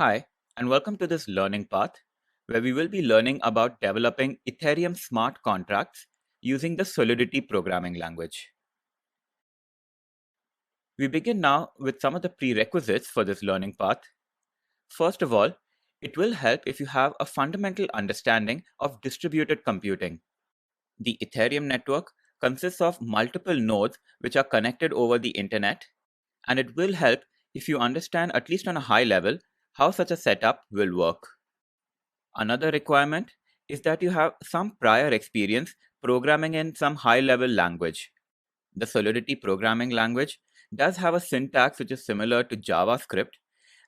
Hi, and welcome to this learning path where we will be learning about developing Ethereum smart contracts using the Solidity programming language. We begin now with some of the prerequisites for this learning path. First of all, it will help if you have a fundamental understanding of distributed computing. The Ethereum network consists of multiple nodes which are connected over the internet, and it will help if you understand, at least on a high level, how such a setup will work. Another requirement is that you have some prior experience programming in some high-level language. The Solidity programming language does have a syntax which is similar to JavaScript,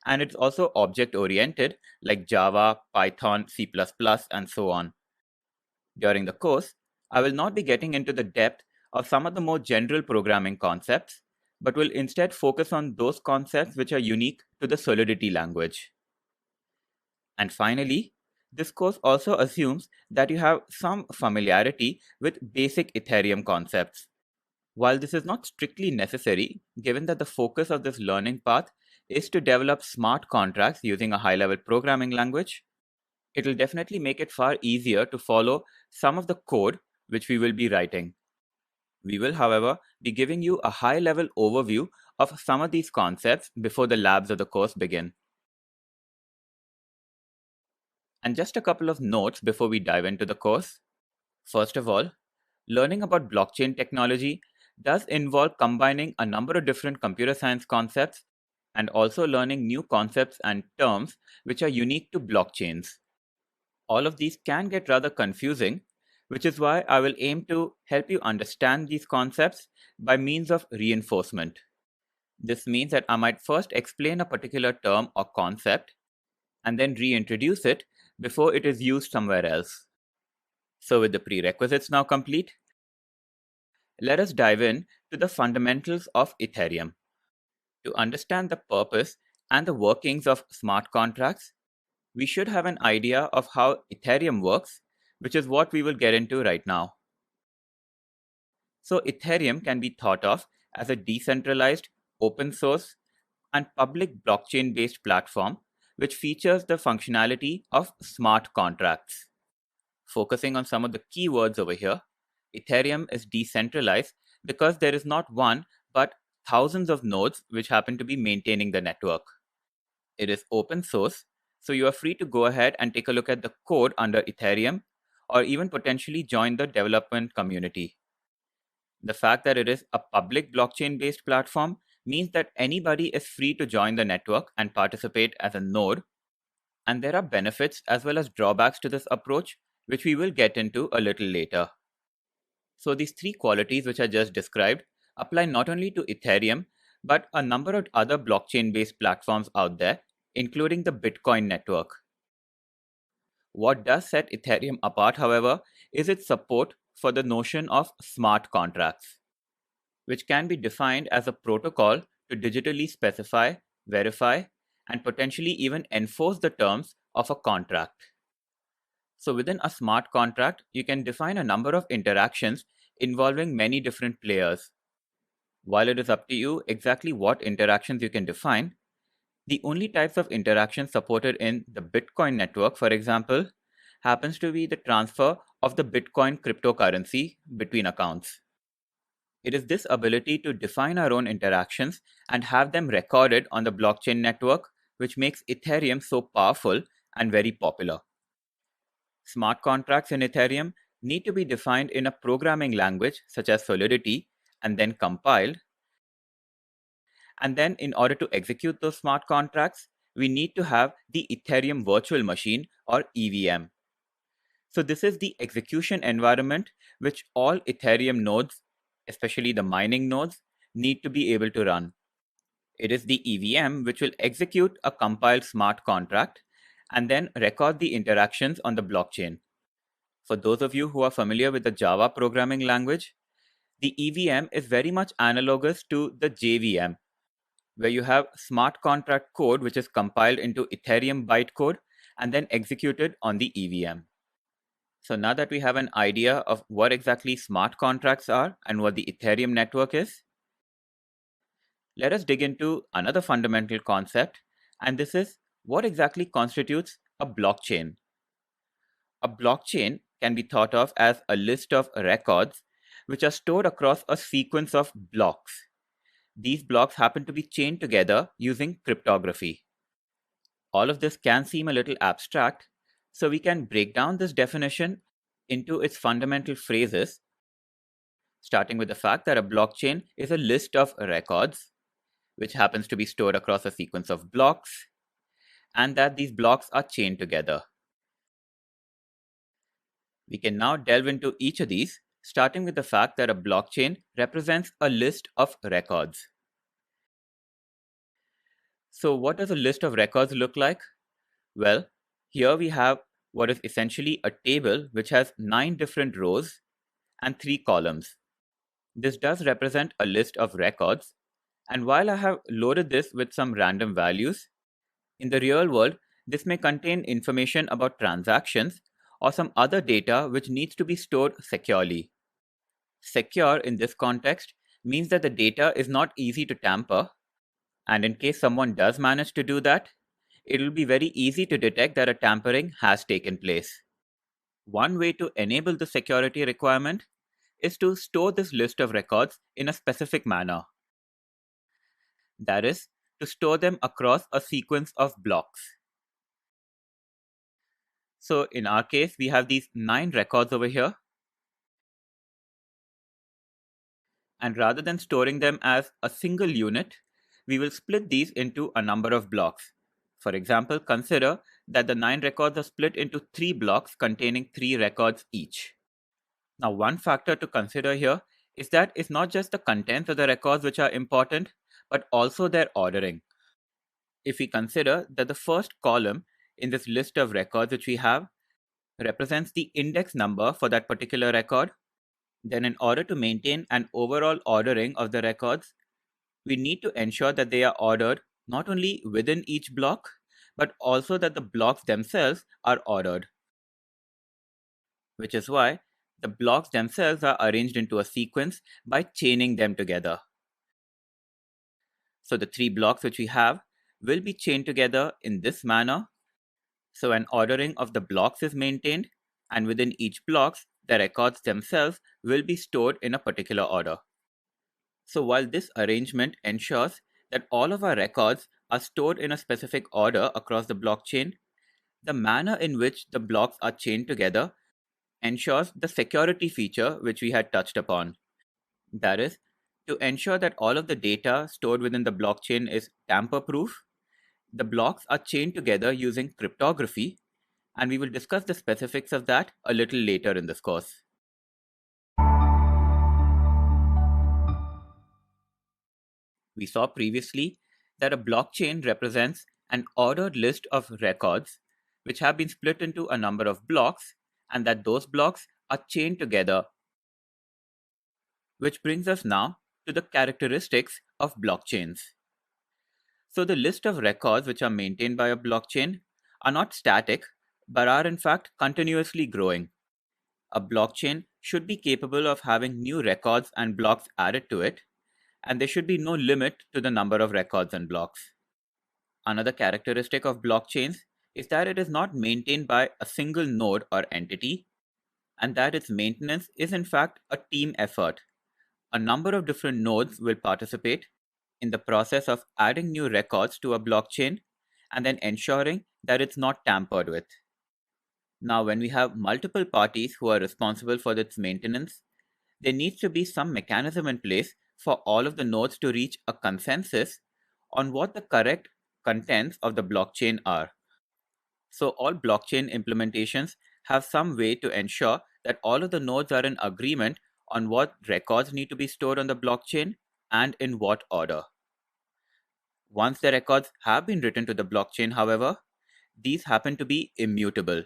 and it's also object-oriented like Java, Python, C++, and so on. During the course, I will not be getting into the depth of some of the more general programming concepts, but will instead focus on those concepts which are unique to the Solidity language. And finally, this course also assumes that you have some familiarity with basic Ethereum concepts. While this is not strictly necessary, given that the focus of this learning path is to develop smart contracts using a high-level programming language, it will definitely make it far easier to follow some of the code which we will be writing. We will, however, be giving you a high-level overview of some of these concepts before the labs of the course begin. And just a couple of notes before we dive into the course. First of all, learning about blockchain technology does involve combining a number of different computer science concepts and also learning new concepts and terms which are unique to blockchains. All of these can get rather confusing, which is why I will aim to help you understand these concepts by means of reinforcement. This means that I might first explain a particular term or concept and then reintroduce it before it is used somewhere else. So with the prerequisites now complete, let us dive in to the fundamentals of Ethereum. To understand the purpose and the workings of smart contracts, we should have an idea of how Ethereum works, which is what we will get into right now. So Ethereum can be thought of as a decentralized, open source, and public blockchain-based platform which features the functionality of smart contracts. Focusing on some of the keywords over here, Ethereum is decentralized because there is not one but thousands of nodes which happen to be maintaining the network. It is open source, so you are free to go ahead and take a look at the code under Ethereum or even potentially join the development community. The fact that it is a public blockchain-based platform means that anybody is free to join the network and participate as a node, and there are benefits as well as drawbacks to this approach, which we will get into a little later. So these three qualities which I just described apply not only to Ethereum, but a number of other blockchain-based platforms out there, including the Bitcoin network. What does set Ethereum apart, however, is its support for the notion of smart contracts, which can be defined as a protocol to digitally specify, verify, and potentially even enforce the terms of a contract. So within a smart contract, you can define a number of interactions involving many different players. While it is up to you exactly what interactions you can define, the only types of interactions supported in the Bitcoin network, for example, happens to be the transfer of the Bitcoin cryptocurrency between accounts. It is this ability to define our own interactions and have them recorded on the blockchain network which makes Ethereum so powerful and very popular. Smart contracts in Ethereum need to be defined in a programming language such as Solidity and then compiled. And then in order to execute those smart contracts, we need to have the Ethereum virtual machine or EVM. So this is the execution environment which all Ethereum nodes, especially the mining nodes, need to be able to run. It is the EVM which will execute a compiled smart contract and then record the interactions on the blockchain. For those of you who are familiar with the Java programming language, the EVM is very much analogous to the JVM, where you have smart contract code which is compiled into Ethereum byte code and then executed on the EVM. So now that we have an idea of what exactly smart contracts are and what the Ethereum network is, let us dig into another fundamental concept, and this is What exactly constitutes a blockchain? A blockchain can be thought of as a list of records which are stored across a sequence of blocks. These blocks happen to be chained together using cryptography. All of this can seem a little abstract, so we can break down this definition into its fundamental phrases, starting with the fact that a blockchain is a list of records which happens to be stored across a sequence of blocks, and that these blocks are chained together. We can now delve into each of these, starting with the fact that a blockchain represents a list of records. So, what does a list of records look like? Well, here we have what is essentially a table which has 9 different rows and 3 columns. This does represent a list of records, and while I have loaded this with some random values, in the real world, this may contain information about transactions or some other data which needs to be stored securely. Secure in this context means that the data is not easy to tamper, and in case someone does manage to do that, it will be very easy to detect that a tampering has taken place. One way to enable the security requirement is to store this list of records in a specific manner. That is, to store them across a sequence of blocks. So in our case, we have these 9 records over here. And rather than storing them as a single unit, we will split these into a number of blocks. For example, consider that the 9 records are split into 3 blocks containing 3 records each. Now, one factor to consider here is that it's not just the contents of the records which are important, but also their ordering. If we consider that the first column in this list of records which we have represents the index number for that particular record, then in order to maintain an overall ordering of the records, we need to ensure that they are ordered not only within each block, but also that the blocks themselves are ordered. Which is why the blocks themselves are arranged into a sequence by chaining them together. So the 3 blocks which we have will be chained together in this manner. So an ordering of the blocks is maintained, and within each blocks, the records themselves will be stored in a particular order. So while this arrangement ensures that all of our records are stored in a specific order across the blockchain, the manner in which the blocks are chained together ensures the security feature which we had touched upon. That is, to ensure that all of the data stored within the blockchain is tamper-proof, the blocks are chained together using cryptography, and we will discuss the specifics of that a little later in this course. We saw previously that a blockchain represents an ordered list of records which have been split into a number of blocks, and that those blocks are chained together. Which brings us now to the characteristics of blockchains. So the list of records which are maintained by a blockchain are not static, but are in fact continuously growing. A blockchain should be capable of having new records and blocks added to it, and there should be no limit to the number of records and blocks. Another characteristic of blockchains is that it is not maintained by a single node or entity, and that its maintenance is in fact a team effort. A number of different nodes will participate in the process of adding new records to a blockchain and then ensuring that it's not tampered with. Now, when we have multiple parties who are responsible for its maintenance, there needs to be some mechanism in place for all of the nodes to reach a consensus on what the correct contents of the blockchain are. So all blockchain implementations have some way to ensure that all of the nodes are in agreement on what records need to be stored on the blockchain and in what order. Once the records have been written to the blockchain, however, these happen to be immutable.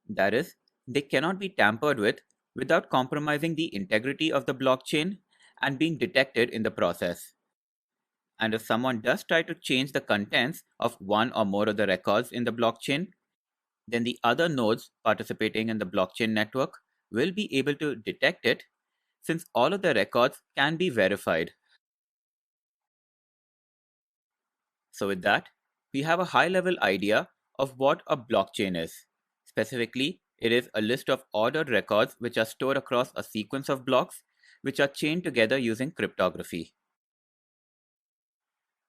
That is, they cannot be tampered with without compromising the integrity of the blockchain and being detected in the process. And if someone does try to change the contents of one or more of the records in the blockchain, then the other nodes participating in the blockchain network will be able to detect it, since all of the records can be verified. So with that, we have a high-level idea of what a blockchain is. Specifically, it is a list of ordered records which are stored across a sequence of blocks which are chained together using cryptography.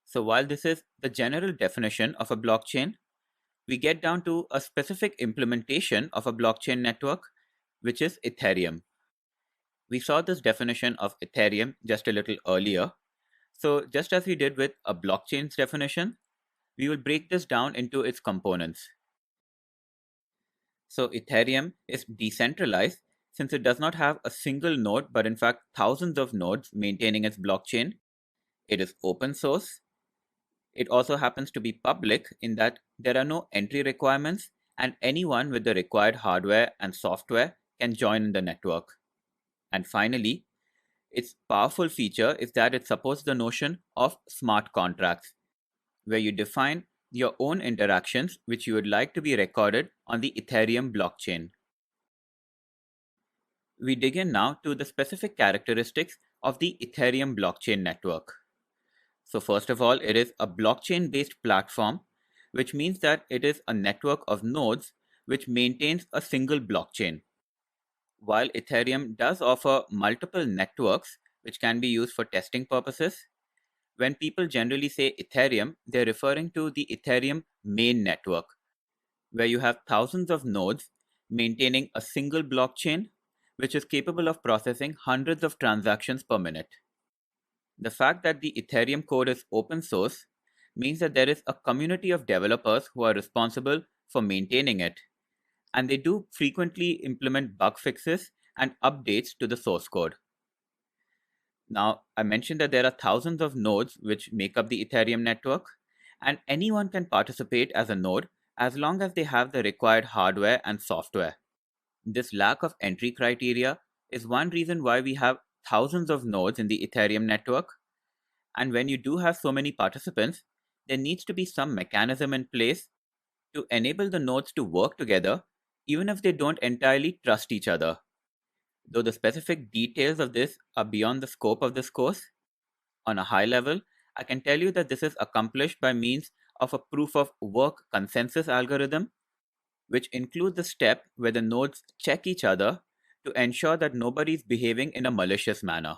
So while this is the general definition of a blockchain, we get down to a specific implementation of a blockchain network, which is Ethereum. We saw this definition of Ethereum just a little earlier. So just as we did with a blockchain's definition, we will break this down into its components. So Ethereum is decentralized since it does not have a single node, but in fact thousands of nodes maintaining its blockchain. It is open source. It also happens to be public in that there are no entry requirements and anyone with the required hardware and software can join the network. And finally, its powerful feature is that it supports the notion of smart contracts, where you define your own interactions which you would like to be recorded on the Ethereum blockchain. We dig in now to the specific characteristics of the Ethereum blockchain network. So first of all, it is a blockchain-based platform, which means that it is a network of nodes which maintains a single blockchain. While Ethereum does offer multiple networks which can be used for testing purposes, when people generally say Ethereum, they're referring to the Ethereum main network, where you have thousands of nodes maintaining a single blockchain, which is capable of processing hundreds of transactions per minute. The fact that the Ethereum code is open source means that there is a community of developers who are responsible for maintaining it, and they do frequently implement bug fixes and updates to the source code. Now, I mentioned that there are thousands of nodes which make up the Ethereum network, and anyone can participate as a node as long as they have the required hardware and software. This lack of entry criteria is one reason why we have thousands of nodes in the Ethereum network. And when you do have so many participants, there needs to be some mechanism in place to enable the nodes to work together, even if they don't entirely trust each other. Though the specific details of this are beyond the scope of this course, on a high level, I can tell you that this is accomplished by means of a proof of work consensus algorithm, which includes the step where the nodes check each other to ensure that nobody is behaving in a malicious manner.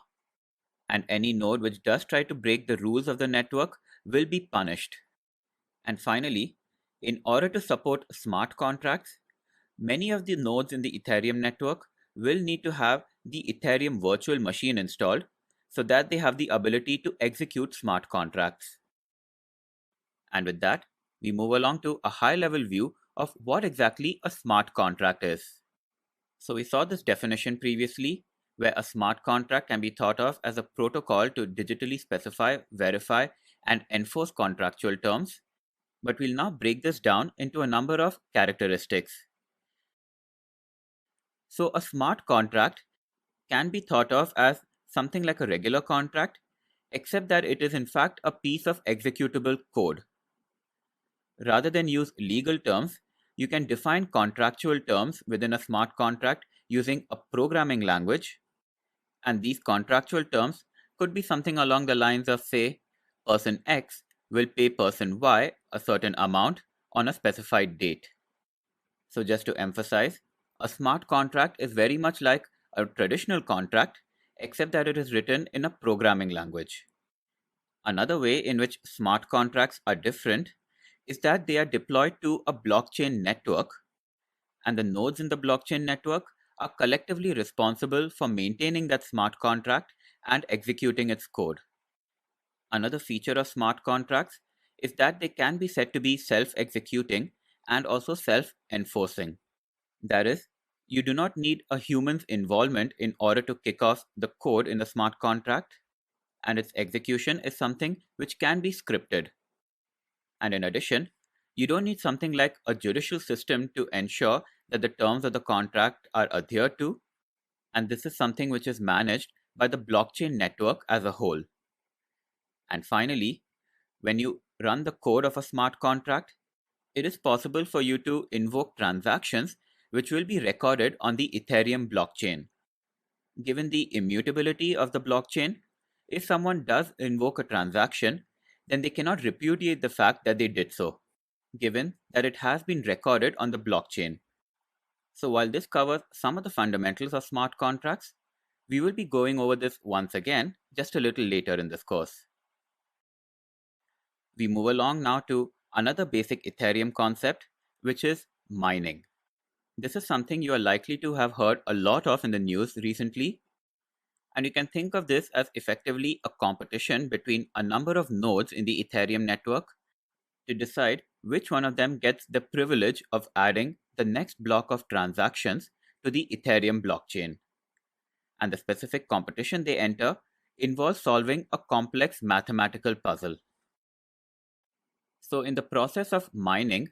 And any node which does try to break the rules of the network will be punished. And finally, in order to support smart contracts, many of the nodes in the Ethereum network will need to have the Ethereum virtual machine installed so that they have the ability to execute smart contracts. And with that, we move along to a high-level view of what exactly a smart contract is. So we saw this definition previously, where a smart contract can be thought of as a protocol to digitally specify, verify, and enforce contractual terms. But we'll now break this down into a number of characteristics. So a smart contract can be thought of as something like a regular contract, except that it is in fact a piece of executable code. Rather than use legal terms, you can define contractual terms within a smart contract using a programming language. And these contractual terms could be something along the lines of, say, person X will pay person Y a certain amount on a specified date. So just to emphasize, a smart contract is very much like a traditional contract, except that it is written in a programming language. Another way in which smart contracts are different is that they are deployed to a blockchain network, and the nodes in the blockchain network are collectively responsible for maintaining that smart contract and executing its code. Another feature of smart contracts is that they can be said to be self-executing and also self-enforcing. That is, you do not need a human's involvement in order to kick off the code in the smart contract, and its execution is something which can be scripted. And in addition, you don't need something like a judicial system to ensure that the terms of the contract are adhered to, and this is something which is managed by the blockchain network as a whole. And finally, when you run the code of a smart contract, it is possible for you to invoke transactions which will be recorded on the Ethereum blockchain. Given the immutability of the blockchain, if someone does invoke a transaction, then they cannot repudiate the fact that they did so, given that it has been recorded on the blockchain. So while this covers some of the fundamentals of smart contracts, we will be going over this once again just a little later in this course. We move along now to another basic Ethereum concept, which is mining. This is something you are likely to have heard a lot of in the news recently, and you can think of this as effectively a competition between a number of nodes in the Ethereum network to decide which one of them gets the privilege of adding the next block of transactions to the Ethereum blockchain. And the specific competition they enter involves solving a complex mathematical puzzle. So in the process of mining,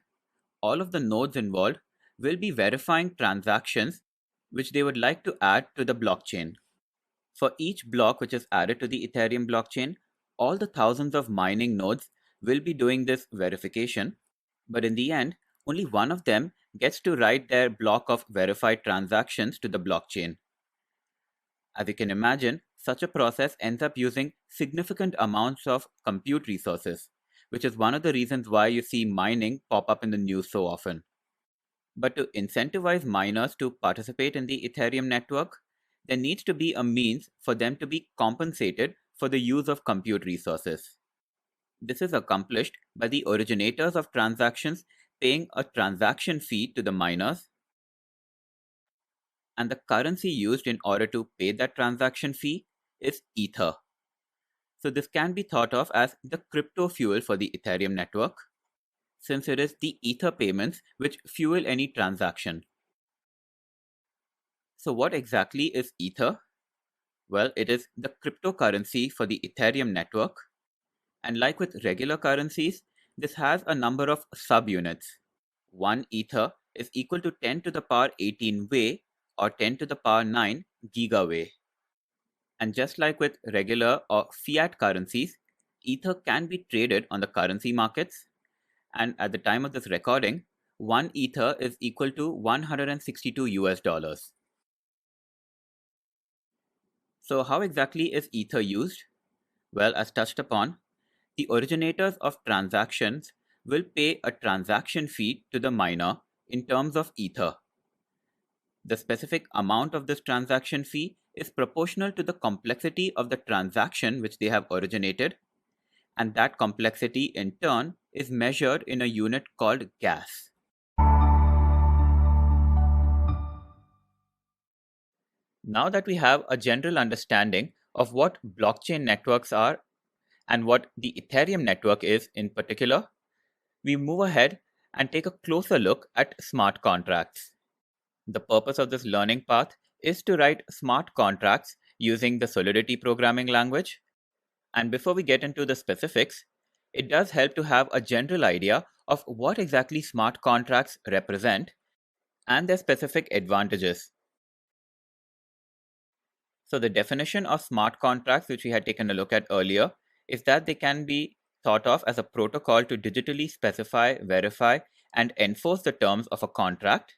all of the nodes involved will be verifying transactions which they would like to add to the blockchain. For each block which is added to the Ethereum blockchain, all the thousands of mining nodes will be doing this verification, but in the end, only one of them gets to write their block of verified transactions to the blockchain. As you can imagine, such a process ends up using significant amounts of compute resources, which is one of the reasons why you see mining pop up in the news so often. But to incentivize miners to participate in the Ethereum network, there needs to be a means for them to be compensated for the use of compute resources. This is accomplished by the originators of transactions paying a transaction fee to the miners, and the currency used in order to pay that transaction fee is Ether. So this can be thought of as the crypto fuel for the Ethereum network, since it is the Ether payments which fuel any transaction. So what exactly is Ether? Well, it is the cryptocurrency for the Ethereum network, and like with regular currencies, this has a number of subunits. 1 Ether is equal to 10 to the power 18 Wei or 10 to the power 9 Gigawei. And just like with regular or fiat currencies, Ether can be traded on the currency markets, and at the time of this recording, 1 Ether is equal to 162 US dollars. So how exactly is Ether used? Well, as touched upon, the originators of transactions will pay a transaction fee to the miner in terms of Ether. The specific amount of this transaction fee is proportional to the complexity of the transaction which they have originated, and that complexity in turn is measured in a unit called gas. Now that we have a general understanding of what blockchain networks are and what the Ethereum network is in particular, we move ahead and take a closer look at smart contracts. The purpose of this learning path is to write smart contracts using the Solidity programming language. And before we get into the specifics, it does help to have a general idea of what exactly smart contracts represent and their specific advantages. So the definition of smart contracts, which we had taken a look at earlier, is that they can be thought of as a protocol to digitally specify, verify, and enforce the terms of a contract.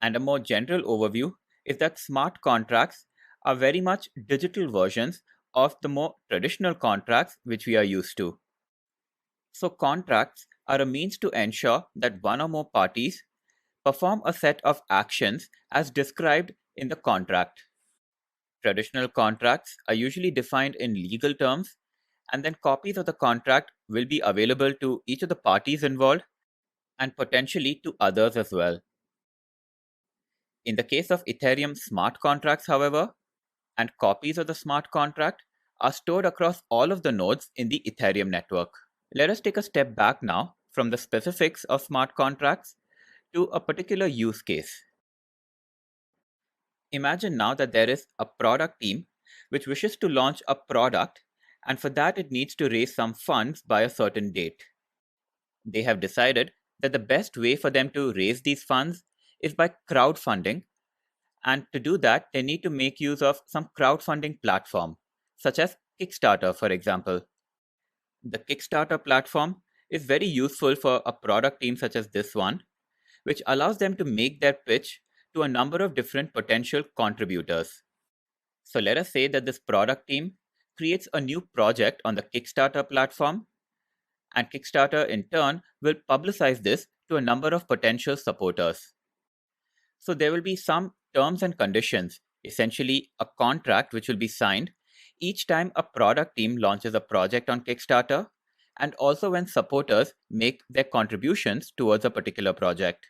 And a more general overview is that smart contracts are very much digital versions of the more traditional contracts which we are used to. So contracts are a means to ensure that one or more parties perform a set of actions as described in the contract. Traditional contracts are usually defined in legal terms, and then copies of the contract will be available to each of the parties involved and potentially to others as well. In the case of Ethereum smart contracts, however, and copies of the smart contract are stored across all of the nodes in the Ethereum network. Let us take a step back now from the specifics of smart contracts to a particular use case. Imagine now that there is a product team which wishes to launch a product, and for that it needs to raise some funds by a certain date. They have decided that the best way for them to raise these funds is by crowdfunding, and to do that they need to make use of some crowdfunding platform, such as Kickstarter, for example. The Kickstarter platform is very useful for a product team such as this one, which allows them to make their pitch to a number of different potential contributors. So let us say that this product team creates a new project on the Kickstarter platform, and Kickstarter in turn will publicize this to a number of potential supporters. So there will be some terms and conditions, essentially a contract which will be signed each time a product team launches a project on Kickstarter, and also when supporters make their contributions towards a particular project.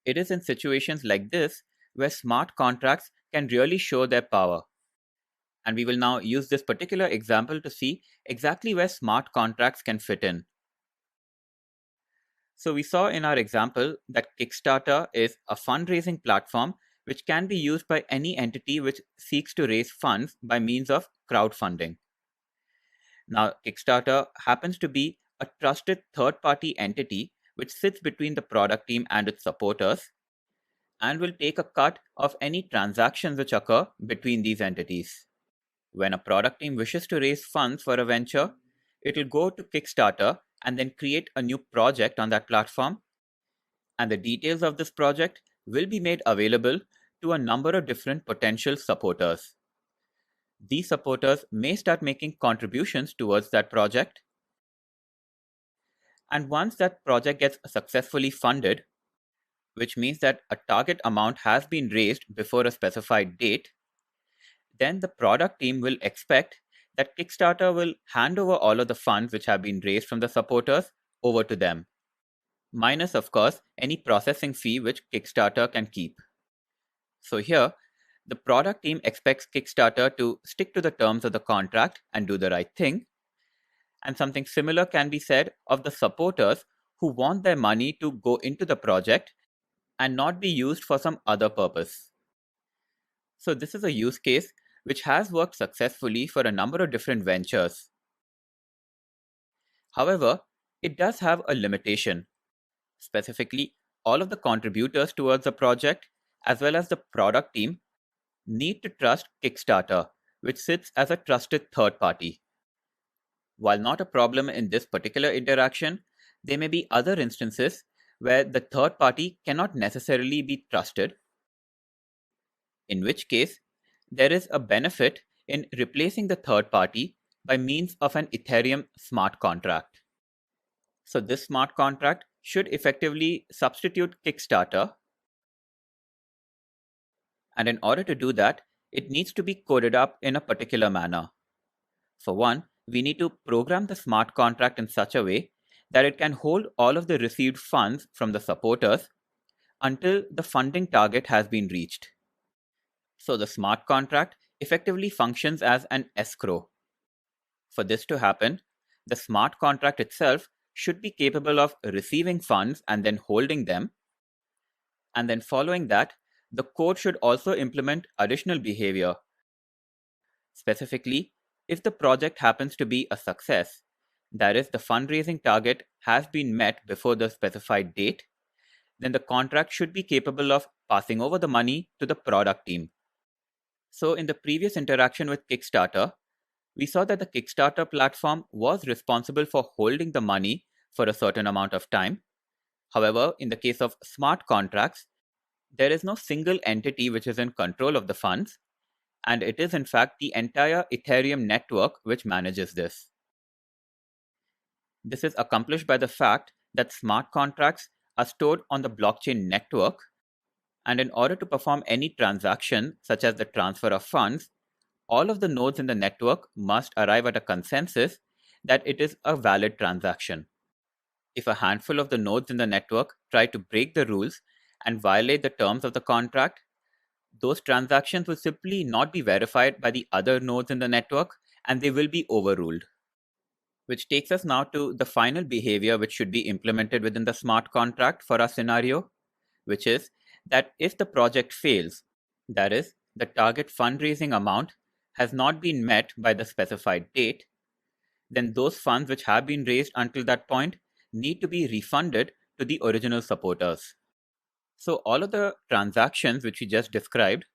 It is in situations like this where smart contracts can really show their power. And we will now use this particular example to see exactly where smart contracts can fit in. So we saw in our example that Kickstarter is a fundraising platform which can be used by any entity which seeks to raise funds by means of crowdfunding. Now, Kickstarter happens to be a trusted third-party entity which sits between the product team and its supporters and will take a cut of any transactions which occur between these entities. When a product team wishes to raise funds for a venture, it will go to Kickstarter and then create a new project on that platform. And the details of this project will be made available to a number of different potential supporters. These supporters may start making contributions towards that project. And once that project gets successfully funded, which means that a target amount has been raised before a specified date, then the product team will expect that Kickstarter will hand over all of the funds which have been raised from the supporters over to them, minus, of course, any processing fee which Kickstarter can keep. So here, the product team expects Kickstarter to stick to the terms of the contract and do the right thing. And something similar can be said of the supporters who want their money to go into the project and not be used for some other purpose. So this is a use case which has worked successfully for a number of different ventures. However, it does have a limitation. Specifically, all of the contributors towards the project, as well as the product team, need to trust Kickstarter, which sits as a trusted third party. While not a problem in this particular interaction, there may be other instances where the third party cannot necessarily be trusted, in which case there is a benefit in replacing the third party by means of an Ethereum smart contract. So this smart contract should effectively substitute Kickstarter. And in order to do that, it needs to be coded up in a particular manner. For one, we need to program the smart contract in such a way that it can hold all of the received funds from the supporters until the funding target has been reached. So the smart contract effectively functions as an escrow. For this to happen, the smart contract itself should be capable of receiving funds and then holding them. And then following that, the code should also implement additional behavior. Specifically, if the project happens to be a success, that is, the fundraising target has been met before the specified date, then the contract should be capable of passing over the money to the product team. So in the previous interaction with Kickstarter, we saw that the Kickstarter platform was responsible for holding the money for a certain amount of time. However, in the case of smart contracts, there is no single entity which is in control of the funds, and it is in fact the entire Ethereum network which manages this. This is accomplished by the fact that smart contracts are stored on the blockchain network, and in order to perform any transaction, such as the transfer of funds, all of the nodes in the network must arrive at a consensus that it is a valid transaction. If a handful of the nodes in the network try to break the rules and violate the terms of the contract, those transactions will simply not be verified by the other nodes in the network and they will be overruled. Which takes us now to the final behavior which should be implemented within the smart contract for our scenario, which is that if the project fails, that is, the target fundraising amount has not been met by the specified date, then those funds which have been raised until that point need to be refunded to the original supporters. So all of the transactions which we just described,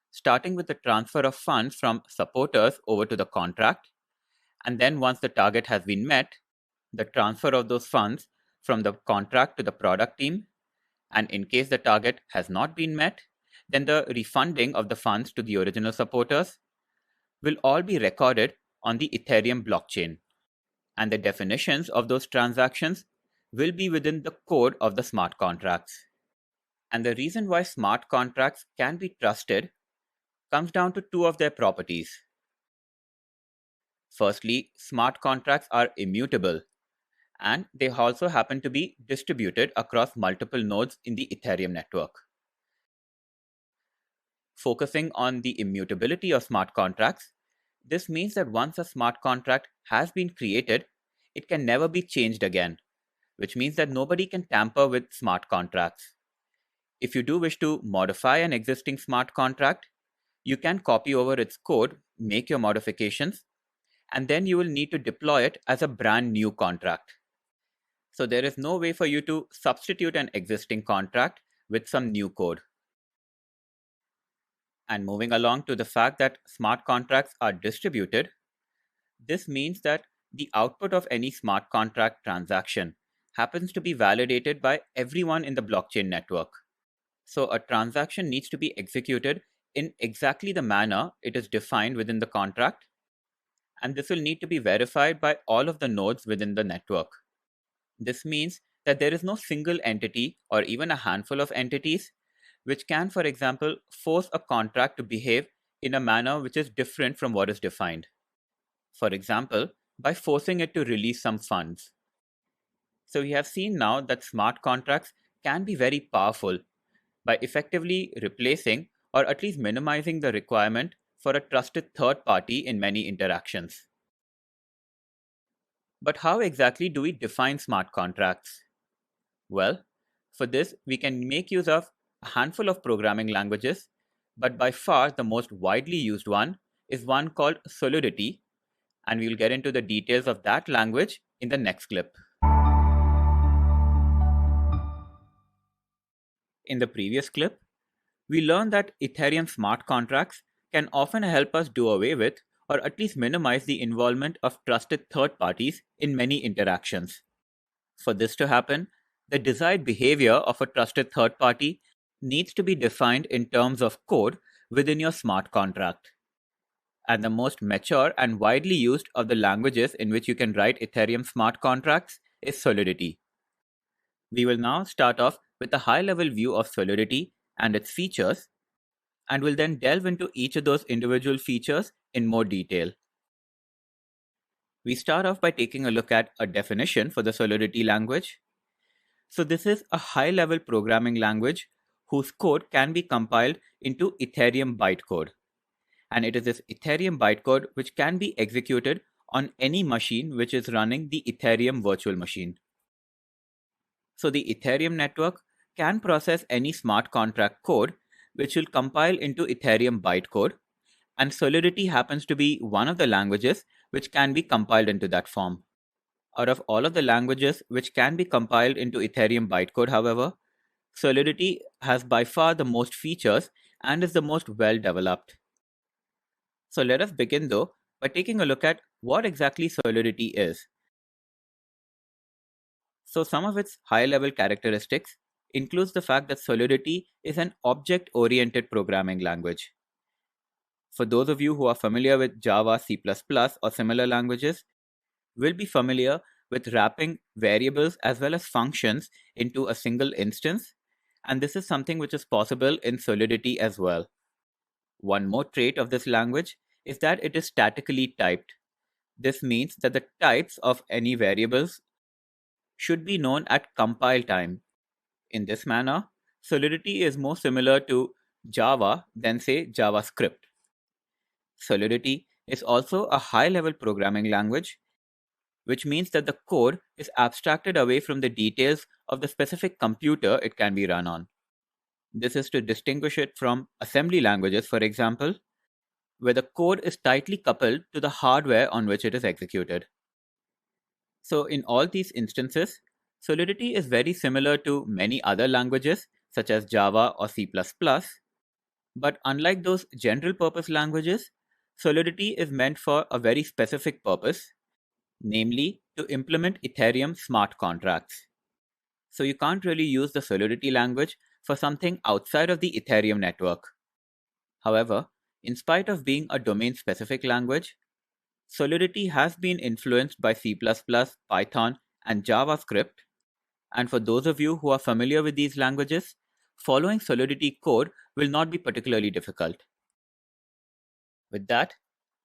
starting with the transfer of funds from supporters over to the contract, and then once the target has been met, the transfer of those funds from the contract to the product team, and in case the target has not been met, then the refunding of the funds to the original supporters will all be recorded on the Ethereum blockchain, and the definitions of those transactions will be within the code of the smart contracts. And the reason why smart contracts can be trusted comes down to two of their properties. Firstly, smart contracts are immutable, and they also happen to be distributed across multiple nodes in the Ethereum network. Focusing on the immutability of smart contracts, this means that once a smart contract has been created, it can never be changed again, which means that nobody can tamper with smart contracts. If you do wish to modify an existing smart contract, you can copy over its code, make your modifications, and then you will need to deploy it as a brand new contract. So there is no way for you to substitute an existing contract with some new code. And moving along to the fact that smart contracts are distributed, this means that the output of any smart contract transaction happens to be validated by everyone in the blockchain network. So a transaction needs to be executed in exactly the manner it is defined within the contract, and this will need to be verified by all of the nodes within the network. This means that there is no single entity or even a handful of entities which can, for example, force a contract to behave in a manner which is different from what is defined. For example, by forcing it to release some funds. So we have seen now that smart contracts can be very powerful by effectively replacing or at least minimizing the requirement for a trusted third party in many interactions. But how exactly do we define smart contracts? Well, for this, we can make use of a handful of programming languages, but by far the most widely used one is one called Solidity, and we'll get into the details of that language in the next clip. In the previous clip, we learned that Ethereum smart contracts can often help us do away with or at least minimize the involvement of trusted third parties in many interactions. For this to happen, the desired behavior of a trusted third party needs to be defined in terms of code within your smart contract. And the most mature and widely used of the languages in which you can write Ethereum smart contracts is Solidity. We will now start off with a high-level view of Solidity and its features, and will then delve into each of those individual features in more detail. We start off by taking a look at a definition for the Solidity language. So this is a high-level programming language whose code can be compiled into Ethereum bytecode. And it is this Ethereum bytecode which can be executed on any machine which is running the Ethereum virtual machine. So the Ethereum network can process any smart contract code which will compile into Ethereum bytecode, and Solidity happens to be one of the languages which can be compiled into that form. Out of all of the languages which can be compiled into Ethereum bytecode, however, Solidity has by far the most features and is the most well developed. So let us begin though by taking a look at what exactly Solidity is. So some of its high-level characteristics includes the fact that Solidity is an object-oriented programming language. For those of you who are familiar with Java, C++, or similar languages, will be familiar with wrapping variables as well as functions into a single instance, and this is something which is possible in Solidity as well. One more trait of this language is that it is statically typed. This means that the types of any variables should be known at compile time. In this manner, Solidity is more similar to Java than, say, JavaScript. Solidity is also a high-level programming language, which means that the code is abstracted away from the details of the specific computer it can be run on. This is to distinguish it from assembly languages, for example, where the code is tightly coupled to the hardware on which it is executed. So in all these instances, Solidity is very similar to many other languages such as Java or C++, but unlike those general purpose languages, Solidity is meant for a very specific purpose, namely to implement Ethereum smart contracts. So you can't really use the Solidity language for something outside of the Ethereum network. However, in spite of being a domain-specific language, Solidity has been influenced by C++, Python, and JavaScript, and for those of you who are familiar with these languages, following Solidity code will not be particularly difficult. With that,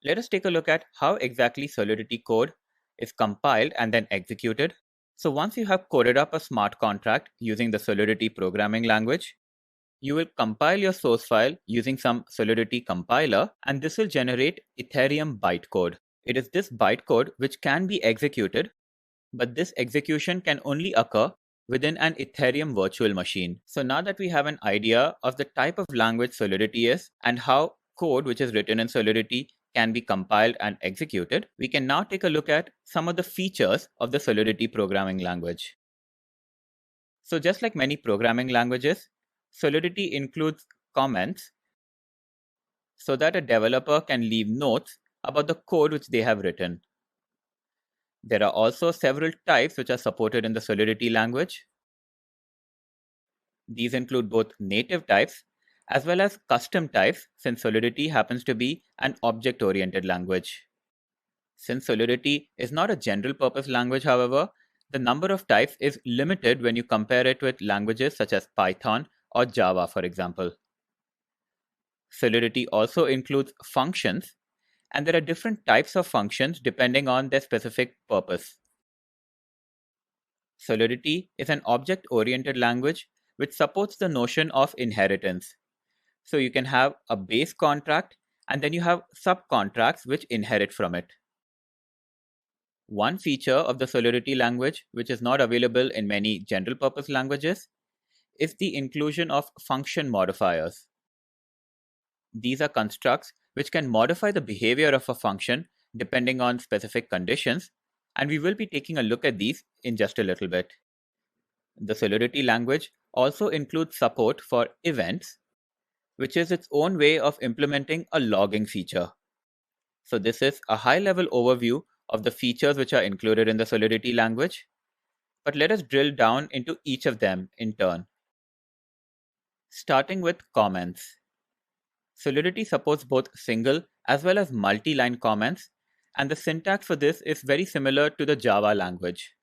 let us take a look at how exactly Solidity code is compiled and then executed. So once you have coded up a smart contract using the Solidity programming language, you will compile your source file using some Solidity compiler, and this will generate Ethereum bytecode. It is this bytecode which can be executed, but this execution can only occur within an Ethereum virtual machine. So now that we have an idea of the type of language Solidity is and how code which is written in Solidity can be compiled and executed, we can now take a look at some of the features of the Solidity programming language. So just like many programming languages, Solidity includes comments so that a developer can leave notes about the code which they have written. There are also several types which are supported in the Solidity language. These include both native types as well as custom types, since Solidity happens to be an object-oriented language. Since Solidity is not a general-purpose language, however, the number of types is limited when you compare it with languages such as Python or Java, for example. Solidity also includes functions, and there are different types of functions depending on their specific purpose. Solidity is an object-oriented language which supports the notion of inheritance. So you can have a base contract and then you have subcontracts which inherit from it. One feature of the Solidity language which is not available in many general-purpose languages is the inclusion of function modifiers. These are constructs which can modify the behavior of a function depending on specific conditions, and we will be taking a look at these in just a little bit. The Solidity language also includes support for events, which is its own way of implementing a logging feature. So this is a high-level overview of the features which are included in the Solidity language, but let us drill down into each of them in turn. Starting with comments. Solidity supports both single as well as multi-line comments, and the syntax for this is very similar to the Java language,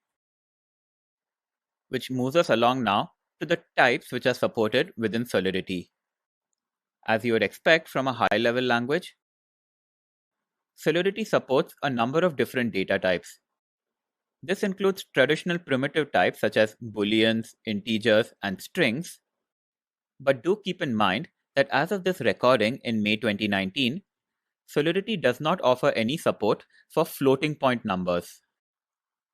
which moves us along now to the types which are supported within Solidity. As you would expect from a high-level language, Solidity supports a number of different data types. This includes traditional primitive types such as booleans, integers, and strings, but do keep in mind that as of this recording in May 2019, Solidity does not offer any support for floating point numbers.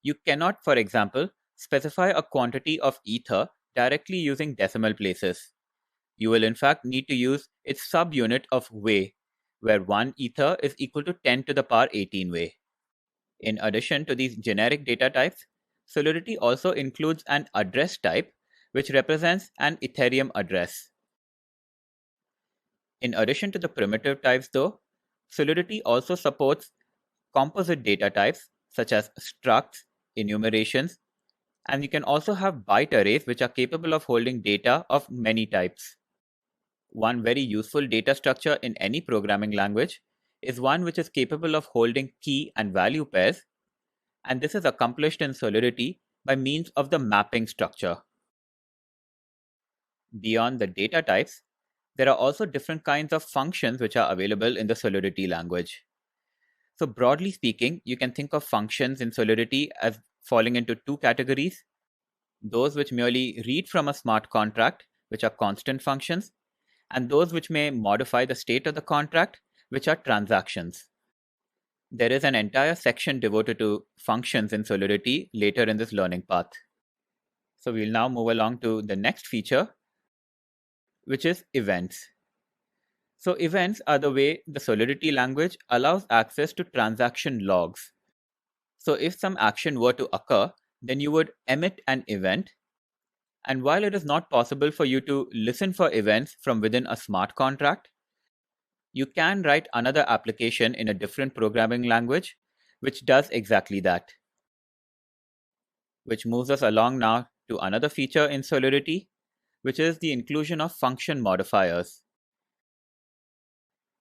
You cannot, for example, specify a quantity of ether directly using decimal places. You will in fact need to use its subunit of Wei, where 1 ether is equal to 10 to the power 18 Wei. In addition to these generic data types, Solidity also includes an address type, which represents an Ethereum address. In addition to the primitive types though, Solidity also supports composite data types such as structs, enumerations, and you can also have byte arrays which are capable of holding data of many types. One very useful data structure in any programming language is one which is capable of holding key and value pairs, and this is accomplished in Solidity by means of the mapping structure. Beyond the data types, there are also different kinds of functions which are available in the Solidity language. So broadly speaking, you can think of functions in Solidity as falling into two categories: those which merely read from a smart contract, which are constant functions, and those which may modify the state of the contract, which are transactions. There is an entire section devoted to functions in Solidity later in this learning path. So we'll now move along to the next feature, which is events. So events are the way the Solidity language allows access to transaction logs. So if some action were to occur, then you would emit an event. And while it is not possible for you to listen for events from within a smart contract, you can write another application in a different programming language which does exactly that. Which moves us along now to another feature in Solidity, which is the inclusion of function modifiers.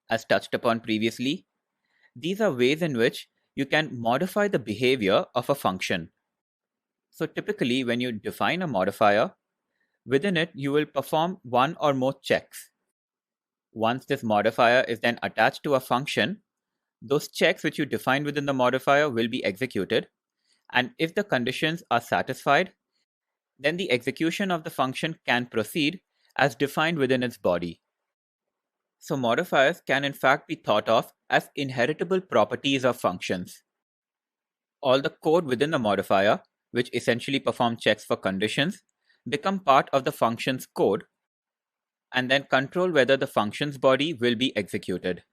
As touched upon previously, these are ways in which you can modify the behavior of a function. So typically, when you define a modifier, within it you will perform one or more checks. Once this modifier is then attached to a function, those checks which you define within the modifier will be executed, and if the conditions are satisfied, then the execution of the function can proceed as defined within its body. So modifiers can in fact be thought of as inheritable properties of functions. All the code within the modifier, which essentially perform checks for conditions, become part of the function's code and then control whether the function's body will be executed.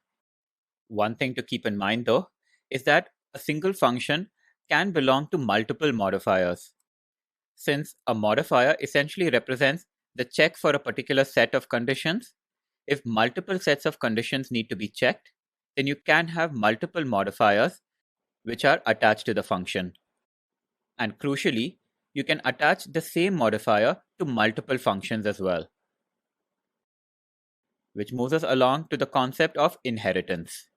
One thing to keep in mind though is that a single function can belong to multiple modifiers. Since a modifier essentially represents the check for a particular set of conditions, if multiple sets of conditions need to be checked, then you can have multiple modifiers which are attached to the function. And crucially, you can attach the same modifier to multiple functions as well. Which moves us along to the concept of inheritance.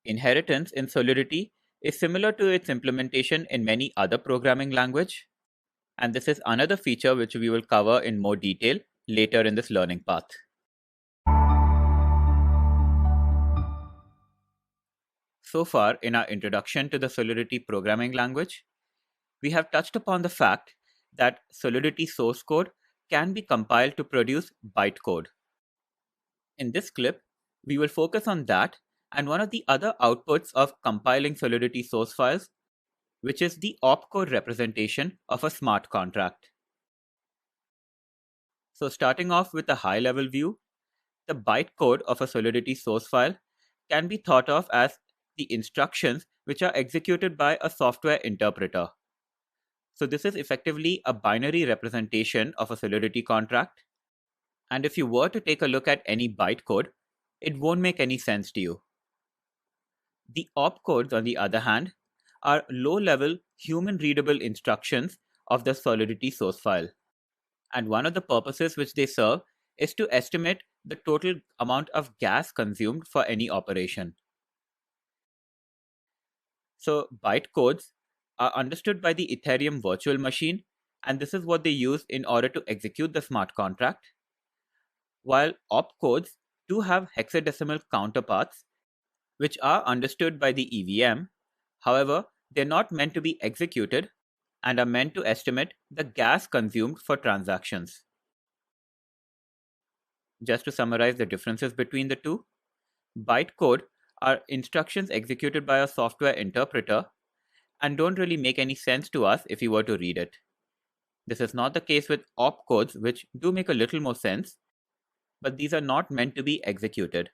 Inheritance in Solidity is similar to its implementation in many other programming languages, and this is another feature which we will cover in more detail later in this learning path. So far, in our introduction to the Solidity programming language, we have touched upon the fact that Solidity source code can be compiled to produce bytecode. In this clip, we will focus on that and one of the other outputs of compiling Solidity source files, which is the opcode representation of a smart contract. So starting off with a high-level view, the bytecode of a Solidity source file can be thought of as the instructions which are executed by a software interpreter. So this is effectively a binary representation of a Solidity contract. And if you were to take a look at any bytecode, it won't make any sense to you. The opcodes, on the other hand, are low-level human-readable instructions of the Solidity source file. And one of the purposes which they serve is to estimate the total amount of gas consumed for any operation. So bytecodes are understood by the Ethereum virtual machine, and this is what they use in order to execute the smart contract. While opcodes do have hexadecimal counterparts, which are understood by the EVM. However, they're not meant to be executed and are meant to estimate the gas consumed for transactions. Just to summarize the differences between the two, bytecode are instructions executed by a software interpreter and don't really make any sense to us if we were to read it. This is not the case with opcodes, which do make a little more sense, but these are not meant to be executed.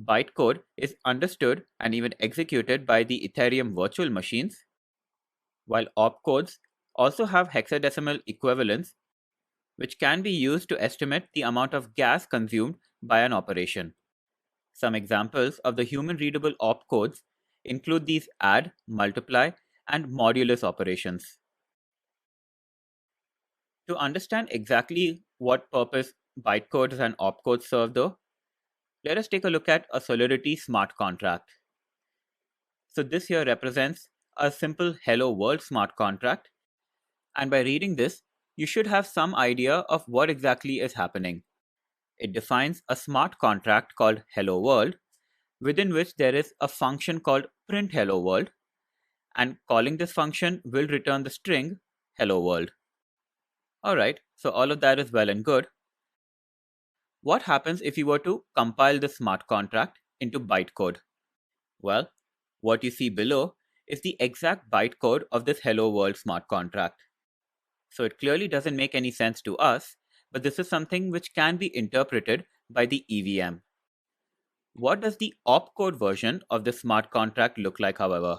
Bytecode is understood and even executed by the Ethereum virtual machines, while opcodes also have hexadecimal equivalents, which can be used to estimate the amount of gas consumed by an operation. Some examples of the human-readable opcodes include these add, multiply, and modulus operations. To understand exactly what purpose bytecodes and opcodes serve though, let us take a look at a Solidity smart contract. So this here represents a simple hello world smart contract, and by reading this, you should have some idea of what exactly is happening. It defines a smart contract called hello world, within which there is a function called print hello world, and calling this function will return the string hello world. Alright, so all of that is well and good. What happens if you were to compile the smart contract into bytecode? Well, what you see below is the exact bytecode of this hello world smart contract. So it clearly doesn't make any sense to us, but this is something which can be interpreted by the EVM. What does the opcode version of the smart contract look like, however?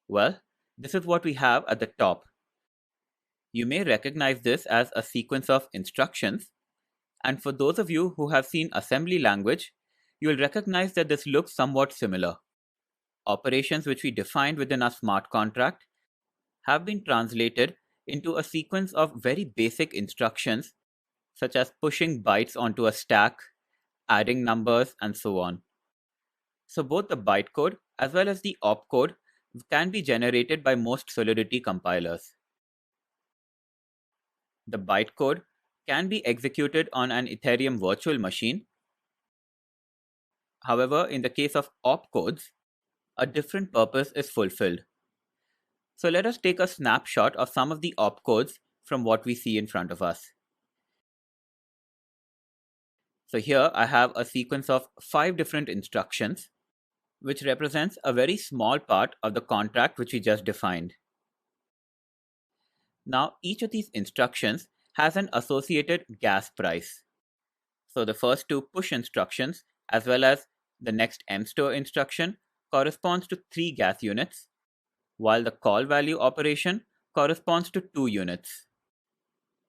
Well, this is what we have at the top. You may recognize this as a sequence of instructions, and for those of you who have seen assembly language, you will recognize that this looks somewhat similar. Operations which we defined within our smart contract have been translated into a sequence of very basic instructions, such as pushing bytes onto a stack, adding numbers, and so on. So both the bytecode as well as the opcode can be generated by most Solidity compilers. The bytecode can be executed on an Ethereum virtual machine. However, in the case of opcodes, a different purpose is fulfilled. So let us take a snapshot of some of the opcodes from what we see in front of us. So here I have a sequence of 5 different instructions, which represents a very small part of the contract which we just defined. Now, each of these instructions has an associated gas price. So the first two push instructions, as well as the next mstore instruction, corresponds to 3 gas units, while the call value operation corresponds to 2 units.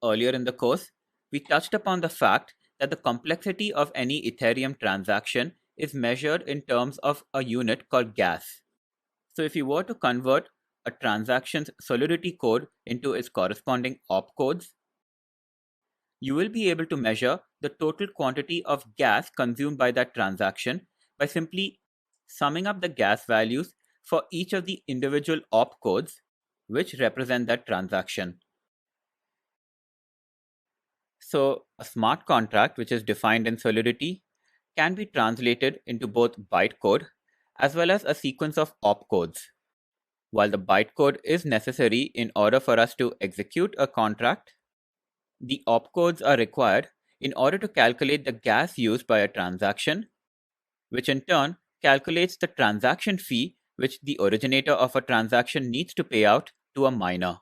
Earlier in the course, we touched upon the fact that the complexity of any Ethereum transaction is measured in terms of a unit called gas. So if you were to convert a transaction's Solidity code into its corresponding opcodes, you will be able to measure the total quantity of gas consumed by that transaction by simply summing up the gas values for each of the individual opcodes which represent that transaction. So a smart contract which is defined in Solidity can be translated into both bytecode as well as a sequence of opcodes. While the bytecode is necessary in order for us to execute a contract, the opcodes are required in order to calculate the gas used by a transaction, which in turn calculates the transaction fee which the originator of a transaction needs to pay out to a miner.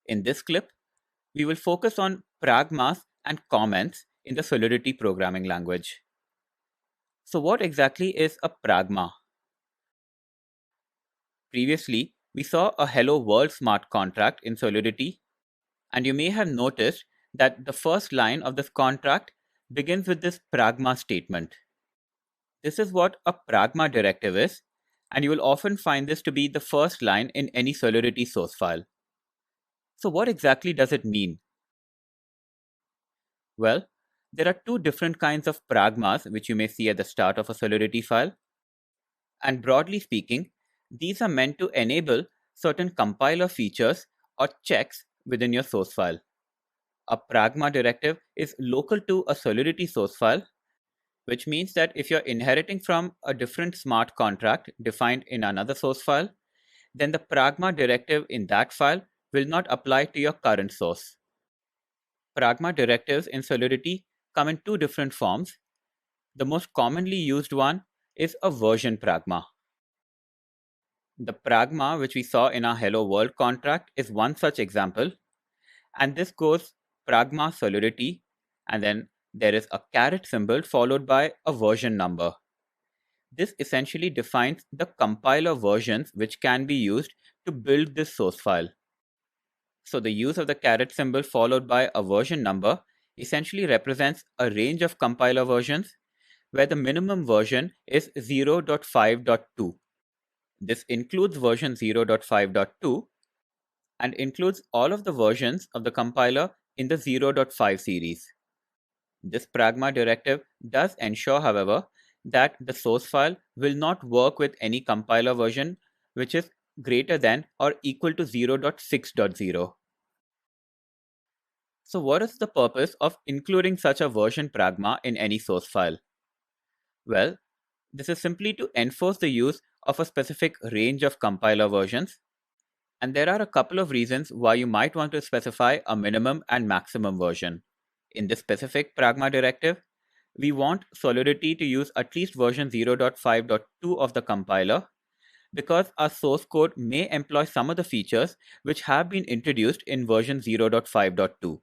In this clip, we will focus on Pragmas and comments in the Solidity programming language. So what exactly is a Pragma? Previously, we saw a Hello World smart contract in Solidity, and you may have noticed that the first line of this contract begins with this Pragma statement. This is what a Pragma directive is, and you will often find this to be the first line in any Solidity source file. So what exactly does it mean? Well, there are 2 different kinds of Pragmas which you may see at the start of a Solidity file. And broadly speaking, these are meant to enable certain compiler features or checks within your source file. A Pragma directive is local to a Solidity source file, which means that if you're inheriting from a different smart contract defined in another source file, then the Pragma directive in that file will not apply to your current source. Pragma directives in Solidity come in 2 different forms. The most commonly used one is a version Pragma. The Pragma which we saw in our Hello World contract is one such example, and this goes Pragma Solidity, and then there is a caret symbol followed by a version number. This essentially defines the compiler versions which can be used to build this source file. So the use of the caret symbol followed by a version number essentially represents a range of compiler versions where the minimum version is 0.5.2. This includes version 0.5.2 and includes all of the versions of the compiler in the 0.5 series. This Pragma directive does ensure, however, that the source file will not work with any compiler version which is greater than or equal to 0.6.0. So what is the purpose of including such a version Pragma in any source file? Well, this is simply to enforce the use of a specific range of compiler versions. And there are a couple of reasons why you might want to specify a minimum and maximum version. In this specific Pragma directive, we want Solidity to use at least version 0.5.2 of the compiler because our source code may employ some of the features which have been introduced in version 0.5.2.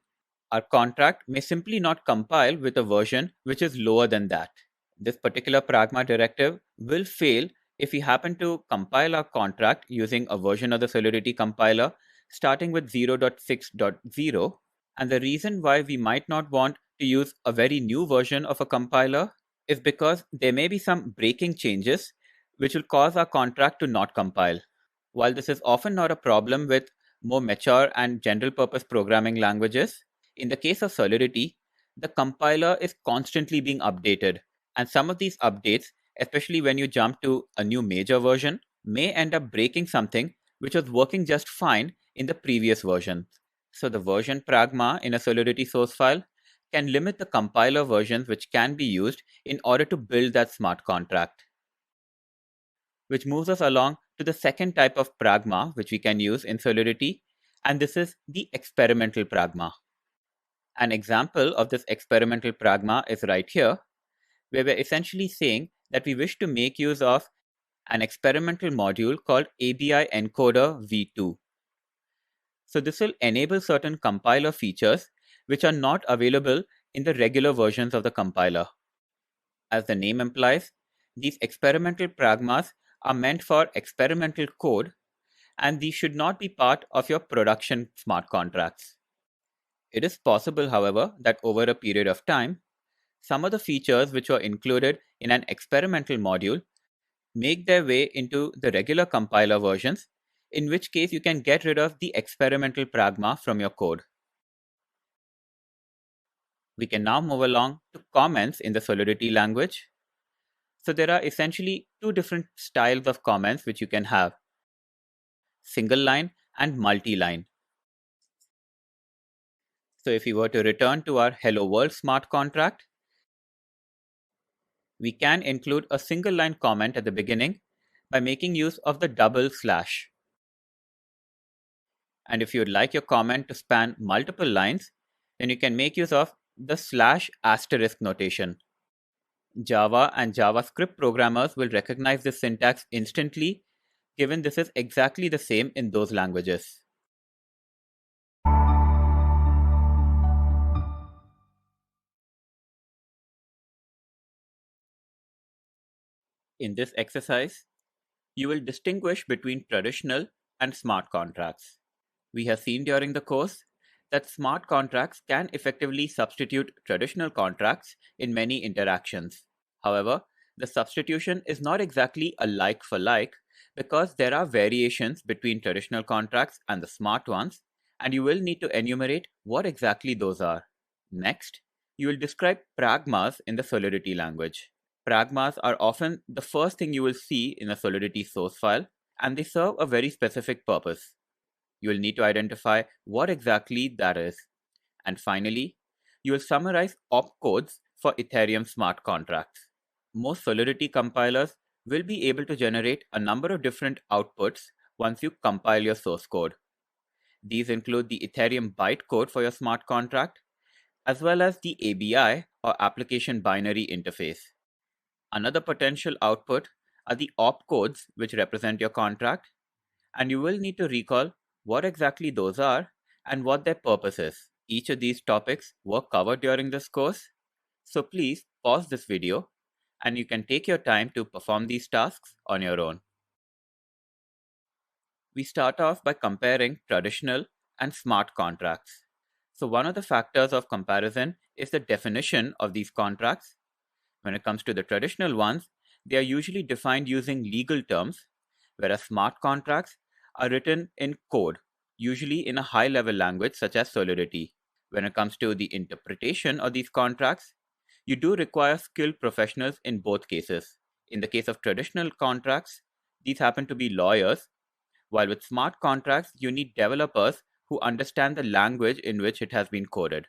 Our contract may simply not compile with a version which is lower than that. This particular Pragma directive will fail if we happen to compile our contract using a version of the Solidity compiler starting with 0.6.0. And the reason why we might not want to use a very new version of a compiler is because there may be some breaking changes which will cause our contract to not compile. While this is often not a problem with more mature and general purpose programming languages, In the case of Solidity, the compiler is constantly being updated, and some of these updates, especially when you jump to a new major version, may end up breaking something which was working just fine in the previous version. So the version Pragma in a Solidity source file can limit the compiler versions which can be used in order to build that smart contract. Which moves us along to the second type of Pragma which we can use in Solidity, and this is the experimental Pragma. An example of this experimental Pragma is right here, where we're essentially saying that we wish to make use of an experimental module called ABI encoder v2. So this will enable certain compiler features which are not available in the regular versions of the compiler. As the name implies, these experimental Pragmas are meant for experimental code, and these should not be part of your production smart contracts. It is possible, however, that over a period of time, some of the features which were included in an experimental module make their way into the regular compiler versions, in which case you can get rid of the experimental Pragma from your code. We can now move along to comments in the Solidity language. So there are essentially two different styles of comments which you can have: single line and multi-line. So if we were to return to our Hello World smart contract, we can include a single line comment at the beginning by making use of the double slash. And if you'd like your comment to span multiple lines, then you can make use of the slash asterisk notation. Java and JavaScript programmers will recognize this syntax instantly, given this is exactly the same in those languages. In this exercise, you will distinguish between traditional and smart contracts. We have seen during the course that smart contracts can effectively substitute traditional contracts in many interactions. However, the substitution is not exactly a like for like, because there are variations between traditional contracts and the smart ones, and you will need to enumerate what exactly those are. Next, you will describe pragmas in the Solidity language. Pragmas are often the first thing you will see in a Solidity source file, and they serve a very specific purpose. You will need to identify what exactly that is. And finally, you will summarize opcodes for Ethereum smart contracts. Most Solidity compilers will be able to generate a number of different outputs once you compile your source code. These include the Ethereum Byte code for your smart contract, as well as the ABI or Application Binary Interface. Another potential output are the opcodes which represent your contract, and you will need to recall what exactly those are and what their purpose is. Each of these topics were covered during this course, so please pause this video and you can take your time to perform these tasks on your own. We start off by comparing traditional and smart contracts. So one of the factors of comparison is the definition of these contracts. When it comes to the traditional ones, they are usually defined using legal terms, whereas smart contracts are written in code, usually in a high-level language such as Solidity. When it comes to the interpretation of these contracts, you do require skilled professionals in both cases. In the case of traditional contracts, these happen to be lawyers, while with smart contracts, you need developers who understand the language in which it has been coded.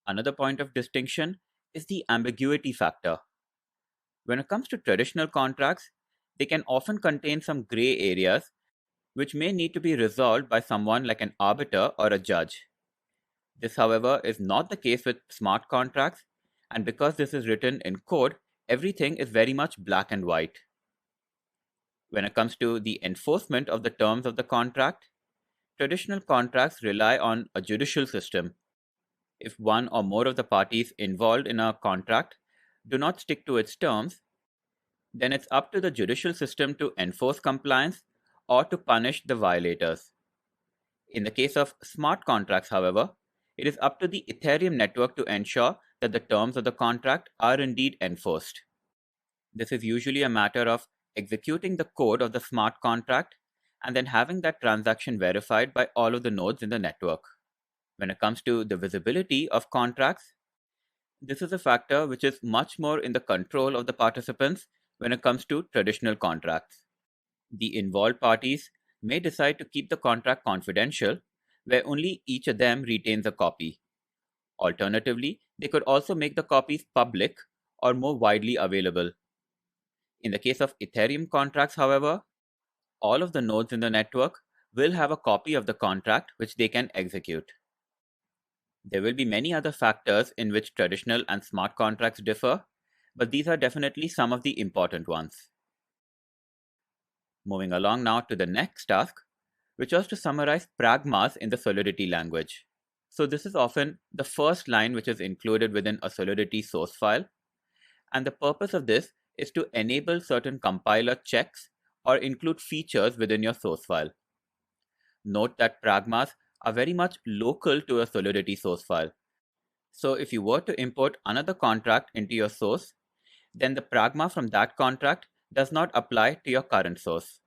Another point of distinction is the ambiguity factor. When it comes to traditional contracts, they can often contain some gray areas which may need to be resolved by someone like an arbiter or a judge. This, however, is not the case with smart contracts, and because this is written in code, everything is very much black and white. When it comes to the enforcement of the terms of the contract, traditional contracts rely on a judicial system. If one or more of the parties involved in a contract do not stick to its terms, then it's up to the judicial system to enforce compliance or to punish the violators. In the case of smart contracts, however, it is up to the Ethereum network to ensure that the terms of the contract are indeed enforced. This is usually a matter of executing the code of the smart contract and then having that transaction verified by all of the nodes in the network. When it comes to the visibility of contracts, this is a factor which is much more in the control of the participants when it comes to traditional contracts. The involved parties may decide to keep the contract confidential, where only each of them retains a copy. Alternatively, they could also make the copies public or more widely available. In the case of Ethereum contracts, however, all of the nodes in the network will have a copy of the contract which they can execute. There will be many other factors in which traditional and smart contracts differ, but these are definitely some of the important ones. Moving along now to the next task, which was to summarize Pragmas in the Solidity language. So this is often the first line which is included within a Solidity source file, and the purpose of this is to enable certain compiler checks or include features within your source file. Note that Pragmas are very much local to a Solidity source file. So if you were to import another contract into your source, then the Pragma from that contract does not apply to your current source.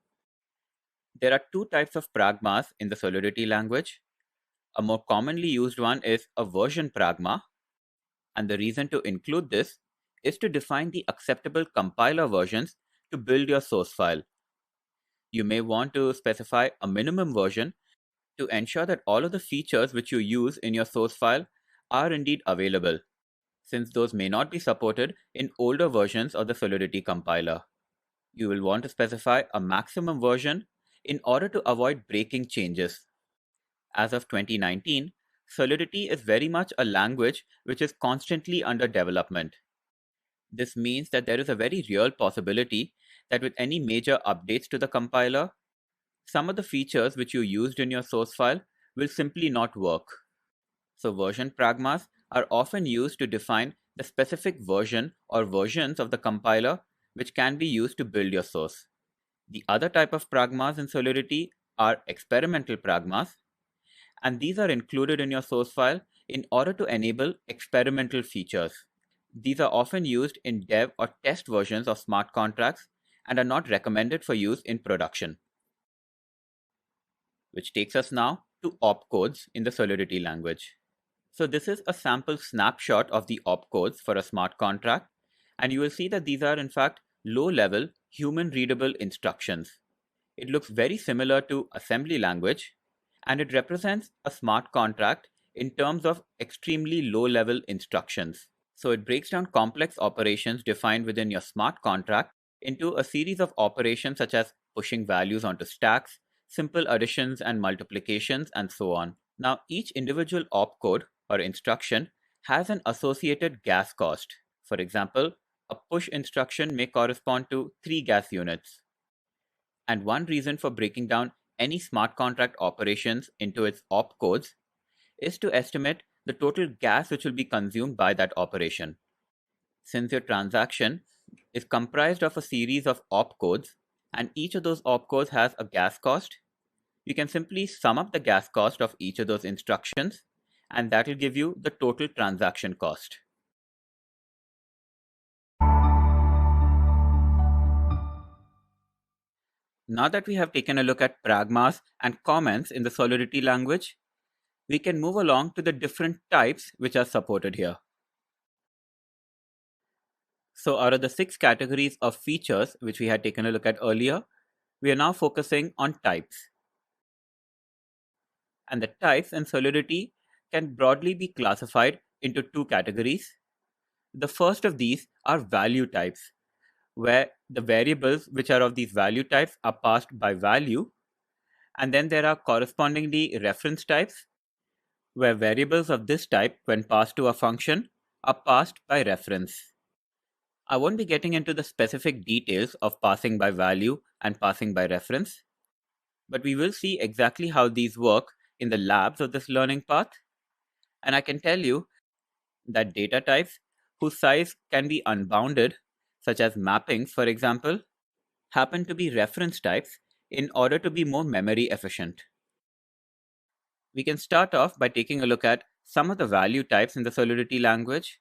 There are two types of Pragmas in the Solidity language. A more commonly used one is a version Pragma, and the reason to include this is to define the acceptable compiler versions to build your source file. You may want to specify a minimum version to ensure that all of the features which you use in your source file are indeed available, since those may not be supported in older versions of the Solidity compiler. You will want to specify a maximum version in order to avoid breaking changes. As of 2019, Solidity is very much a language which is constantly under development. This means that there is a very real possibility that with any major updates to the compiler, some of the features which you used in your source file will simply not work. So version pragmas are often used to define the specific version or versions of the compiler which can be used to build your source. The other type of pragmas in Solidity are experimental pragmas, and these are included in your source file in order to enable experimental features. These are often used in dev or test versions of smart contracts and are not recommended for use in production. Which takes us now to opcodes in the Solidity language. So this is a sample snapshot of the opcodes for a smart contract, and you will see that these are in fact low-level human-readable instructions. It looks very similar to assembly language, and it represents a smart contract in terms of extremely low-level instructions. So it breaks down complex operations defined within your smart contract into a series of operations such as pushing values onto stacks, simple additions and multiplications, and so on. Now, each individual opcode or instruction has an associated gas cost. For example, a push instruction may correspond to 3 gas units. And one reason for breaking down any smart contract operations into its opcodes is to estimate the total gas which will be consumed by that operation. Since your transaction is comprised of a series of opcodes, and each of those opcodes has a gas cost, you can simply sum up the gas cost of each of those instructions, and that will give you the total transaction cost. Now that we have taken a look at pragmas and comments in the Solidity language, we can move along to the different types which are supported here. So out of the 6 categories of features which we had taken a look at earlier, we are now focusing on types. And the types in Solidity can broadly be classified into 2 categories. The first of these are value types, where the variables which are of these value types are passed by value, and then there are correspondingly reference types, where variables of this type, when passed to a function, are passed by reference. I won't be getting into the specific details of passing by value and passing by reference, but we will see exactly how these work in the labs of this learning path. And I can tell you that data types whose size can be unbounded, such as mappings, for example, happen to be reference types in order to be more memory efficient. We can start off by taking a look at some of the value types in the Solidity language.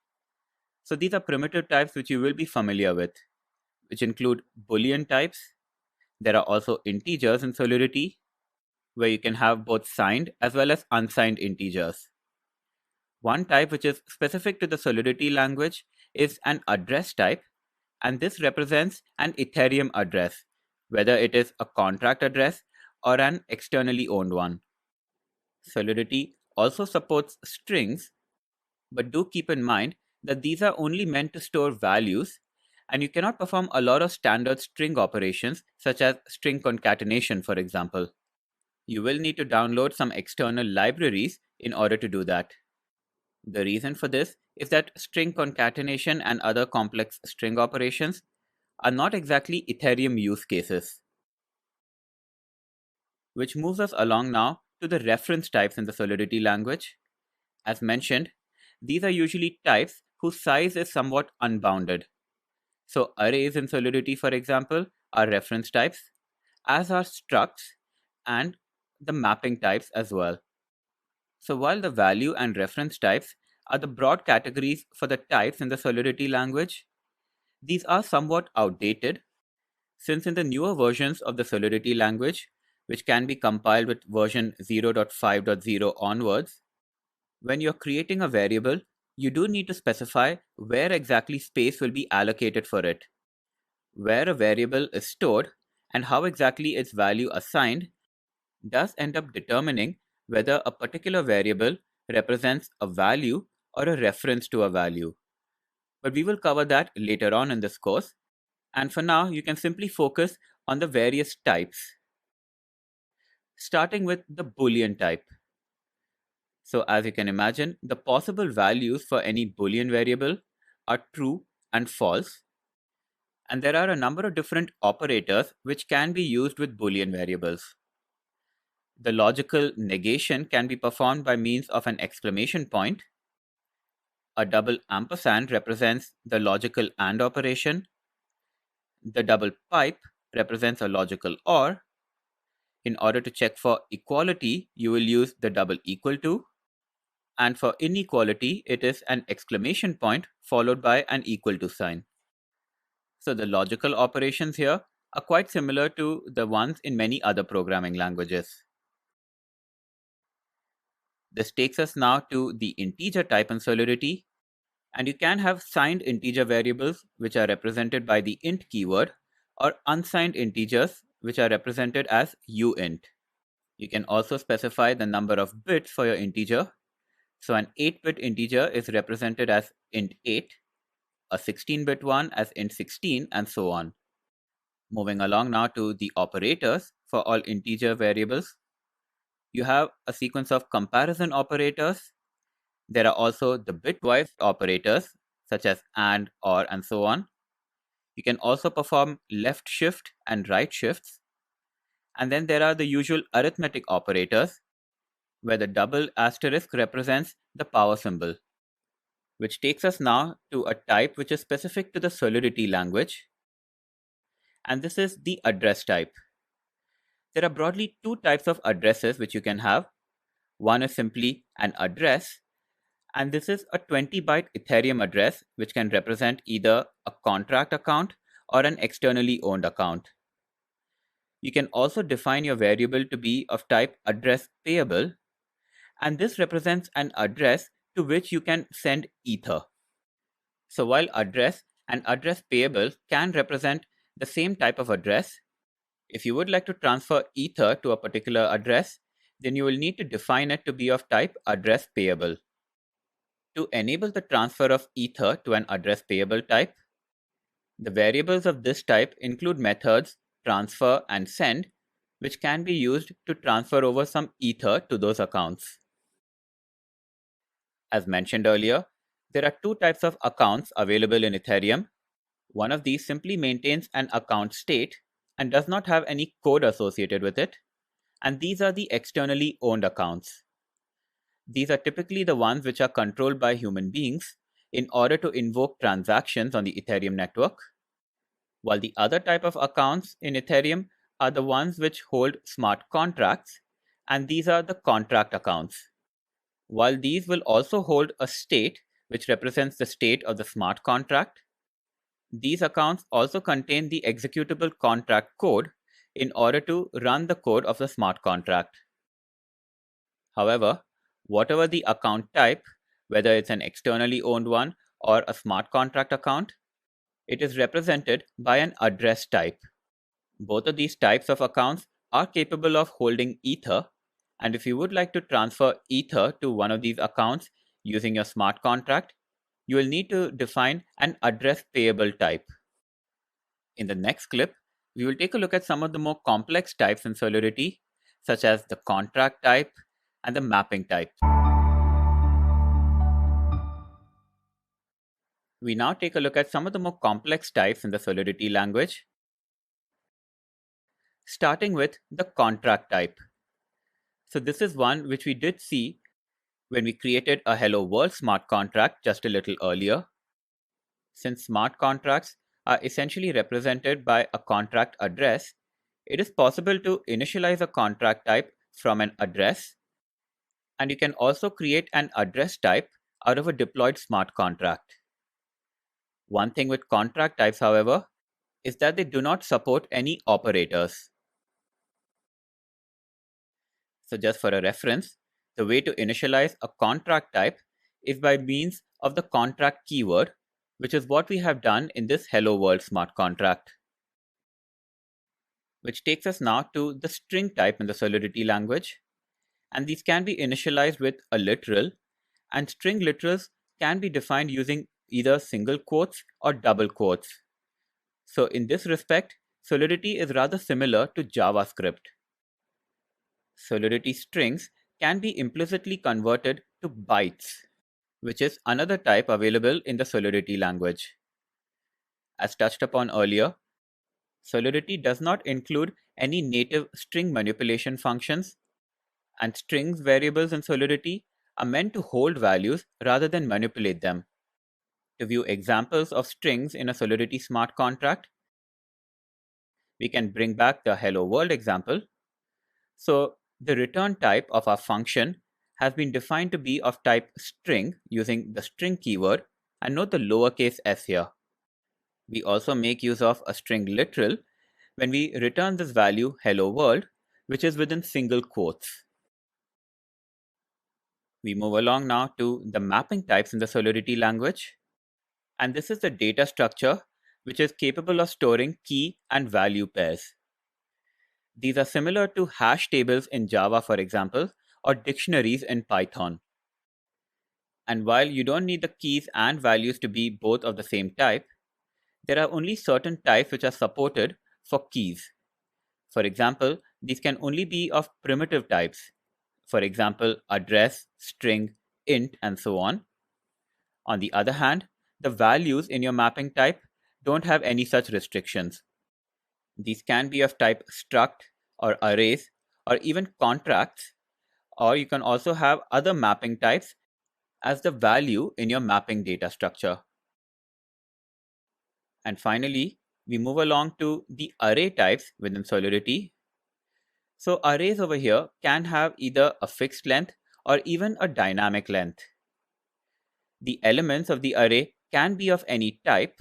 So these are primitive types which you will be familiar with, which include Boolean types. There are also integers in Solidity, where you can have both signed as well as unsigned integers. One type which is specific to the Solidity language is an address type, and this represents an Ethereum address, whether it is a contract address or an externally owned one. Solidity also supports strings, but do keep in mind that these are only meant to store values, and you cannot perform a lot of standard string operations such as string concatenation, for example. You will need to download some external libraries in order to do that. The reason for this is that string concatenation and other complex string operations are not exactly Ethereum use cases. Which moves us along now to the reference types in the Solidity language. As mentioned, these are usually types whose size is somewhat unbounded. So arrays in Solidity, for example, are reference types, as are structs and the mapping types as well. So while the value and reference types are the broad categories for the types in the Solidity language, these are somewhat outdated, since in the newer versions of the Solidity language, which can be compiled with version 0.5.0 onwards, when you're creating a variable, you do need to specify where exactly space will be allocated for it. Where a variable is stored and how exactly its value assigned does end up determining whether a particular variable represents a value or a reference to a value. But we will cover that later on in this course, and for now you can simply focus on the various types, starting with the Boolean type. So as you can imagine, the possible values for any Boolean variable are true and false, and there are a number of different operators which can be used with Boolean variables. The logical negation can be performed by means of an exclamation point. A double ampersand represents the logical AND operation. The double pipe represents a logical OR. In order to check for equality, you will use the double equal to. And for inequality, it is an exclamation point followed by an equal to sign. So the logical operations here are quite similar to the ones in many other programming languages. This takes us now to the integer type in Solidity, and you can have signed integer variables which are represented by the int keyword, or unsigned integers which are represented as uint. You can also specify the number of bits for your integer. So an 8-bit integer is represented as int 8, a 16-bit one as int 16, and so on. Moving along now to the operators for all integer variables. You have a sequence of comparison operators. There are also the bitwise operators such as AND, OR, and so on. You can also perform left shift and right shifts. And then there are the usual arithmetic operators, where the double asterisk represents the power symbol. Which takes us now to a type which is specific to the Solidity language, and this is the address type. There are broadly two types of addresses which you can have. One is simply an address, and this is a 20-byte Ethereum address which can represent either a contract account or an externally owned account. You can also define your variable to be of type address payable, and this represents an address to which you can send Ether. So while address and address payable can represent the same type of address, if you would like to transfer Ether to a particular address, then you will need to define it to be of type address payable. To enable the transfer of Ether to an address payable type, the variables of this type include methods transfer and send, which can be used to transfer over some Ether to those accounts. As mentioned earlier, there are two types of accounts available in Ethereum. One of these simply maintains an account state and does not have any code associated with it, and these are the externally owned accounts. These are typically the ones which are controlled by human beings in order to invoke transactions on the Ethereum network, while the other type of accounts in Ethereum are the ones which hold smart contracts, and these are the contract accounts. While these will also hold a state which represents the state of the smart contract, these accounts also contain the executable contract code in order to run the code of the smart contract. However, whatever the account type, whether it's an externally owned one or a smart contract account, it is represented by an address type. Both of these types of accounts are capable of holding Ether, and if you would like to transfer Ether to one of these accounts using your smart contract, you will need to define an address payable type. In the next clip, we will take a look at some of the more complex types in Solidity, such as the contract type and the mapping type. We now take a look at some of the more complex types in the Solidity language, starting with the contract type. So this is one which we did see when we created a Hello World smart contract just a little earlier. Since smart contracts are essentially represented by a contract address, it is possible to initialize a contract type from an address, and you can also create an address type out of a deployed smart contract. One thing with contract types, however, is that they do not support any operators. So just for a reference, the way to initialize a contract type is by means of the contract keyword, which is what we have done in this Hello World smart contract. Which takes us now to the string type in the Solidity language. And these can be initialized with a literal, and string literals can be defined using either single quotes or double quotes. So in this respect, Solidity is rather similar to JavaScript. Solidity strings can be implicitly converted to bytes, which is another type available in the Solidity language. As touched upon earlier, Solidity does not include any native string manipulation functions, and strings variables in Solidity are meant to hold values rather than manipulate them. To view examples of strings in a Solidity smart contract, we can bring back the Hello World example. So the return type of our function has been defined to be of type string using the string keyword, and note the lowercase s here. We also make use of a string literal when we return this value hello world, which is within single quotes. We move along now to the mapping types in the Solidity language. And this is the data structure which is capable of storing key and value pairs. These are similar to hash tables in Java, for example, or dictionaries in Python. And while you don't need the keys and values to be both of the same type, there are only certain types which are supported for keys. For example, these can only be of primitive types. For example, address, string, int, and so on. On the other hand, the values in your mapping type don't have any such restrictions. These can be of type struct or arrays or even contracts, or you can also have other mapping types as the value in your mapping data structure. And finally, we move along to the array types within Solidity. So arrays over here can have either a fixed length or even a dynamic length. The elements of the array can be of any type,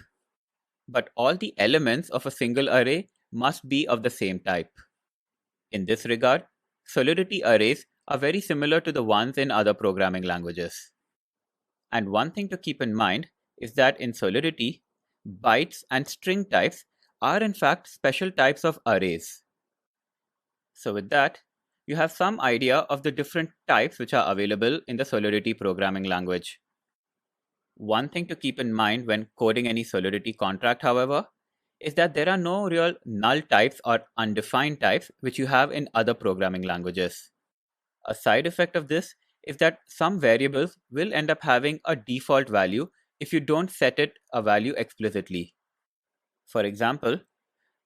but all the elements of a single array must be of the same type. In this regard, Solidity arrays are very similar to the ones in other programming languages. And one thing to keep in mind is that in Solidity, bytes and string types are in fact special types of arrays. So with that, you have some idea of the different types which are available in the Solidity programming language. One thing to keep in mind when coding any Solidity contract, however, is that there are no real null types or undefined types which you have in other programming languages. A side effect of this is that some variables will end up having a default value if you don't set it a value explicitly. For example,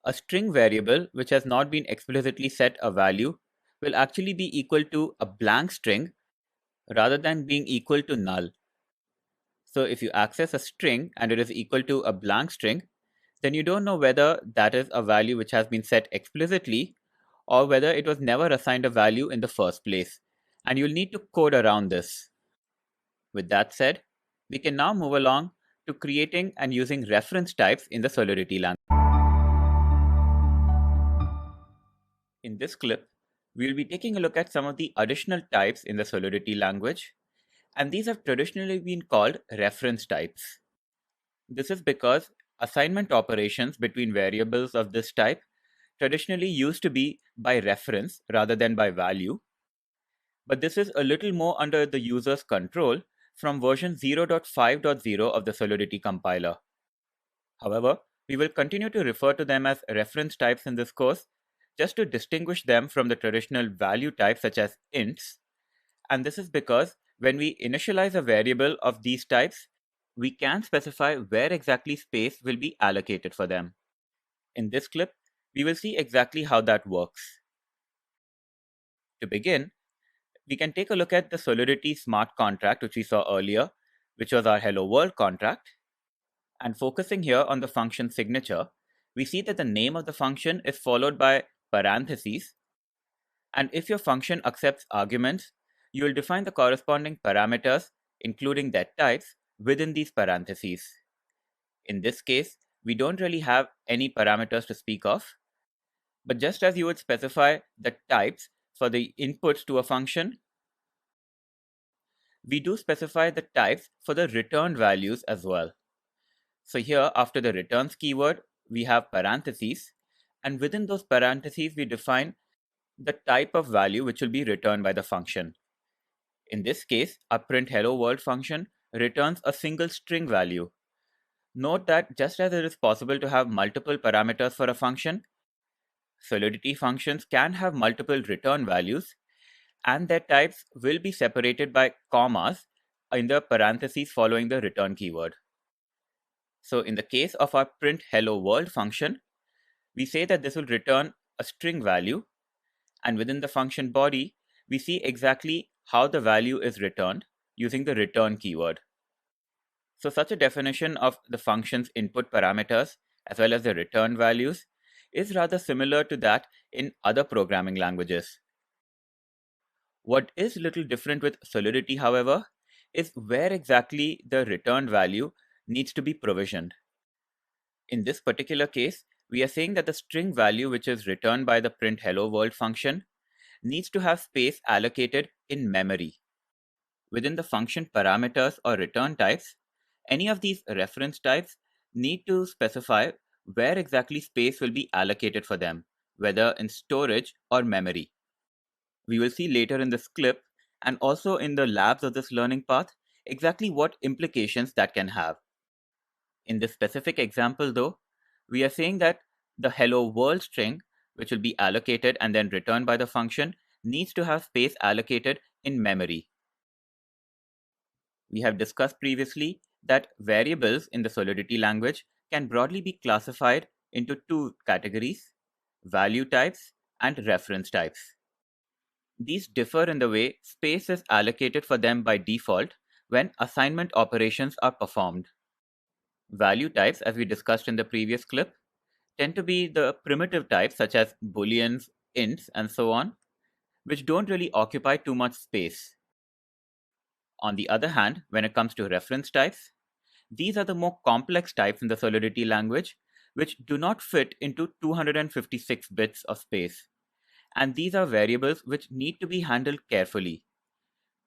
a string variable which has not been explicitly set a value will actually be equal to a blank string rather than being equal to null. So if you access a string and it is equal to a blank string, then you don't know whether that is a value which has been set explicitly or whether it was never assigned a value in the first place. And you'll need to code around this. With that said, we can now move along to creating and using reference types in the Solidity language. In this clip, we'll be taking a look at some of the additional types in the Solidity language, And these have traditionally been called reference types. This is because assignment operations between variables of this type traditionally used to be by reference rather than by value, but this is a little more under the user's control from version 0.5.0 of the Solidity compiler. However, we will continue to refer to them as reference types in this course, just to distinguish them from the traditional value types such as ints. And this is because when we initialize a variable of these types, we can specify where exactly space will be allocated for them. In this clip, we will see exactly how that works. To begin, we can take a look at the Solidity Smart Contract, which we saw earlier, which was our Hello World contract. And focusing here on the function signature, we see that the name of the function is followed by parentheses. And if your function accepts arguments, you will define the corresponding parameters, including their types, within these parentheses. In this case, we don't really have any parameters to speak of, but just as you would specify the types for the inputs to a function, we do specify the types for the return values as well. So here, after the returns keyword, we have parentheses, and within those parentheses, we define the type of value which will be returned by the function. In this case, our print hello world function returns a single string value. Note that just as it is possible to have multiple parameters for a function, Solidity functions can have multiple return values, and their types will be separated by commas in the parentheses following the return keyword. So in the case of our print hello world function, we say that this will return a string value, and within the function body, we see exactly how the value is returned using the return keyword. So such a definition of the function's input parameters as well as the return values is rather similar to that in other programming languages. What is a little different with Solidity, however, is where exactly the return value needs to be provisioned. In this particular case, we are saying that the string value which is returned by the print hello world function needs to have space allocated in memory. Within the function parameters or return types, any of these reference types need to specify where exactly space will be allocated for them, whether in storage or memory. We will see later in this clip, and also in the labs of this learning path, exactly what implications that can have. In this specific example though, we are saying that the hello world string, which will be allocated and then returned by the function, needs to have space allocated in memory. We have discussed previously that variables in the Solidity language can broadly be classified into two categories: value types and reference types. These differ in the way space is allocated for them by default when assignment operations are performed. Value types, as we discussed in the previous clip, tend to be the primitive types such as booleans, ints, and so on, which don't really occupy too much space. On the other hand, when it comes to reference types, these are the more complex types in the Solidity language, which do not fit into 256 bits of space. And these are variables which need to be handled carefully.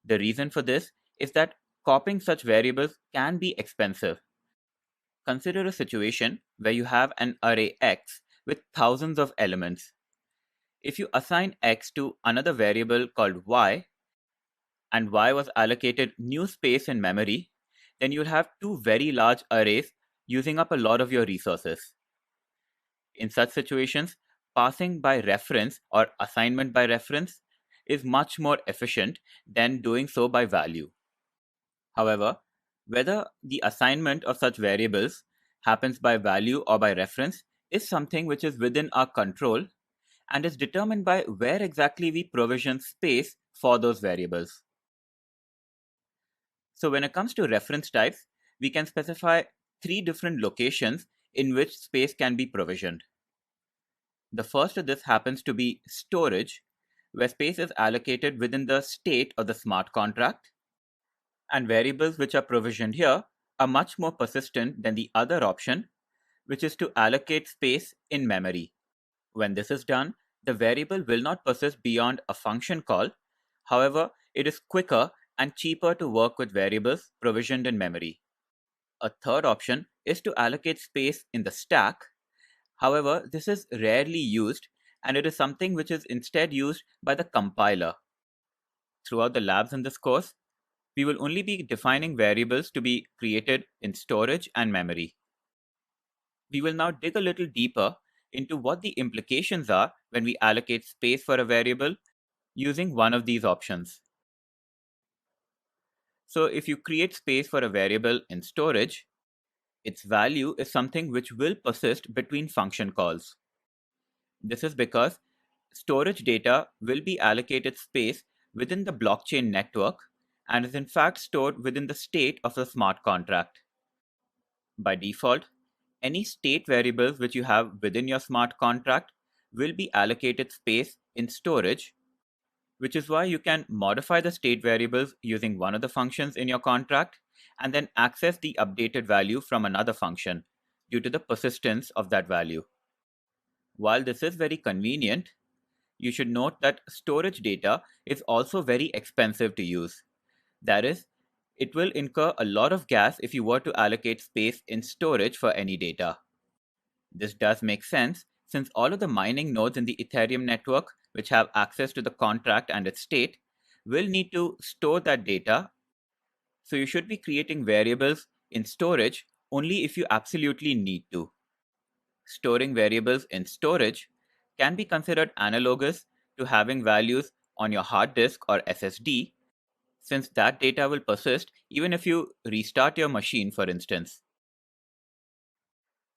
The reason for this is that copying such variables can be expensive. Consider a situation where you have an array X with thousands of elements. If you assign X to another variable called Y, and Y was allocated new space in memory, then you'll have two very large arrays using up a lot of your resources. In such situations, passing by reference or assignment by reference is much more efficient than doing so by value. However, whether the assignment of such variables happens by value or by reference is something which is within our control and is determined by where exactly we provision space for those variables. So when it comes to reference types, we can specify three different locations in which space can be provisioned. The first of this happens to be storage, where space is allocated within the state of the smart contract, and variables which are provisioned here are much more persistent than the other option, which is to allocate space in memory. When this is done, the variable will not persist beyond a function call. However, it is quicker and cheaper to work with variables provisioned in memory. A third option is to allocate space in the stack. However, this is rarely used, and it is something which is instead used by the compiler. Throughout the labs in this course, we will only be defining variables to be created in storage and memory. We will now dig a little deeper into what the implications are when we allocate space for a variable using one of these options. So if you create space for a variable in storage, its value is something which will persist between function calls. This is because storage data will be allocated space within the blockchain network and is in fact stored within the state of the smart contract. By default, any state variables which you have within your smart contract will be allocated space in storage, which is why you can modify the state variables using one of the functions in your contract and then access the updated value from another function due to the persistence of that value. While this is very convenient, you should note that storage data is also very expensive to use. That is, it will incur a lot of gas if you were to allocate space in storage for any data. This does make sense since all of the mining nodes in the Ethereum network, which have access to the contract and its state, will need to store that data. So you should be creating variables in storage only if you absolutely need to. Storing variables in storage can be considered analogous to having values on your hard disk or SSD, since that data will persist even if you restart your machine, for instance.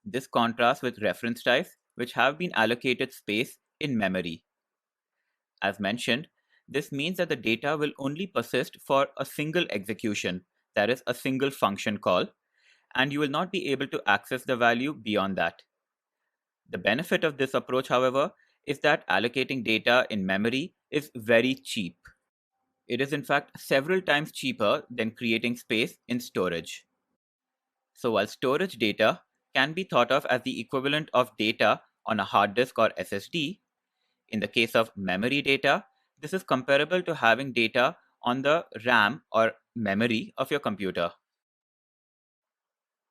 This contrasts with reference types, which have been allocated space in memory. As mentioned, this means that the data will only persist for a single execution, that is, a single function call, and you will not be able to access the value beyond that. The benefit of this approach, however, is that allocating data in memory is very cheap. It is in fact several times cheaper than creating space in storage. So while storage data can be thought of as the equivalent of data on a hard disk or SSD, in the case of memory data, this is comparable to having data on the RAM or memory of your computer.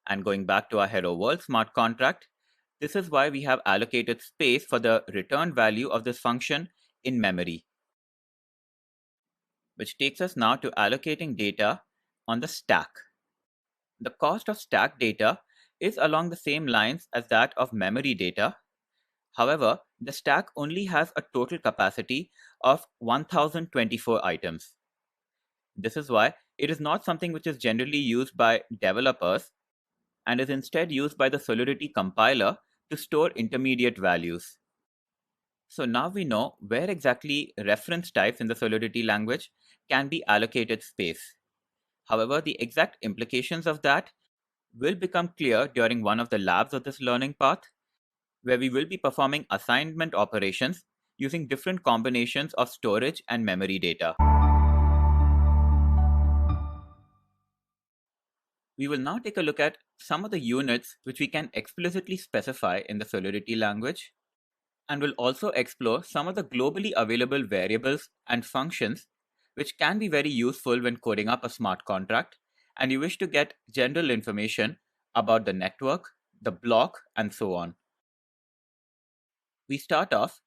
And going back to our Hello World smart contract, this is why we have allocated space for the return value of this function in memory. Which takes us now to allocating data on the stack. The cost of stack data is along the same lines as that of memory data. However, the stack only has a total capacity of 1024 items. This is why it is not something which is generally used by developers and is instead used by the Solidity compiler to store intermediate values. So now we know where exactly reference types in the Solidity language can be allocated space. However, the exact implications of that will become clear during one of the labs of this learning path, where we will be performing assignment operations using different combinations of storage and memory data. We will now take a look at some of the units which we can explicitly specify in the Solidity language, and will also explore some of the globally available variables and functions which can be very useful when coding up a smart contract and you wish to get general information about the network, the block, and so on. We start off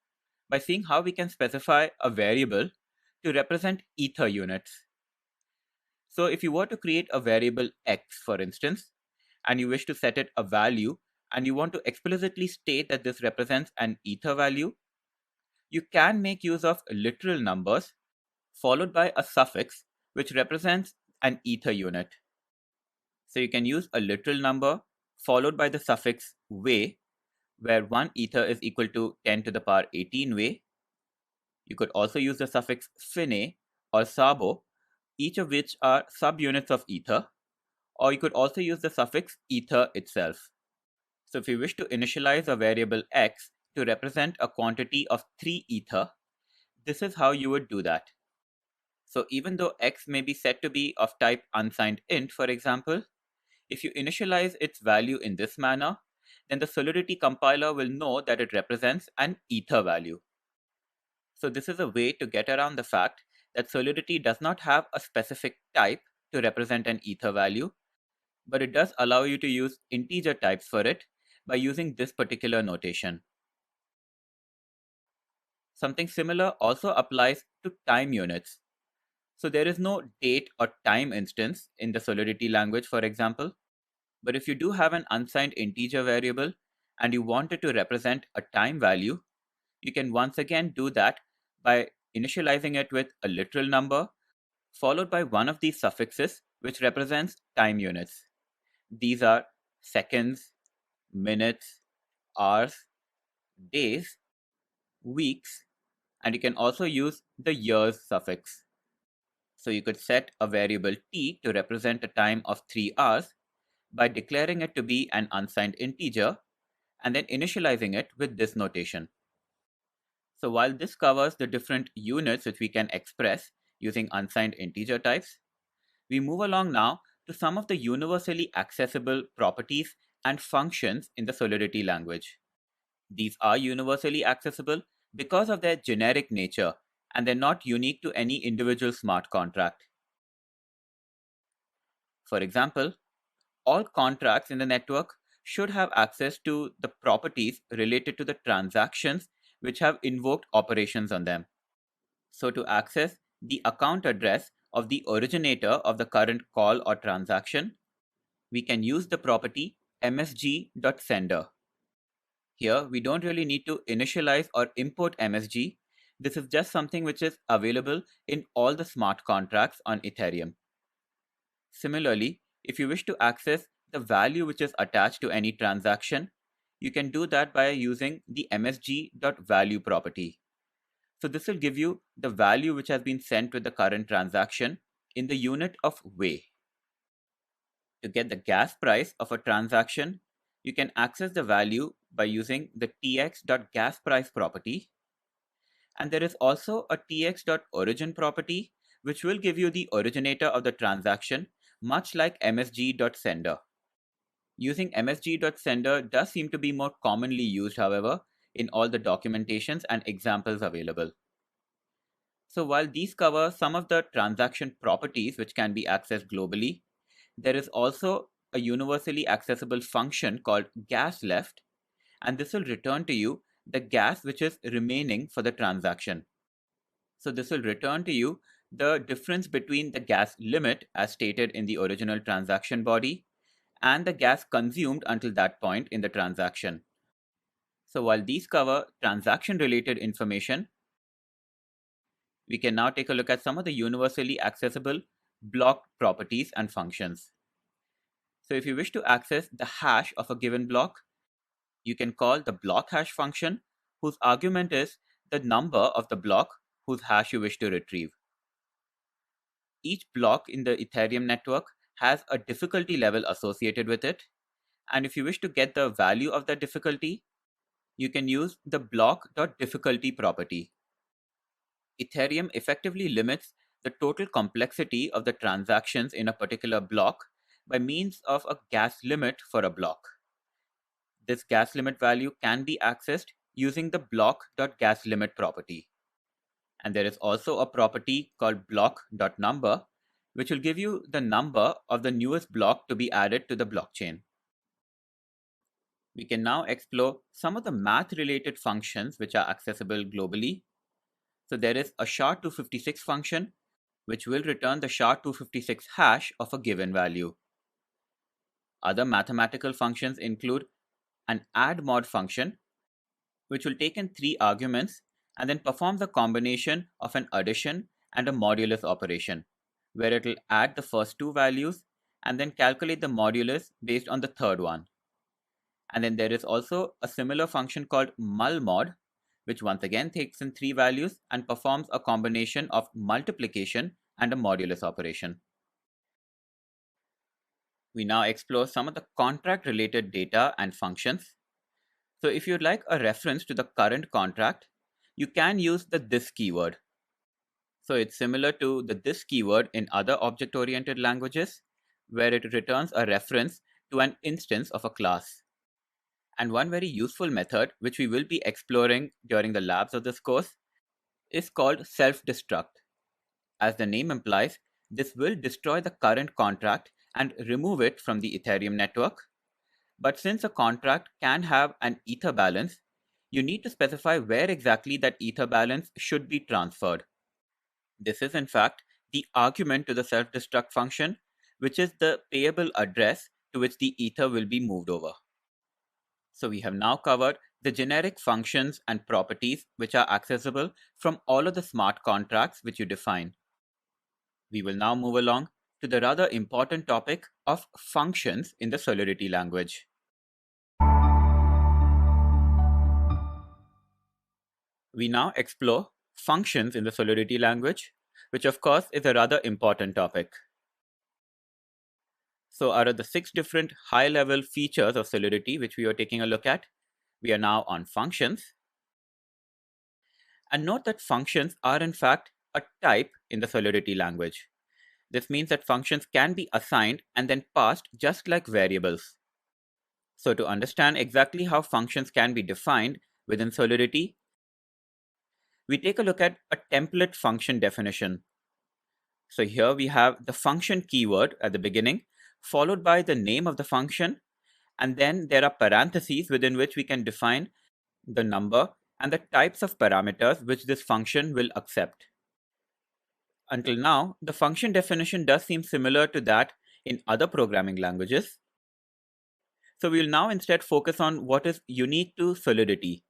by seeing how we can specify a variable to represent ether units. So if you were to create a variable x, for instance, and you wish to set it a value and you want to explicitly state that this represents an ether value, you can make use of literal numbers followed by a suffix which represents an ether unit. So you can use a literal number followed by the suffix way, where 1 ether is equal to 10 to the power 18 way. You could also use the suffix fine or sabo, each of which are subunits of ether, or you could also use the suffix ether itself. So if you wish to initialize a variable x to represent a quantity of 3 ether, this is how you would do that. So even though x may be set to be of type unsigned int, for example, if you initialize its value in this manner, then the Solidity compiler will know that it represents an ether value. So this is a way to get around the fact that Solidity does not have a specific type to represent an ether value, but it does allow you to use integer types for it by using this particular notation. Something similar also applies to time units. So there is no date or time instance in the Solidity language, for example. But if you do have an unsigned integer variable and you want it to represent a time value, you can once again do that by initializing it with a literal number followed by one of these suffixes which represents time units. These are seconds, minutes, hours, days, weeks, and you can also use the years suffix. So you could set a variable t to represent a time of 3 hours by declaring it to be an unsigned integer and then initializing it with this notation. So while this covers the different units which we can express using unsigned integer types, we move along now to some of the universally accessible properties and functions in the Solidity language. These are universally accessible because of their generic nature, and they're not unique to any individual smart contract. For example, all contracts in the network should have access to the properties related to the transactions which have invoked operations on them. So to access the account address of the originator of the current call or transaction, we can use the property msg.sender. Here, we don't really need to initialize or import msg. This is just something which is available in all the smart contracts on Ethereum. Similarly, if you wish to access the value which is attached to any transaction, you can do that by using the msg.value property. So this will give you the value which has been sent with the current transaction in the unit of way. To get the gas price of a transaction, you can access the value by using the tx.gasPrice property. And there is also a tx.origin property which will give you the originator of the transaction, much like msg.sender. Using msg.sender does seem to be more commonly used, however, in all the documentations and examples available. So while these cover some of the transaction properties which can be accessed globally, there is also a universally accessible function called gas left, and this will return to you the gas which is remaining for the transaction. So this will return to you the difference between the gas limit as stated in the original transaction body and the gas consumed until that point in the transaction. So while these cover transaction related information, we can now take a look at some of the universally accessible block properties and functions. So if you wish to access the hash of a given block, you can call the block hash function, whose argument is the number of the block whose hash you wish to retrieve. Each block in the Ethereum network has a difficulty level associated with it, and if you wish to get the value of that difficulty, you can use the block.difficulty property. Ethereum effectively limits the total complexity of the transactions in a particular block by means of a gas limit for a block. This gas limit value can be accessed using the block.gasLimit property. And there is also a property called block.number, which will give you the number of the newest block to be added to the blockchain. We can now explore some of the math-related functions which are accessible globally. So there is a SHA-256 function, which will return the SHA-256 hash of a given value. Other mathematical functions include an add-mod function, which will take in 3 arguments and then performs a combination of an addition and a modulus operation, where it will add the first 2 values and then calculate the modulus based on the third one. And then there is also a similar function called mulmod, which once again takes in 3 values and performs a combination of multiplication and a modulus operation. We now explore some of the contract-related data and functions. So if you'd like a reference to the current contract, you can use the this keyword. So it's similar to the this keyword in other object-oriented languages, where it returns a reference to an instance of a class. And one very useful method, which we will be exploring during the labs of this course, is called Self-Destruct. as the name implies, this will destroy the current contract and remove it from the Ethereum network. But since a contract can have an ether balance, you need to specify where exactly that ether balance should be transferred. This is in fact the argument to the self-destruct function, which is the payable address to which the ether will be moved over. So we have now covered the generic functions and properties which are accessible from all of the smart contracts which you define. We will now move along to the rather important topic of functions in the Solidity language. We now explore functions in the Solidity language, which of course is a rather important topic. So out of the 6 different high-level features of Solidity which we are taking a look at, we are now on functions. And note that functions are in fact a type in the Solidity language. This means that functions can be assigned and then passed just like variables. So to understand exactly how functions can be defined within Solidity, we take a look at a template function definition. So here we have the function keyword at the beginning, followed by the name of the function, and then there are parentheses within which we can define the number and the types of parameters which this function will accept. Until now, the function definition does seem similar to that in other programming languages. So we will now instead focus on what is unique to Solidity.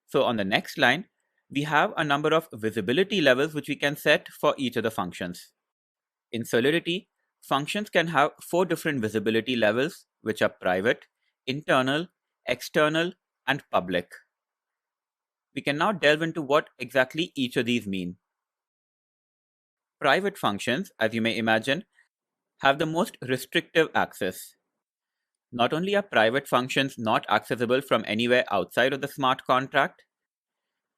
So on the next line, we have a number of visibility levels which we can set for each of the functions. In Solidity, functions can have 4 different visibility levels, which are private, internal, external, and public. We can now delve into what exactly each of these mean. Private functions, as you may imagine, have the most restrictive access. Not only are private functions not accessible from anywhere outside of the smart contract,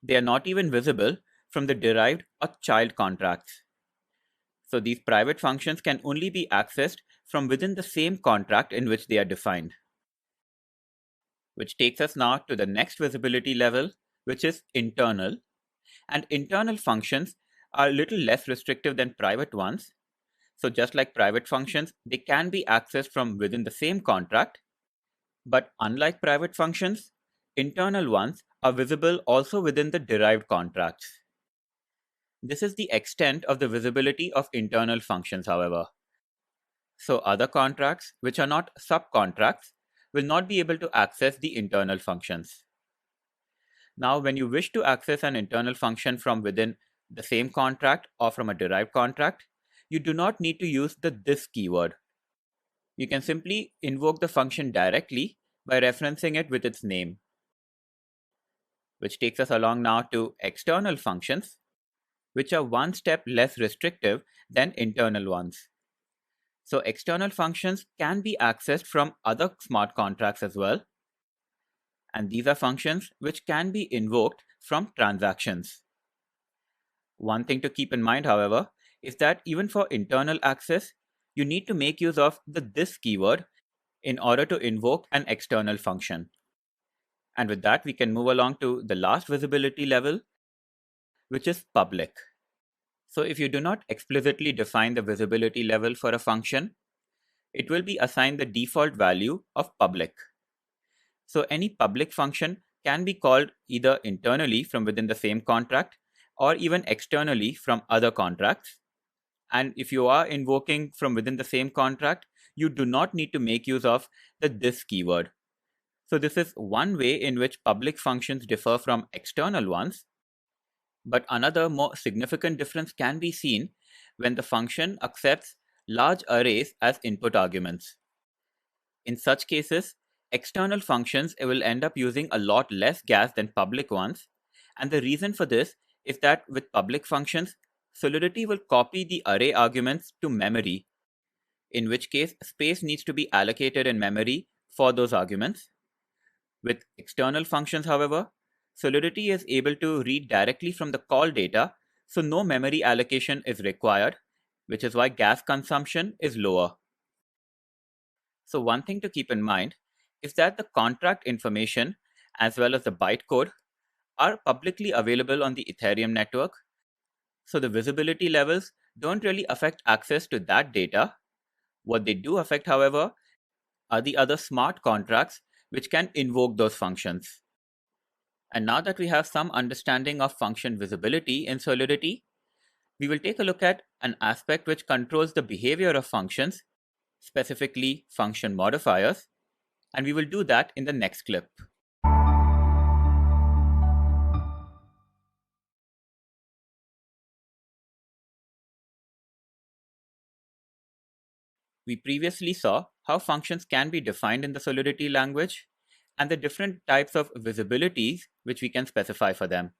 they are not even visible from the derived or child contracts. So these private functions can only be accessed from within the same contract in which they are defined. Which takes us now to the next visibility level, which is internal. And internal functions are a little less restrictive than private ones. So just like private functions, they can be accessed from within the same contract. But unlike private functions, internal ones are visible also within the derived contracts. This is the extent of the visibility of internal functions, however. So other contracts, which are not subcontracts, will not be able to access the internal functions. Now, when you wish to access an internal function from within the same contract or from a derived contract, you do not need to use the this keyword. You can simply invoke the function directly by referencing it with its name. Which takes us along now to external functions, which are one step less restrictive than internal ones. So external functions can be accessed from other smart contracts as well. And these are functions which can be invoked from transactions. One thing to keep in mind, however, is that even for internal access, you need to make use of the this keyword in order to invoke an external function. And with that, we can move along to the last visibility level, which is public. So if you do not explicitly define the visibility level for a function, it will be assigned the default value of public. So any public function can be called either internally from within the same contract or even externally from other contracts. And if you are invoking from within the same contract, you do not need to make use of the this keyword. So this is one way in which public functions differ from external ones. But another more significant difference can be seen when the function accepts large arrays as input arguments. In such cases, external functions will end up using a lot less gas than public ones, and the reason for this is that with public functions, Solidity will copy the array arguments to memory, in which case space needs to be allocated in memory for those arguments. With external functions, however, Solidity is able to read directly from the call data, so no memory allocation is required, which is why gas consumption is lower. So one thing to keep in mind is that the contract information as well as the bytecode are publicly available on the Ethereum network. So the visibility levels don't really affect access to that data. What they do affect, however, are the other smart contracts which can invoke those functions. And now that we have some understanding of function visibility in Solidity, we will take a look at an aspect which controls the behavior of functions, specifically function modifiers, and we will do that in the next clip. We previously saw how functions can be defined in the Solidity language and the different types of visibilities which we can specify for them.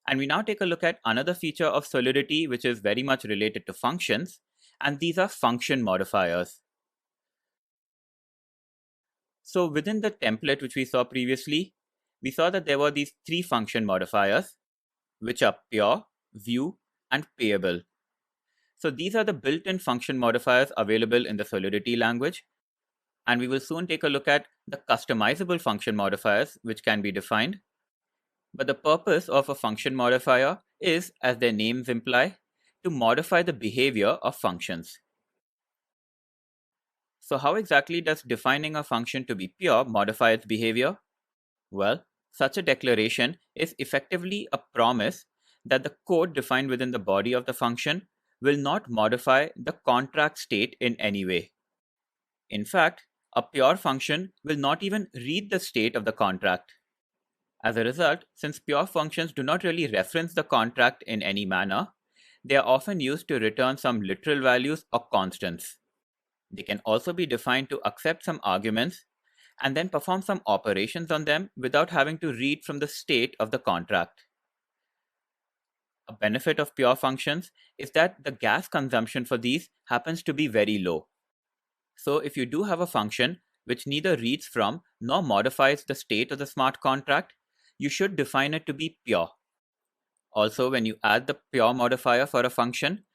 And we now take a look at another feature of Solidity which is very much related to functions, and these are function modifiers. So within the template which we saw previously, we saw that there were these three function modifiers, which are pure, view, and payable. So these are the built-in function modifiers available in the Solidity language, and we will soon take a look at the customizable function modifiers which can be defined. But the purpose of a function modifier is, as their names imply, to modify the behavior of functions. So how exactly does defining a function to be pure modify its behavior? Well, such a declaration is effectively a promise that the code defined within the body of the function will not modify the contract state in any way. In fact, a pure function will not even read the state of the contract. As a result, since pure functions do not really reference the contract in any manner, they are often used to return some literal values or constants. They can also be defined to accept some arguments and then perform some operations on them without having to read from the state of the contract. A benefit of pure functions is that the gas consumption for these happens to be very low. So if you do have a function which neither reads from nor modifies the state of the smart contract, you should define it to be pure. Also, when you add the pure modifier for a function,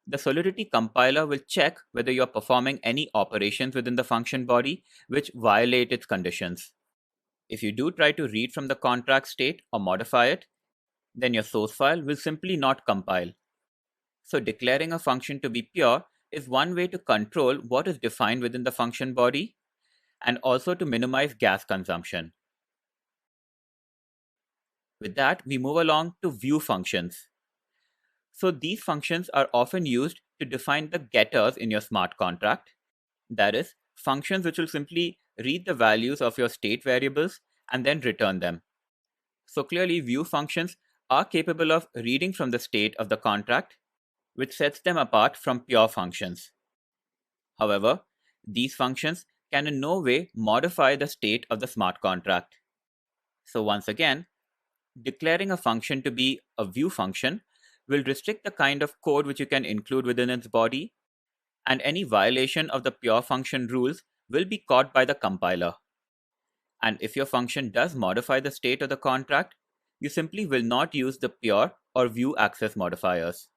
the Solidity compiler will check whether you are performing any operations within the function body which violate its conditions. If you do try to read from the contract state or modify it, then your source file will simply not compile. So declaring a function to be pure is one way to control what is defined within the function body and also to minimize gas consumption. With that, we move along to view functions. So these functions are often used to define the getters in your smart contract. That is, functions which will simply read the values of your state variables and then return them. So clearly, view functions are capable of reading from the state of the contract, which sets them apart from pure functions. However, these functions can in no way modify the state of the smart contract. So once again, declaring a function to be a view function will restrict the kind of code which you can include within its body, and any violation of the pure function rules will be caught by the compiler. And if your function does modify the state of the contract, you simply will not use the pure or view access modifiers.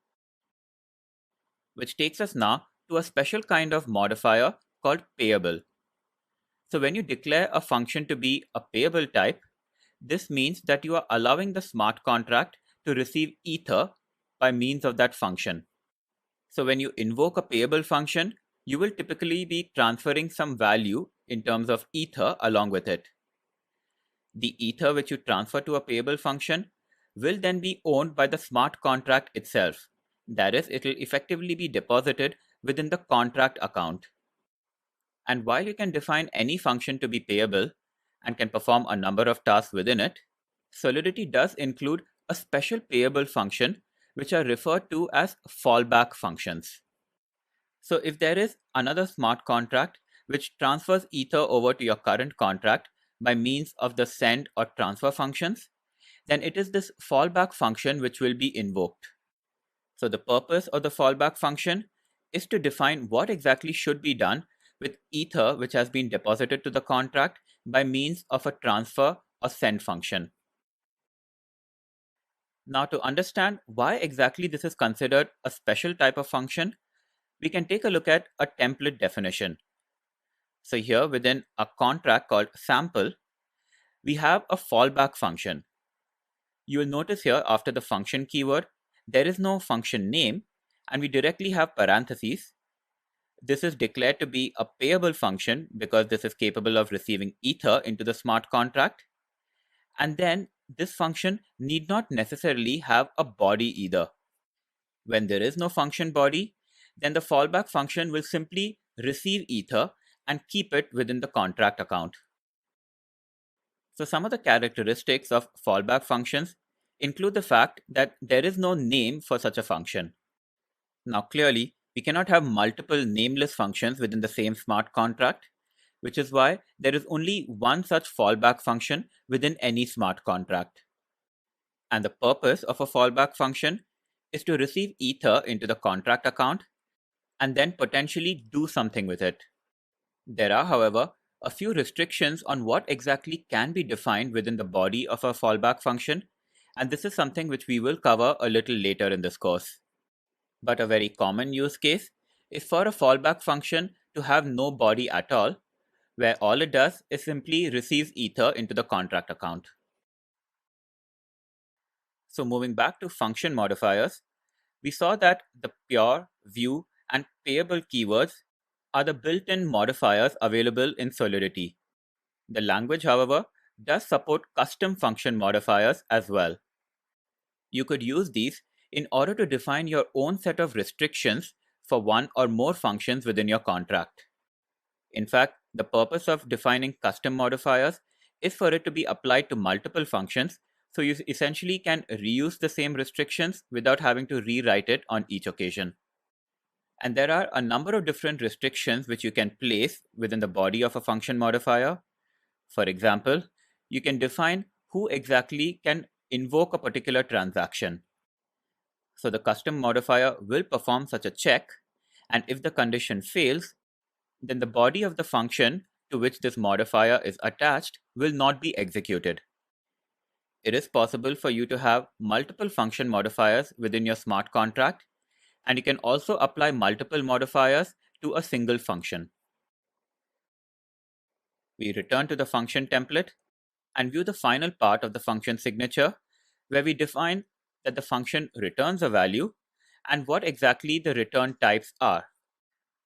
Which takes us now to a special kind of modifier called Payable. So when you declare a function to be a payable type, this means that you are allowing the smart contract to receive Ether by means of that function. So when you invoke a payable function, you will typically be transferring some value in terms of Ether along with it. The Ether which you transfer to a payable function will then be owned by the smart contract itself. That is, it will effectively be deposited within the contract account. And while you can define any function to be payable and can perform a number of tasks within it, Solidity does include a special payable function which are referred to as fallback functions. So if there is another smart contract which transfers Ether over to your current contract by means of the send or transfer functions, then it is this fallback function which will be invoked. So the purpose of the fallback function is to define what exactly should be done with Ether which has been deposited to the contract by means of a transfer or send function. Now, to understand why exactly this is considered a special type of function, we can take a look at a template definition. So here within a contract called sample, we have a fallback function. You will notice here after the function keyword, there is no function name and we directly have parentheses, this is declared to be a payable function because this is capable of receiving Ether into the smart contract. And then this function need not necessarily have a body either. When there is no function body, then the fallback function will simply receive Ether and keep it within the contract account. So some of the characteristics of fallback functions include the fact that there is no name for such a function. Now clearly, we cannot have multiple nameless functions within the same smart contract, which is why there is only one such fallback function within any smart contract. And the purpose of a fallback function is to receive Ether into the contract account and then potentially do something with it. There are, however, a few restrictions on what exactly can be defined within the body of a fallback function, and this is something which we will cover a little later in this course. But a very common use case is for a fallback function to have no body at all, where all it does is simply receives Ether into the contract account. So moving back to function modifiers, we saw that the pure, view, and payable keywords are the built-in modifiers available in Solidity. The language, however, does support custom function modifiers as well. You could use these in order to define your own set of restrictions for one or more functions within your contract. In fact, the purpose of defining custom modifiers is for it to be applied to multiple functions, so you essentially can reuse the same restrictions without having to rewrite it on each occasion. And there are a number of different restrictions which you can place within the body of a function modifier. For example, you can define who exactly can invoke a particular transaction. So the custom modifier will perform such a check, and if the condition fails, then the body of the function to which this modifier is attached will not be executed. It is possible for you to have multiple function modifiers within your smart contract, and you can also apply multiple modifiers to a single function. We return to the function template and view the final part of the function signature, where we define that the function returns a value and what exactly the return types are.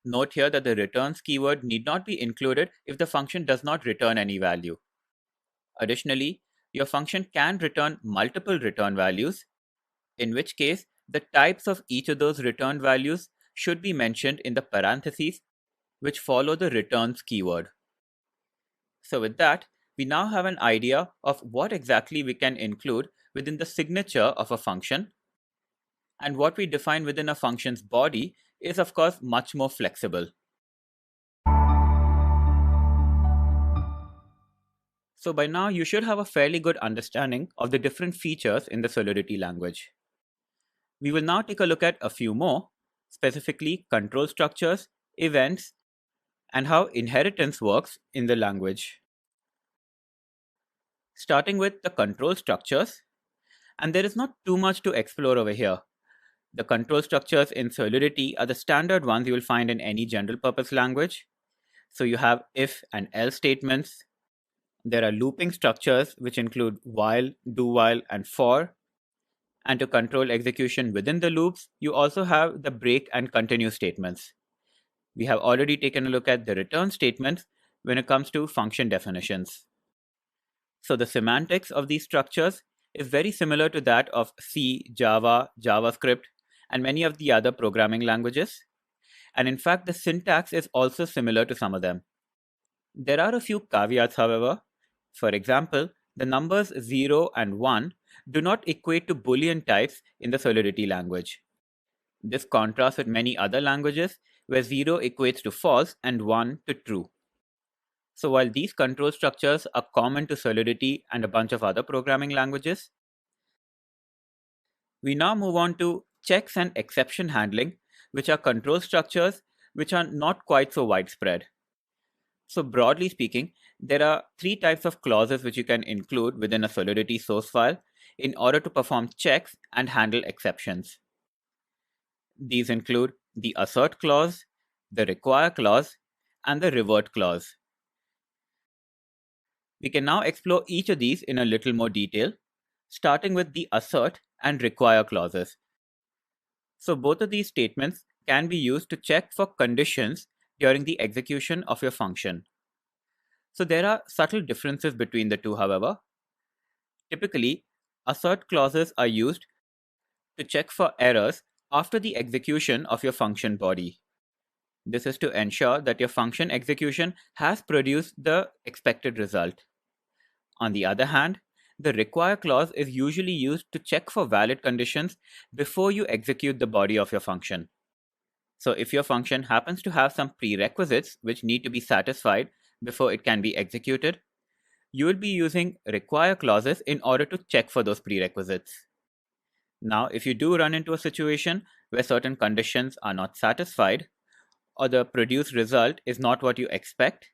Note here that the returns keyword need not be included if the function does not return any value. Additionally, your function can return multiple return values, in which case the types of each of those return values should be mentioned in the parentheses which follow the returns keyword. So with that, we now have an idea of what exactly we can include within the signature of a function, and what we define within a function's body is of course much more flexible. So by now you should have a fairly good understanding of the different features in the Solidity language. We will now take a look at a few more, specifically control structures, events, and how inheritance works in the language. Starting with the control structures, and there is not too much to explore over here. The control structures in Solidity are the standard ones you will find in any general purpose language. So you have if and else statements. There are looping structures which include while, do while, and for. And to control execution within the loops, you also have the break and continue statements. We have already taken a look at the return statements when it comes to function definitions. So the semantics of these structures is very similar to that of C, Java, JavaScript, and many of the other programming languages. And in fact, the syntax is also similar to some of them. There are a few caveats, however. For example, the numbers 0 and 1 do not equate to Boolean types in the Solidity language. This contrasts with many other languages where 0 equates to false and 1 to true. So while these control structures are common to Solidity and a bunch of other programming languages, we now move on to checks and exception handling, which are control structures which are not quite so widespread. So broadly speaking, there are three types of clauses which you can include within a Solidity source file in order to perform checks and handle exceptions. These include the assert clause, the require clause, and the revert clause. We can now explore each of these in a little more detail, starting with the assert and require clauses. So both of these statements can be used to check for conditions during the execution of your function. So there are subtle differences between the two, however. Typically, assert clauses are used to check for errors after the execution of your function body. This is to ensure that your function execution has produced the expected result. On the other hand, the require clause is usually used to check for valid conditions before you execute the body of your function. So if your function happens to have some prerequisites which need to be satisfied before it can be executed, you will be using require clauses in order to check for those prerequisites. Now, if you do run into a situation where certain conditions are not satisfied, or the produced result is not what you expect,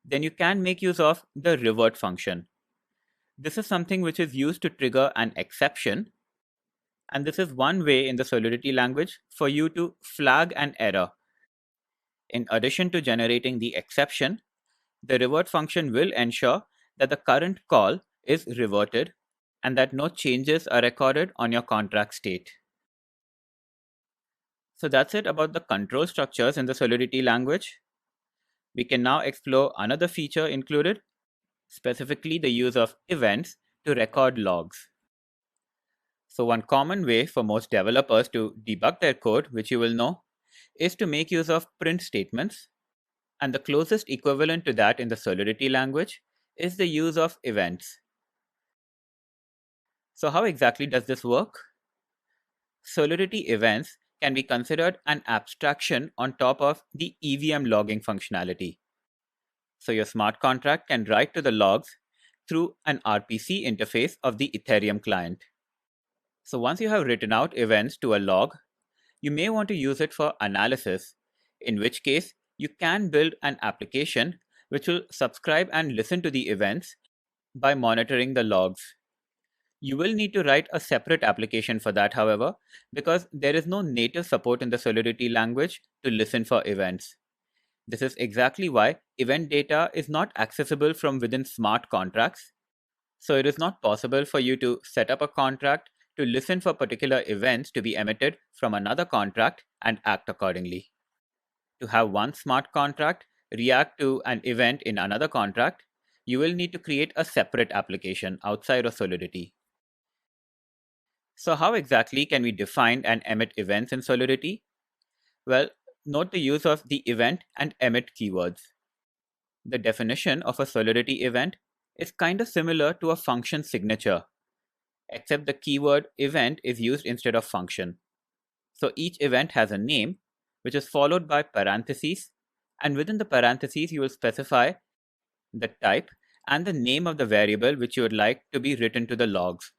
then you can make use of the revert function. This is something which is used to trigger an exception, and this is one way in the Solidity language for you to flag an error. In addition to generating the exception, the revert function will ensure that the current call is reverted and that no changes are recorded on your contract state. So that's it about the control structures in the Solidity language. We can now explore another feature included, specifically the use of events to record logs. So one common way for most developers to debug their code, which you will know, is to make use of print statements. And the closest equivalent to that in the Solidity language is the use of events. So how exactly does this work? Solidity events can be considered an abstraction on top of the EVM logging functionality. So your smart contract can write to the logs through an RPC interface of the Ethereum client. So once you have written out events to a log, you may want to use it for analysis, in which case you can build an application which will subscribe and listen to the events by monitoring the logs. You will need to write a separate application for that, however, because there is no native support in the Solidity language to listen for events. This is exactly why event data is not accessible from within smart contracts. So it is not possible for you to set up a contract to listen for particular events to be emitted from another contract and act accordingly. To have one smart contract react to an event in another contract, you will need to create a separate application outside of Solidity. So how exactly can we define and emit events in Solidity? Well, note the use of the event and emit keywords. The definition of a Solidity event is kind of similar to a function signature, except the keyword event is used instead of function. So each event has a name, which is followed by parentheses, and within the parentheses you will specify the type and the name of the variable which you would like to be written to the logs.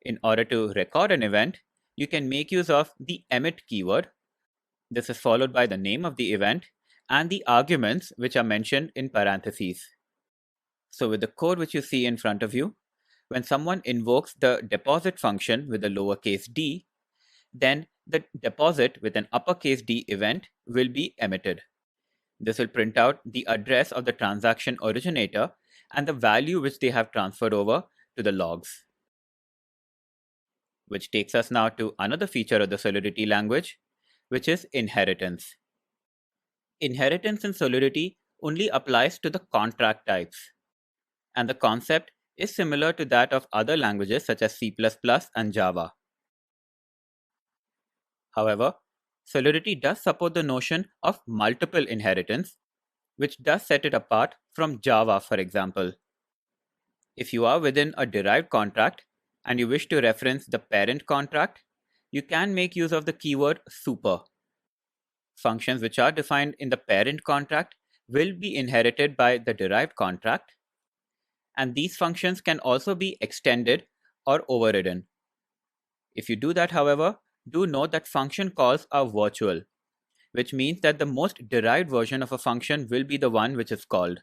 In order to record an event, you can make use of the emit keyword. This is followed by the name of the event and the arguments which are mentioned in parentheses. So with the code which you see in front of you, when someone invokes the deposit function with a lowercase d, then the deposit with an uppercase d event will be emitted. This will print out the address of the transaction originator and the value which they have transferred over to the logs. Which takes us now to another feature of the Solidity language, which is inheritance. Inheritance in Solidity only applies to the contract types, and the concept is similar to that of other languages such as C++ and Java. However, Solidity does support the notion of multiple inheritance, which does set it apart from Java, for example. If you are within a derived contract and you wish to reference the parent contract, you can make use of the keyword super. Functions which are defined in the parent contract will be inherited by the derived contract, and these functions can also be extended or overridden. If you do that, however, do note that function calls are virtual, which means that the most derived version of a function will be the one which is called.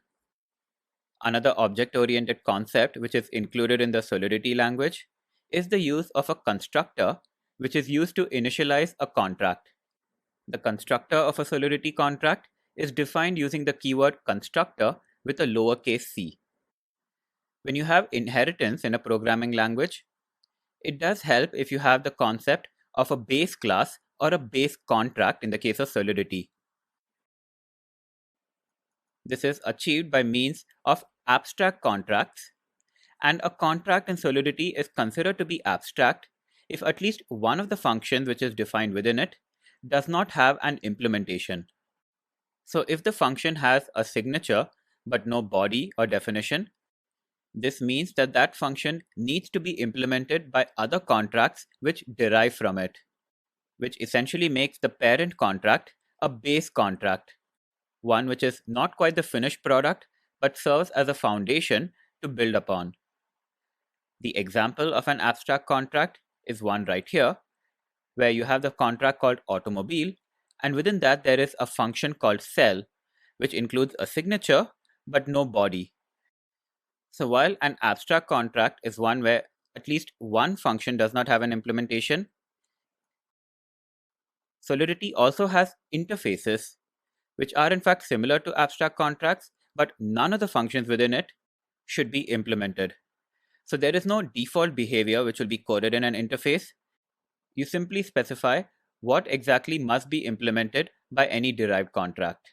Another object-oriented concept which is included in the Solidity language is the use of a constructor, which is used to initialize a contract. The constructor of a Solidity contract is defined using the keyword constructor with a lowercase c. When you have inheritance in a programming language, It does help if you have the concept of a base class or a base contract in the case of Solidity. This is achieved by means of abstract contracts, and a contract in Solidity is considered to be abstract if at least one of the functions which is defined within it does not have an implementation. So if the function has a signature but no body or definition, this means that that function needs to be implemented by other contracts which derive from it, which essentially makes the parent contract a base contract, one which is not quite the finished product but serves as a foundation to build upon. The example of an abstract contract is one right here, where you have the contract called automobile, and within that there is a function called sell, which includes a signature but no body. So while an abstract contract is one where at least one function does not have an implementation, Solidity also has interfaces, which are in fact similar to abstract contracts, but none of the functions within it should be implemented. So there is no default behavior which will be coded in an interface. You simply specify what exactly must be implemented by any derived contract.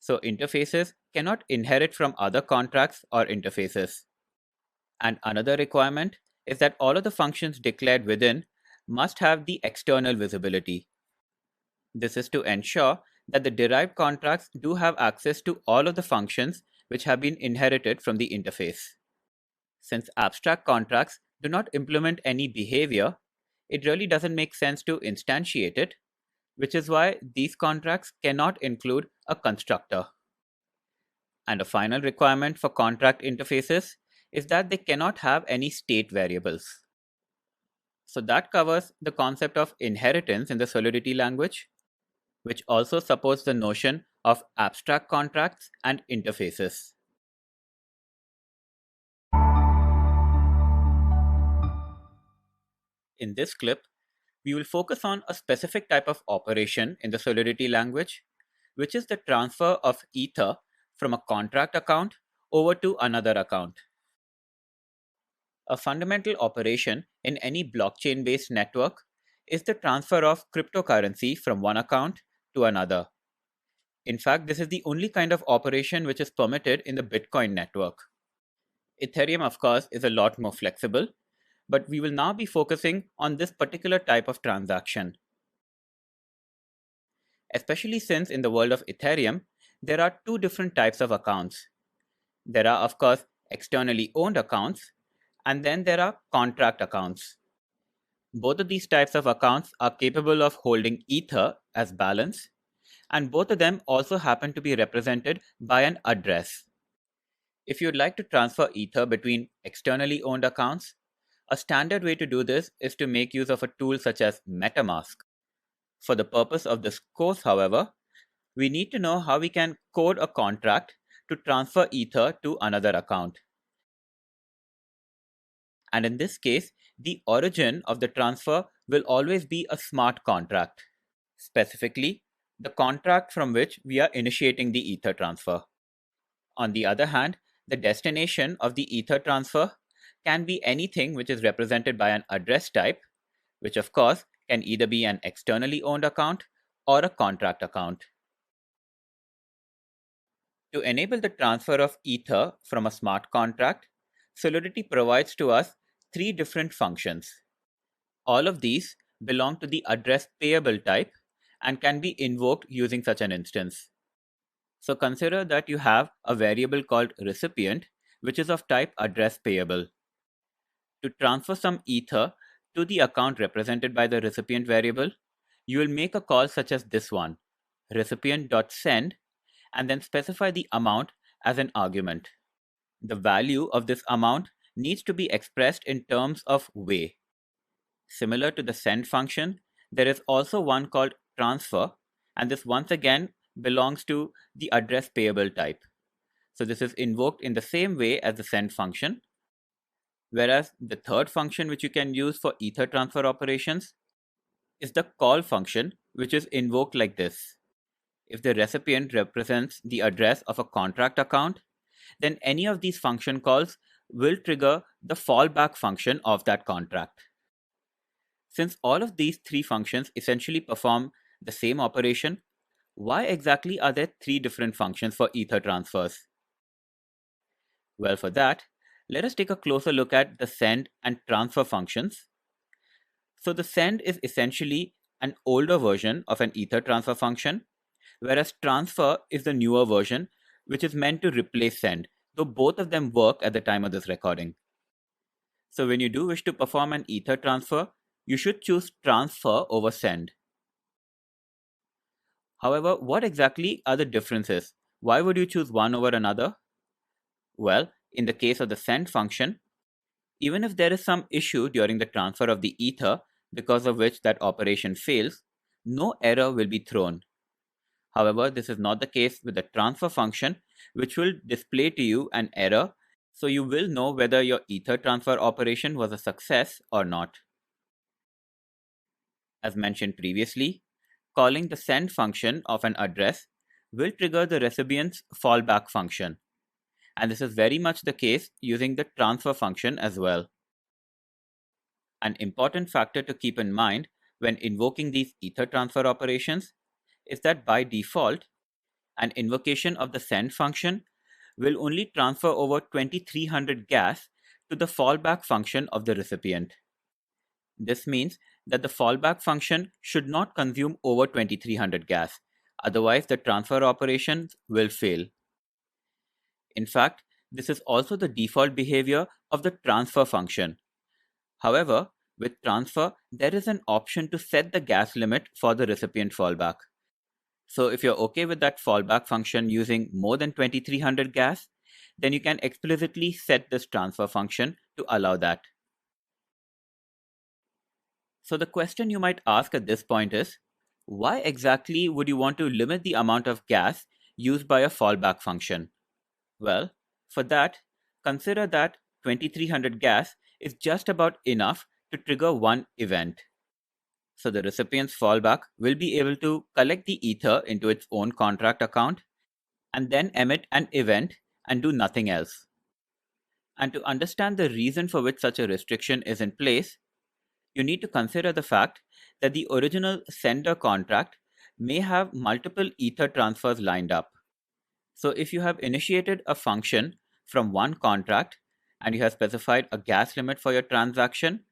So interfaces cannot inherit from other contracts or interfaces. And another requirement is that all of the functions declared within must have the external visibility. This is to ensure that the derived contracts do have access to all of the functions which have been inherited from the interface. Since abstract contracts do not implement any behavior, it really doesn't make sense to instantiate it, which is why these contracts cannot include a constructor. And a final requirement for contract interfaces is that they cannot have any state variables. So that covers the concept of inheritance in the Solidity language, which also supports the notion of abstract contracts and interfaces. In this clip, we will focus on a specific type of operation in the Solidity language, which is the transfer of Ether from a contract account over to another account. A fundamental operation in any blockchain-based network is the transfer of cryptocurrency from one account to another. In fact, this is the only kind of operation which is permitted in the Bitcoin network. Ethereum, of course, is a lot more flexible, but we will now be focusing on this particular type of transaction. Especially since in the world of Ethereum, there are two different types of accounts. There are, of course, externally owned accounts, and then there are contract accounts. Both of these types of accounts are capable of holding Ether as balance, and both of them also happen to be represented by an address. If you'd like to transfer Ether between externally owned accounts, a standard way to do this is to make use of a tool such as MetaMask. For the purpose of this course, however, we need to know how we can code a contract to transfer Ether to another account. And in this case, the origin of the transfer will always be a smart contract. Specifically, the contract from which we are initiating the Ether transfer. On the other hand, the destination of the Ether transfer can be anything which is represented by an address type, which of course can either be an externally owned account or a contract account. To enable the transfer of Ether from a smart contract, Solidity provides to us three different functions. All of these belong to the address payable type and can be invoked using such an instance. So consider that you have a variable called recipient, which is of type address payable. To transfer some Ether to the account represented by the recipient variable, you will make a call such as this one, recipient.send, and then specify the amount as an argument. The value of this amount needs to be expressed in terms of way. Similar to the send function, there is also one called transfer, and this once again belongs to the address payable type. So this is invoked in the same way as the send function. Whereas the third function which you can use for Ether transfer operations is the call function, which is invoked like this. If the recipient represents the address of a contract account, then any of these function calls will trigger the fallback function of that contract. Since all of these three functions essentially perform the same operation, why exactly are there three different functions for Ether transfers? Well, for that, let us take a closer look at the send and transfer functions. So the send is essentially an older version of an Ether transfer function, whereas transfer is the newer version, which is meant to replace send, though both of them work at the time of this recording. So when you do wish to perform an Ether transfer, you should choose transfer over send. However, what exactly are the differences? Why would you choose one over another? Well, in the case of the send function, even if there is some issue during the transfer of the Ether, because of which that operation fails, no error will be thrown. However, this is not the case with the transfer function, which will display to you an error, so you will know whether your Ether transfer operation was a success or not. As mentioned previously, calling the send function of an address will trigger the recipient's fallback function. And this is very much the case using the transfer function as well. An important factor to keep in mind when invoking these Ether transfer operations is that by default, an invocation of the send function will only transfer over 2300 gas to the fallback function of the recipient. This means that the fallback function should not consume over 2300 gas, otherwise the transfer operations will fail. In fact, this is also the default behavior of the transfer function. However, with transfer, there is an option to set the gas limit for the recipient fallback. So if you're okay with that fallback function using more than 2300 gas, then you can explicitly set this transfer function to allow that. So the question you might ask at this point is, why exactly would you want to limit the amount of gas used by a fallback function? Well, for that, consider that 2300 gas is just about enough to trigger one event. So the recipient's fallback will be able to collect the Ether into its own contract account and then emit an event and do nothing else. And to understand the reason for which such a restriction is in place, you need to consider the fact that the original sender contract may have multiple Ether transfers lined up. So if you have initiated a function from one contract and you have specified a gas limit for your transaction,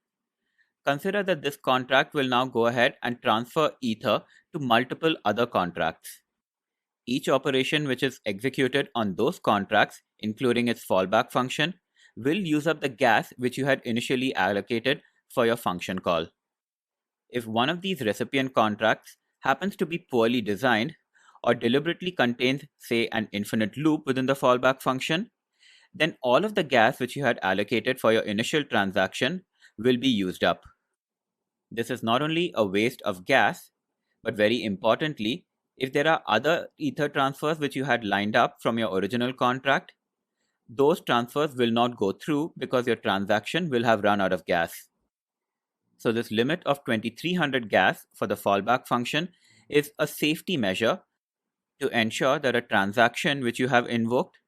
consider that this contract will now go ahead and transfer Ether to multiple other contracts. Each operation which is executed on those contracts, including its fallback function, will use up the gas which you had initially allocated for your function call. If one of these recipient contracts happens to be poorly designed or deliberately contains, say, an infinite loop within the fallback function, then all of the gas which you had allocated for your initial transaction will be used up. This is not only a waste of gas, but very importantly, if there are other Ether transfers which you had lined up from your original contract, those transfers will not go through because your transaction will have run out of gas. So this limit of 2300 gas for the fallback function is a safety measure to ensure that a transaction which you have invoked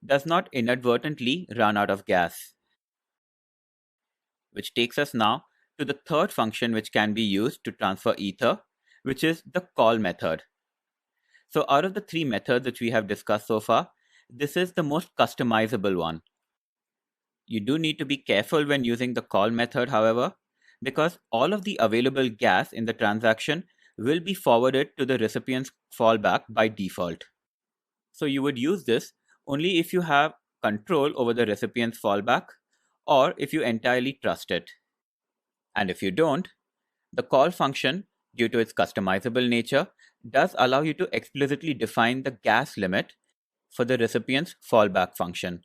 does not inadvertently run out of gas. Which takes us now to the third function which can be used to transfer Ether, which is the call method. So out of the three methods which we have discussed so far, this is the most customizable one. You do need to be careful when using the call method, however, because all of the available gas in the transaction will be forwarded to the recipient's fallback by default. So you would use this only if you have control over the recipient's fallback or if you entirely trust it. And if you don't, the call function, due to its customizable nature, does allow you to explicitly define the gas limit for the recipient's fallback function.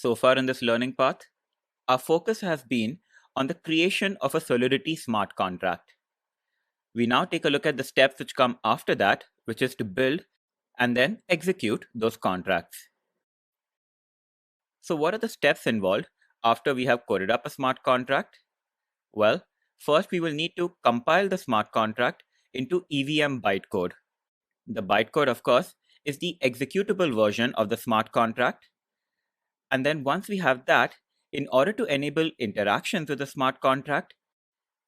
So far in this learning path, our focus has been on the creation of a Solidity smart contract. We now take a look at the steps which come after that, which is to build and then execute those contracts. So what are the steps involved after we have coded up a smart contract? Well, first we will need to compile the smart contract into EVM bytecode. The bytecode, of course, is the executable version of the smart contract. And then once we have that, in order to enable interactions with the smart contract,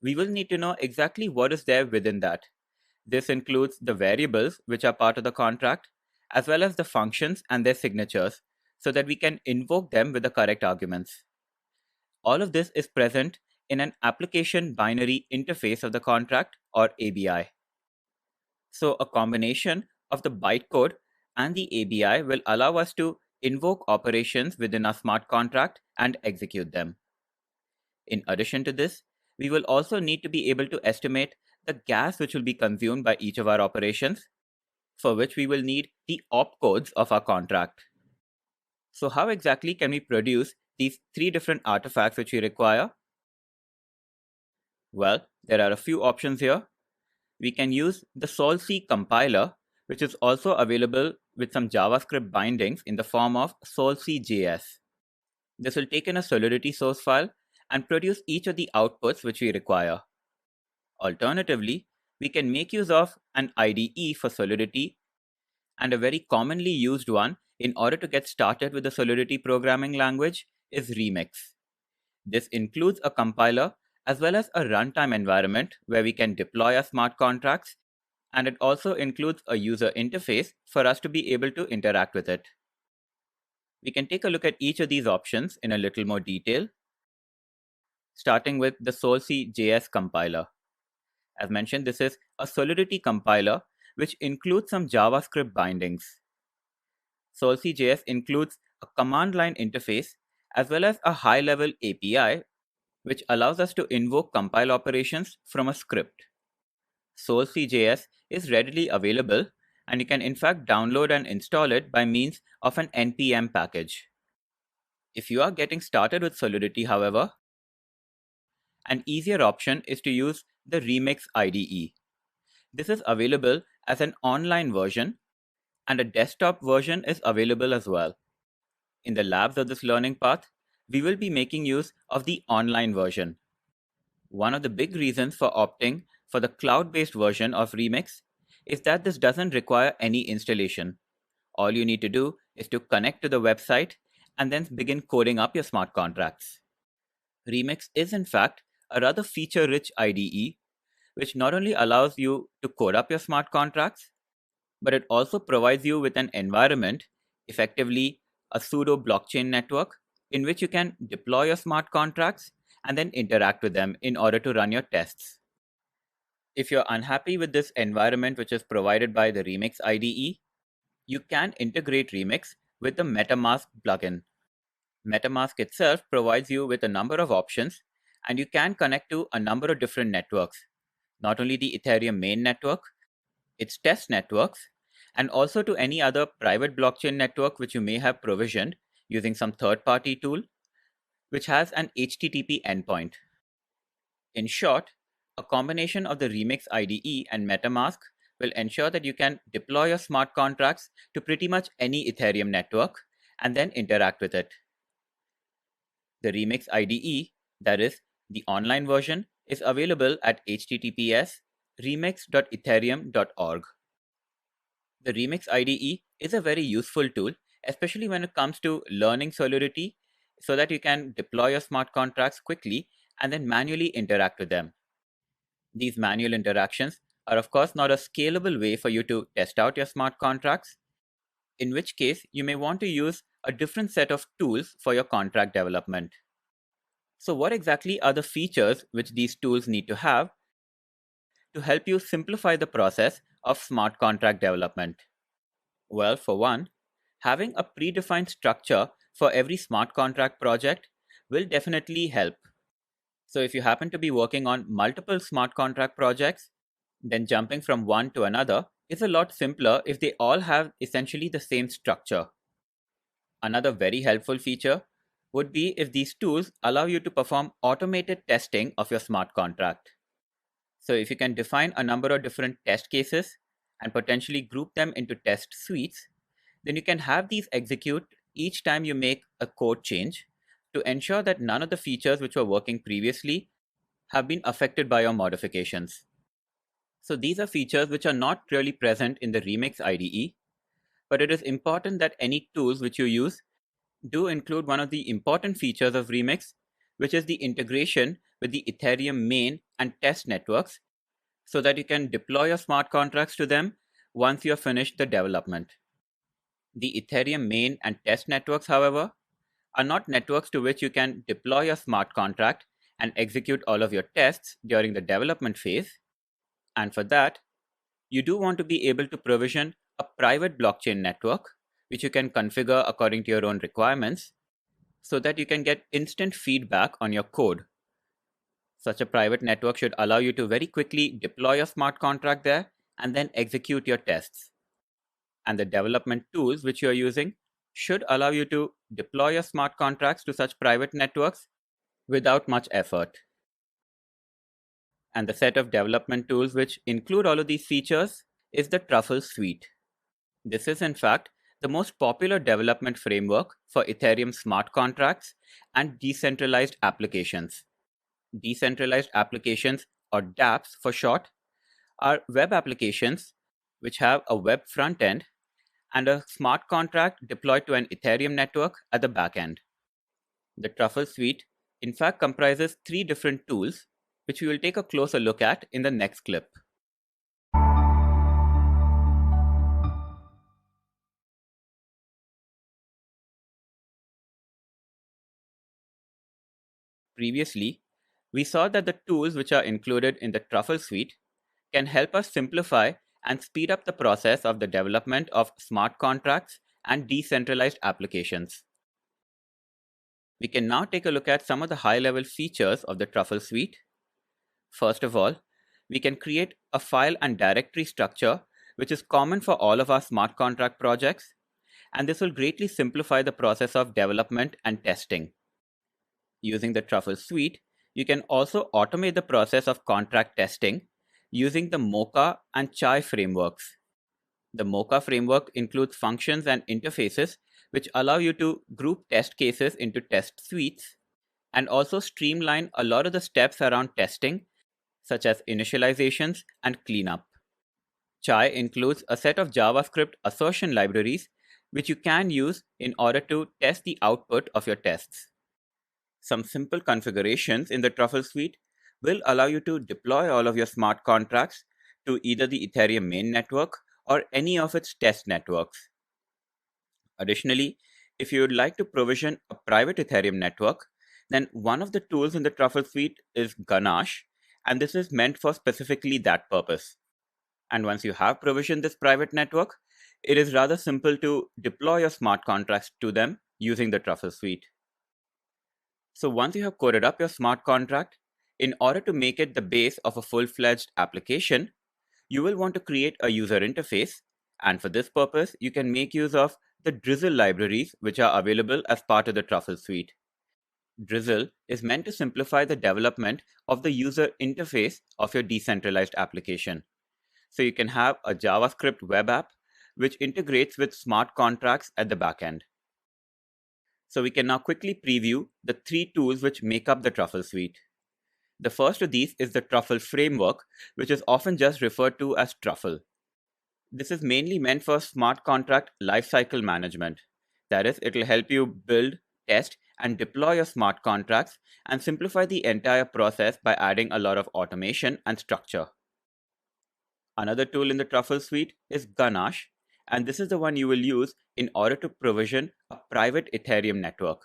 we will need to know exactly what is there within that. This includes the variables which are part of the contract, as well as the functions and their signatures, so that we can invoke them with the correct arguments. All of this is present in an application binary interface of the contract, or ABI. So a combination of the bytecode and the ABI will allow us to invoke operations within our smart contract and execute them. In addition to this, we will also need to be able to estimate the gas which will be consumed by each of our operations, for which we will need the opcodes of our contract. So how exactly can we produce these three different artifacts which we require? Well, there are a few options here. We can use the Solc compiler, which is also available with some JavaScript bindings in the form of Solc.js. This will take in a Solidity source file and produce each of the outputs which we require. Alternatively, we can make use of an IDE for Solidity, and a very commonly used one in order to get started with the Solidity programming language is Remix. This includes a compiler as well as a runtime environment where we can deploy our smart contracts, and it also includes a user interface for us to be able to interact with it. We can take a look at each of these options in a little more detail, starting with the Solc.js compiler. As mentioned, this is a Solidity compiler which includes some JavaScript bindings. Solc.js includes a command line interface as well as a high-level API which allows us to invoke compile operations from a script. Solc.js is readily available, and you can in fact download and install it by means of an npm package. If you are getting started with Solidity, however, an easier option is to use the Remix IDE. This is available as an online version, and a desktop version is available as well. In the labs of this learning path, we will be making use of the online version. One of the big reasons for opting for the cloud-based version of Remix is that this doesn't require any installation. All you need to do is to connect to the website and then begin coding up your smart contracts. Remix is in fact a rather feature-rich IDE, which not only allows you to code up your smart contracts, but it also provides you with an environment, effectively a pseudo blockchain network, in which you can deploy your smart contracts and then interact with them in order to run your tests. If you're unhappy with this environment which is provided by the Remix IDE, you can integrate Remix with the MetaMask plugin. MetaMask itself provides you with a number of options, and you can connect to a number of different networks, not only the Ethereum main network, its test networks, and also to any other private blockchain network which you may have provisioned using some third-party tool, which has an HTTP endpoint. In short, a combination of the Remix IDE and MetaMask will ensure that you can deploy your smart contracts to pretty much any Ethereum network and then interact with it. The Remix IDE, that is, the online version, is available at https://remix.ethereum.org. The Remix IDE is a very useful tool, especially when it comes to learning Solidity, so that you can deploy your smart contracts quickly and then manually interact with them. These manual interactions are of course not a scalable way for you to test out your smart contracts, in which case you may want to use a different set of tools for your contract development. So what exactly are the features which these tools need to have to help you simplify the process of smart contract development? Well, for one, having a predefined structure for every smart contract project will definitely help. So if you happen to be working on multiple smart contract projects, then jumping from one to another is a lot simpler if they all have essentially the same structure. Another very helpful feature would be if these tools allow you to perform automated testing of your smart contract. So if you can define a number of different test cases and potentially group them into test suites, then you can have these execute each time you make a code change to ensure that none of the features which were working previously have been affected by your modifications. So these are features which are not really present in the Remix IDE, but it is important that any tools which you use do include one of the important features of Remix, which is the integration with the Ethereum main and test networks, so that you can deploy your smart contracts to them once you have finished the development. The Ethereum main and test networks, however, are not networks to which you can deploy your smart contract and execute all of your tests during the development phase. And for that, you do want to be able to provision a private blockchain network, which you can configure according to your own requirements, so that you can get instant feedback on your code. Such a private network should allow you to very quickly deploy a smart contract there and then execute your tests. And the development tools which you are using should allow you to deploy your smart contracts to such private networks without much effort. And the set of development tools which include all of these features is the Truffle Suite. This is, in fact, the most popular development framework for Ethereum smart contracts and decentralized applications. Decentralized applications, or dApps for short, are web applications which have a web front end and a smart contract deployed to an Ethereum network at the back end. The Truffle Suite, in fact, comprises 3 different tools, which we will take a closer look at in the next clip. Previously, we saw that the tools which are included in the Truffle Suite can help us simplify and speed up the process of the development of smart contracts and decentralized applications. We can now take a look at some of the high-level features of the Truffle Suite. First of all, we can create a file and directory structure which is common for all of our smart contract projects, and this will greatly simplify the process of development and testing. Using the Truffle Suite, you can also automate the process of contract testing using the Mocha and Chai frameworks. The Mocha framework includes functions and interfaces which allow you to group test cases into test suites and also streamline a lot of the steps around testing, such as initializations and cleanup. Chai includes a set of JavaScript assertion libraries which you can use in order to test the output of your tests. Some simple configurations in the Truffle Suite will allow you to deploy all of your smart contracts to either the Ethereum main network or any of its test networks. Additionally, if you would like to provision a private Ethereum network, then one of the tools in the Truffle Suite is Ganache, and this is meant for specifically that purpose. And once you have provisioned this private network, it is rather simple to deploy your smart contracts to them using the Truffle Suite. So once you have coded up your smart contract, in order to make it the base of a full-fledged application, you will want to create a user interface, and for this purpose, you can make use of the Drizzle libraries which are available as part of the Truffle Suite. Drizzle is meant to simplify the development of the user interface of your decentralized application. So you can have a JavaScript web app which integrates with smart contracts at the back end. So we can now quickly preview the 3 tools which make up the Truffle Suite. The first of these is the Truffle Framework, which is often just referred to as Truffle. This is mainly meant for smart contract lifecycle management. That is, it will help you build, test, and deploy your smart contracts and simplify the entire process by adding a lot of automation and structure. Another tool in the Truffle Suite is Ganache, and this is the one you will use in order to provision a private Ethereum network.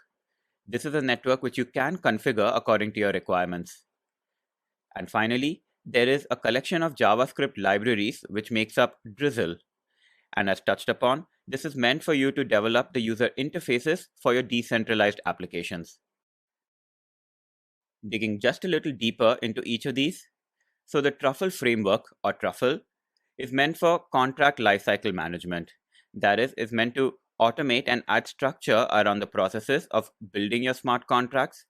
This is a network which you can configure according to your requirements. And finally, there is a collection of JavaScript libraries which makes up Drizzle. And as touched upon, this is meant for you to develop the user interfaces for your decentralized applications. Digging just a little deeper into each of these, so the Truffle Framework, or Truffle, is meant for contract lifecycle management. That is meant to automate and add structure around the processes of building your smart contracts,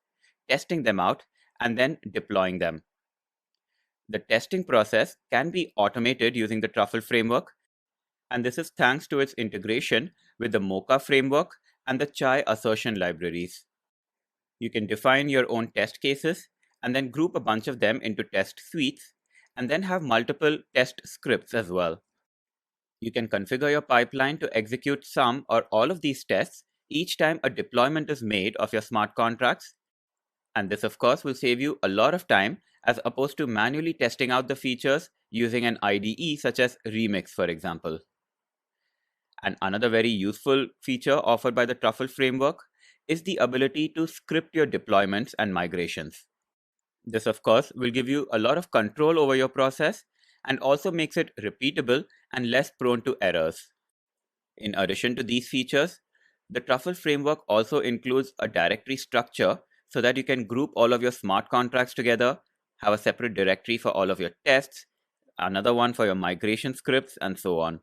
testing them out, and then deploying them. The testing process can be automated using the Truffle Framework, and this is thanks to its integration with the Mocha framework and the Chai assertion libraries. You can define your own test cases and then group a bunch of them into test suites, and then have multiple test scripts as well. You can configure your pipeline to execute some or all of these tests each time a deployment is made of your smart contracts. And this, of course, will save you a lot of time as opposed to manually testing out the features using an IDE such as Remix, for example. And another very useful feature offered by the Truffle framework is the ability to script your deployments and migrations. This, of course, will give you a lot of control over your process and also makes it repeatable and less prone to errors. In addition to these features, the Truffle framework also includes a directory structure so that you can group all of your smart contracts together, have a separate directory for all of your tests, another one for your migration scripts, and so on.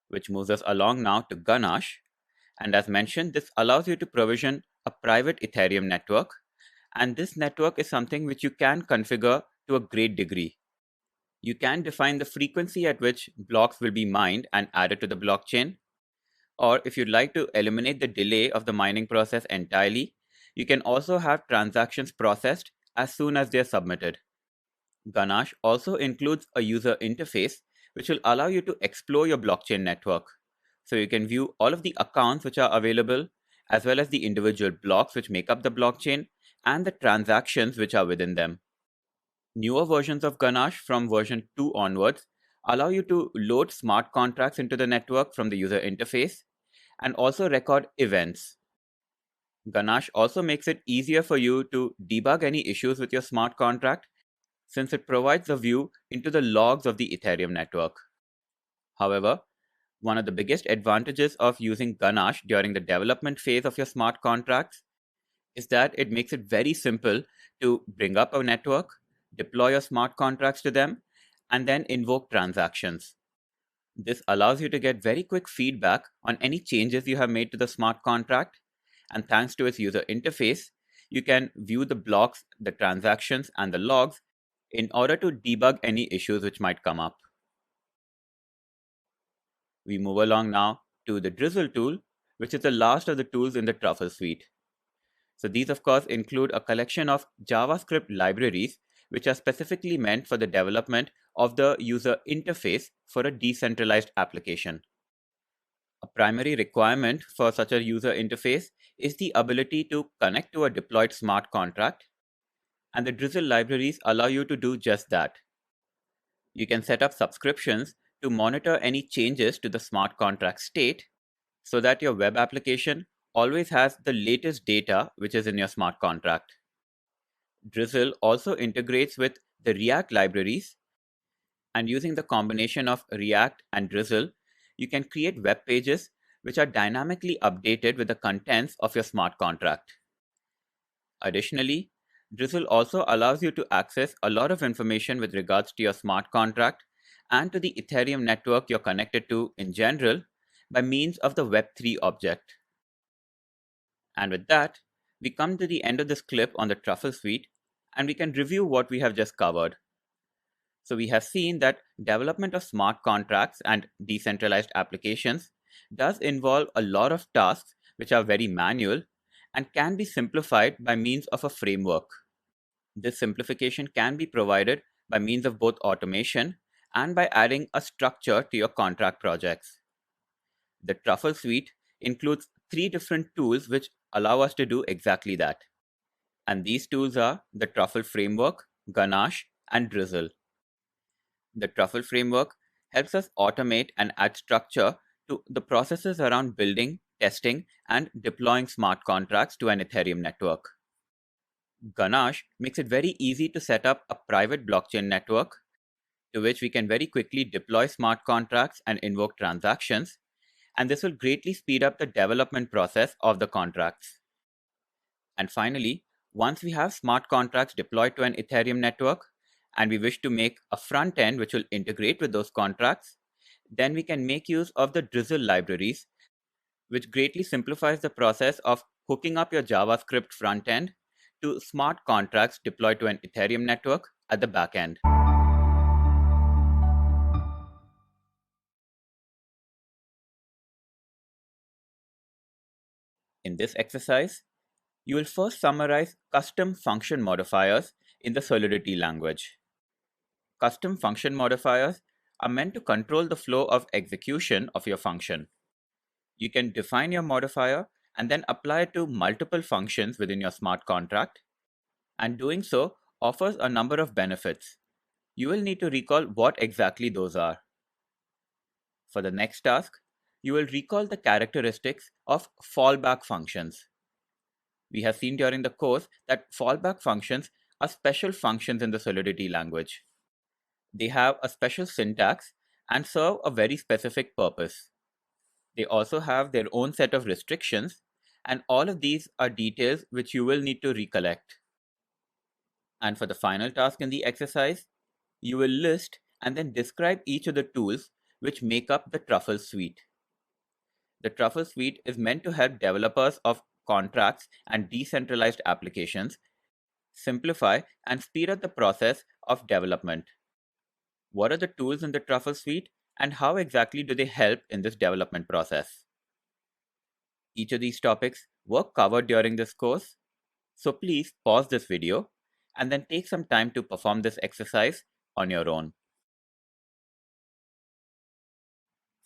Which moves us along now to Ganache. And as mentioned, this allows you to provision a private Ethereum network. And this network is something which you can configure to a great degree. You can define the frequency at which blocks will be mined and added to the blockchain. Or if you'd like to eliminate the delay of the mining process entirely, you can also have transactions processed as soon as they're submitted. Ganache also includes a user interface which will allow you to explore your blockchain network. So you can view all of the accounts which are available, as well as the individual blocks which make up the blockchain, and the transactions which are within them. Newer versions of Ganache from version 2 onwards allow you to load smart contracts into the network from the user interface and also record events. Ganache also makes it easier for you to debug any issues with your smart contract since it provides a view into the logs of the Ethereum network. However, one of the biggest advantages of using Ganache during the development phase of your smart contracts is that it makes it very simple to bring up a network, deploy your smart contracts to them, and then invoke transactions. This allows you to get very quick feedback on any changes you have made to the smart contract, and thanks to its user interface, you can view the blocks, the transactions, and the logs in order to debug any issues which might come up. We move along now to the Drizzle tool, which is the last of the tools in the Truffle suite. So these, of course, include a collection of JavaScript libraries which are specifically meant for the development of the user interface for a decentralized application. A primary requirement for such a user interface is the ability to connect to a deployed smart contract, and the Drizzle libraries allow you to do just that. You can set up subscriptions to monitor any changes to the smart contract state so that your web application always has the latest data which is in your smart contract. Drizzle also integrates with the React libraries, and using the combination of React and Drizzle, you can create web pages which are dynamically updated with the contents of your smart contract. Additionally, Drizzle also allows you to access a lot of information with regards to your smart contract and to the Ethereum network you're connected to in general by means of the Web3 object. And with that, we come to the end of this clip on the Truffle suite, and we can review what we have just covered. So we have seen that development of smart contracts and decentralized applications does involve a lot of tasks which are very manual and can be simplified by means of a framework. This simplification can be provided by means of both automation and by adding a structure to your contract projects. The Truffle suite includes 3 different tools which allow us to do exactly that. And these tools are the Truffle Framework, Ganache, and Drizzle. The Truffle Framework helps us automate and add structure to the processes around building, testing, and deploying smart contracts to an Ethereum network. Ganache makes it very easy to set up a private blockchain network to which we can very quickly deploy smart contracts and invoke transactions, and this will greatly speed up the development process of the contracts. And finally, once we have smart contracts deployed to an Ethereum network, and we wish to make a front end which will integrate with those contracts, then we can make use of the Drizzle libraries, which greatly simplifies the process of hooking up your JavaScript front end to smart contracts deployed to an Ethereum network at the back end. In this exercise, you will first summarize custom function modifiers in the Solidity language. custom function modifiers are meant to control the flow of execution of your function. You can define your modifier and then apply it to multiple functions within your smart contract, and doing so offers a number of benefits. You will need to recall what exactly those are. For the next task, you will recall the characteristics of fallback functions. We have seen during the course that fallback functions are special functions in the Solidity language. They have a special syntax and serve a very specific purpose. They also have their own set of restrictions, and all of these are details which you will need to recollect. And for the final task in the exercise, you will list and then describe each of the tools which make up the Truffle Suite. The Truffle Suite is meant to help developers of contracts and decentralized applications simplify and speed up the process of development. What are the tools in the Truffle Suite, and how exactly do they help in this development process? Each of these topics were covered during this course, so please pause this video and then take some time to perform this exercise on your own.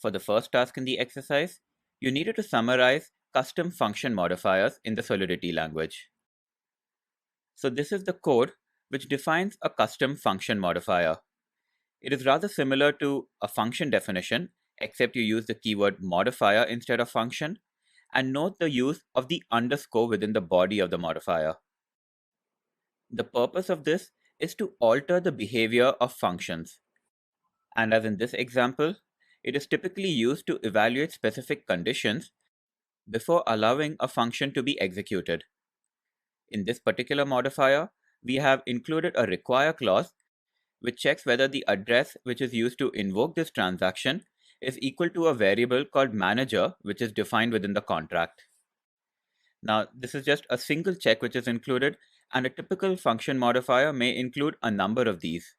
For the first task in the exercise, you needed to summarize custom function modifiers in the Solidity language. So this is the code which defines a custom function modifier. It is rather similar to a function definition, except you use the keyword modifier instead of function, and note the use of the underscore within the body of the modifier. The purpose of this is to alter the behavior of functions. And as in this example, it is typically used to evaluate specific conditions before allowing a function to be executed. In this particular modifier, we have included a require clause which checks whether the address which is used to invoke this transaction is equal to a variable called manager, which is defined within the contract. Now, this is just a single check which is included, and a typical function modifier may include a number of these.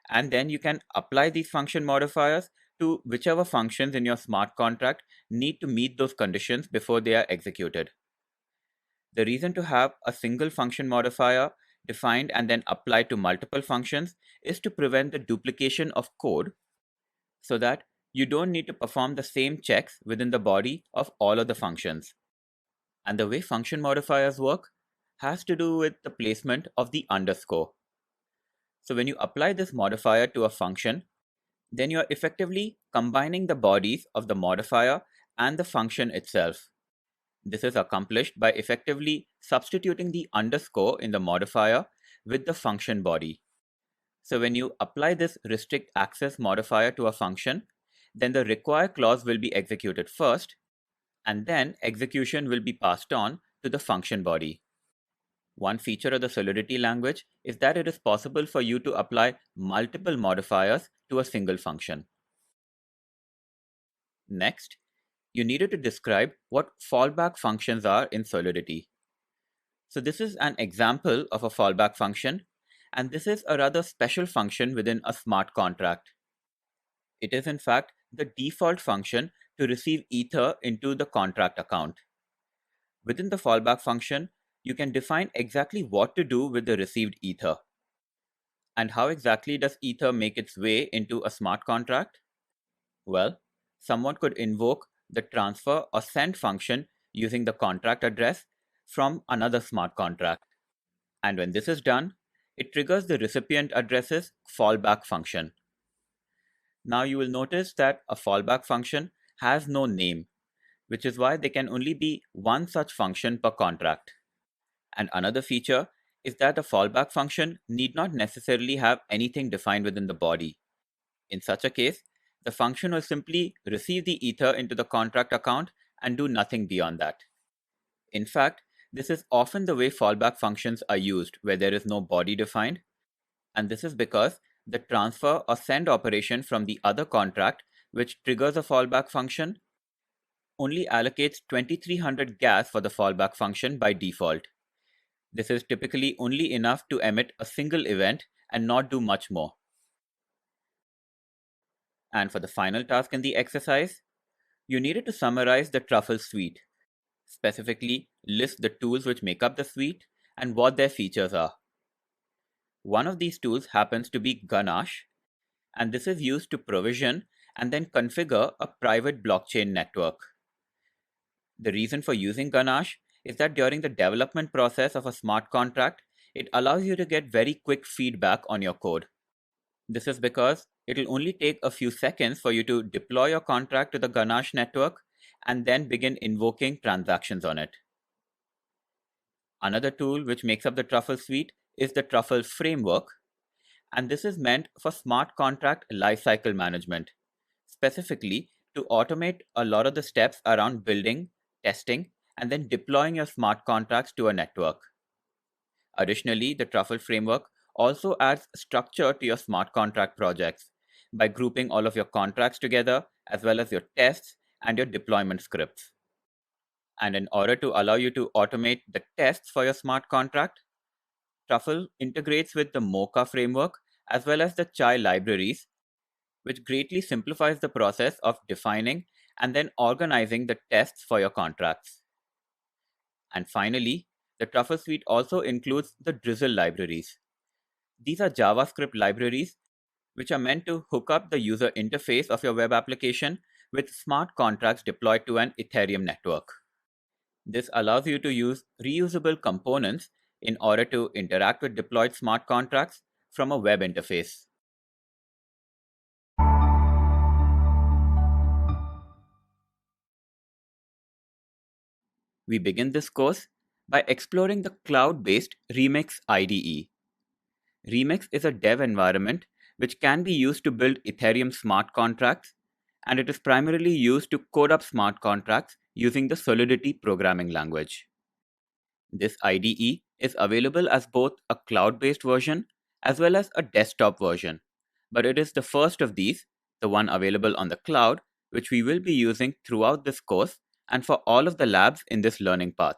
And then you can apply these function modifiers to whichever functions in your smart contract need to meet those conditions before they are executed. The reason to have a single function modifier defined and then applied to multiple functions is to prevent the duplication of code, so that you don't need to perform the same checks within the body of all of the functions. And the way function modifiers work has to do with the placement of the underscore. So when you apply this modifier to a function, then you are effectively combining the bodies of the modifier and the function itself. This is accomplished by effectively substituting the underscore in the modifier with the function body. So when you apply this restrict access modifier to a function, then the require clause will be executed first, and then execution will be passed on to the function body. One feature of the Solidity language is that it is possible for you to apply multiple modifiers to a single function. Next, you needed to describe what fallback functions are in Solidity. So this is an example of a fallback function, and this is a rather special function within a smart contract. It is in fact the default function to receive Ether into the contract account. Within the fallback function, you can define exactly what to do with the received Ether. And how exactly does Ether make its way into a smart contract? Well, someone could invoke the transfer or send function using the contract address from another smart contract. And when this is done, it triggers the recipient address's fallback function. Now you will notice that a fallback function has no name, which is why there can only be one such function per contract. And another feature is that a fallback function need not necessarily have anything defined within the body. In such a case, the function will simply receive the Ether into the contract account and do nothing beyond that. In fact, this is often the way fallback functions are used, where there is no body defined. And this is because the transfer or send operation from the other contract, which triggers a fallback function, only allocates 2300 gas for the fallback function by default. This is typically only enough to emit a single event and not do much more. And for the final task in the exercise, you needed to summarize the Truffle Suite, specifically list the tools which make up the suite and what their features are. One of these tools happens to be Ganache, and this is used to provision and then configure a private blockchain network. The reason for using Ganache is that during the development process of a smart contract, it allows you to get very quick feedback on your code. This is because it'll only take a few seconds for you to deploy your contract to the Ganache network and then begin invoking transactions on it. Another tool which makes up the Truffle Suite is the Truffle Framework, and this is meant for smart contract lifecycle management, specifically to automate a lot of the steps around building, testing, and then deploying your smart contracts to a network. Additionally, the Truffle Framework also adds structure to your smart contract projects by grouping all of your contracts together, as well as your tests and your deployment scripts. And in order to allow you to automate the tests for your smart contract, Truffle integrates with the Mocha framework as well as the Chai libraries, which greatly simplifies the process of defining and then organizing the tests for your contracts. And finally, the Truffle Suite also includes the Drizzle libraries. These are JavaScript libraries which are meant to hook up the user interface of your web application with smart contracts deployed to an Ethereum network. This allows you to use reusable components in order to interact with deployed smart contracts from a web interface. We begin this course by exploring the cloud-based Remix IDE. Remix is a dev environment which can be used to build Ethereum smart contracts, and it is primarily used to code up smart contracts using the Solidity programming language. This IDE is available as both a cloud-based version as well as a desktop version, but it is the first of these, the one available on the cloud, which we will be using throughout this course and for all of the labs in this learning path.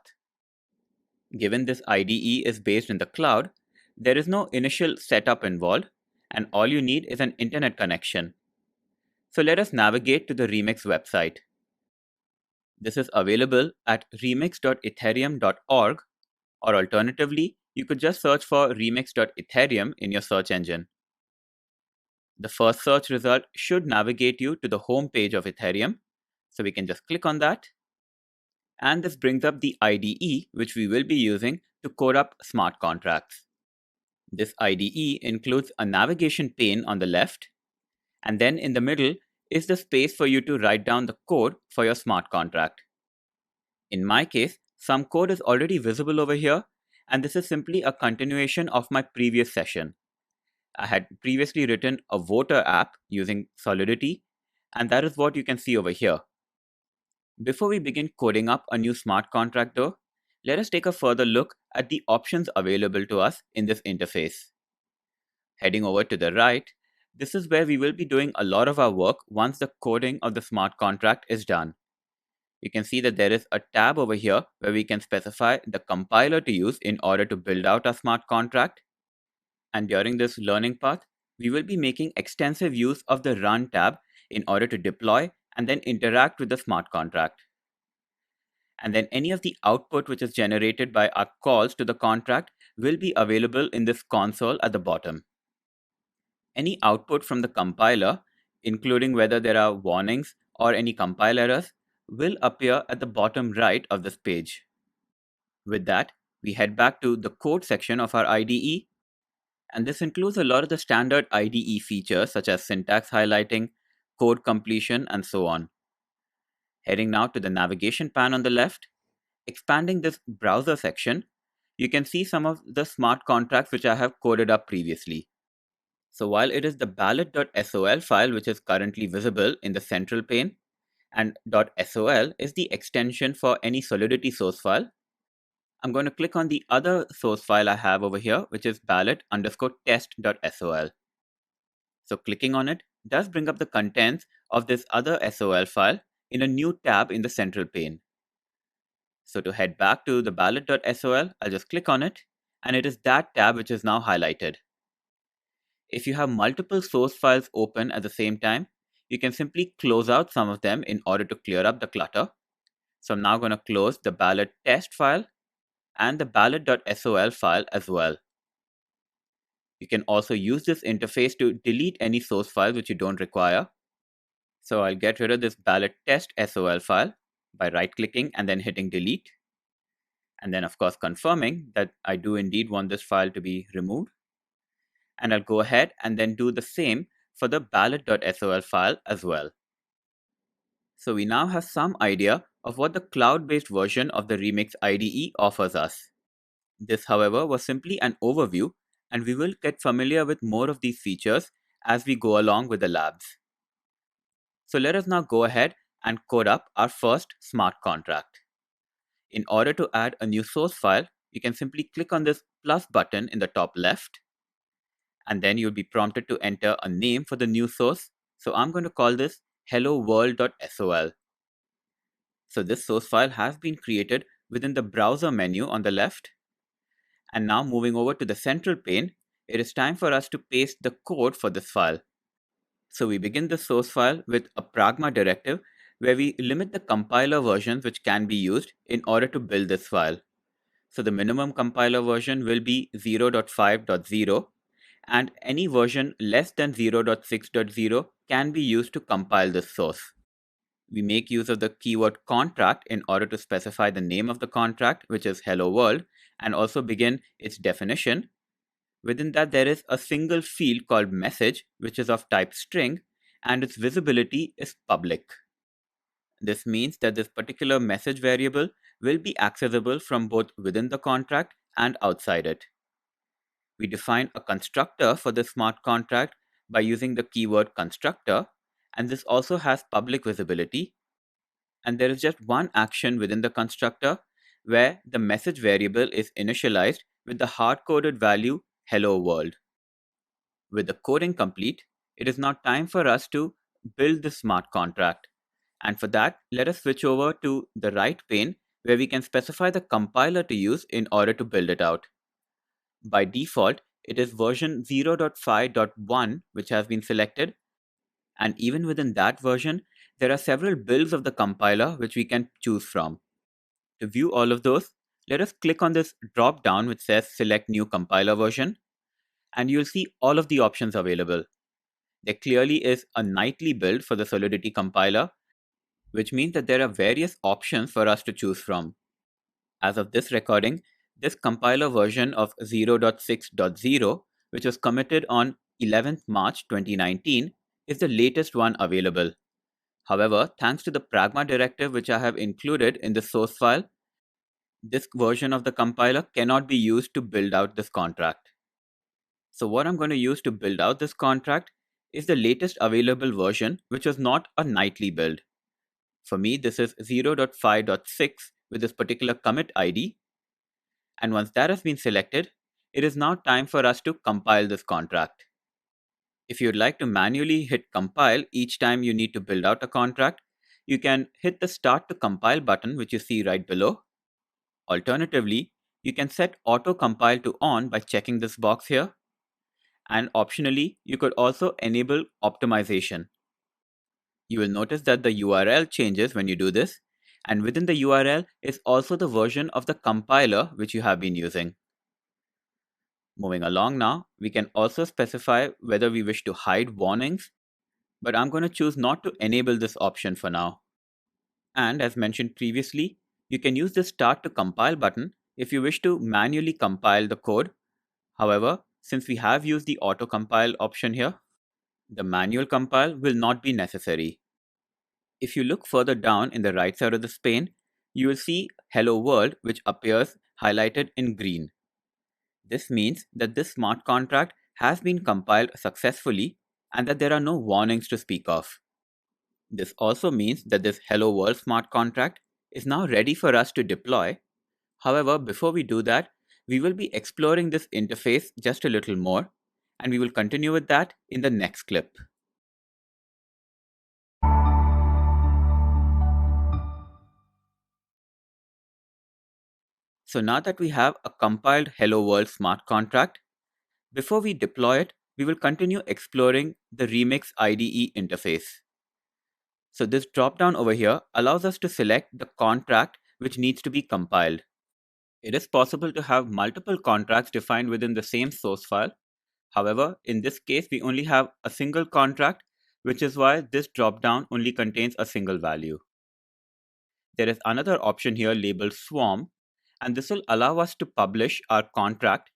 Given this IDE is based in the cloud, there is no initial setup involved, and all you need is an internet connection. So let us navigate to the Remix website. This is available at remix.ethereum.org, or alternatively, you could just search for remix.ethereum in your search engine. The first search result should navigate you to the home page of Ethereum, so we can just click on that. And this brings up the IDE, which we will be using to code up smart contracts. This IDE includes a navigation pane on the left, and then in the middle is the space for you to write down the code for your smart contract. In my case, some code is already visible over here, and this is simply a continuation of my previous session. I had previously written a voter app using Solidity, and that is what you can see over here. Before we begin coding up a new smart contract though, let us take a further look at the options available to us in this interface. Heading over to the right, this is where we will be doing a lot of our work once the coding of the smart contract is done. You can see that there is a tab over here where we can specify the compiler to use in order to build out our smart contract. And during this learning path, we will be making extensive use of the Run tab in order to deploy and then interact with the smart contract. And then any of the output which is generated by our calls to the contract will be available in this console at the bottom. Any output from the compiler, including whether there are warnings or any compile errors, will appear at the bottom right of this page. With that, we head back to the code section of our IDE, and this includes a lot of the standard IDE features such as syntax highlighting, code completion, and so on. Heading now to the navigation pane on the left, expanding this browser section, you can see some of the smart contracts which I have coded up previously. So while it is the ballot.sol file which is currently visible in the central pane, and .sol is the extension for any Solidity source file, I'm going to click on the other source file I have over here, which is ballot_test.sol. So clicking on it does bring up the contents of this other SOL file in a new tab in the central pane. So to head back to the ballot.sol, I'll just click on it, and it is that tab which is now highlighted. If you have multiple source files open at the same time, you can simply close out some of them in order to clear up the clutter. So I'm now going to close the ballot test file and the ballot.sol file as well. You can also use this interface to delete any source files which you don't require. So I'll get rid of this ballot test SOL file by right-clicking and then hitting delete. And then, of course, confirming that I do indeed want this file to be removed. And I'll go ahead and then do the same for the ballot.sol file as well. So we now have some idea of what the cloud-based version of the Remix IDE offers us. This, however, was simply an overview, and we will get familiar with more of these features as we go along with the labs. So let us now go ahead and code up our first smart contract. In order to add a new source file, you can simply click on this plus button in the top left, and then you'll be prompted to enter a name for the new source. So I'm going to call this hello world.sol. So this source file has been created within the browser menu on the left. And now moving over to the central pane, it is time for us to paste the code for this file. So we begin the source file with a Pragma directive where we limit the compiler versions which can be used in order to build this file. So the minimum compiler version will be 0.5.0, and any version less than 0.6.0 can be used to compile this source. We make use of the keyword contract in order to specify the name of the contract, which is hello world, and also begin its definition. Within that, there is a single field called message, which is of type string, and its visibility is public. This means that this particular message variable will be accessible from both within the contract and outside it. We define a constructor for this smart contract by using the keyword constructor, and this also has public visibility. And there is just one action within the constructor where the message variable is initialized with the hard-coded value hello world. With the coding complete, it is now time for us to build the smart contract. And for that, let us switch over to the right pane where we can specify the compiler to use in order to build it out. By default, it is version 0.5.1 which has been selected. And even within that version, there are several builds of the compiler which we can choose from. To view all of those, let us click on this drop down which says select new compiler version, and you'll see all of the options available. There clearly is a nightly build for the Solidity compiler, which means that there are various options for us to choose from. As of this recording, this compiler version of 0.6.0, which was committed on 11th March 2019, is the latest one available. However, thanks to the Pragma directive which I have included in the source file, this version of the compiler cannot be used to build out this contract. So what I'm going to use to build out this contract is the latest available version, which was not a nightly build. For me, this is 0.5.6 with this particular commit ID. And once that has been selected, it is now time for us to compile this contract. If you'd like to manually hit compile each time you need to build out a contract, you can hit the start to compile button, which you see right below. Alternatively, you can set auto compile to on by checking this box here. And optionally, you could also enable optimization. You will notice that the URL changes when you do this, and within the URL is also the version of the compiler which you have been using. Moving along now, we can also specify whether we wish to hide warnings, but I'm going to choose not to enable this option for now. And as mentioned previously, you can use the start to compile button if you wish to manually compile the code. However, since we have used the auto compile option here, the manual compile will not be necessary. If you look further down in the right side of this pane, you will see hello world which appears highlighted in green. This means that this smart contract has been compiled successfully and that there are no warnings to speak of. This also means that this hello world smart contract is now ready for us to deploy. However, before we do that, we will be exploring this interface just a little more, and we will continue with that in the next clip. So now that we have a compiled Hello World smart contract, before we deploy it, we will continue exploring the Remix IDE interface. So this dropdown over here allows us to select the contract which needs to be compiled. It is possible to have multiple contracts defined within the same source file, However, in this case, we only have a single contract, which is why this dropdown only contains a single value. There is another option here labeled Swarm, and this will allow us to publish our contract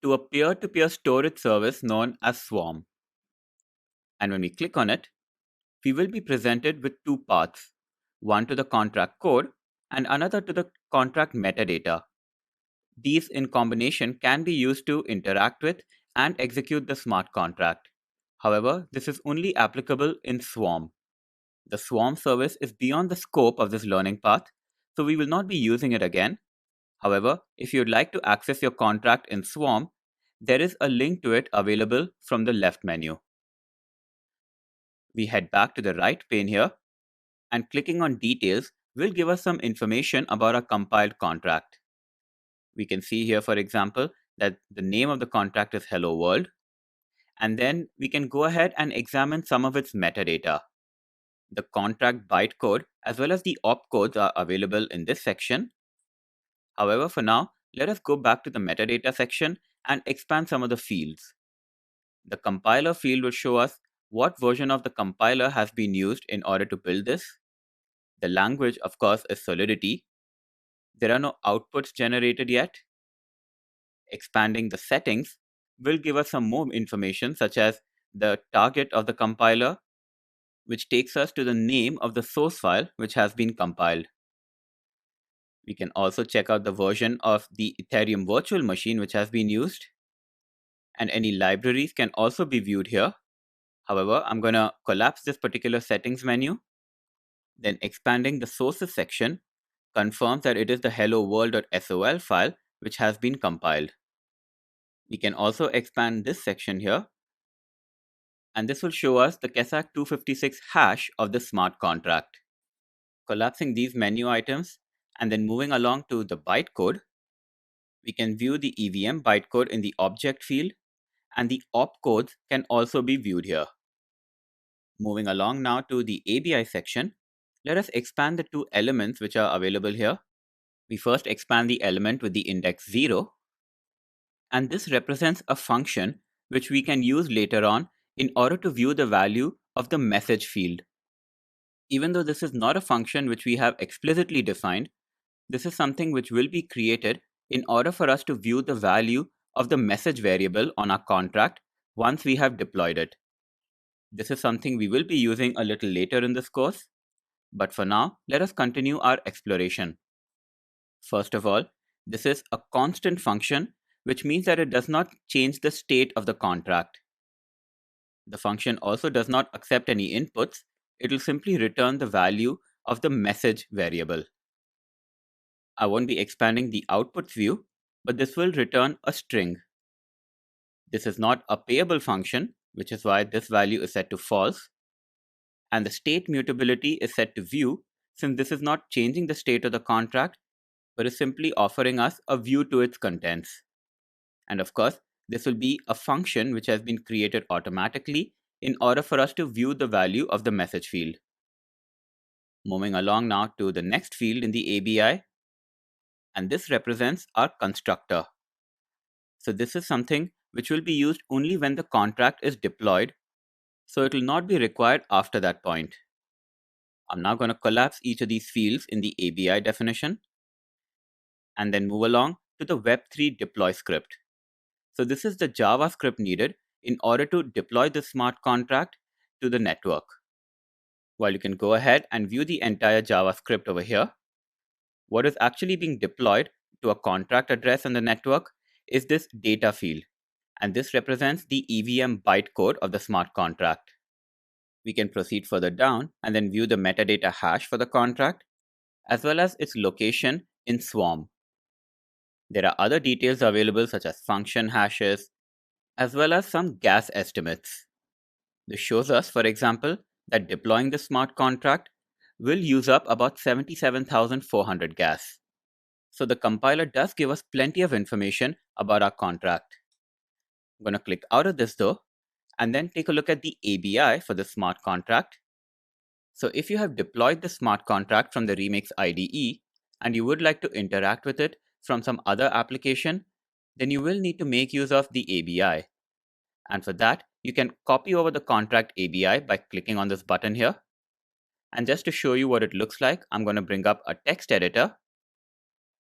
to a peer-to-peer storage service known as Swarm. And when we click on it, we will be presented with two paths, one to the contract code and another to the contract metadata. These in combination can be used to interact with and execute the smart contract. However, this is only applicable in Swarm. The Swarm service is beyond the scope of this learning path, so we will not be using it again. However, if you'd like to access your contract in Swarm, there is a link to it available from the left menu. We head back to the right pane here, and clicking on Details will give us some information about our compiled contract. We can see here, for example, that the name of the contract is Hello World, and then we can go ahead and examine some of its metadata. The contract bytecode as well as the opcodes are available in this section. However, for now, let us go back to the metadata section and expand some of the fields. The compiler field will show us what version of the compiler has been used in order to build this. The language, of course, is Solidity. There are no outputs generated yet. Expanding the settings will give us some more information, such as the target of the compiler, which takes us to the name of the source file which has been compiled. We can also check out the version of the Ethereum virtual machine which has been used, and any libraries can also be viewed here. However, I'm going to collapse this particular settings menu. Then expanding the sources section confirms that it is the hello world.sol file which has been compiled. We can also expand this section here, and this will show us the Kesak 256 hash of the smart contract. Collapsing these menu items and then moving along to the bytecode, we can view the EVM bytecode in the object field, and the opcodes can also be viewed here. Moving along now to the ABI section, let us expand the two elements which are available here. We first expand the element with the index 0, and this represents a function which we can use later on in order to view the value of the message field. Even though this is not a function which we have explicitly defined, this is something which will be created in order for us to view the value of the message variable on our contract once we have deployed it. This is something we will be using a little later in this course, but for now, let us continue our exploration. First of all, this is a constant function, which means that it does not change the state of the contract. The function also does not accept any inputs. It will simply return the value of the message variable. I won't be expanding the outputs view, but this will return a string. This is not a payable function, which is why this value is set to false. And the state mutability is set to view, since this is not changing the state of the contract, but is simply offering us a view to its contents. And of course, this will be a function which has been created automatically in order for us to view the value of the message field. Moving along now to the next field in the ABI, and this represents our constructor. So this is something which will be used only when the contract is deployed, so it will not be required after that point. I'm now going to collapse each of these fields in the ABI definition, and then move along to the Web3 deploy script. So this is the JavaScript needed in order to deploy the smart contract to the network. While you can go ahead and view the entire JavaScript over here, what is actually being deployed to a contract address on the network is this data field, and this represents the EVM bytecode of the smart contract. We can proceed further down and then view the metadata hash for the contract, as well as its location in Swarm. There are other details available such as function hashes, as well as some gas estimates. This shows us, for example, that deploying the smart contract will use up about 77,400 gas. So the compiler does give us plenty of information about our contract. I'm going to click out of this though, and then take a look at the ABI for the smart contract. So if you have deployed the smart contract from the Remix IDE and you would like to interact with it from some other application, then you will need to make use of the ABI. And for that, you can copy over the contract ABI by clicking on this button here. And just to show you what it looks like, I'm going to bring up a text editor.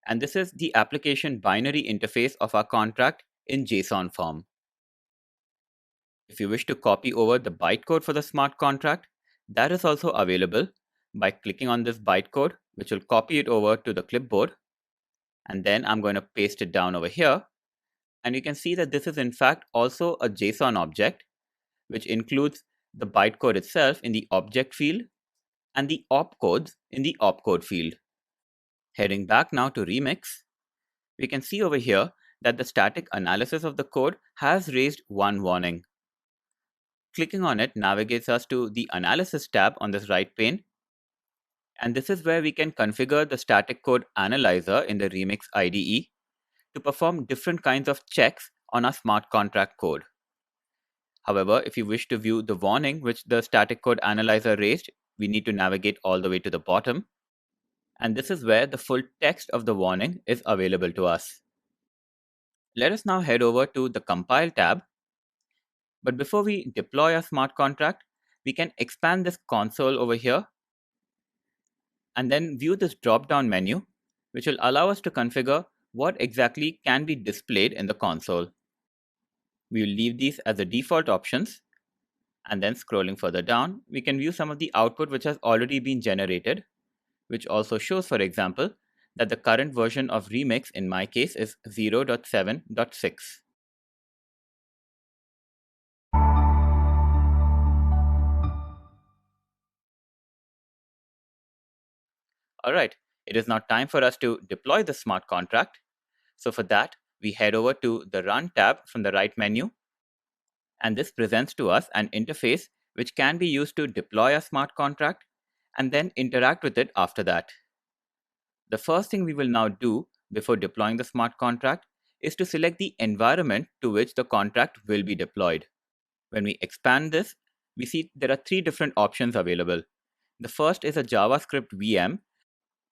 And this is the application binary interface of our contract in JSON form. If you wish to copy over the bytecode for the smart contract, that is also available by clicking on this bytecode, which will copy it over to the clipboard. And then I'm going to paste it down over here. And you can see that this is in fact also a JSON object, which includes the bytecode itself in the object field and the opcodes in the opcode field. Heading back now to Remix, we can see over here that the static analysis of the code has raised one warning. Clicking on it navigates us to the Analysis tab on this right pane. And this is where we can configure the static code analyzer in the Remix IDE to perform different kinds of checks on our smart contract code. However, if you wish to view the warning which the static code analyzer raised, we need to navigate all the way to the bottom. And this is where the full text of the warning is available to us. Let us now head over to the Compile tab. But before we deploy a smart contract, we can expand this console over here and then view this drop-down menu, which will allow us to configure what exactly can be displayed in the console. We will leave these as the default options, and then scrolling further down, we can view some of the output which has already been generated, which also shows, for example, that the current version of Remix in my case is 0.7.6. Alright, it is now time for us to deploy the smart contract. So for that, we head over to the Run tab from the right menu. And this presents to us an interface which can be used to deploy a smart contract and then interact with it after that. The first thing we will now do before deploying the smart contract is to select the environment to which the contract will be deployed. When we expand this, we see there are three different options available. The first is a JavaScript VM,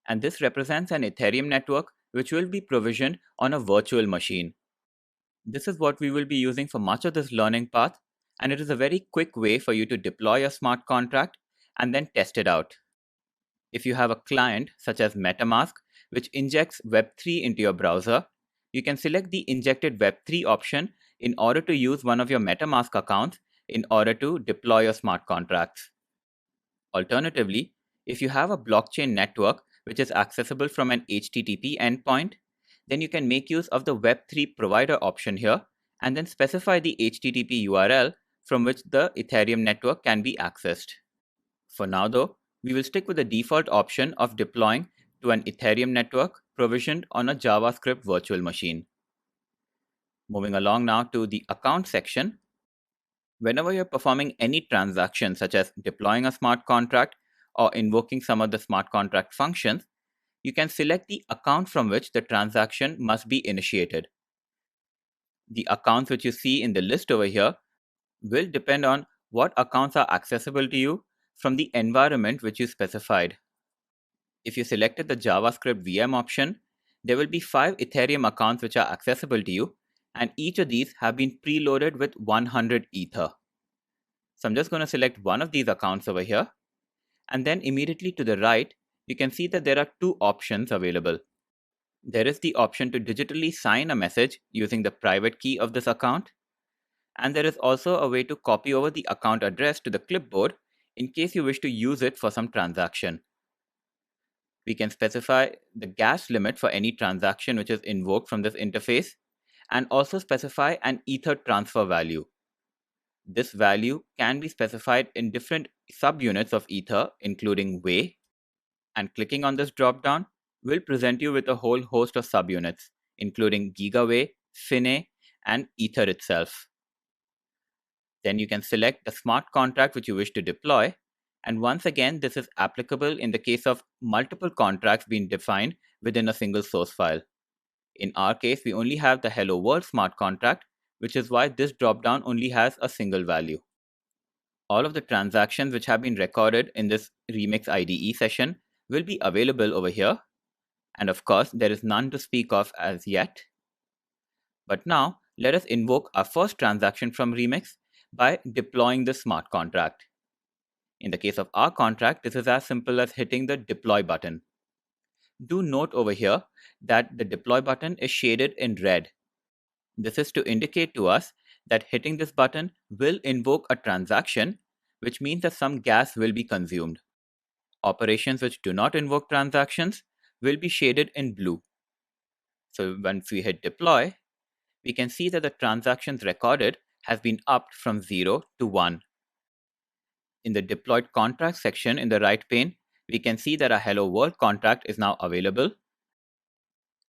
and this represents an Ethereum network which will be provisioned on a virtual machine. This is what we will be using for much of this learning path, and it is a very quick way for you to deploy a smart contract and then test it out. If you have a client such as MetaMask, which injects Web3 into your browser, you can select the injected Web3 option in order to use one of your MetaMask accounts in order to deploy your smart contracts. Alternatively, if you have a blockchain network which is accessible from an HTTP endpoint, then you can make use of the Web3 provider option here and then specify the HTTP URL from which the Ethereum network can be accessed. For now though, we will stick with the default option of deploying to an Ethereum network provisioned on a JavaScript virtual machine. Moving along now to the account section. Whenever you're performing any transaction such as deploying a smart contract or invoking some of the smart contract functions, you can select the account from which the transaction must be initiated. The accounts which you see in the list over here will depend on what accounts are accessible to you from the environment which you specified. If you selected the JavaScript VM option, there will be 5 Ethereum accounts which are accessible to you, and each of these have been preloaded with 100 Ether. So I'm just going to select one of these accounts over here, and then immediately to the right, you can see that there are two options available. There is the option to digitally sign a message using the private key of this account, and there is also a way to copy over the account address to the clipboard in case you wish to use it for some transaction. We can specify the gas limit for any transaction which is invoked from this interface, and also specify an Ether transfer value. This value can be specified in different subunits of Ether, including Wei, and clicking on this dropdown will present you with a whole host of subunits, including Gigawei, Fine, and Ether itself. Then you can select the smart contract which you wish to deploy, and once again, this is applicable in the case of multiple contracts being defined within a single source file. In our case, we only have the Hello World smart contract, which is why this dropdown only has a single value. All of the transactions which have been recorded in this Remix IDE session will be available over here. And of course, there is none to speak of as yet. But now, let us invoke our first transaction from Remix by deploying the smart contract. In the case of our contract, this is as simple as hitting the deploy button. Do note over here that the deploy button is shaded in red. This is to indicate to us that hitting this button will invoke a transaction, which means that some gas will be consumed. Operations which do not invoke transactions will be shaded in blue. So once we hit deploy, we can see that the transactions recorded has been upped from 0 to 1. In the deployed contract section in the right pane, we can see that our Hello World contract is now available.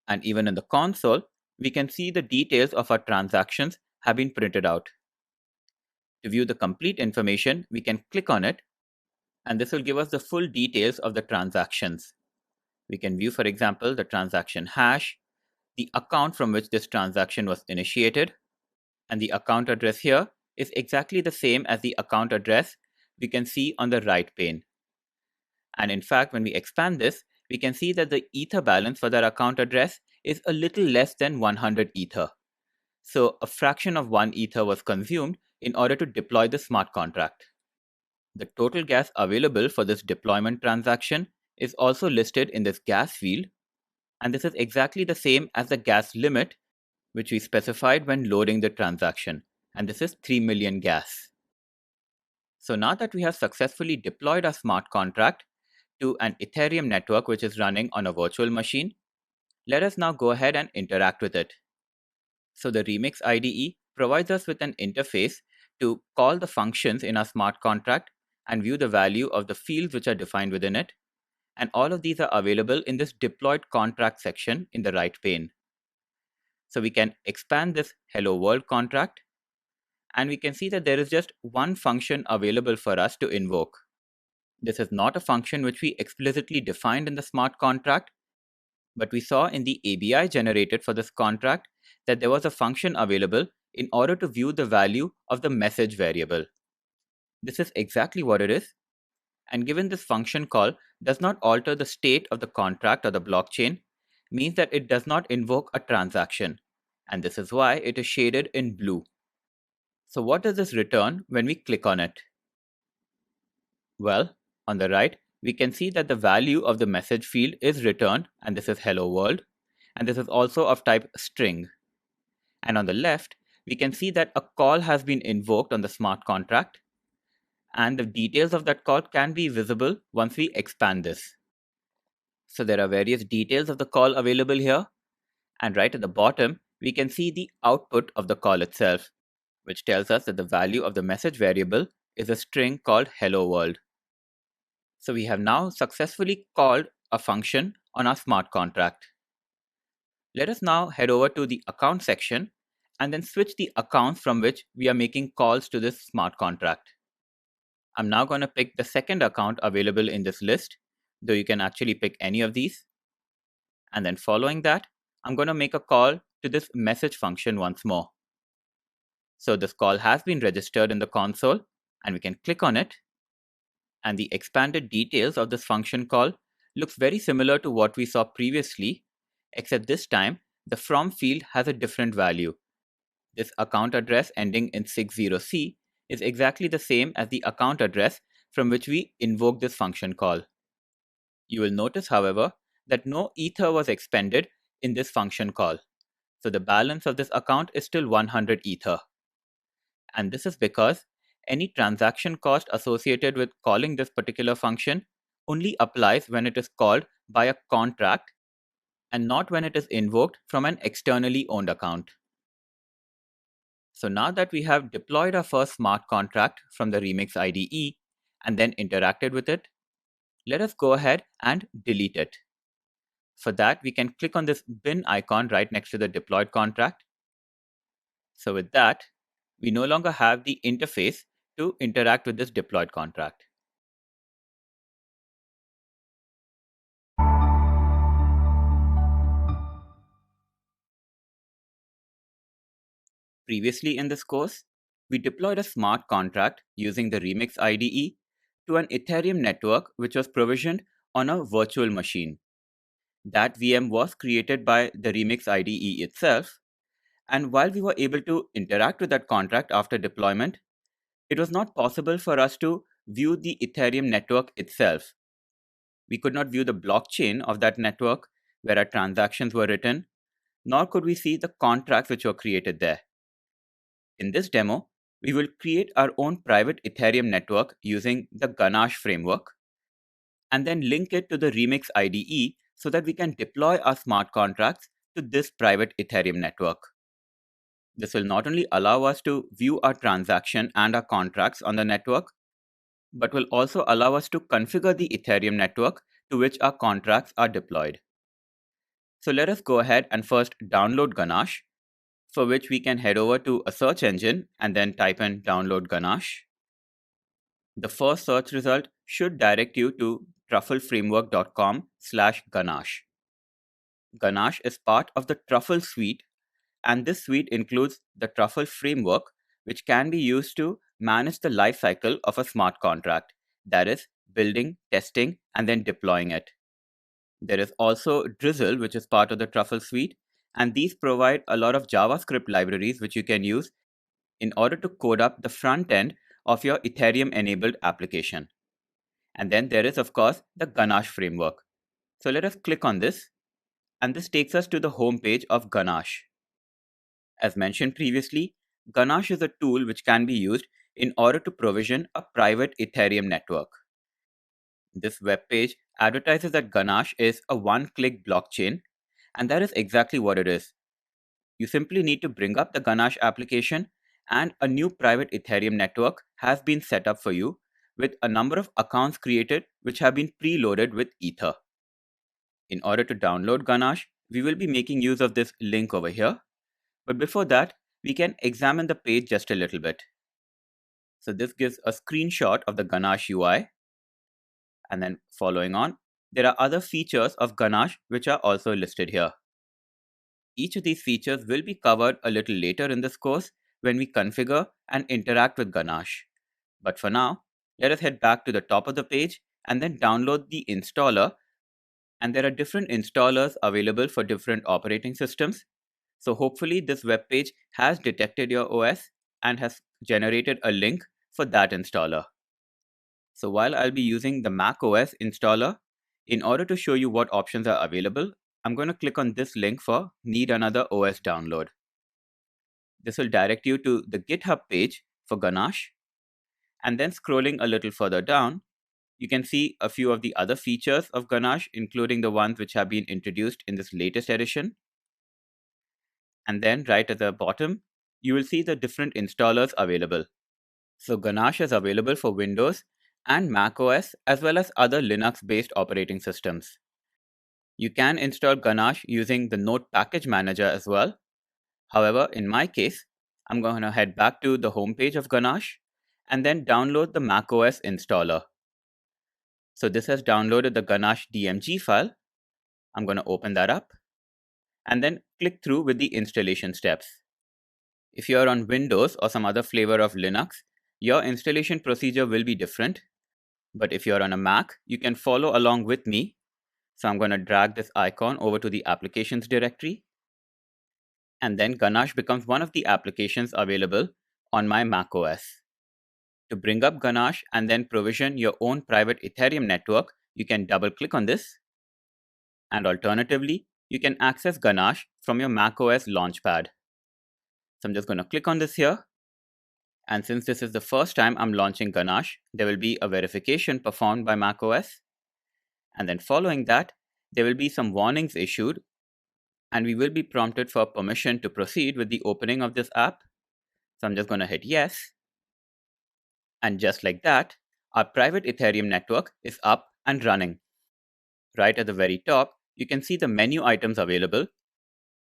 And even in the console, we can see the details of our transactions have been printed out. To view the complete information, we can click on it, and this will give us the full details of the transactions. We can view, for example, the transaction hash, the account from which this transaction was initiated, and the account address here is exactly the same as the account address we can see on the right pane. And in fact, when we expand this, we can see that the Ether balance for that account address is a little less than 100 Ether. So a fraction of 1 Ether was consumed in order to deploy the smart contract. The total gas available for this deployment transaction is also listed in this gas field, and this is exactly the same as the gas limit which we specified when loading the transaction, and this is 3 million gas. So now that we have successfully deployed our smart contract to an Ethereum network which is running on a virtual machine, let us now go ahead and interact with it. So the Remix IDE provides us with an interface to call the functions in our smart contract and view the value of the fields which are defined within it. And all of these are available in this deployed contract section in the right pane. So we can expand this Hello World contract, and we can see that there is just one function available for us to invoke. This is not a function which we explicitly defined in the smart contract, but we saw in the ABI generated for this contract that there was a function available in order to view the value of the message variable. This is exactly what it is. And given this function call does not alter the state of the contract or the blockchain, means that it does not invoke a transaction. And this is why it is shaded in blue. So what does this return when we click on it? Well, on the right, we can see that the value of the message field is returned, and this is hello world, and this is also of type string. And on the left, we can see that a call has been invoked on the smart contract, and the details of that call can be visible once we expand this. So there are various details of the call available here, and right at the bottom, we can see the output of the call itself, which tells us that the value of the message variable is a string called hello world. So we have now successfully called a function on our smart contract. Let us now head over to the account section and then switch the accounts from which we are making calls to this smart contract. I'm now going to pick the second account available in this list, though you can actually pick any of these. And then following that, I'm going to make a call to this message function once more. So this call has been registered in the console, and we can click on it. And the expanded details of this function call looks very similar to what we saw previously, except this time the from field has a different value. This account address ending in 60C is exactly the same as the account address from which we invoke this function call. You will notice, however, that no Ether was expended in this function call. So the balance of this account is still 100 Ether. And this is because any transaction cost associated with calling this particular function only applies when it is called by a contract and not when it is invoked from an externally owned account. So now that we have deployed our first smart contract from the Remix IDE and then interacted with it, let us go ahead and delete it. For that, we can click on this bin icon right next to the deployed contract. So with that, we no longer have the interface to interact with this deployed contract. Previously in this course, we deployed a smart contract using the Remix IDE to an Ethereum network which was provisioned on a virtual machine. That VM was created by the Remix IDE itself, And while we were able to interact with that contract after deployment, it was not possible for us to view the Ethereum network itself. We could not view the blockchain of that network where our transactions were written, nor could we see the contracts which were created there. In this demo, we will create our own private Ethereum network using the Ganache framework, and then link it to the Remix IDE so that we can deploy our smart contracts to this private Ethereum network. This will not only allow us to view our transaction and our contracts on the network, but will also allow us to configure the Ethereum network to which our contracts are deployed. So let us go ahead and first download Ganache, for which we can head over to a search engine and then type in download Ganache. The first search result should direct you to truffleframework.com/Ganache. Ganache is part of the Truffle Suite, and this suite includes the Truffle Framework, which can be used to manage the lifecycle of a smart contract, that is, building, testing, and then deploying it. There is also Drizzle, which is part of the Truffle Suite, and these provide a lot of JavaScript libraries which you can use in order to code up the front end of your Ethereum-enabled application. And then there is, of course, the Ganache framework. So let us click on this, and this takes us to the home page of Ganache. As mentioned previously, Ganache is a tool which can be used in order to provision a private Ethereum network. This web page advertises that Ganache is a one-click blockchain, and that is exactly what it is. You simply need to bring up the Ganache application, and a new private Ethereum network has been set up for you with a number of accounts created which have been preloaded with Ether. In order to download Ganache, we will be making use of this link over here. But before that, we can examine the page just a little bit. So this gives a screenshot of the Ganache UI. And then following on, there are other features of Ganache which are also listed here. Each of these features will be covered a little later in this course when we configure and interact with Ganache. But for now, let us head back to the top of the page and then download the installer. And there are different installers available for different operating systems. So hopefully this web page has detected your OS and has generated a link for that installer. So while I'll be using the Mac OS installer, in order to show you what options are available, I'm going to click on this link for Need Another OS Download. This will direct you to the GitHub page for Ganache. And then scrolling a little further down, you can see a few of the other features of Ganache, including the ones which have been introduced in this latest edition. And then right at the bottom, you will see the different installers available. So Ganache is available for Windows and Mac OS as well as other Linux-based operating systems. You can install Ganache using the Node Package Manager as well. However, in my case, I'm going to head back to the homepage of Ganache and then download the macOS installer. So this has downloaded the Ganache DMG file. I'm going to open that up and then click through with the installation steps. If you're on Windows or some other flavor of Linux, your installation procedure will be different. But if you're on a Mac, you can follow along with me. So I'm going to drag this icon over to the applications directory. And then Ganache becomes one of the applications available on my Mac OS. To bring up Ganache and then provision your own private Ethereum network, you can double click on this. And alternatively, you can access Ganache from your Mac OS Launchpad. So I'm just going to click on this here. And since this is the first time I'm launching Ganache, there will be a verification performed by Mac OS. And then following that, there will be some warnings issued, and we will be prompted for permission to proceed with the opening of this app. So I'm just going to hit yes. And just like that, our private Ethereum network is up and running. Right at the very top, you can see the menu items available.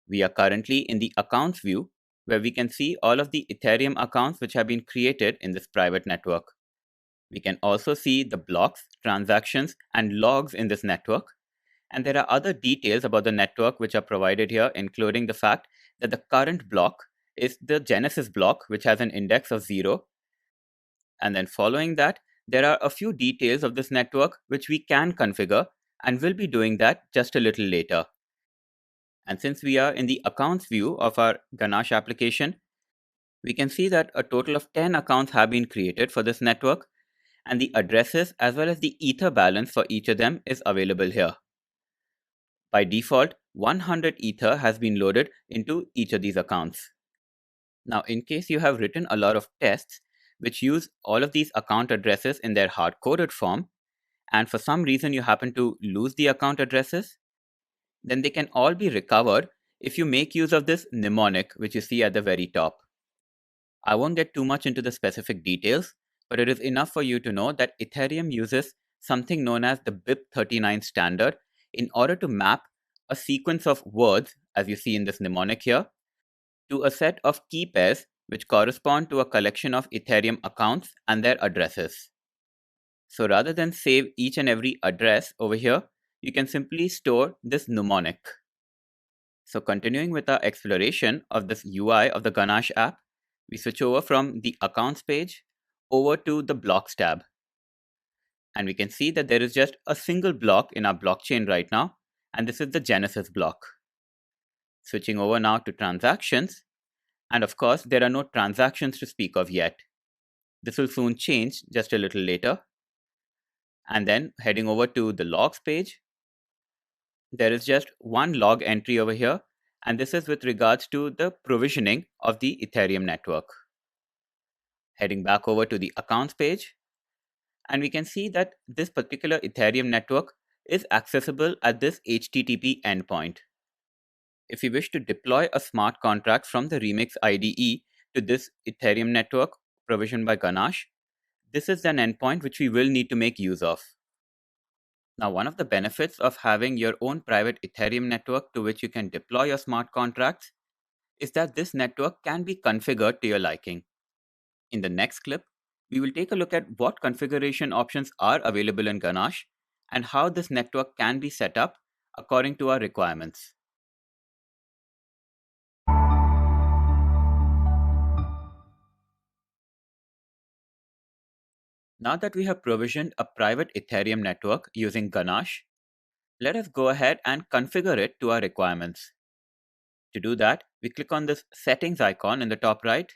We are currently in the accounts view, where we can see all of the Ethereum accounts which have been created in this private network. We can also see the blocks, transactions, and logs in this network. And there are other details about the network which are provided here, including the fact that the current block is the Genesis block, which has an index of 0. And then following that, there are a few details of this network which we can configure, and we'll be doing that just a little later. And since we are in the accounts view of our Ganache application, we can see that a total of 10 accounts have been created for this network, and the addresses as well as the ether balance for each of them is available here. By default, 100 ether has been loaded into each of these accounts. Now, in case you have written a lot of tests which use all of these account addresses in their hard-coded form, and for some reason you happen to lose the account addresses, then they can all be recovered if you make use of this mnemonic which you see at the very top. I won't get too much into the specific details, but it is enough for you to know that Ethereum uses something known as the BIP39 standard in order to map a sequence of words, as you see in this mnemonic here, to a set of key pairs which correspond to a collection of Ethereum accounts and their addresses. So rather than save each and every address over here, you can simply store this mnemonic. So continuing with our exploration of this UI of the Ganache app, we switch over from the accounts page over to the blocks tab. And we can see that there is just a single block in our blockchain right now, and this is the Genesis block. Switching over now to transactions, and of course, there are no transactions to speak of yet. This will soon change just a little later. And then heading over to the logs page, there is just one log entry over here, and this is with regards to the provisioning of the Ethereum network. Heading back over to the accounts page, and we can see that this particular Ethereum network is accessible at this HTTP endpoint. If you wish to deploy a smart contract from the Remix IDE to this Ethereum network provisioned by Ganache, this is an endpoint which we will need to make use of. Now, one of the benefits of having your own private Ethereum network to which you can deploy your smart contracts is that this network can be configured to your liking. In the next clip, we will take a look at what configuration options are available in Ganache and how this network can be set up according to our requirements. Now that we have provisioned a private Ethereum network using Ganache, let us go ahead and configure it to our requirements. To do that, we click on this settings icon in the top right,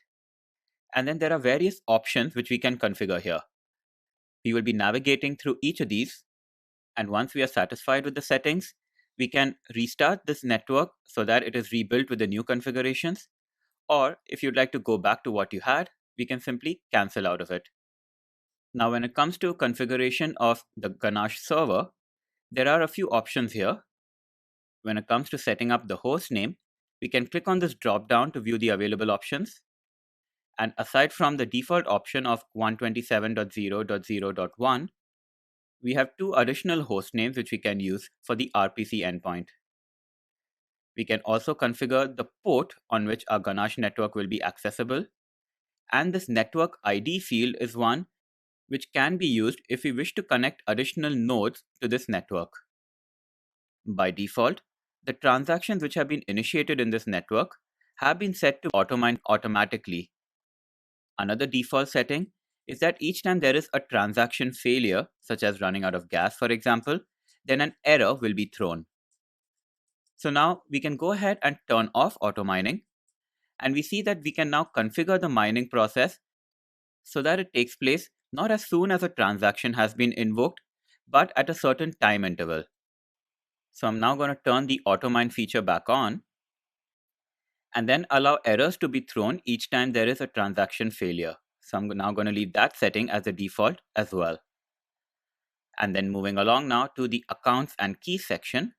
and then there are various options which we can configure here. We will be navigating through each of these, and once we are satisfied with the settings, we can restart this network so that it is rebuilt with the new configurations, or if you'd like to go back to what you had, we can simply cancel out of it. Now, when it comes to configuration of the Ganache server, there are a few options here. When it comes to setting up the host name, we can click on this drop down to view the available options. And aside from the default option of 127.0.0.1, we have two additional host names which we can use for the RPC endpoint. We can also configure the port on which our Ganache network will be accessible. And this network ID field is one which can be used if we wish to connect additional nodes to this network. By default, the transactions which have been initiated in this network have been set to automine automatically. Another default setting is that each time there is a transaction failure, such as running out of gas, for example, then an error will be thrown. So now we can go ahead and turn off auto mining, and we see that we can now configure the mining process so that it takes place not as soon as a transaction has been invoked, but at a certain time interval. So I'm now going to turn the auto mine feature back on, and then allow errors to be thrown each time there is a transaction failure. So I'm now going to leave that setting as the default as well. And then moving along now to the accounts and keys section,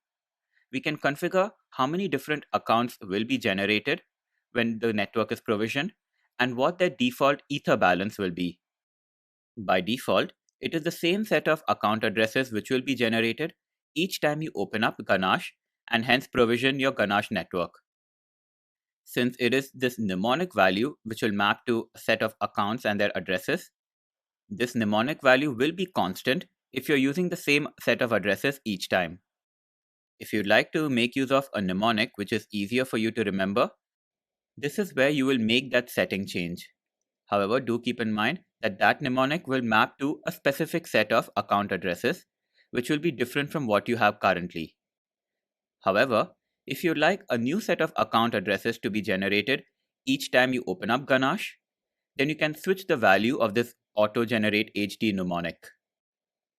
we can configure how many different accounts will be generated when the network is provisioned and what their default ether balance will be. By default, it is the same set of account addresses which will be generated each time you open up Ganache and hence provision your Ganache network. Since it is this mnemonic value which will map to a set of accounts and their addresses, this mnemonic value will be constant if you're using the same set of addresses each time. If you'd like to make use of a mnemonic which is easier for you to remember, this is where you will make that setting change. However, do keep in mind that that mnemonic will map to a specific set of account addresses, which will be different from what you have currently. However, If you'd like a new set of account addresses to be generated each time you open up Ganache, then you can switch the value of this auto-generate HD mnemonic.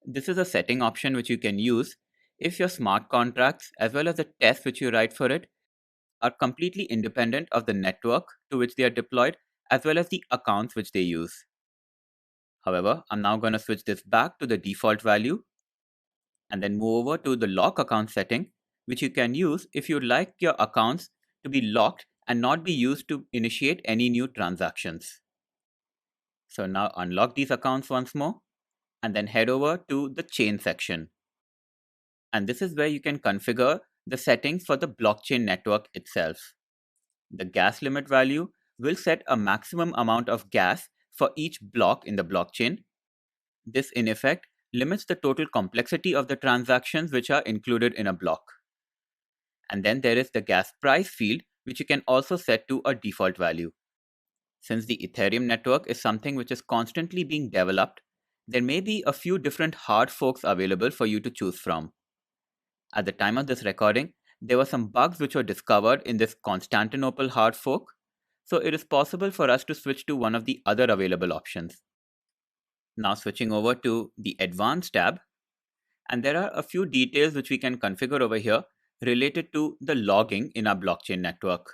This is a setting option which you can use if your smart contracts as well as the tests which you write for it are completely independent of the network to which they are deployed as well as the accounts which they use. However, I'm now going to switch this back to the default value and then move over to the lock account setting, which you can use if you'd like your accounts to be locked and not be used to initiate any new transactions. So now unlock these accounts once more and then head over to the chain section. And this is where you can configure the settings for the blockchain network itself. The gas limit value will set a maximum amount of gas for each block in the blockchain. This, in effect, limits the total complexity of the transactions which are included in a block. And then there is the gas price field, which you can also set to a default value. Since the Ethereum network is something which is constantly being developed, there may be a few different hard forks available for you to choose from. At the time of this recording, there were some bugs which were discovered in this Constantinople hard fork, so it is possible for us to switch to one of the other available options. Now switching over to the Advanced tab, and there are a few details which we can configure over here related to the logging in our blockchain network.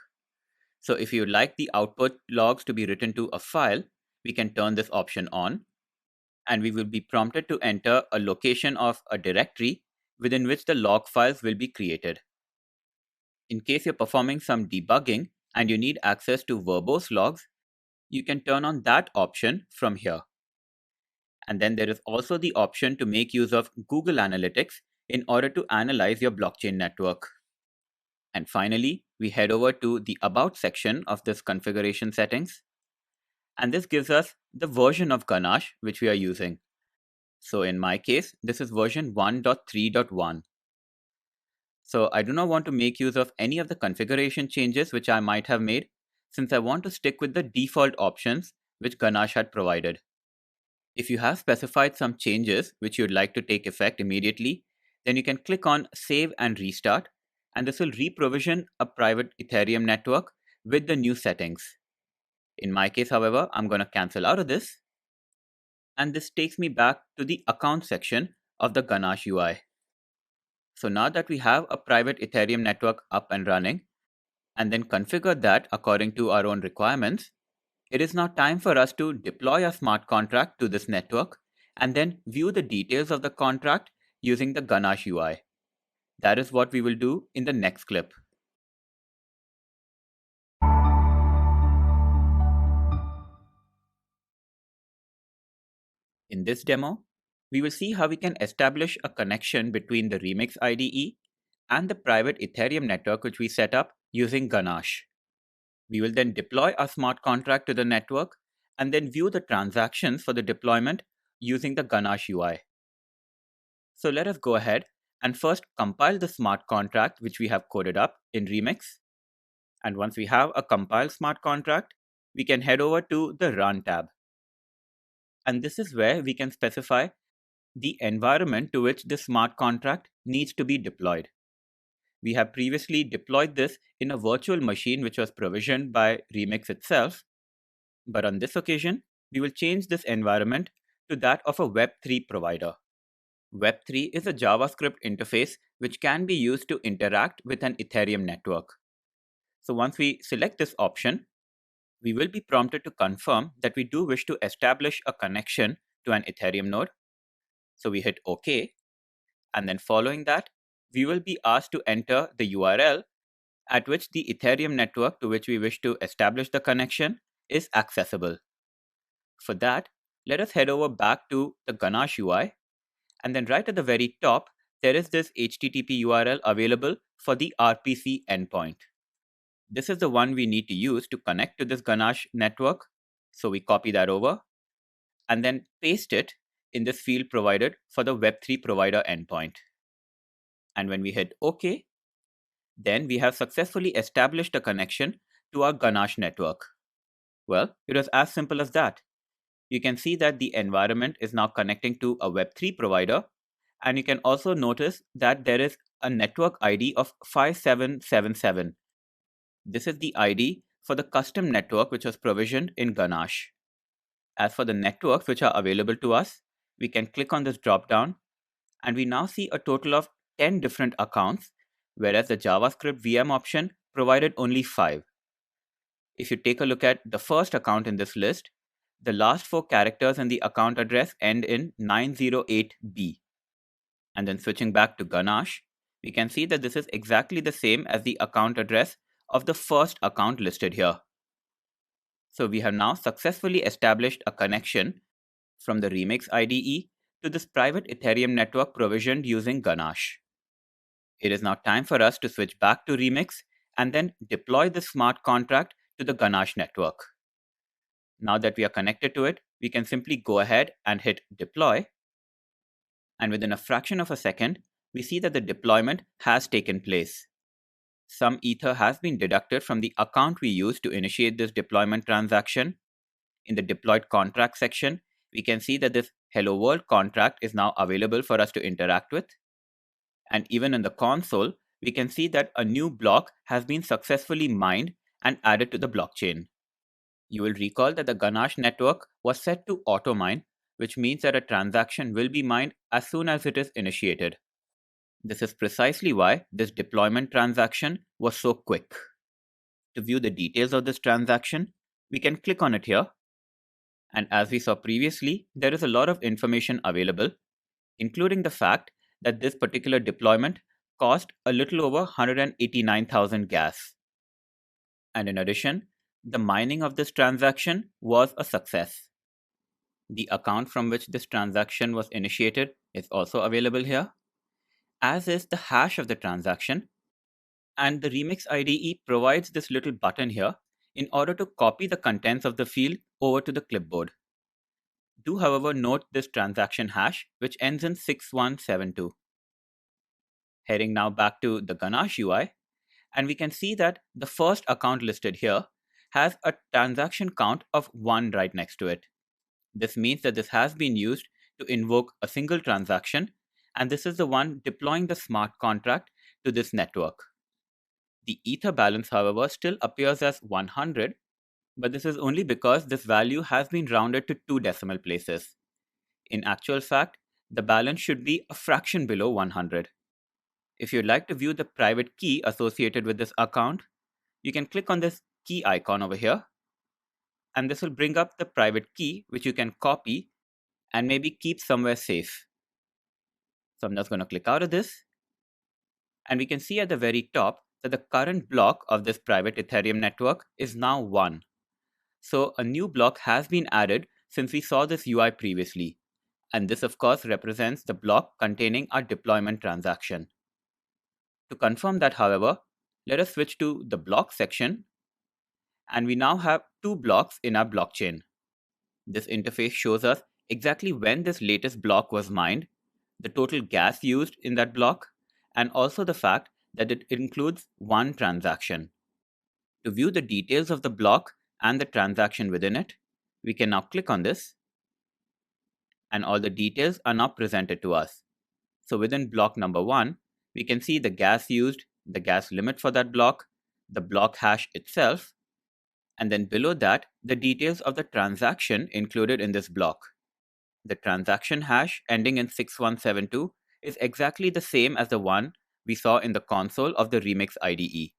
So if you would like the output logs to be written to a file, we can turn this option on, and we will be prompted to enter a location of a directory within which the log files will be created. In case you're performing some debugging and you need access to verbose logs, you can turn on that option from here. And then there is also the option to make use of Google Analytics in order to analyze your blockchain network. And finally, we head over to the About section of this configuration settings. And this gives us the version of Ganache which we are using. So in my case, this is version 1.3.1. So I do not want to make use of any of the configuration changes which I might have made, since I want to stick with the default options which Ganache had provided. If you have specified some changes which you'd like to take effect immediately, then you can click on Save and Restart, and this will reprovision a private Ethereum network with the new settings. In my case, however, I'm going to cancel out of this, and this takes me back to the account section of the Ganache UI. So now that we have a private Ethereum network up and running, and then configure that according to our own requirements, it is now time for us to deploy a smart contract to this network and then view the details of the contract using the Ganache UI. That is what we will do in the next clip. In this demo, we will see how we can establish a connection between the Remix IDE and the private Ethereum network which we set up using Ganache. We will then deploy our smart contract to the network and then view the transactions for the deployment using the Ganache UI. So let us go ahead and first compile the smart contract which we have coded up in Remix. And once we have a compiled smart contract, we can head over to the Run tab. And this is where we can specify the environment to which the smart contract needs to be deployed. We have previously deployed this in a virtual machine which was provisioned by Remix itself, but on this occasion, we will change this environment to that of a Web3 provider. Web3 is a JavaScript interface which can be used to interact with an Ethereum network. So once we select this option, we will be prompted to confirm that we do wish to establish a connection to an Ethereum node. So we hit OK, and then following that, we will be asked to enter the URL at which the Ethereum network to which we wish to establish the connection is accessible. For that, let us head over back to the Ganache UI, and then right at the very top, there is this HTTP URL available for the RPC endpoint. This is the one we need to use to connect to this Ganache network. So we copy that over and then paste it in this field provided for the Web3 provider endpoint. And when we hit OK, then we have successfully established a connection to our Ganache network. Well, it was as simple as that. You can see that the environment is now connecting to a Web3 provider, and you can also notice that there is a network ID of 5777. This is the ID for the custom network which was provisioned in Ganache. As for the networks which are available to us, we can click on this drop-down, and we now see a total of 10 different accounts, whereas the JavaScript VM option provided only 5. If you take a look at the first account in this list, the last 4 characters in the account address end in 908B. And then switching back to Ganache, we can see that this is exactly the same as the account address of the first account listed here. So we have now successfully established a connection from the Remix IDE to this private Ethereum network provisioned using Ganache. It is now time for us to switch back to Remix and then deploy the smart contract to the Ganache network. Now that we are connected to it, we can simply go ahead and hit deploy. And within a fraction of a second, we see that the deployment has taken place. Some Ether has been deducted from the account we used to initiate this deployment transaction. In the deployed contract section, we can see that this Hello World contract is now available for us to interact with. And even in the console, we can see that a new block has been successfully mined and added to the blockchain. You will recall that the Ganache network was set to auto-mine, which means that a transaction will be mined as soon as it is initiated. This is precisely why this deployment transaction was so quick. To view the details of this transaction, we can click on it here. And as we saw previously, there is a lot of information available, including the fact that this particular deployment cost a little over 189,000 gas. And in addition, the mining of this transaction was a success. The account from which this transaction was initiated is also available here, as is the hash of the transaction. And the Remix IDE provides this little button here in order to copy the contents of the field over to the clipboard. Do, however, note this transaction hash, which ends in 6172. Heading now back to the Ganache UI, and we can see that the first account listed here has a transaction count of 1 right next to it. This means that this has been used to invoke a single transaction, and this is the one deploying the smart contract to this network. The Ether balance, however, still appears as 100, but this is only because this value has been rounded to 2 decimal places. In actual fact, the balance should be a fraction below 100. If you'd like to view the private key associated with this account, you can click on this key icon over here, and this will bring up the private key, which you can copy and maybe keep somewhere safe. So I'm just going to click out of this, and we can see at the very top that the current block of this private Ethereum network is now 1. So a new block has been added since we saw this UI previously, and this of course represents the block containing our deployment transaction. To confirm that, however, let us switch to the block section, and we now have 2 blocks in our blockchain. This interface shows us exactly when this latest block was mined, the total gas used in that block, and also the fact that it includes 1 transaction. To view the details of the block and the transaction within it, we can now click on this, and all the details are now presented to us. So within block number 1, we can see the gas used, the gas limit for that block, the block hash itself, and then below that, the details of the transaction included in this block. The transaction hash ending in 6172 is exactly the same as the one we saw in the console of the Remix IDE.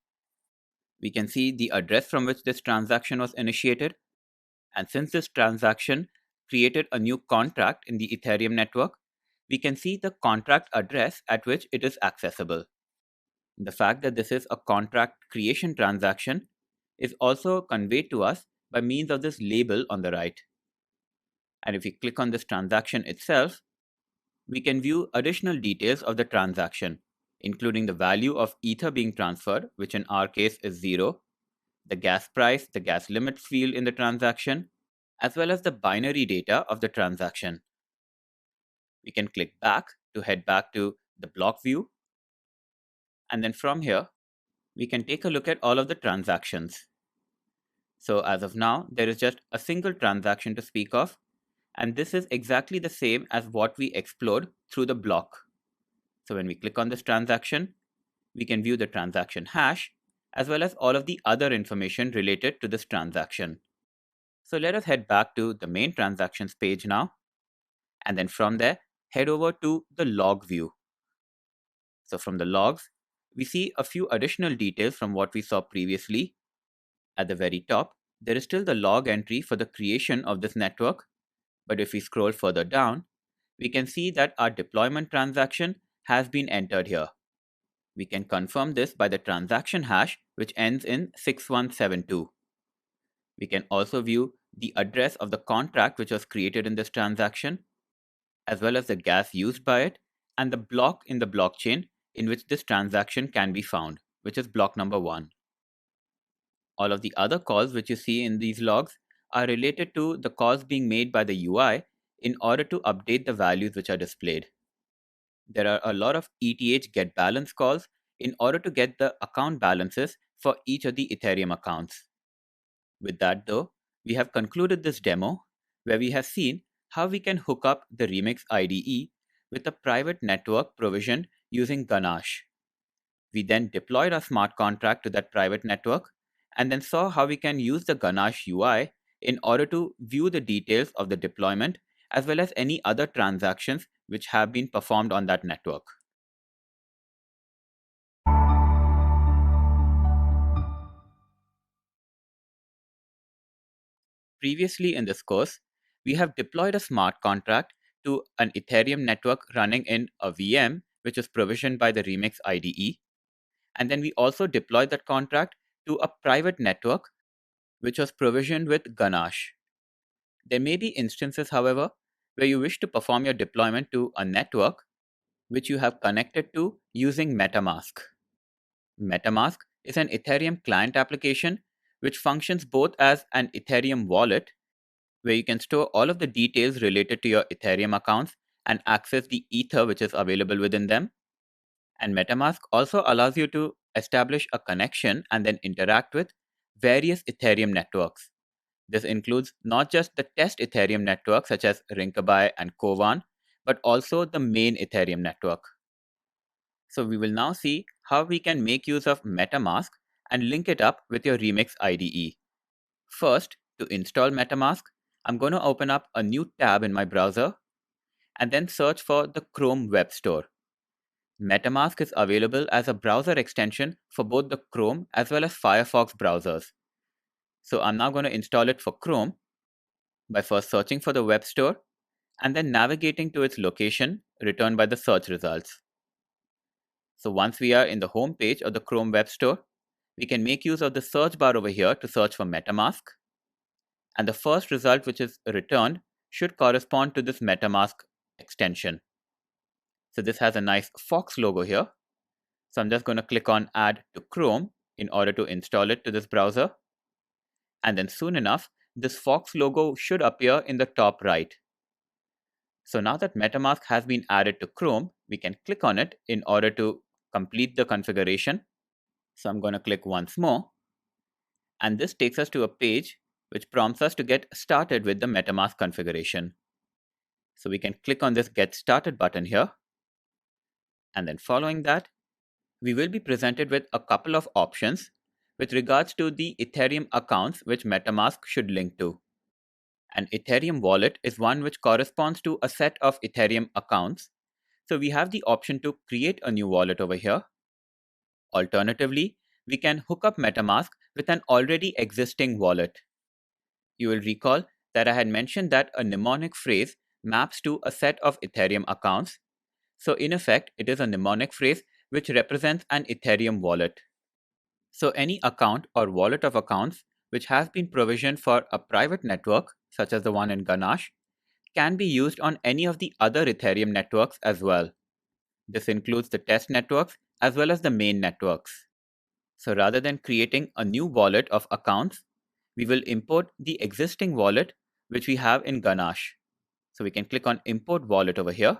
We can see the address from which this transaction was initiated, and since this transaction created a new contract in the Ethereum network, we can see the contract address at which it is accessible. The fact that this is a contract creation transaction is also conveyed to us by means of this label on the right. And if we click on this transaction itself, we can view additional details of the transaction, including the value of Ether being transferred, which in our case is 0, the gas price, the gas limit field in the transaction, as well as the binary data of the transaction. We can click back to head back to the block view, and then from here, we can take a look at all of the transactions. So as of now, there is just a single transaction to speak of, and this is exactly the same as what we explored through the block. So when we click on this transaction, we can view the transaction hash as well as all of the other information related to this transaction. So let us head back to the main transactions page now, and then from there, head over to the log view. So from the logs, we see a few additional details from what we saw previously. At the very top, there is still the log entry for the creation of this network, but if we scroll further down, we can see that our deployment transaction has been entered here. We can confirm this by the transaction hash, which ends in 6172. We can also view the address of the contract which was created in this transaction, as well as the gas used by it, and the block in the blockchain in which this transaction can be found, which is block number 1. All of the other calls which you see in these logs are related to the calls being made by the UI in order to update the values which are displayed. There are a lot of ETH get balance calls in order to get the account balances for each of the Ethereum accounts. With that though, we have concluded this demo where we have seen how we can hook up the Remix IDE with a private network provisioned using Ganache. We then deployed our smart contract to that private network and then saw how we can use the Ganache UI in order to view the details of the deployment as well as any other transactions which have been performed on that network. Previously in this course, we have deployed a smart contract to an Ethereum network running in a VM which is provisioned by the Remix IDE. And then we also deployed that contract to a private network which was provisioned with Ganache. There may be instances, however, where you wish to perform your deployment to a network which you have connected to using MetaMask. MetaMask is an Ethereum client application which functions both as an Ethereum wallet, where you can store all of the details related to your Ethereum accounts and access the Ether which is available within them. And MetaMask also allows you to establish a connection and then interact with various Ethereum networks. This includes not just the test Ethereum network such as Rinkaby and Kovan, but also the main Ethereum network. So we will now see how we can make use of MetaMask and link it up with your Remix IDE. First, to install MetaMask, I'm going to open up a new tab in my browser and then search for the Chrome Web Store. MetaMask is available as a browser extension for both the Chrome as well as Firefox browsers. So I'm now going to install it for Chrome by first searching for the web store and then navigating to its location returned by the search results. So once we are in the home page of the Chrome Web Store, we can make use of the search bar over here to search for MetaMask. And the first result which is returned should correspond to this MetaMask extension. So this has a nice Fox logo here. So I'm just going to click on Add to Chrome in order to install it to this browser. And then soon enough, this Fox logo should appear in the top right. So now that MetaMask has been added to Chrome, we can click on it in order to complete the configuration. So I'm going to click once more. And this takes us to a page which prompts us to get started with the MetaMask configuration. So we can click on this Get Started button here. And then following that, we will be presented with a couple of options with regards to the Ethereum accounts which MetaMask should link to. An Ethereum wallet is one which corresponds to a set of Ethereum accounts. So we have the option to create a new wallet over here. Alternatively, we can hook up MetaMask with an already existing wallet. You will recall that I had mentioned that a mnemonic phrase maps to a set of Ethereum accounts. So in effect, it is a mnemonic phrase which represents an Ethereum wallet. So any account or wallet of accounts which has been provisioned for a private network, such as the one in Ganache, can be used on any of the other Ethereum networks as well. This includes the test networks as well as the main networks. So rather than creating a new wallet of accounts, we will import the existing wallet which we have in Ganache. So we can click on Import Wallet over here,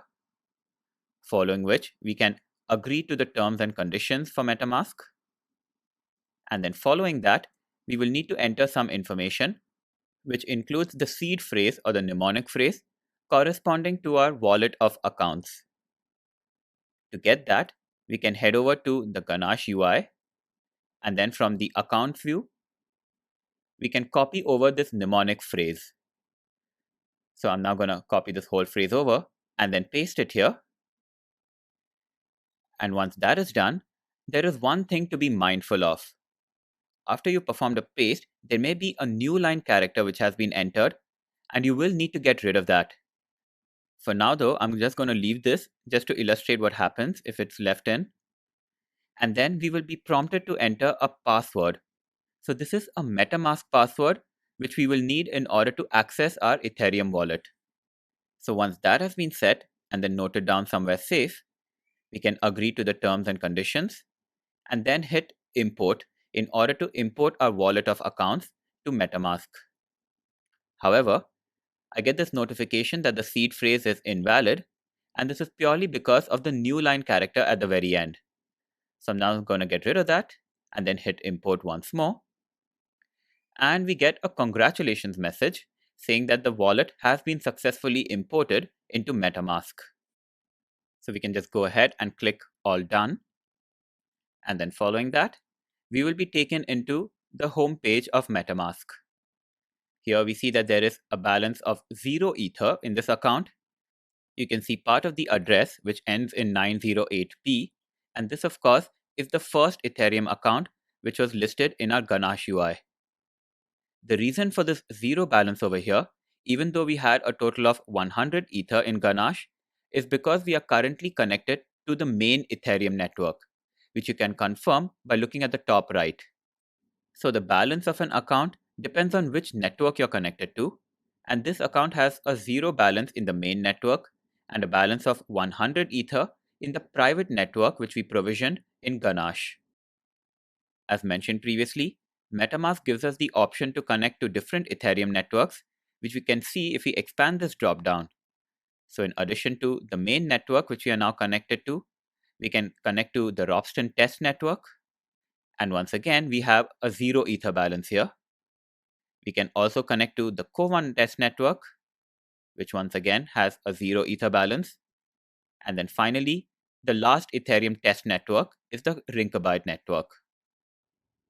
following which we can agree to the terms and conditions for MetaMask. And then following that, we will need to enter some information, which includes the seed phrase or the mnemonic phrase corresponding to our wallet of accounts. To get that, we can head over to the Ganache UI, and then from the Accounts view, we can copy over this mnemonic phrase. So I'm now going to copy this whole phrase over and then paste it here. And once that is done, there is one thing to be mindful of. After you perform the paste, there may be a new line character which has been entered, and you will need to get rid of that. For now though, I'm just going to leave this just to illustrate what happens if it's left in. And then we will be prompted to enter a password. So this is a MetaMask password, which we will need in order to access our Ethereum wallet. So once that has been set and then noted down somewhere safe, we can agree to the terms and conditions and then hit import in order to import our wallet of accounts to MetaMask. However, I get this notification that the seed phrase is invalid, and this is purely because of the new line character at the very end. So I'm now going to get rid of that and then hit import once more. And we get a congratulations message saying that the wallet has been successfully imported into MetaMask. So we can just go ahead and click all done. And then following that, we will be taken into the home page of MetaMask. Here we see that there is a balance of 0 Ether in this account. You can see part of the address which ends in 908p, and this of course is the first Ethereum account which was listed in our Ganache UI. The reason for this 0 balance over here, even though we had a total of 100 Ether in Ganache, is because we are currently connected to the main Ethereum network, which you can confirm by looking at the top right. So the balance of an account depends on which network you're connected to, and this account has a 0 balance in the main network and a balance of 100 Ether in the private network which we provisioned in Ganache. As mentioned previously, MetaMask gives us the option to connect to different Ethereum networks, which we can see if we expand this dropdown. So in addition to the main network which we are now connected to, we can connect to the Ropsten test network. And once again, we have a 0 Ether balance here. We can also connect to the Kovan test network, which once again has a 0 Ether balance. And then finally, the last Ethereum test network is the Byte network.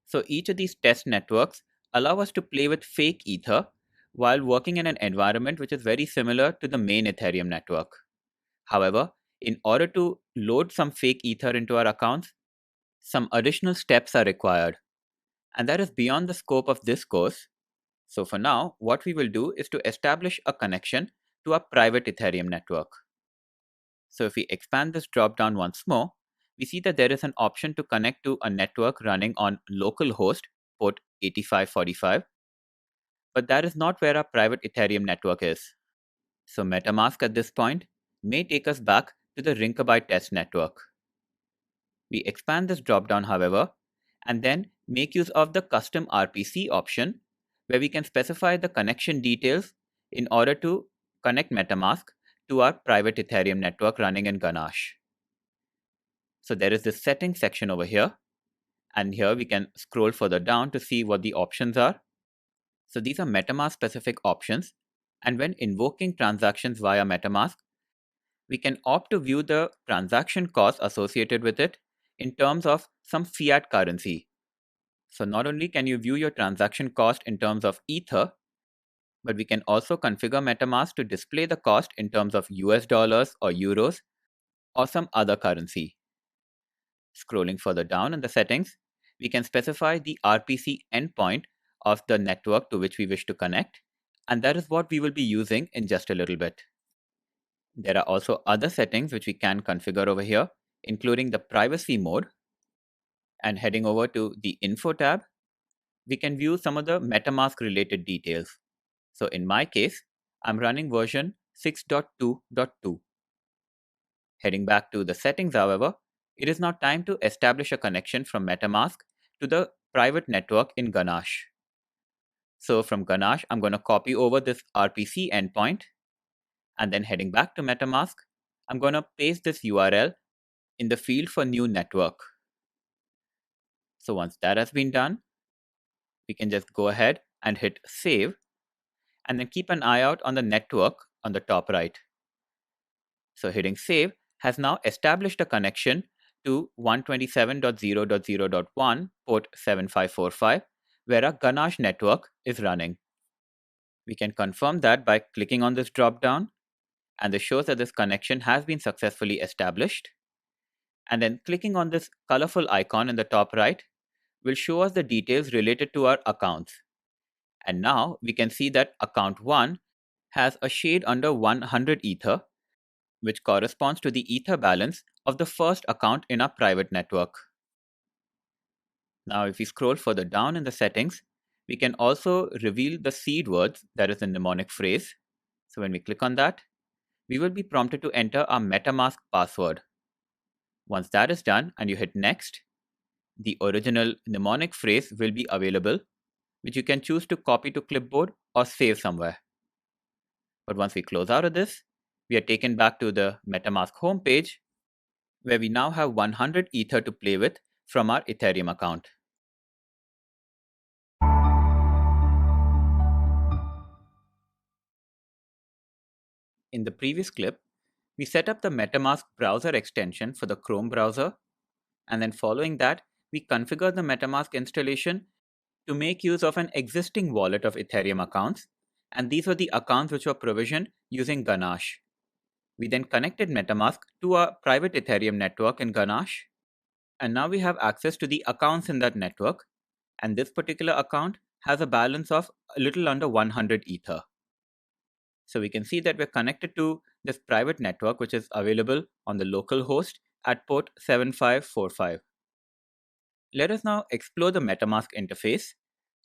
So each of these test networks allow us to play with fake Ether while working in an environment which is very similar to the main Ethereum network. However, in order to load some fake Ether into our accounts, some additional steps are required. And that is beyond the scope of this course. So for now, what we will do is to establish a connection to our private Ethereum network. So if we expand this dropdown once more, we see that there is an option to connect to a network running on localhost port 8545, but that is not where our private Ethereum network is. So MetaMask at this point may take us back to the Byte test network. We expand this dropdown, however, and then make use of the custom RPC option, where we can specify the connection details in order to connect MetaMask to our private Ethereum network running in Ganache. So there is this settings section over here, and here we can scroll further down to see what the options are. So these are MetaMask specific options, and when invoking transactions via MetaMask, we can opt to view the transaction cost associated with it in terms of some fiat currency. So not only can you view your transaction cost in terms of Ether, but we can also configure MetaMask to display the cost in terms of US dollars or euros or some other currency. Scrolling further down in the settings, we can specify the RPC endpoint of the network to which we wish to connect, and that is what we will be using in just a little bit. There are also other settings which we can configure over here, including the privacy mode. And heading over to the info tab, we can view some of the MetaMask related details. So in my case, I'm running version 6.2.2. Heading back to the settings, however, it is now time to establish a connection from MetaMask to the private network in Ganache. So from Ganache, I'm going to copy over this RPC endpoint, and then heading back to MetaMask, I'm going to paste this URL in the field for new network. So once that has been done, we can just go ahead and hit save, and then keep an eye out on the network on the top right. So hitting save has now established a connection to 127.0.0.1 port 7545, where a Ganache network is running. We can confirm that by clicking on this drop-down, and this shows that this connection has been successfully established. And then clicking on this colorful icon in the top right will show us the details related to our accounts. And now we can see that account 1 has a shade under 100 Ether, which corresponds to the Ether balance of the first account in our private network. Now, if we scroll further down in the settings, we can also reveal the seed words, that is the mnemonic phrase. So when we click on that, we will be prompted to enter our MetaMask password. Once that is done and you hit next, the original mnemonic phrase will be available, which you can choose to copy to clipboard or save somewhere. But once we close out of this, we are taken back to the MetaMask homepage, where we now have 100 Ether to play with from our Ethereum account. In the previous clip, we set up the MetaMask browser extension for the Chrome browser, and then following that, we configure the MetaMask installation to make use of an existing wallet of Ethereum accounts, and these were the accounts which were provisioned using Ganache. We then connected MetaMask to our private Ethereum network in Ganache, and now we have access to the accounts in that network, and this particular account has a balance of a little under 100 Ether. So we can see that we're connected to this private network, which is available on the local host at port 7545. Let us now explore the MetaMask interface.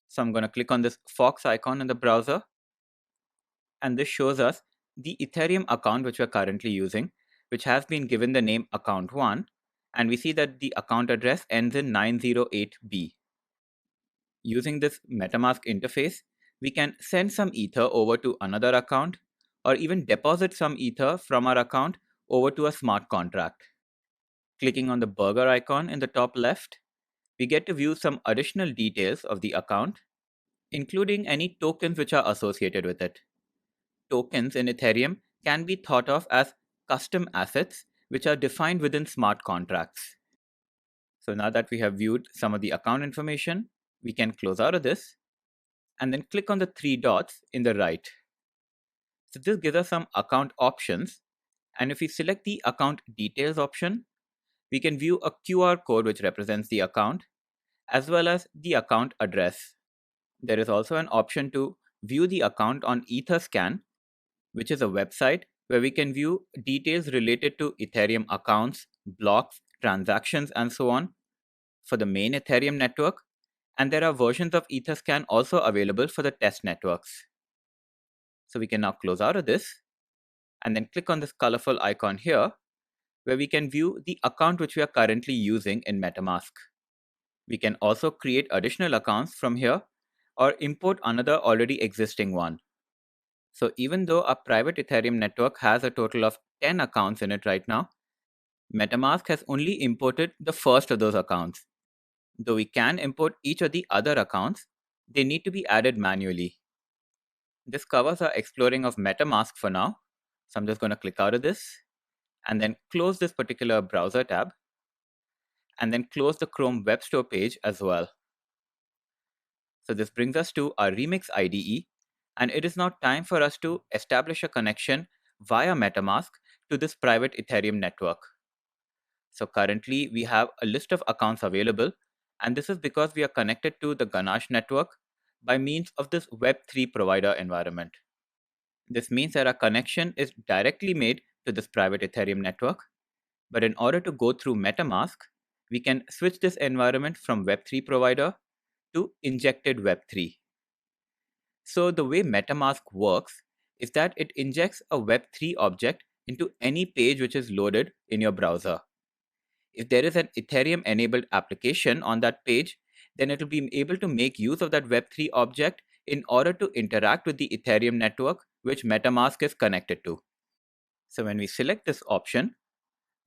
So I'm going to click on this Fox icon in the browser, and this shows us the Ethereum account which we're currently using, which has been given the name account 1, and we see that the account address ends in 908B. Using this MetaMask interface, we can send some Ether over to another account, or even deposit some Ether from our account over to a smart contract. Clicking on the burger icon in the top left, we get to view some additional details of the account, including any tokens which are associated with it. Tokens in Ethereum can be thought of as custom assets which are defined within smart contracts. So now that we have viewed some of the account information, we can close out of this and then click on the three dots in the right. So this gives us some account options, and if we select the account details option, we can view a QR code which represents the account as well as the account address. There is also an option to view the account on Etherscan, which is a website where we can view details related to Ethereum accounts, blocks, transactions, and so on for the main Ethereum network, and there are versions of Etherscan also available for the test networks. So we can now close out of this and then click on this colorful icon here, where we can view the account which we are currently using in MetaMask. We can also create additional accounts from here or import another already existing one. So even though our private Ethereum network has a total of 10 accounts in it right now, MetaMask has only imported the first of those accounts. Though we can import each of the other accounts, they need to be added manually. This covers our exploring of MetaMask for now. So I'm just going to click out of this and then close this particular browser tab and then close the Chrome Web Store page as well. So this brings us to our Remix IDE, and it is now time for us to establish a connection via MetaMask to this private Ethereum network. So currently we have a list of accounts available, and this is because we are connected to the Ganache network by means of this Web3 provider environment. This means that our connection is directly made to this private Ethereum network, but in order to go through MetaMask, we can switch this environment from Web3 provider to injected Web3. So the way MetaMask works is that it injects a Web3 object into any page which is loaded in your browser. If there is an Ethereum enabled application on that page, then it will be able to make use of that Web3 object in order to interact with the Ethereum network which MetaMask is connected to. So when we select this option,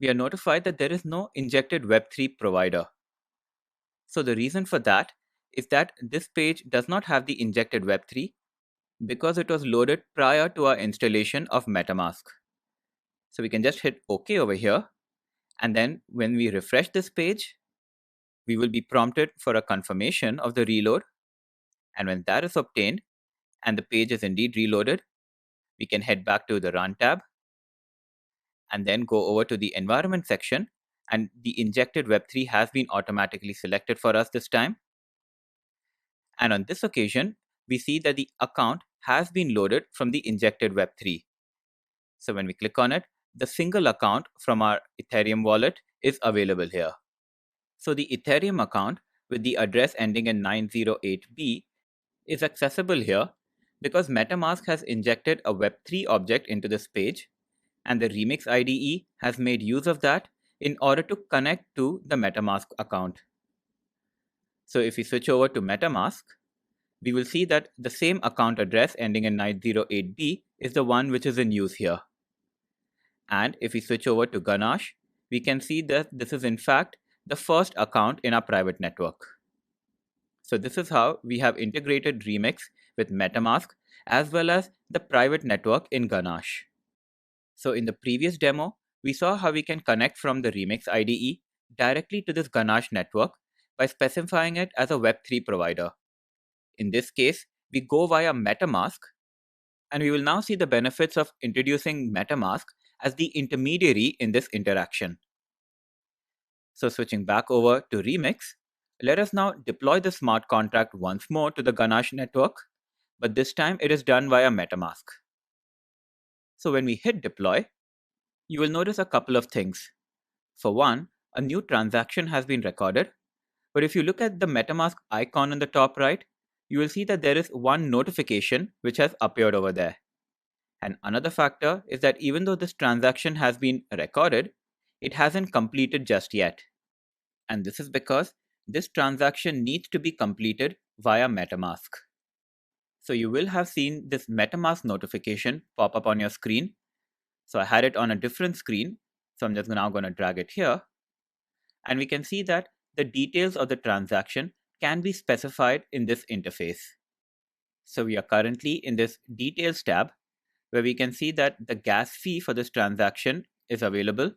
we are notified that there is no injected Web3 provider. So the reason for that is that this page does not have the injected Web3 because it was loaded prior to our installation of MetaMask. So we can just hit OK over here. And then when we refresh this page, we will be prompted for a confirmation of the reload. And when that is obtained and the page is indeed reloaded, we can head back to the Run tab and then go over to the Environment section. And the injected Web3 has been automatically selected for us this time. And on this occasion, we see that the account has been loaded from the injected Web3. So when we click on it, the single account from our Ethereum wallet is available here. So the Ethereum account with the address ending in 908B is accessible here because MetaMask has injected a Web3 object into this page, and the Remix IDE has made use of that in order to connect to the MetaMask account. So if we switch over to MetaMask, we will see that the same account address ending in 908B is the one which is in use here. And if we switch over to Ganache, we can see that this is in fact the first account in our private network. So this is how we have integrated Remix with MetaMask as well as the private network in Ganache. So in the previous demo, we saw how we can connect from the Remix IDE directly to this Ganache network by specifying it as a Web3 provider. In this case, we go via MetaMask, and we will now see the benefits of introducing MetaMask as the intermediary in this interaction. So switching back over to Remix, let us now deploy the smart contract once more to the Ganache network, but this time it is done via MetaMask. So when we hit deploy, you will notice a couple of things. For one, a new transaction has been recorded, but if you look at the MetaMask icon on the top right, you will see that there is one notification which has appeared over there. And another factor is that even though this transaction has been recorded, it hasn't completed just yet. And this is because this transaction needs to be completed via MetaMask. So you will have seen this MetaMask notification pop up on your screen. So I had it on a different screen. So I'm just now going to drag it here. And we can see that the details of the transaction can be specified in this interface. So we are currently in this Details tab, where we can see that the gas fee for this transaction is available,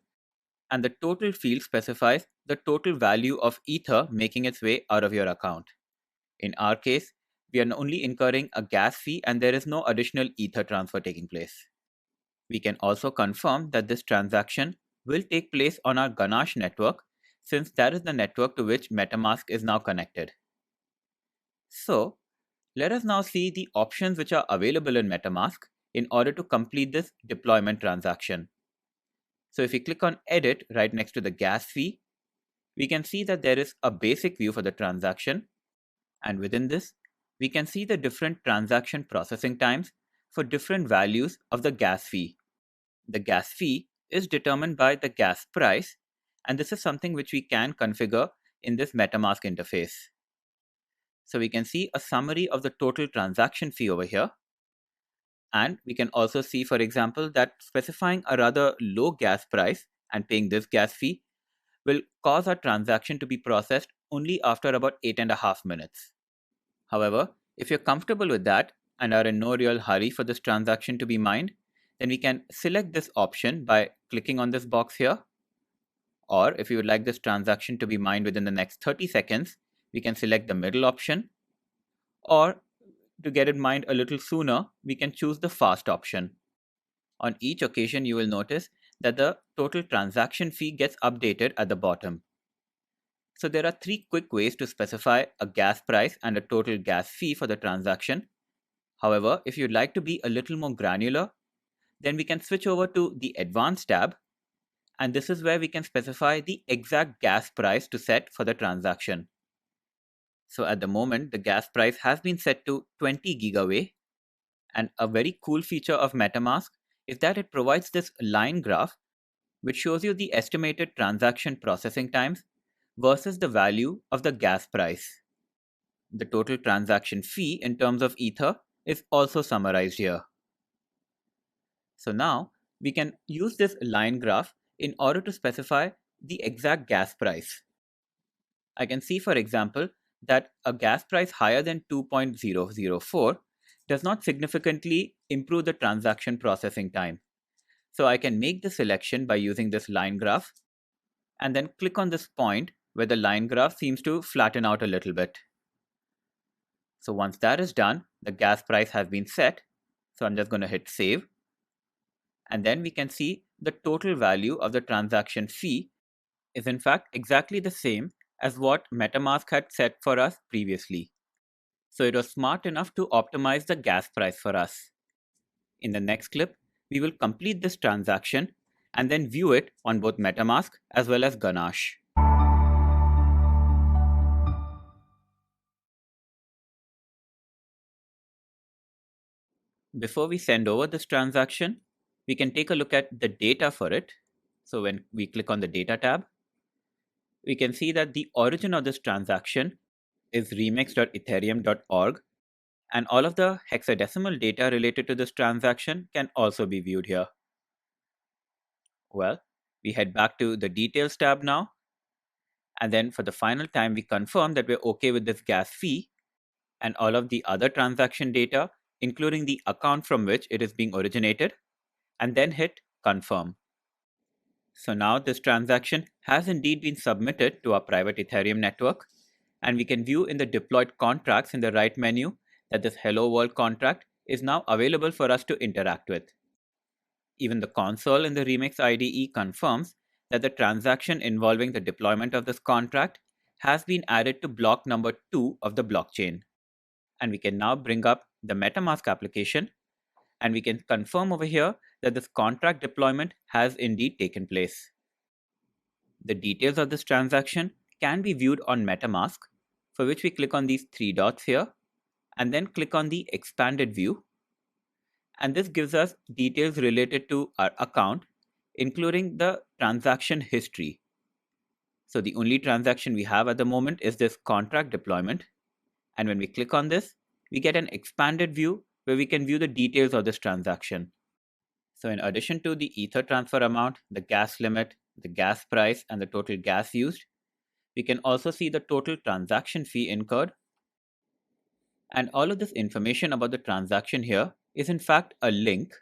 and the total field specifies the total value of Ether making its way out of your account. In our case, we are only incurring a gas fee and there is no additional Ether transfer taking place. We can also confirm that this transaction will take place on our Ganache network, since that is the network to which MetaMask is now connected. So, let us now see the options which are available in MetaMask in order to complete this deployment transaction. So if we click on Edit right next to the gas fee, we can see that there is a basic view for the transaction, and within this, we can see the different transaction processing times for different values of the gas fee. The gas fee is determined by the gas price, and this is something which we can configure in this MetaMask interface. So we can see a summary of the total transaction fee over here. And we can also see, for example, that specifying a rather low gas price and paying this gas fee will cause our transaction to be processed only after about 8.5 minutes. However, if you're comfortable with that and are in no real hurry for this transaction to be mined, then we can select this option by clicking on this box here. Or if you would like this transaction to be mined within the next 30 seconds, we can select the middle option. Or to get it mined a little sooner, we can choose the fast option. On each occasion, you will notice that the total transaction fee gets updated at the bottom. So there are 3 quick ways to specify a gas price and a total gas fee for the transaction. However, if you'd like to be a little more granular, then we can switch over to the Advanced tab, and this is where we can specify the exact gas price to set for the transaction. So at the moment, the gas price has been set to 20 gigaway, and a very cool feature of MetaMask is that it provides this line graph which shows you the estimated transaction processing times versus the value of the gas price. The total transaction fee in terms of Ether is also summarized here. So now we can use this line graph in order to specify the exact gas price. I can see, for example, that a gas price higher than 2.004 does not significantly improve the transaction processing time. So I can make the selection by using this line graph and then click on this point where the line graph seems to flatten out a little bit. So once that is done, the gas price has been set. So I'm just going to hit save. And then we can see the total value of the transaction fee is in fact exactly the same as what MetaMask had set for us previously. So it was smart enough to optimize the gas price for us. In the next clip, we will complete this transaction and then view it on both MetaMask as well as Ganache. Before we send over this transaction, we can take a look at the data for it. So when we click on the data tab, we can see that the origin of this transaction is remix.ethereum.org, and all of the hexadecimal data related to this transaction can also be viewed here. Well, we head back to the details tab now, and then for the final time we confirm that we're okay with this gas fee and all of the other transaction data, including the account from which it is being originated, and then hit confirm. So now this transaction has indeed been submitted to our private Ethereum network, and we can view in the deployed contracts in the right menu that this hello world contract is now available for us to interact with. Even the console in the Remix IDE confirms that the transaction involving the deployment of this contract has been added to block number 2 of the blockchain. And we can now bring up the MetaMask application, and we can confirm over here that this contract deployment has indeed taken place. The details of this transaction can be viewed on MetaMask, for which we click on these 3 dots here and then click on the expanded view. And this gives us details related to our account, including the transaction history. So the only transaction we have at the moment is this contract deployment. And when we click on this, we get an expanded view where we can view the details of this transaction. So in addition to the Ether transfer amount, the gas limit, the gas price, and the total gas used, we can also see the total transaction fee incurred. And all of this information about the transaction here is in fact a link.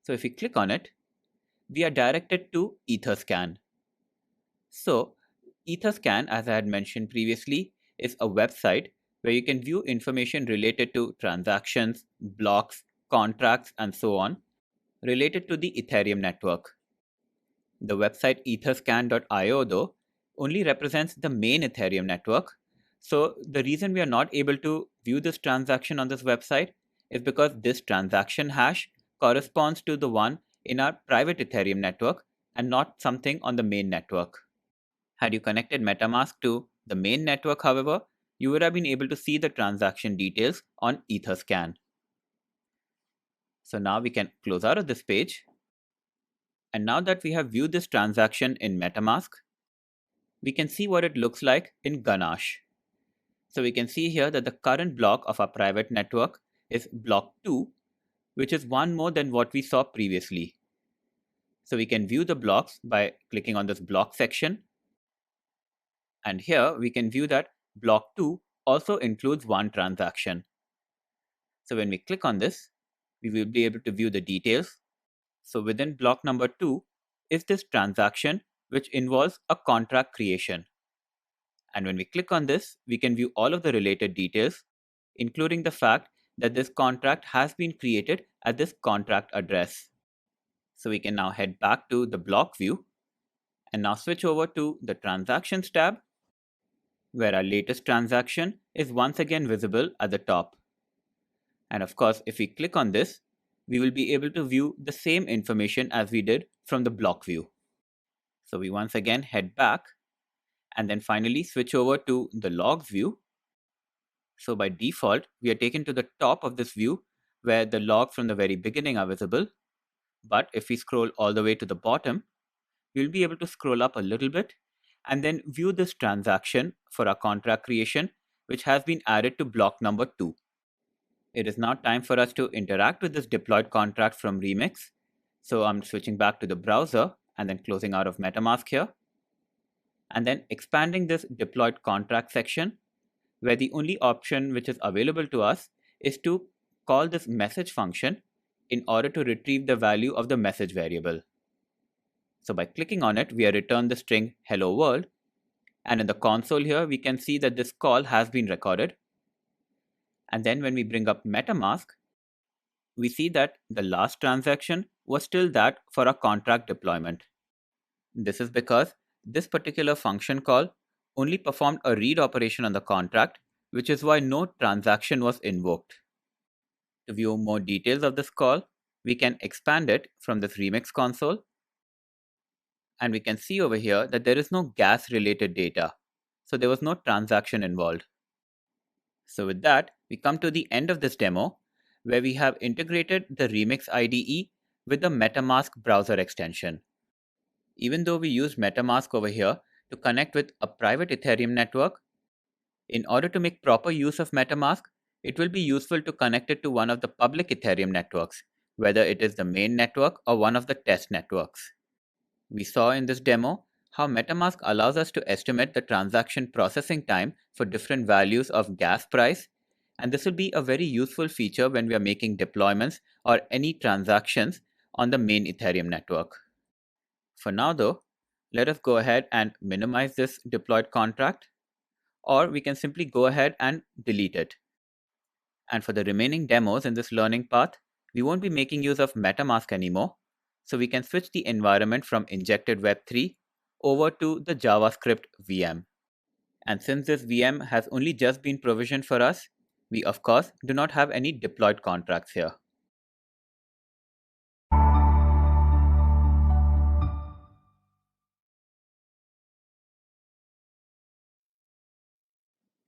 So if we click on it, we are directed to Etherscan. So Etherscan, as I had mentioned previously, is a website where you can view information related to transactions, blocks, contracts, and so on related to the Ethereum network. The website etherscan.io, though, only represents the main Ethereum network. So the reason we are not able to view this transaction on this website is because this transaction hash corresponds to the one in our private Ethereum network and not something on the main network. Had you connected MetaMask to the main network, however, you would have been able to see the transaction details on Etherscan. So now we can close out of this page. And now that we have viewed this transaction in MetaMask, we can see what it looks like in Ganache. So we can see here that the current block of our private network is block 2, which is one more than what we saw previously. So we can view the blocks by clicking on this block section. And here we can view that block 2 also includes one transaction. So when we click on this, we will be able to view the details. So within block number 2 is this transaction which involves a contract creation. And when we click on this, we can view all of the related details, including the fact that this contract has been created at this contract address. So we can now head back to the block view and now switch over to the Transactions tab, where our latest transaction is once again visible at the top. And of course, if we click on this, we will be able to view the same information as we did from the block view. So we once again head back and then finally switch over to the logs view. So by default, we are taken to the top of this view where the logs from the very beginning are visible. But if we scroll all the way to the bottom, we'll be able to scroll up a little bit and then view this transaction for our contract creation, which has been added to block number 2. It is now time for us to interact with this deployed contract from Remix. So I'm switching back to the browser and then closing out of MetaMask here. And then expanding this deployed contract section, where the only option which is available to us is to call this message function in order to retrieve the value of the message variable. So by clicking on it, we are returned the string hello world. And in the console here, we can see that this call has been recorded. And then when we bring up MetaMask, we see that the last transaction was still that for a contract deployment. This is because this particular function call only performed a read operation on the contract, which is why no transaction was invoked. To view more details of this call, we can expand it from this Remix console. And we can see over here that there is no gas related data. So there was no transaction involved. So with that, we come to the end of this demo, where we have integrated the Remix IDE with the MetaMask browser extension. Even though we use MetaMask over here to connect with a private Ethereum network, in order to make proper use of MetaMask, it will be useful to connect it to one of the public Ethereum networks, whether it is the main network or one of the test networks. We saw in this demo how MetaMask allows us to estimate the transaction processing time for different values of gas price, and this will be a very useful feature when we are making deployments or any transactions on the main Ethereum network. For now though, let us go ahead and minimize this deployed contract, or we can simply go ahead and delete it. And for the remaining demos in this learning path, we won't be making use of MetaMask anymore, so we can switch the environment from injected Web3 over to the JavaScript VM. And since this VM has only just been provisioned for us, we of course do not have any deployed contracts here.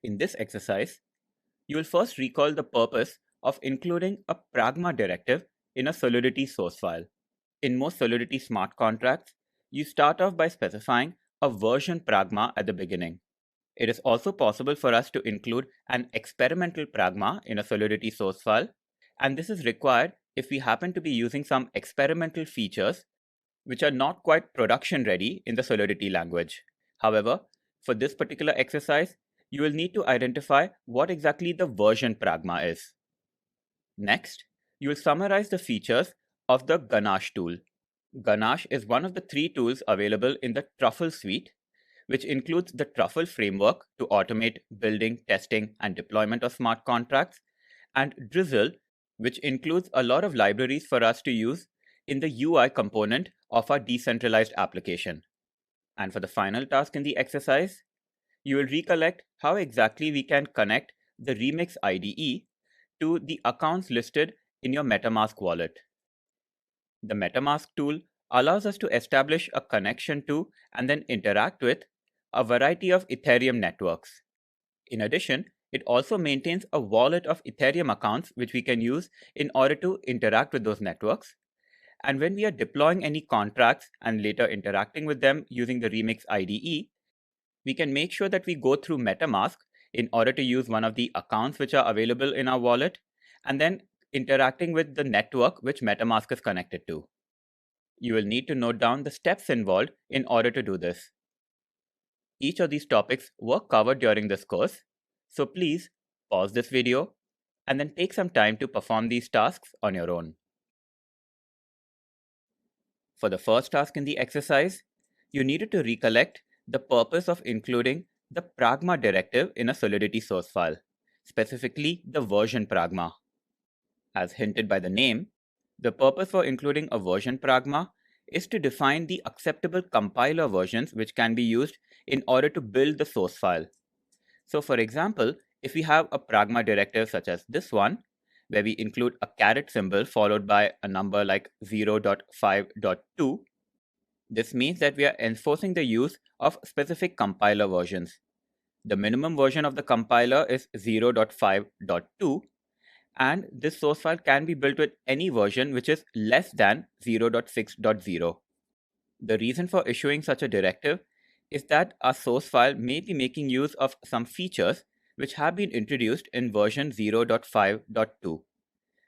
In this exercise, you will first recall the purpose of including a Pragma directive in a Solidity source file. In most Solidity smart contracts, you start off by specifying a version Pragma at the beginning. It is also possible for us to include an experimental Pragma in a Solidity source file, and this is required if we happen to be using some experimental features which are not quite production ready in the Solidity language. However, for this particular exercise, you will need to identify what exactly the version Pragma is. Next, you will summarize the features of the Ganache tool. Ganache is one of the 3 tools available in the Truffle Suite, which includes the Truffle Framework to automate building, testing, and deployment of smart contracts, and Drizzle, which includes a lot of libraries for us to use in the UI component of our decentralized application. And for the final task in the exercise, you will recollect how exactly we can connect the Remix IDE to the accounts listed in your MetaMask wallet. The MetaMask tool allows us to establish a connection to and then interact with a variety of Ethereum networks. In addition, it also maintains a wallet of Ethereum accounts which we can use in order to interact with those networks. And when we are deploying any contracts and later interacting with them using the Remix IDE, we can make sure that we go through MetaMask in order to use one of the accounts which are available in our wallet, and then interacting with the network which MetaMask is connected to. You will need to note down the steps involved in order to do this. Each of these topics were covered during this course, so please pause this video and then take some time to perform these tasks on your own. For the first task in the exercise, you needed to recollect the purpose of including the Pragma directive in a Solidity source file, specifically the version Pragma. As hinted by the name, the purpose for including a version Pragma is to define the acceptable compiler versions which can be used in order to build the source file. So for example, if we have a Pragma directive such as this one, where we include a caret symbol followed by a number like 0.5.2, this means that we are enforcing the use of specific compiler versions. The minimum version of the compiler is 0.5.2, and this source file can be built with any version which is less than 0.6.0. The reason for issuing such a directive is that our source file may be making use of some features which have been introduced in version 0.5.2.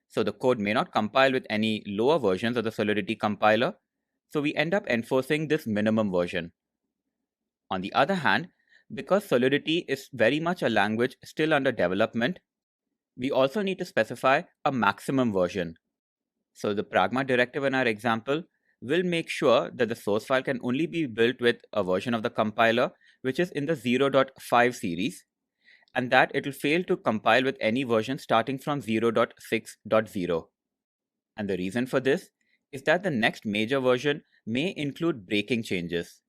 So the code may not compile with any lower versions of the Solidity compiler, so we end up enforcing this minimum version. On the other hand, because Solidity is very much a language still under development, we also need to specify a maximum version. So the Pragma directive in our example will make sure that the source file can only be built with a version of the compiler which is in the 0.5 series, and that it will fail to compile with any version starting from 0.6.0. And the reason for this is that the next major version may include breaking changes.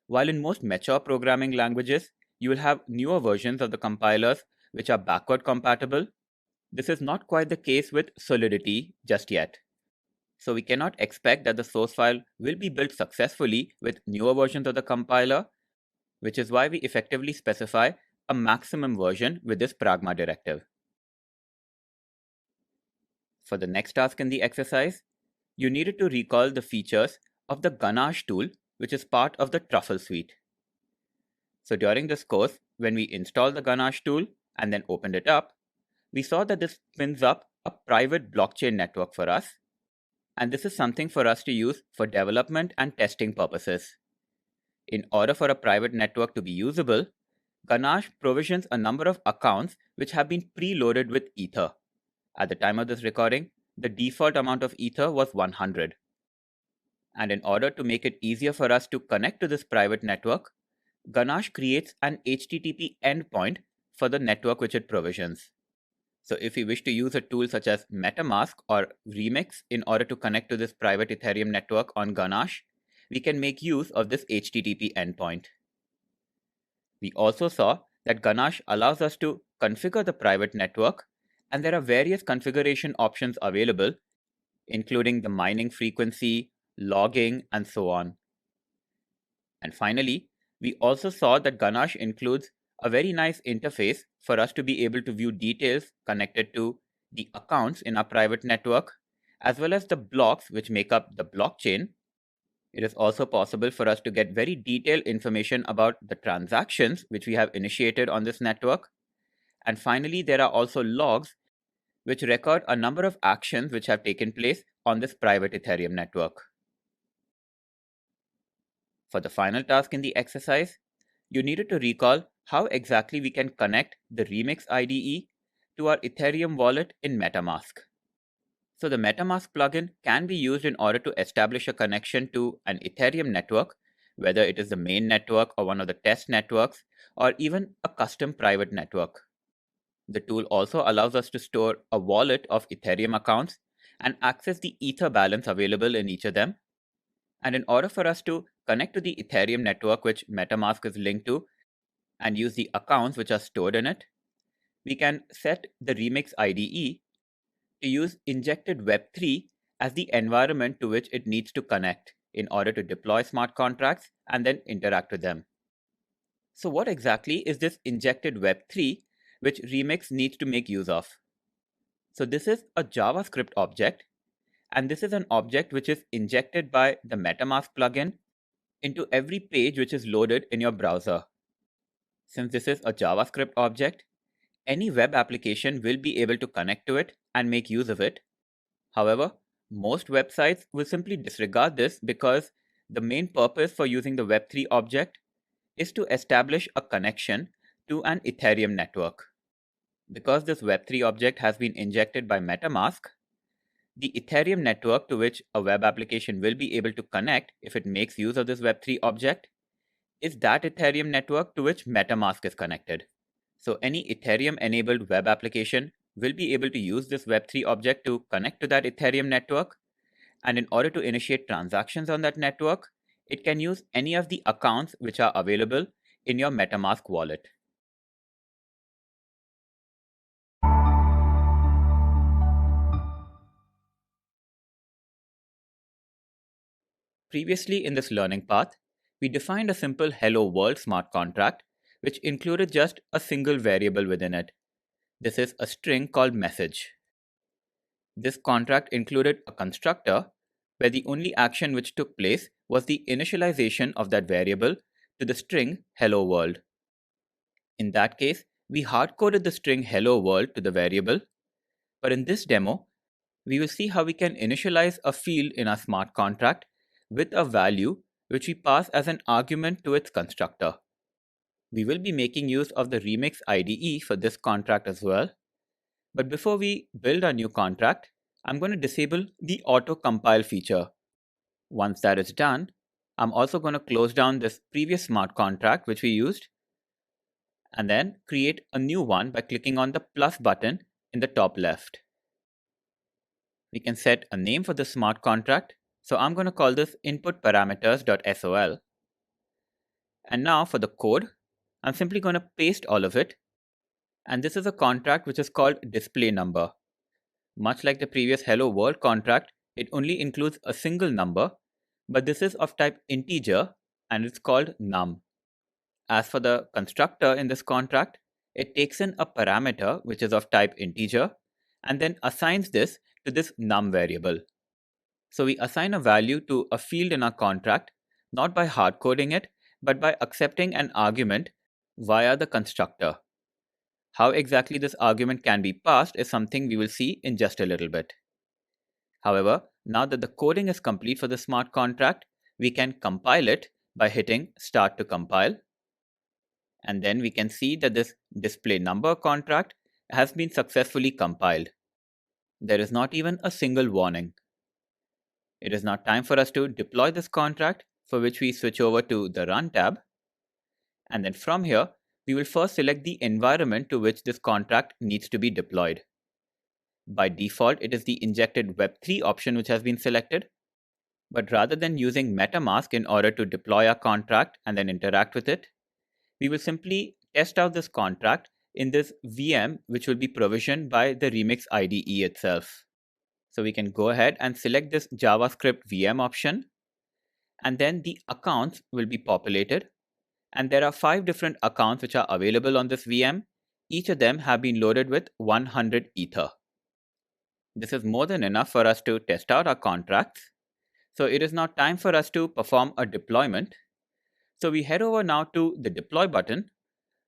While in most mature programming languages, you will have newer versions of the compilers which are backward compatible, this is not quite the case with Solidity just yet. So we cannot expect that the source file will be built successfully with newer versions of the compiler, which is why we effectively specify a maximum version with this Pragma directive. For the next task in the exercise, you needed to recall the features of the Ganache tool, which is part of the Truffle Suite. So during this course, when we installed the Ganache tool and then opened it up, we saw that this spins up a private blockchain network for us. And this is something for us to use for development and testing purposes. In order for a private network to be usable, Ganache provisions a number of accounts which have been preloaded with Ether. At the time of this recording, the default amount of Ether was 100. And in order to make it easier for us to connect to this private network, Ganache creates an HTTP endpoint for the network which it provisions. So if we wish to use a tool such as MetaMask or Remix in order to connect to this private Ethereum network on Ganache, we can make use of this HTTP endpoint. We also saw that Ganache allows us to configure the private network, and there are various configuration options available, including the mining frequency, logging, and so on. And finally, we also saw that Ganache includes a very nice interface for us to be able to view details connected to the accounts in our private network, as well as the blocks which make up the blockchain. It is also possible for us to get very detailed information about the transactions which we have initiated on this network. And finally, there are also logs which record a number of actions which have taken place on this private Ethereum network. For the final task in the exercise, you needed to recall how exactly we can connect the Remix IDE to our Ethereum wallet in MetaMask. So the MetaMask plugin can be used in order to establish a connection to an Ethereum network, whether it is the main network or one of the test networks, or even a custom private network. The tool also allows us to store a wallet of Ethereum accounts and access the Ether balance available in each of them. And in order for us to connect to the Ethereum network which MetaMask is linked to and use the accounts which are stored in it, we can set the Remix IDE to use injected Web3 as the environment to which it needs to connect in order to deploy smart contracts and then interact with them. So what exactly is this injected Web3 which Remix needs to make use of? So this is a JavaScript object, and this is an object which is injected by the MetaMask plugin into every page which is loaded in your browser. Since this is a JavaScript object, any web application will be able to connect to it and make use of it. However, most websites will simply disregard this because the main purpose for using the Web3 object is to establish a connection to an Ethereum network. Because this Web3 object has been injected by MetaMask, the Ethereum network to which a web application will be able to connect if it makes use of this Web3 object is that Ethereum network to which MetaMask is connected. So any Ethereum-enabled web application will be able to use this Web3 object to connect to that Ethereum network, and in order to initiate transactions on that network, it can use any of the accounts which are available in your MetaMask wallet. Previously in this learning path, we defined a simple Hello World smart contract which included just a single variable within it. This is a string called message. This contract included a constructor where the only action which took place was the initialization of that variable to the string hello world. In that case, we hard-coded the string hello world to the variable, but in this demo, we will see how we can initialize a field in our smart contract with a value which we pass as an argument to its constructor. We will be making use of the Remix IDE for this contract as well. But before we build our new contract, I'm going to disable the auto compile feature. Once that is done, I'm also going to close down this previous smart contract which we used and then create a new one by clicking on the plus button in the top left. We can set a name for the smart contract. So I'm going to call this input parameters.sol. And now for the code, I'm simply going to paste all of it. And this is a contract which is called display number. Much like the previous hello world contract, it only includes a single number, but this is of type integer and it's called num. As for the constructor in this contract, it takes in a parameter which is of type integer and then assigns this to this num variable. So we assign a value to a field in our contract, not by hard coding it, but by accepting an argument via the constructor. How exactly this argument can be passed is something we will see in just a little bit. However, now that the coding is complete for the smart contract, we can compile it by hitting start to compile. And then we can see that this display number contract has been successfully compiled. There is not even a single warning. It is now time for us to deploy this contract, for which we switch over to the Run tab. And then from here, we will first select the environment to which this contract needs to be deployed. By default, it is the injected Web3 option which has been selected. But rather than using MetaMask in order to deploy our contract and then interact with it, we will simply test out this contract in this VM which will be provisioned by the Remix IDE itself. So we can go ahead and select this JavaScript VM option, and then the accounts will be populated. And there are 5 different accounts which are available on this VM. Each of them have been loaded with 100 Ether. This is more than enough for us to test out our contracts. So it is now time for us to perform a deployment. So we head over now to the deploy button,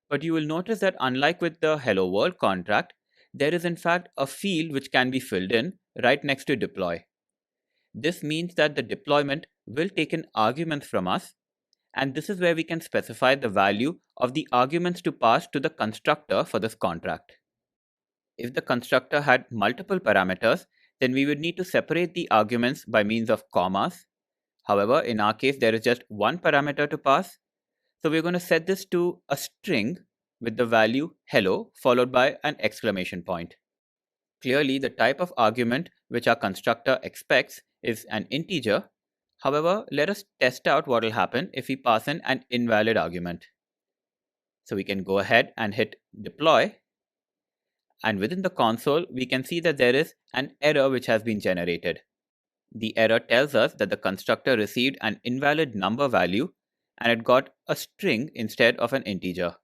but you will notice that unlike with the Hello World contract, there is in fact a field which can be filled in right next to deploy. This means that the deployment will take in arguments from us, and this is where we can specify the value of the arguments to pass to the constructor for this contract. If the constructor had multiple parameters, then we would need to separate the arguments by means of commas. However, in our case, there is just one parameter to pass. So we're going to set this to a string with the value hello followed by an exclamation point. Clearly, the type of argument which our constructor expects is an integer. However, let us test out what will happen if we pass in an invalid argument. So we can go ahead and hit deploy. And within the console, we can see that there is an error which has been generated. The error tells us that the constructor received an invalid number value and it got a string instead of an integer.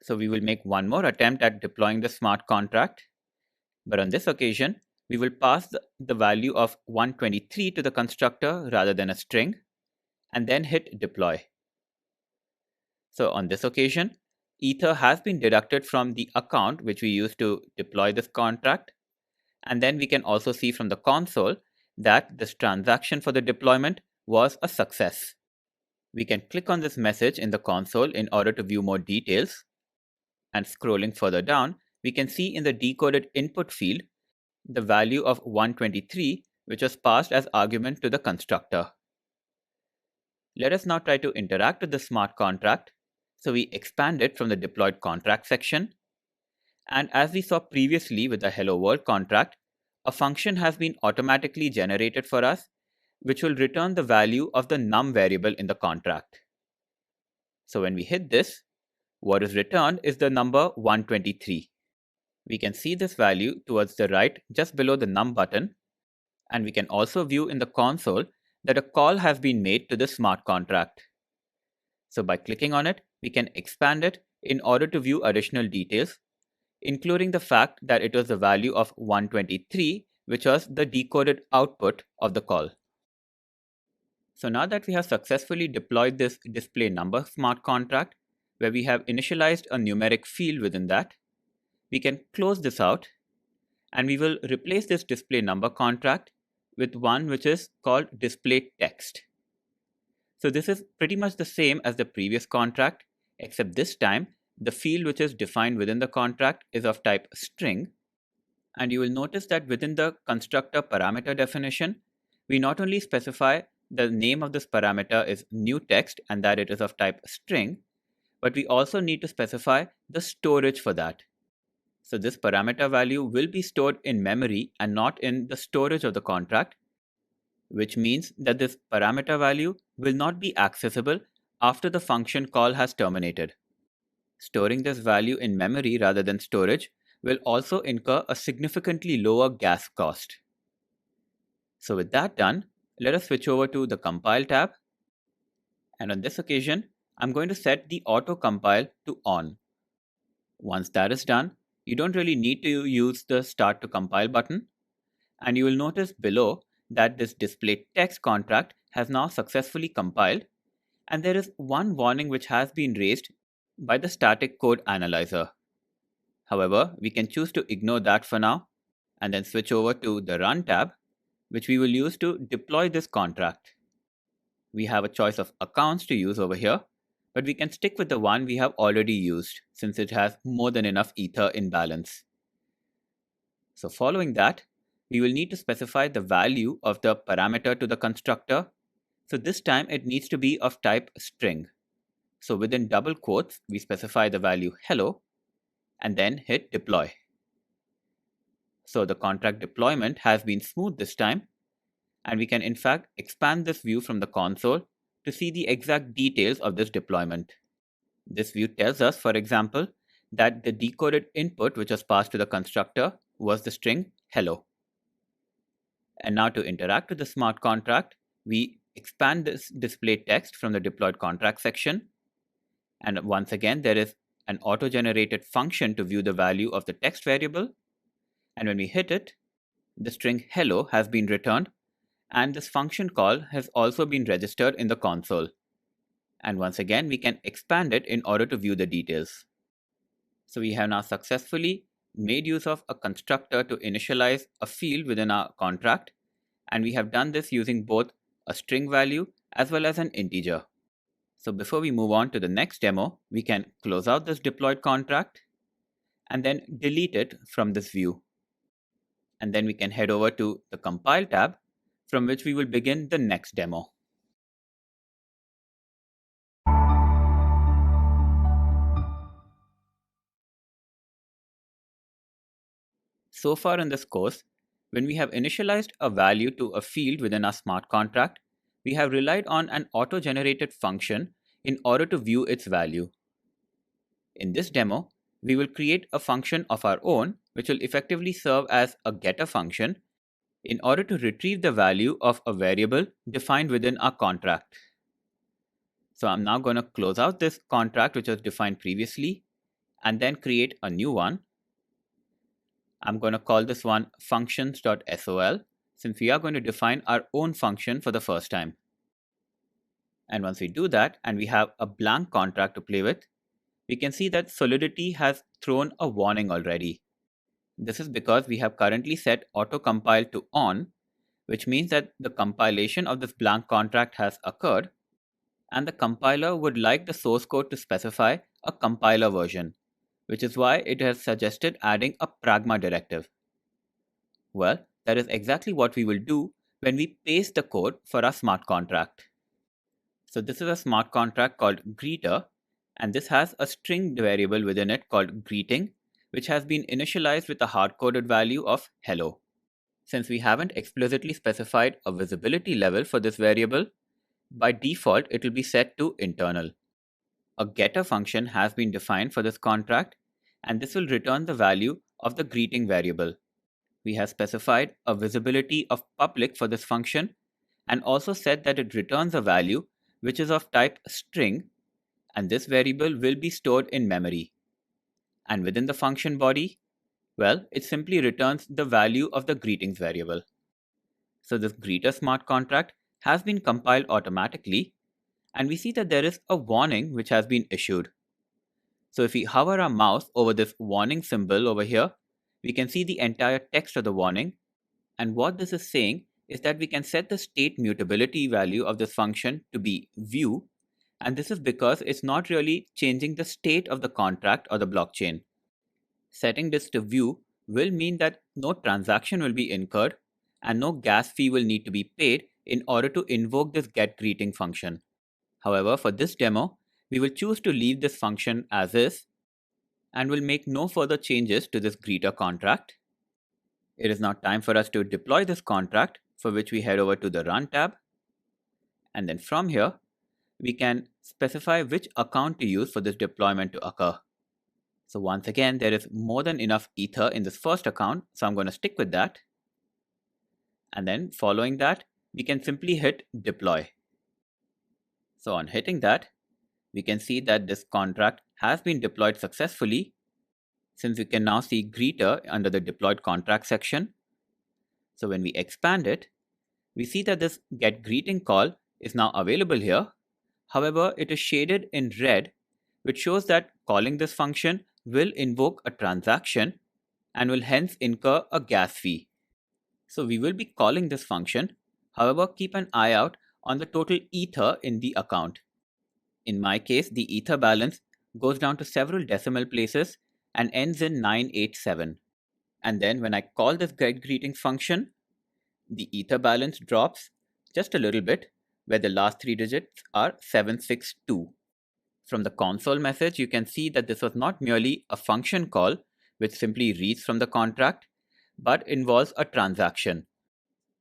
So we will make one more attempt at deploying the smart contract. But on this occasion, we will pass the value of 123 to the constructor rather than a string, and then hit deploy. So on this occasion, Ether has been deducted from the account which we used to deploy this contract. And then we can also see from the console that this transaction for the deployment was a success. We can click on this message in the console in order to view more details. And scrolling further down, we can see in the decoded input field the value of 123, which was passed as argument to the constructor. Let us now try to interact with the smart contract. So we expand it from the deployed contract section. And as we saw previously with the Hello World contract, a function has been automatically generated for us, which will return the value of the num variable in the contract. So when we hit this, what is returned is the number 123. We can see this value towards the right just below the num button, and we can also view in the console that a call has been made to the smart contract. So by clicking on it, we can expand it in order to view additional details, including the fact that it was the value of 123, which was the decoded output of the call. So now that we have successfully deployed this display number smart contract, where we have initialized a numeric field within that, we can close this out, and we will replace this display number contract with one which is called display text. So this is pretty much the same as the previous contract, except this time the field which is defined within the contract is of type string. And you will notice that within the constructor parameter definition, we not only specify the name of this parameter is new text and that it is of type string, but we also need to specify the storage for that. So this parameter value will be stored in memory and not in the storage of the contract, which means that this parameter value will not be accessible after the function call has terminated. Storing this value in memory rather than storage will also incur a significantly lower gas cost. So with that done, let us switch over to the Compile tab. And on this occasion, I'm going to set the auto compile to on. Once that is done, you don't really need to use the Start to Compile button. And you will notice below that this display text contract has now successfully compiled, and there is one warning which has been raised by the static code analyzer. However, we can choose to ignore that for now and then switch over to the Run tab, which we will use to deploy this contract. We have a choice of accounts to use over here, but we can stick with the one we have already used since it has more than enough ether in balance. So following that, we will need to specify the value of the parameter to the constructor. So this time it needs to be of type string. So within double quotes, we specify the value hello and then hit deploy. So the contract deployment has been smooth this time, and we can in fact expand this view from the console to see the exact details of this deployment. This view tells us, for example, that the decoded input which was passed to the constructor was the string hello. And now to interact with the smart contract, we expand this display text from the deployed contract section. And once again, there is an auto-generated function to view the value of the text variable. And when we hit it, the string hello has been returned, and this function call has also been registered in the console. And once again, we can expand it in order to view the details. So we have now successfully made use of a constructor to initialize a field within our contract, and we have done this using both a string value as well as an integer. So before we move on to the next demo, we can close out this deployed contract and then delete it from this view. And then we can head over to the Compile tab, from which we will begin the next demo. So far in this course, when we have initialized a value to a field within our smart contract, we have relied on an auto-generated function in order to view its value. In this demo, we will create a function of our own which will effectively serve as a getter function in order to retrieve the value of a variable defined within our contract. So I'm now going to close out this contract which was defined previously and then create a new one. I'm going to call this one functions.sol since we are going to define our own function for the first time. And once we do that and we have a blank contract to play with, we can see that Solidity has thrown a warning already. This is because we have currently set autocompile to on, which means that the compilation of this blank contract has occurred, and the compiler would like the source code to specify a compiler version, which is why it has suggested adding a Pragma directive. Well, that is exactly what we will do when we paste the code for our smart contract. So this is a smart contract called greeter, and this has a string variable within it called greeting, which has been initialized with a hard-coded value of hello. Since we haven't explicitly specified a visibility level for this variable, by default it will be set to internal. A getter function has been defined for this contract, and this will return the value of the greeting variable. We have specified a visibility of public for this function and also said that it returns a value which is of type string, and this variable will be stored in memory. And within the function body, well, it simply returns the value of the greetings variable. So this greeter smart contract has been compiled automatically, and we see that there is a warning which has been issued. So if we hover our mouse over this warning symbol over here, we can see the entire text of the warning. And what this is saying is that we can set the state mutability value of this function to be view. And this is because it's not really changing the state of the contract or the blockchain. Setting this to view will mean that no transaction will be incurred, and no gas fee will need to be paid in order to invoke this getGreeting function. However, for this demo, we will choose to leave this function as is and will make no further changes to this greeter contract. It is now time for us to deploy this contract, for which we head over to the Run tab. And then from here, we can specify which account to use for this deployment to occur. So once again, there is more than enough Ether in this first account, so I'm going to stick with that. And then following that, we can simply hit deploy. So on hitting that, we can see that this contract has been deployed successfully, since we can now see greeter under the deployed contract section. So when we expand it, we see that this getGreeting call is now available here. However, it is shaded in red, which shows that calling this function will invoke a transaction and will hence incur a gas fee. So we will be calling this function. However, keep an eye out on the total Ether in the account. In my case, the Ether balance goes down to several decimal places and ends in 987. And then when I call this getGreeting function, the Ether balance drops just a little bit, where the last 3 digits are 762. From the console message, you can see that this was not merely a function call, which simply reads from the contract, but involves a transaction.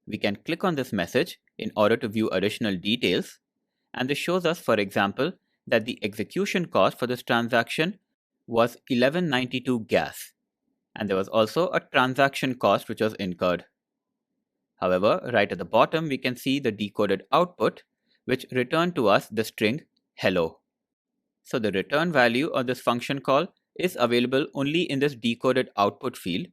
We can click on this message in order to view additional details, and this shows us, for example, that the execution cost for this transaction was 1192 gas, and there was also a transaction cost which was incurred. However, right at the bottom, we can see the decoded output, which returned to us the string hello. So the return value of this function call is available only in this decoded output field,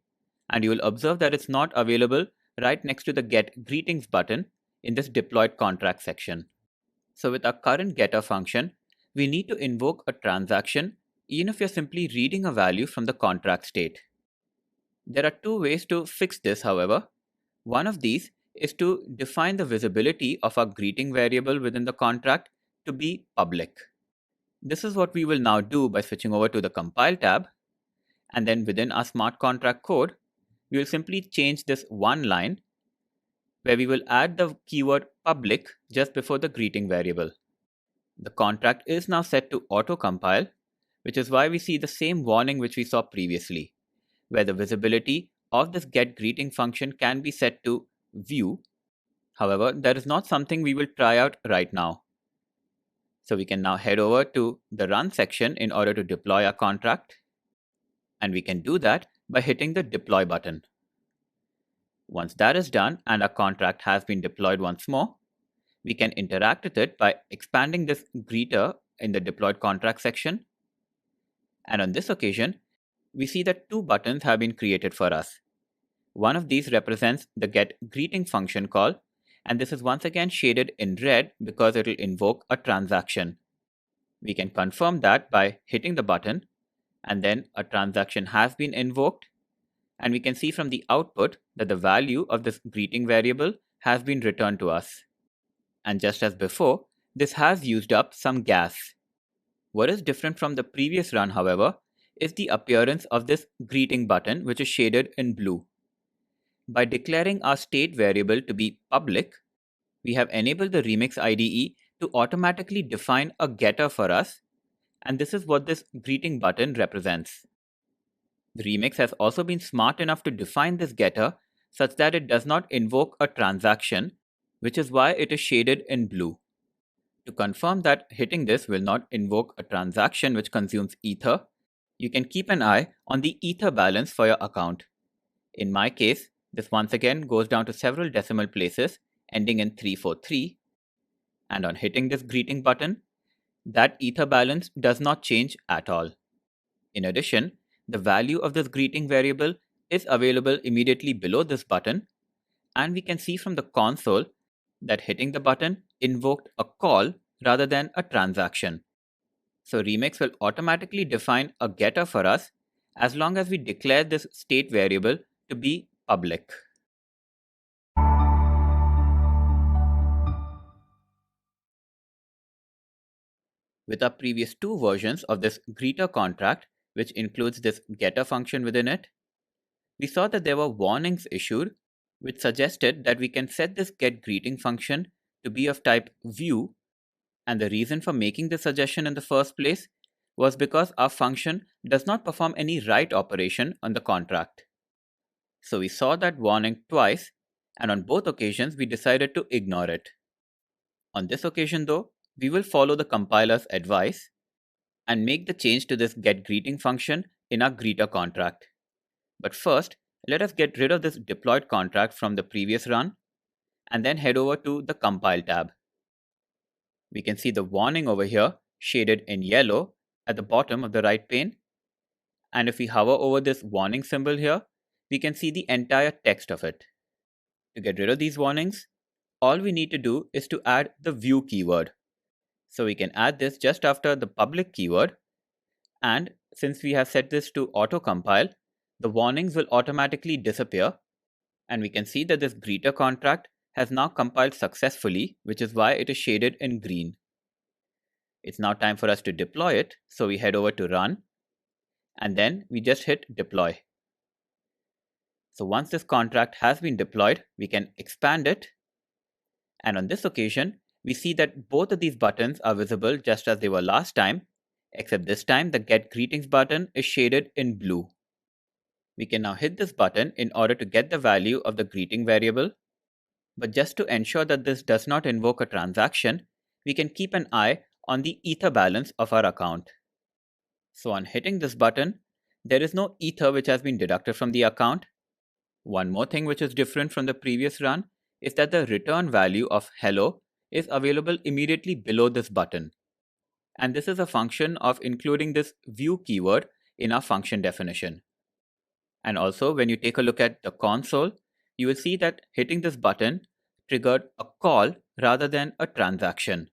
and you will observe that it's not available right next to the getGreetings button in this deployed contract section. So with our current getter function, we need to invoke a transaction even if you're simply reading a value from the contract state. There are 2 ways to fix this, however. One of these is to define the visibility of our greeting variable within the contract to be public. This is what we will now do by switching over to the compile tab, and then within our smart contract code, we will simply change this one line where we will add the keyword public just before the greeting variable. The contract is now set to auto-compile, which is why we see the same warning which we saw previously, where the visibility of this getGreeting function can be set to view. However, that is not something we will try out right now. So we can now head over to the Run section in order to deploy our contract. And we can do that by hitting the Deploy button. Once that is done and our contract has been deployed once more, we can interact with it by expanding this greeter in the deployed contract section. And on this occasion, we see that 2 buttons have been created for us. One of these represents the getGreeting function call, and this is once again shaded in red because it will invoke a transaction. We can confirm that by hitting the button, and then a transaction has been invoked, and we can see from the output that the value of this greeting variable has been returned to us. And just as before, this has used up some gas. What is different from the previous run, however, is the appearance of this greeting button, which is shaded in blue. By declaring our state variable to be public, we have enabled the Remix IDE to automatically define a getter for us, and this is what this greeting button represents. The Remix has also been smart enough to define this getter such that it does not invoke a transaction, which is why it is shaded in blue. To confirm that hitting this will not invoke a transaction which consumes Ether, you can keep an eye on the Ether balance for your account. In my case, this once again goes down to several decimal places, ending in 343, and on hitting this greeting button, that Ether balance does not change at all. In addition, the value of this greeting variable is available immediately below this button, and we can see from the console that hitting the button invoked a call rather than a transaction. So Remix will automatically define a getter for us as long as we declare this state variable to be public. With our previous 2 versions of this greeter contract, which includes this getter function within it, we saw that there were warnings issued which suggested that we can set this getGreeting function to be of type view, and the reason for making this suggestion in the first place was because our function does not perform any write operation on the contract. So we saw that warning twice, and on both occasions we decided to ignore it. On this occasion though, we will follow the compiler's advice and make the change to this getGreeting function in our greeter contract. But first, let us get rid of this deployed contract from the previous run and then head over to the compile tab. We can see the warning over here shaded in yellow at the bottom of the right pane. And if we hover over this warning symbol here, we can see the entire text of it. To get rid of these warnings, all we need to do is to add the view keyword. So we can add this just after the public keyword. And since we have set this to auto-compile, the warnings will automatically disappear. And we can see that this greeter contract has now compiled successfully, which is why it is shaded in green. It's now time for us to deploy it, so we head over to run, and then we just hit deploy. So once this contract has been deployed, we can expand it, and on this occasion, we see that both of these buttons are visible just as they were last time, except this time the getGreetings button is shaded in blue. We can now hit this button in order to get the value of the greeting variable. But just to ensure that this does not invoke a transaction, we can keep an eye on the ether balance of our account. So on hitting this button, there is no ether which has been deducted from the account. One more thing which is different from the previous run is that the return value of hello is available immediately below this button. And this is a function of including this view keyword in our function definition. And also, when you take a look at the console, you will see that hitting this button triggered a call rather than a transaction.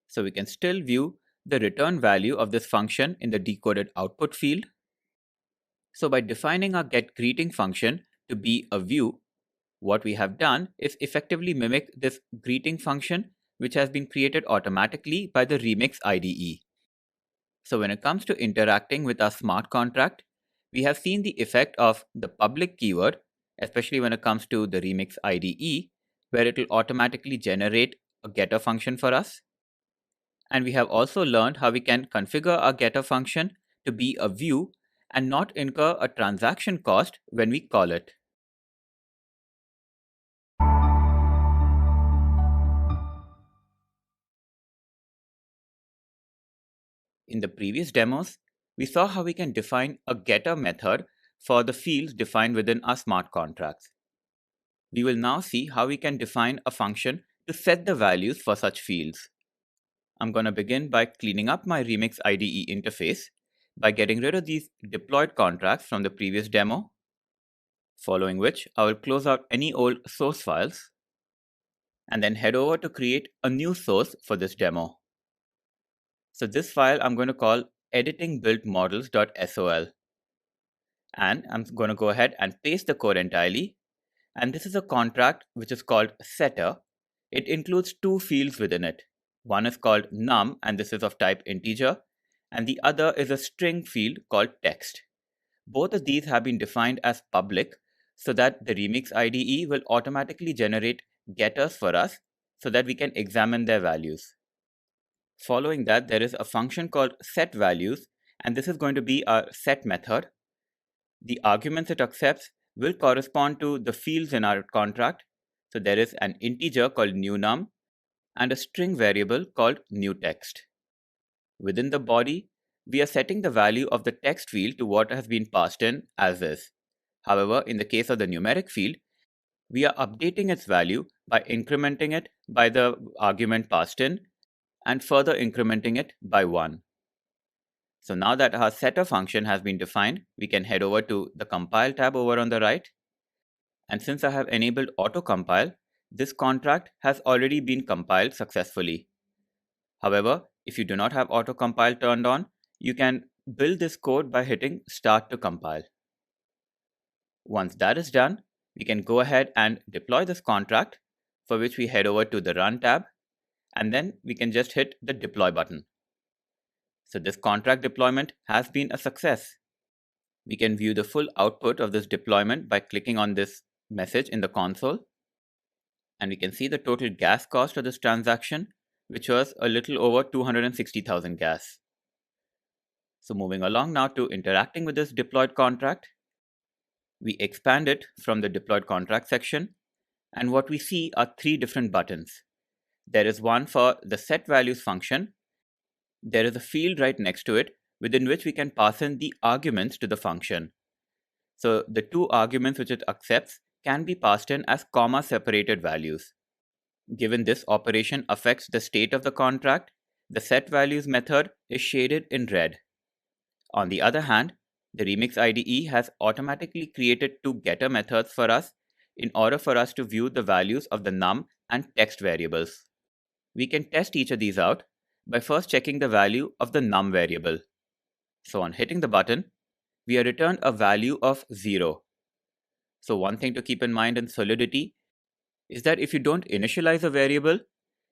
So we can still view the return value of this function in the decoded output field. So by defining our getGreeting function to be a view, what we have done is effectively mimic this greeting function which has been created automatically by the Remix IDE. So when it comes to interacting with our smart contract, we have seen the effect of the public keyword, especially when it comes to the Remix IDE, where it will automatically generate a getter function for us. And we have also learned how we can configure our getter function to be a view and not incur a transaction cost when we call it. In the previous demos, we saw how we can define a getter method for the fields defined within our smart contracts. We will now see how we can define a function to set the values for such fields. I'm going to begin by cleaning up my Remix IDE interface by getting rid of these deployed contracts from the previous demo, following which I will close out any old source files and then head over to create a new source for this demo. So this file I'm going to call editingbuildmodels.sol, and I'm going to go ahead and paste the code entirely. And this is a contract which is called setter. It includes two fields within it. One is called num, and this is of type integer, and the other is a string field called text. Both of these have been defined as public so that the Remix IDE will automatically generate getters for us so that we can examine their values. Following that, there is a function called setValues, and this is going to be our set method. The arguments it accepts will correspond to the fields in our contract. So there is an integer called newNum and a string variable called newText. Within the body, we are setting the value of the text field to what has been passed in as is. However, in the case of the numeric field, we are updating its value by incrementing it by the argument passed in and further incrementing it by 1. So now that our setter function has been defined, we can head over to the compile tab over on the right. And since I have enabled auto-compile, this contract has already been compiled successfully. However, if you do not have auto-compile turned on, you can build this code by hitting start to compile. Once that is done, we can go ahead and deploy this contract, for which we head over to the run tab, and then we can just hit the deploy button. So this contract deployment has been a success. We can view the full output of this deployment by clicking on this message in the console, and we can see the total gas cost of this transaction, which was a little over 260,000 gas. So moving along now to interacting with this deployed contract, we expand it from the deployed contract section, and what we see are three different buttons. There is one for the set values function. There is a field right next to it within which we can pass in the arguments to the function. So the two arguments which it accepts can be passed in as comma separated values. Given this operation affects the state of the contract, the set values method is shaded in red. On the other hand, the Remix IDE has automatically created two getter methods for us in order for us to view the values of the num and text variables. We can test each of these out by first checking the value of the num variable. So on hitting the button, we are returned a value of 0. So one thing to keep in mind in Solidity is that if you don't initialize a variable,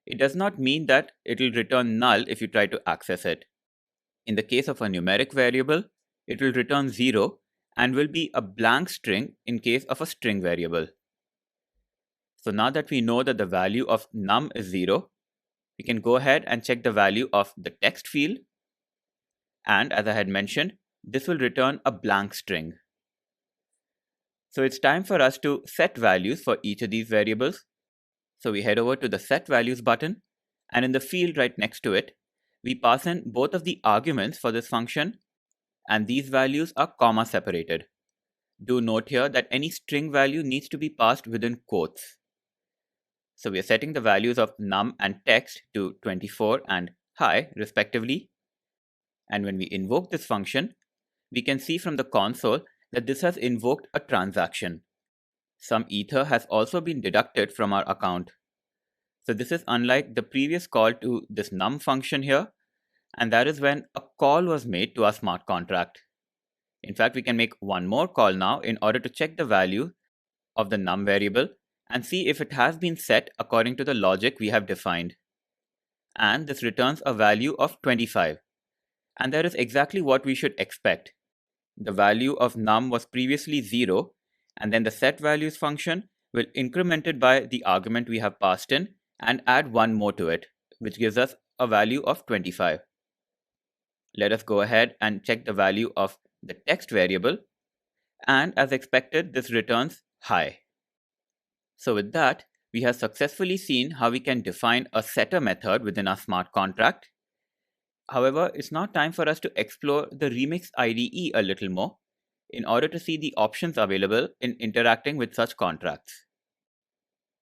it does not mean that it will return null if you try to access it. In the case of a numeric variable, it will return 0 and will be a blank string in case of a string variable. So now that we know that the value of num is 0, we can go ahead and check the value of the text field. And as I had mentioned, this will return a blank string. So it's time for us to set values for each of these variables. So we head over to the set values button, and in the field right next to it, we pass in both of the arguments for this function, and these values are comma separated. Do note here that any string value needs to be passed within quotes. So we are setting the values of num and text to 24 and hi respectively. And when we invoke this function, we can see from the console that this has invoked a transaction. Some ether has also been deducted from our account. So this is unlike the previous call to this num function here, and that is when a call was made to our smart contract. In fact, we can make one more call now in order to check the value of the num variable and see if it has been set according to the logic we have defined. And this returns a value of 25. And that is exactly what we should expect. The value of num was previously 0, and then the set values function will increment it by the argument we have passed in and add one more to it, which gives us a value of 25. Let us go ahead and check the value of the text variable, and as expected, this returns hi. So with that, we have successfully seen how we can define a setter method within our smart contract. However, it's now time for us to explore the Remix IDE a little more in order to see the options available in interacting with such contracts.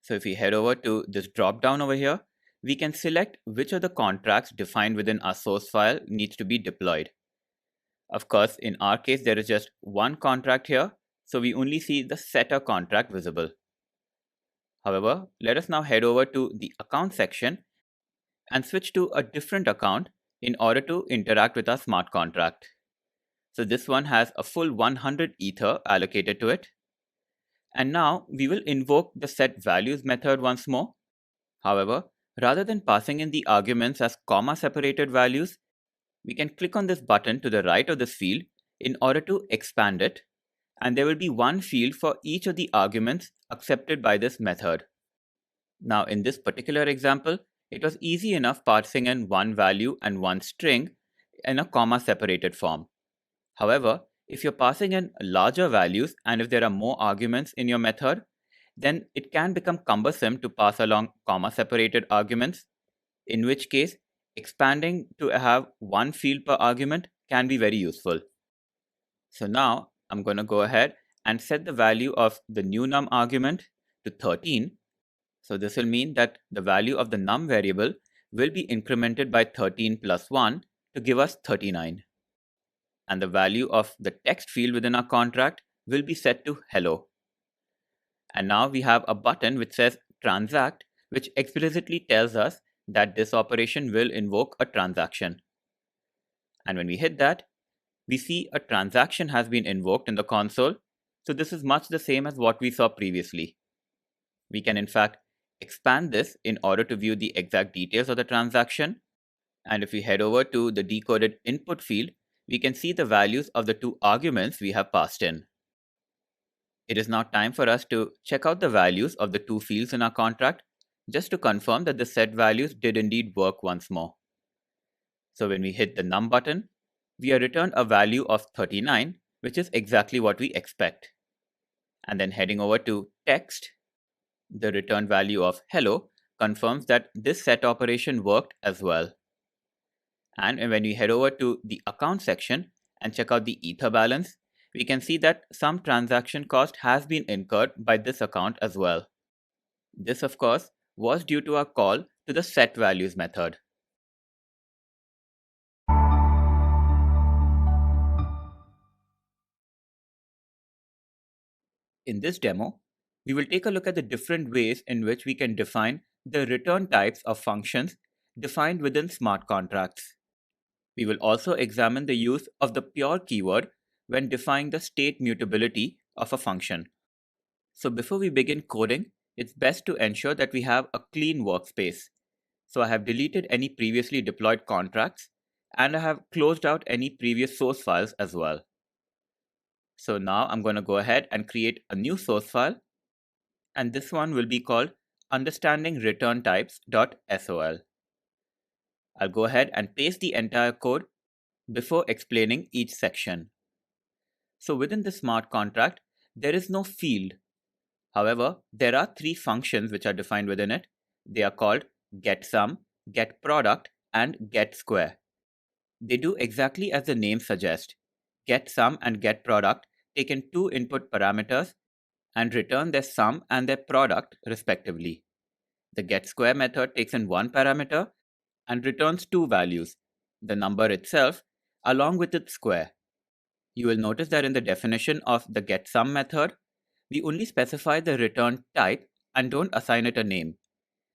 So if we head over to this drop-down over here, we can select which of the contracts defined within our source file needs to be deployed. Of course, in our case, there is just one contract here, so we only see the setter contract visible. However, let us now head over to the account section and switch to a different account in order to interact with our smart contract. So this one has a full 100 ether allocated to it. And now we will invoke the set values method once more. However, rather than passing in the arguments as comma separated values, we can click on this button to the right of this field in order to expand it, and there will be one field for each of the arguments accepted by this method. Now in this particular example, it was easy enough parsing in one value and one string in a comma separated form. However, if you're passing in larger values and if there are more arguments in your method, then it can become cumbersome to pass along comma separated arguments, in which case expanding to have one field per argument can be very useful. So now I'm going to go ahead and set the value of the new num argument to 13. So this will mean that the value of the num variable will be incremented by 13 plus 1 to give us 39. And the value of the text field within our contract will be set to hello. And now we have a button which says transact, which explicitly tells us that this operation will invoke a transaction. And when we hit that, we see a transaction has been invoked in the console. So this is much the same as what we saw previously. We can in fact expand this in order to view the exact details of the transaction. And if we head over to the decoded input field, we can see the values of the two arguments we have passed in. It is now time for us to check out the values of the two fields in our contract, just to confirm that the set values did indeed work once more. So when we hit the num button, we are returned a value of 39, which is exactly what we expect. And then heading over to text, the return value of hello confirms that this set operation worked as well. And when we head over to the account section and check out the Ether balance, we can see that some transaction cost has been incurred by this account as well. This, of course, was due to our call to the setValues method. In this demo, we will take a look at the different ways in which we can define the return types of functions defined within smart contracts. We will also examine the use of the pure keyword when defining the state mutability of a function. So before we begin coding, it's best to ensure that we have a clean workspace. So I have deleted any previously deployed contracts, and I have closed out any previous source files as well. So now I'm going to go ahead and create a new source file, and this one will be called understandingreturntypes.sol. I'll go ahead and paste the entire code before explaining each section. So within the smart contract, there is no field. However, there are three functions which are defined within it. They are called getSum, getProduct, and getSquare. They do exactly as the name suggests. GetSum and getProduct take in two input parameters and return their sum and their product respectively. The getSquare method takes in one parameter and returns two values, the number itself along with its square. You will notice that in the definition of the getSum method, we only specify the return type and don't assign it a name.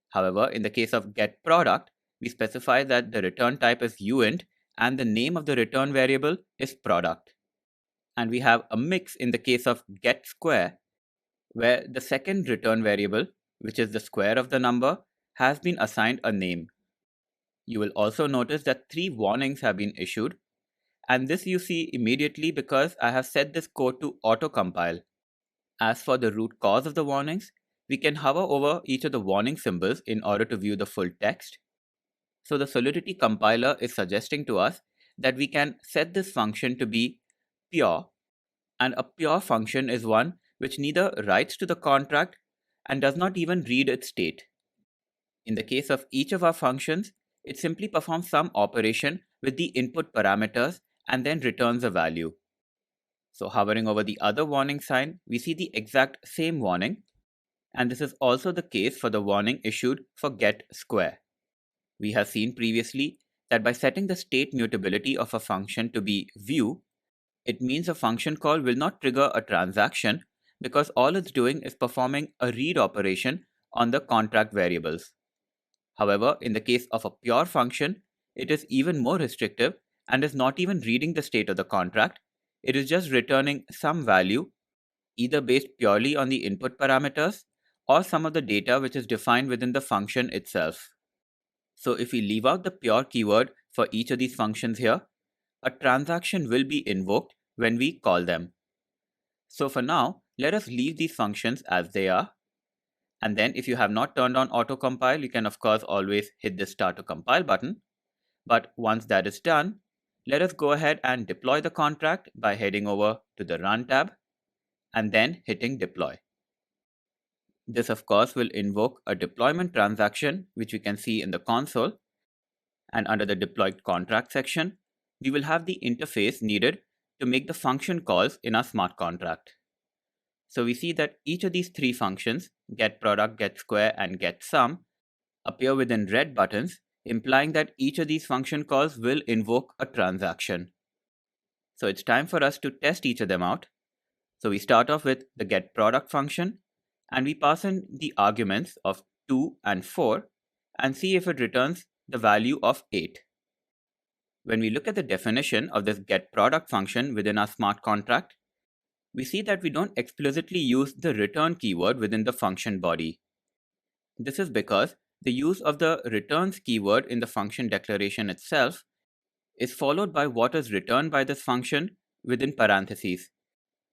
However, in the case of getProduct, we specify that the return type is uint and the name of the return variable is product. And we have a mix in the case of getSquare, where the second return variable, which is the square of the number, has been assigned a name. You will also notice that three warnings have been issued, and this you see immediately because I have set this code to auto-compile. As for the root cause of the warnings, we can hover over each of the warning symbols in order to view the full text. So the Solidity compiler is suggesting to us that we can set this function to be pure, and a pure function is one which neither writes to the contract and does not even read its state. In the case of each of our functions, it simply performs some operation with the input parameters and then returns a value. So hovering over the other warning sign, we see the exact same warning, and this is also the case for the warning issued for getSquare. We have seen previously that by setting the state mutability of a function to be view, it means a function call will not trigger a transaction because all it's doing is performing a read operation on the contract variables. However, in the case of a pure function, it is even more restrictive and is not even reading the state of the contract. It is just returning some value, either based purely on the input parameters or some of the data which is defined within the function itself. So if we leave out the pure keyword for each of these functions here, a transaction will be invoked when we call them. So for now, let us leave these functions as they are. And then if you have not turned on auto-compile, you can of course always hit the start to compile button. But once that is done, let us go ahead and deploy the contract by heading over to the Run tab and then hitting deploy. This of course will invoke a deployment transaction, which we can see in the console. And under the deployed contract section, we will have the interface needed to make the function calls in our smart contract. So we see that each of these three functions, getProduct, getSquare, and getSum, appear within red buttons, implying that each of these function calls will invoke a transaction. So it's time for us to test each of them out. So we start off with the getProduct function, and we pass in the arguments of 2 and 4 and see if it returns the value of 8. When we look at the definition of this getProduct function within our smart contract, we see that we don't explicitly use the return keyword within the function body. This is because the use of the returns keyword in the function declaration itself is followed by what is returned by this function within parentheses.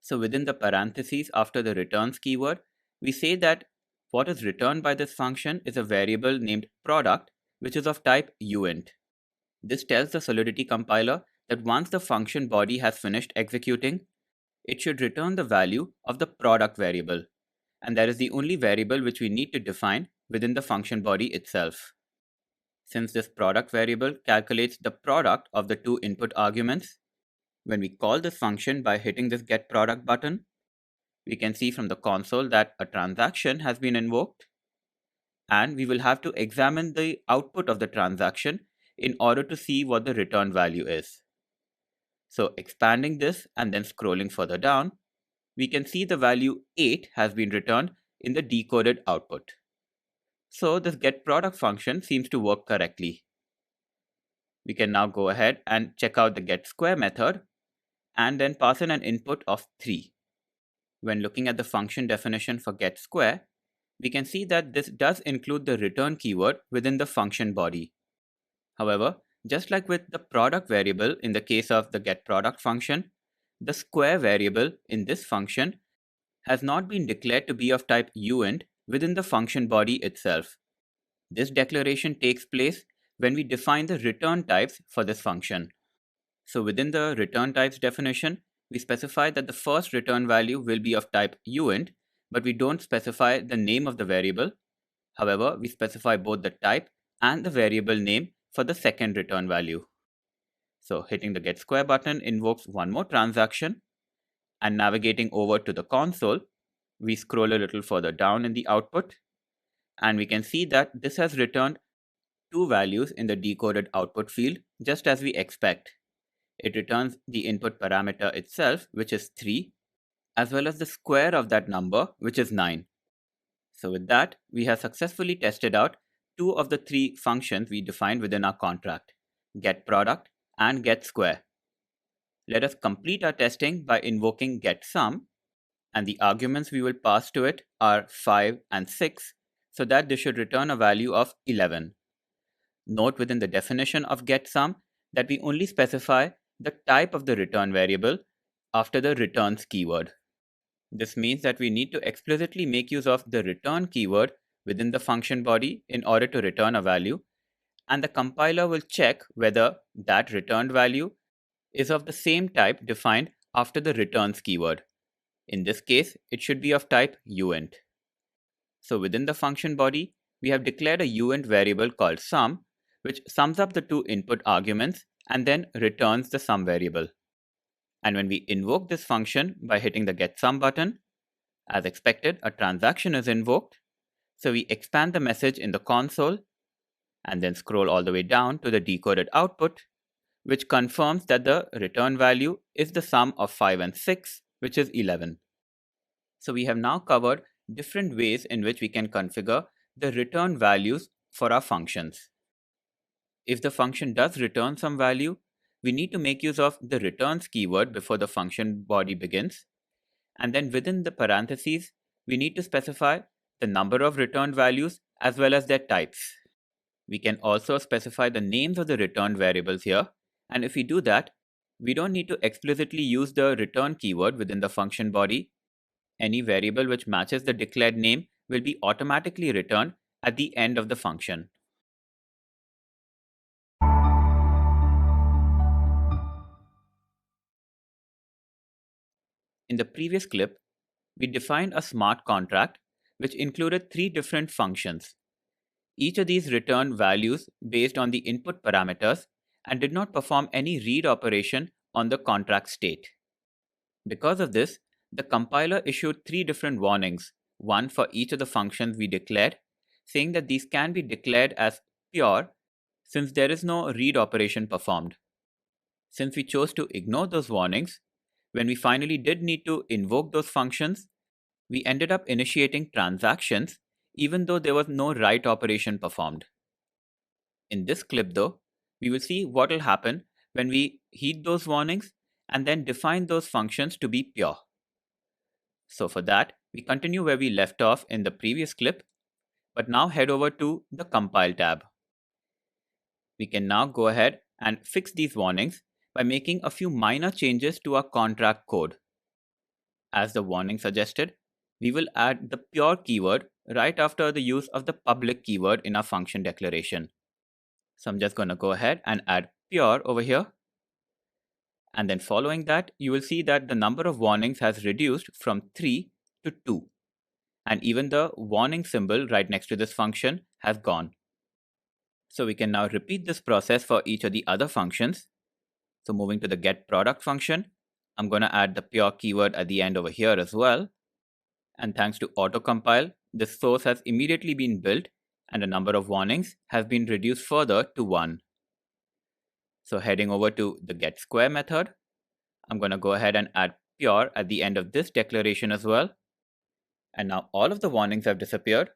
So within the parentheses after the returns keyword, we say that what is returned by this function is a variable named product, which is of type uint. This tells the Solidity compiler that once the function body has finished executing, it should return the value of the product variable, and that is the only variable which we need to define within the function body itself. Since this product variable calculates the product of the two input arguments, when we call this function by hitting this getProduct button, we can see from the console that a transaction has been invoked, and we will have to examine the output of the transaction in order to see what the return value is. So expanding this and then scrolling further down, we can see the value 8 has been returned in the decoded output. So this getProduct function seems to work correctly. We can now go ahead and check out the getSquare method and then pass in an input of 3. When looking at the function definition for getSquare, we can see that this does include the return keyword within the function body. However, just like with the product variable in the case of the getProduct function, the square variable in this function has not been declared to be of type uint within the function body itself. This declaration takes place when we define the return types for this function. So within the return types definition, we specify that the first return value will be of type uint, but we don't specify the name of the variable. However, we specify both the type and the variable name for the second return value. So hitting the getSquare button invokes one more transaction, and navigating over to the console, we scroll a little further down in the output, and we can see that this has returned two values in the decoded output field, just as we expect. It returns the input parameter itself, which is 3, as well as the square of that number, which is 9. So with that, we have successfully tested out two of the three functions we defined within our contract, getProduct and getSquare. Let us complete our testing by invoking getSum, and the arguments we will pass to it are 5 and 6, so that this should return a value of 11. Note within the definition of getSum that we only specify the type of the return variable after the returns keyword. This means that we need to explicitly make use of the return keyword within the function body in order to return a value, and the compiler will check whether that returned value is of the same type defined after the returns keyword. In this case, it should be of type uint. So within the function body, we have declared a uint variable called sum, which sums up the two input arguments and then returns the sum variable. And when we invoke this function by hitting the getSum button, as expected, a transaction is invoked. So we expand the message in the console and then scroll all the way down to the decoded output, which confirms that the return value is the sum of 5 and 6, which is 11. So we have now covered different ways in which we can configure the return values for our functions. If the function does return some value, we need to make use of the returns keyword before the function body begins. And then within the parentheses, we need to specify the number of returned values as well as their types. We can also specify the names of the returned variables here. And if we do that, we don't need to explicitly use the return keyword within the function body. Any variable which matches the declared name will be automatically returned at the end of the function. In the previous clip, we defined a smart contract which included three different functions. Each of these returned values based on the input parameters and did not perform any read operation on the contract state. Because of this, the compiler issued three different warnings, one for each of the functions we declared, saying that these can be declared as pure since there is no read operation performed. Since we chose to ignore those warnings, when we finally did need to invoke those functions, we ended up initiating transactions even though there was no write operation performed. In this clip though, we will see what will happen when we heed those warnings and then define those functions to be pure. So for that, we continue where we left off in the previous clip, but now head over to the Compile tab. We can now go ahead and fix these warnings by making a few minor changes to our contract code. As the warning suggested, we will add the pure keyword right after the use of the public keyword in our function declaration. So I'm just going to go ahead and add pure over here. And then following that, you will see that the number of warnings has reduced from 3 to 2. And even the warning symbol right next to this function has gone. So we can now repeat this process for each of the other functions. So moving to the getProduct function, I'm going to add the pure keyword at the end over here as well. And thanks to autocompile, this source has immediately been built and the number of warnings has been reduced further to 1. So heading over to the getSquare method, I'm going to go ahead and add pure at the end of this declaration as well. And now all of the warnings have disappeared,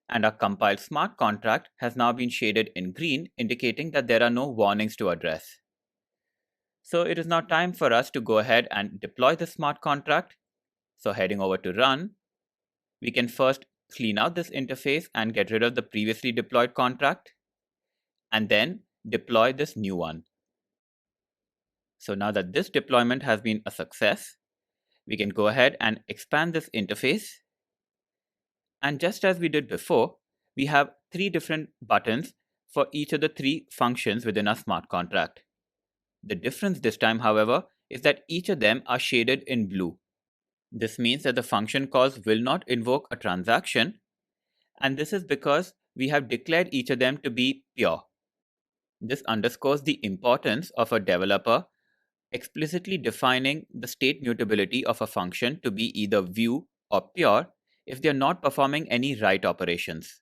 and our compiled smart contract has now been shaded in green, indicating that there are no warnings to address. So it is now time for us to go ahead and deploy the smart contract. So heading over to run, we can first clean out this interface and get rid of the previously deployed contract, and then deploy this new one. So now that this deployment has been a success, we can go ahead and expand this interface. And just as we did before, we have 3 different buttons for each of the 3 functions within our smart contract. The difference this time, however, is that each of them are shaded in blue. This means that the function calls will not invoke a transaction, and this is because we have declared each of them to be pure. This underscores the importance of a developer explicitly defining the state mutability of a function to be either view or pure if they are not performing any write operations.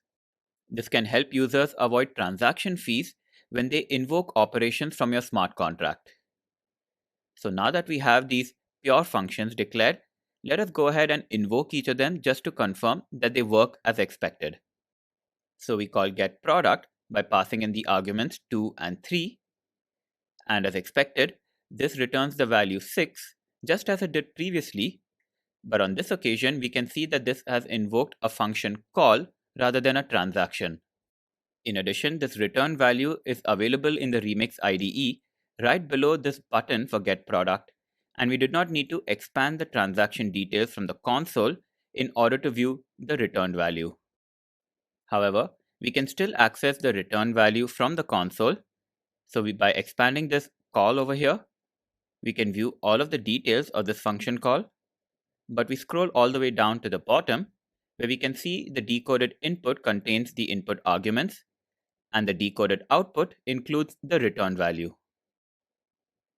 This can help users avoid transaction fees when they invoke operations from your smart contract. So now that we have these pure functions declared, let us go ahead and invoke each of them just to confirm that they work as expected. So we call getProduct by passing in the arguments 2 and 3. And as expected, this returns the value 6, just as it did previously. But on this occasion, we can see that this has invoked a function call rather than a transaction. In addition, this return value is available in the Remix IDE right below this button for getProduct, and we did not need to expand the transaction details from the console in order to view the return value. However, we can still access the return value from the console. So by expanding this call over here, we can view all of the details of this function call, but we scroll all the way down to the bottom where we can see the decoded input contains the input arguments and the decoded output includes the return value.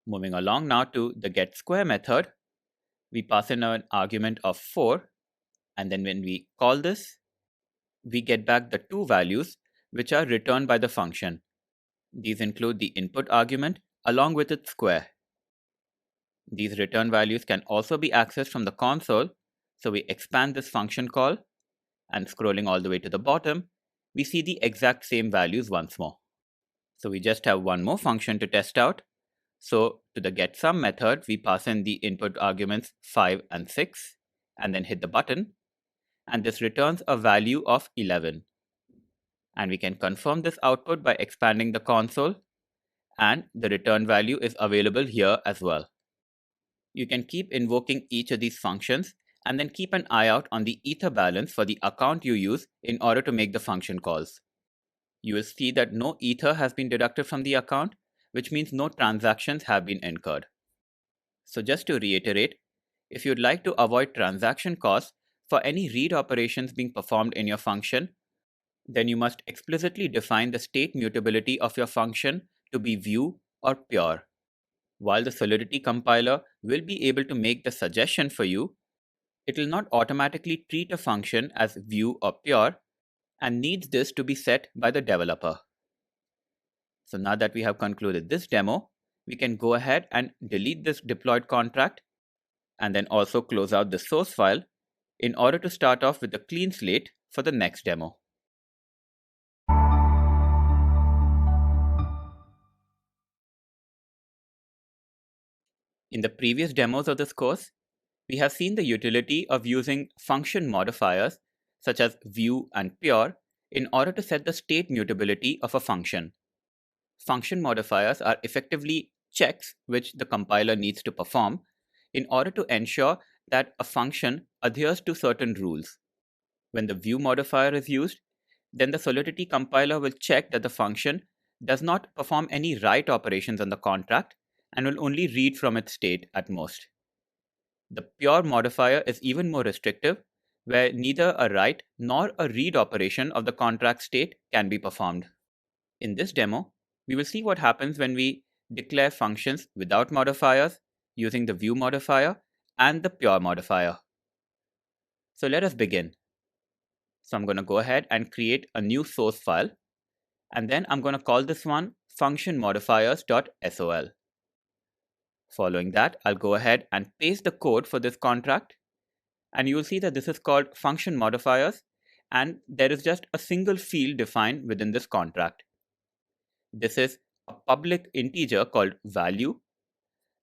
Moving along now to the getSquare method, we pass in an argument of 4, and then when we call this, we get back the 2 values which are returned by the function. These include the input argument along with its square. These return values can also be accessed from the console, so we expand this function call, and scrolling all the way to the bottom, we see the exact same values once more. So we just have one more function to test out. So to the getSum method, we pass in the input arguments 5 and 6, and then hit the button, and this returns a value of 11. And we can confirm this output by expanding the console, and the return value is available here as well. You can keep invoking each of these functions and then keep an eye out on the ether balance for the account you use in order to make the function calls. You will see that no ether has been deducted from the account, which means no transactions have been incurred. So just to reiterate, if you'd like to avoid transaction costs for any read operations being performed in your function, then you must explicitly define the state mutability of your function to be view or pure. While the Solidity compiler will be able to make the suggestion for you, it will not automatically treat a function as view or pure and needs this to be set by the developer. So now that we have concluded this demo, we can go ahead and delete this deployed contract and then also close out the source file in order to start off with a clean slate for the next demo. In the previous demos of this course, we have seen the utility of using function modifiers such as view and pure in order to set the state mutability of a function. Function modifiers are effectively checks which the compiler needs to perform in order to ensure that a function adheres to certain rules. When the view modifier is used, then the Solidity compiler will check that the function does not perform any write operations on the contract and will only read from its state at most. The pure modifier is even more restrictive, where neither a write nor a read operation of the contract state can be performed. In this demo, we will see what happens when we declare functions without modifiers using the view modifier and the pure modifier. So let us begin. So I'm going to go ahead and create a new source file, and then I'm going to call this one functionmodifiers.sol. Following that, I'll go ahead and paste the code for this contract, and you will see that this is called function modifiers, and there is just a single field defined within this contract. This is a public integer called value,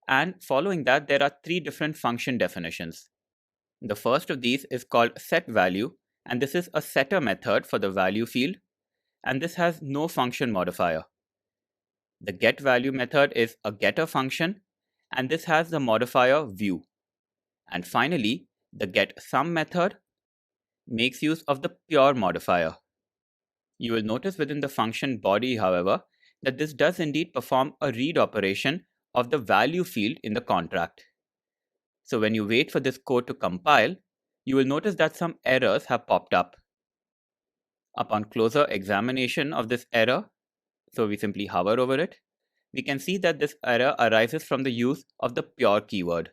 and following that, there are three different function definitions. The first of these is called setValue, and this is a setter method for the value field, and this has no function modifier. The getValue method is a getter function, and this has the modifier view. And finally, the getSum method makes use of the pure modifier. You will notice within the function body, however, that this does indeed perform a read operation of the value field in the contract. So when you wait for this code to compile, you will notice that some errors have popped up. Upon closer examination of this error, so we simply hover over it, we can see that this error arises from the use of the pure keyword.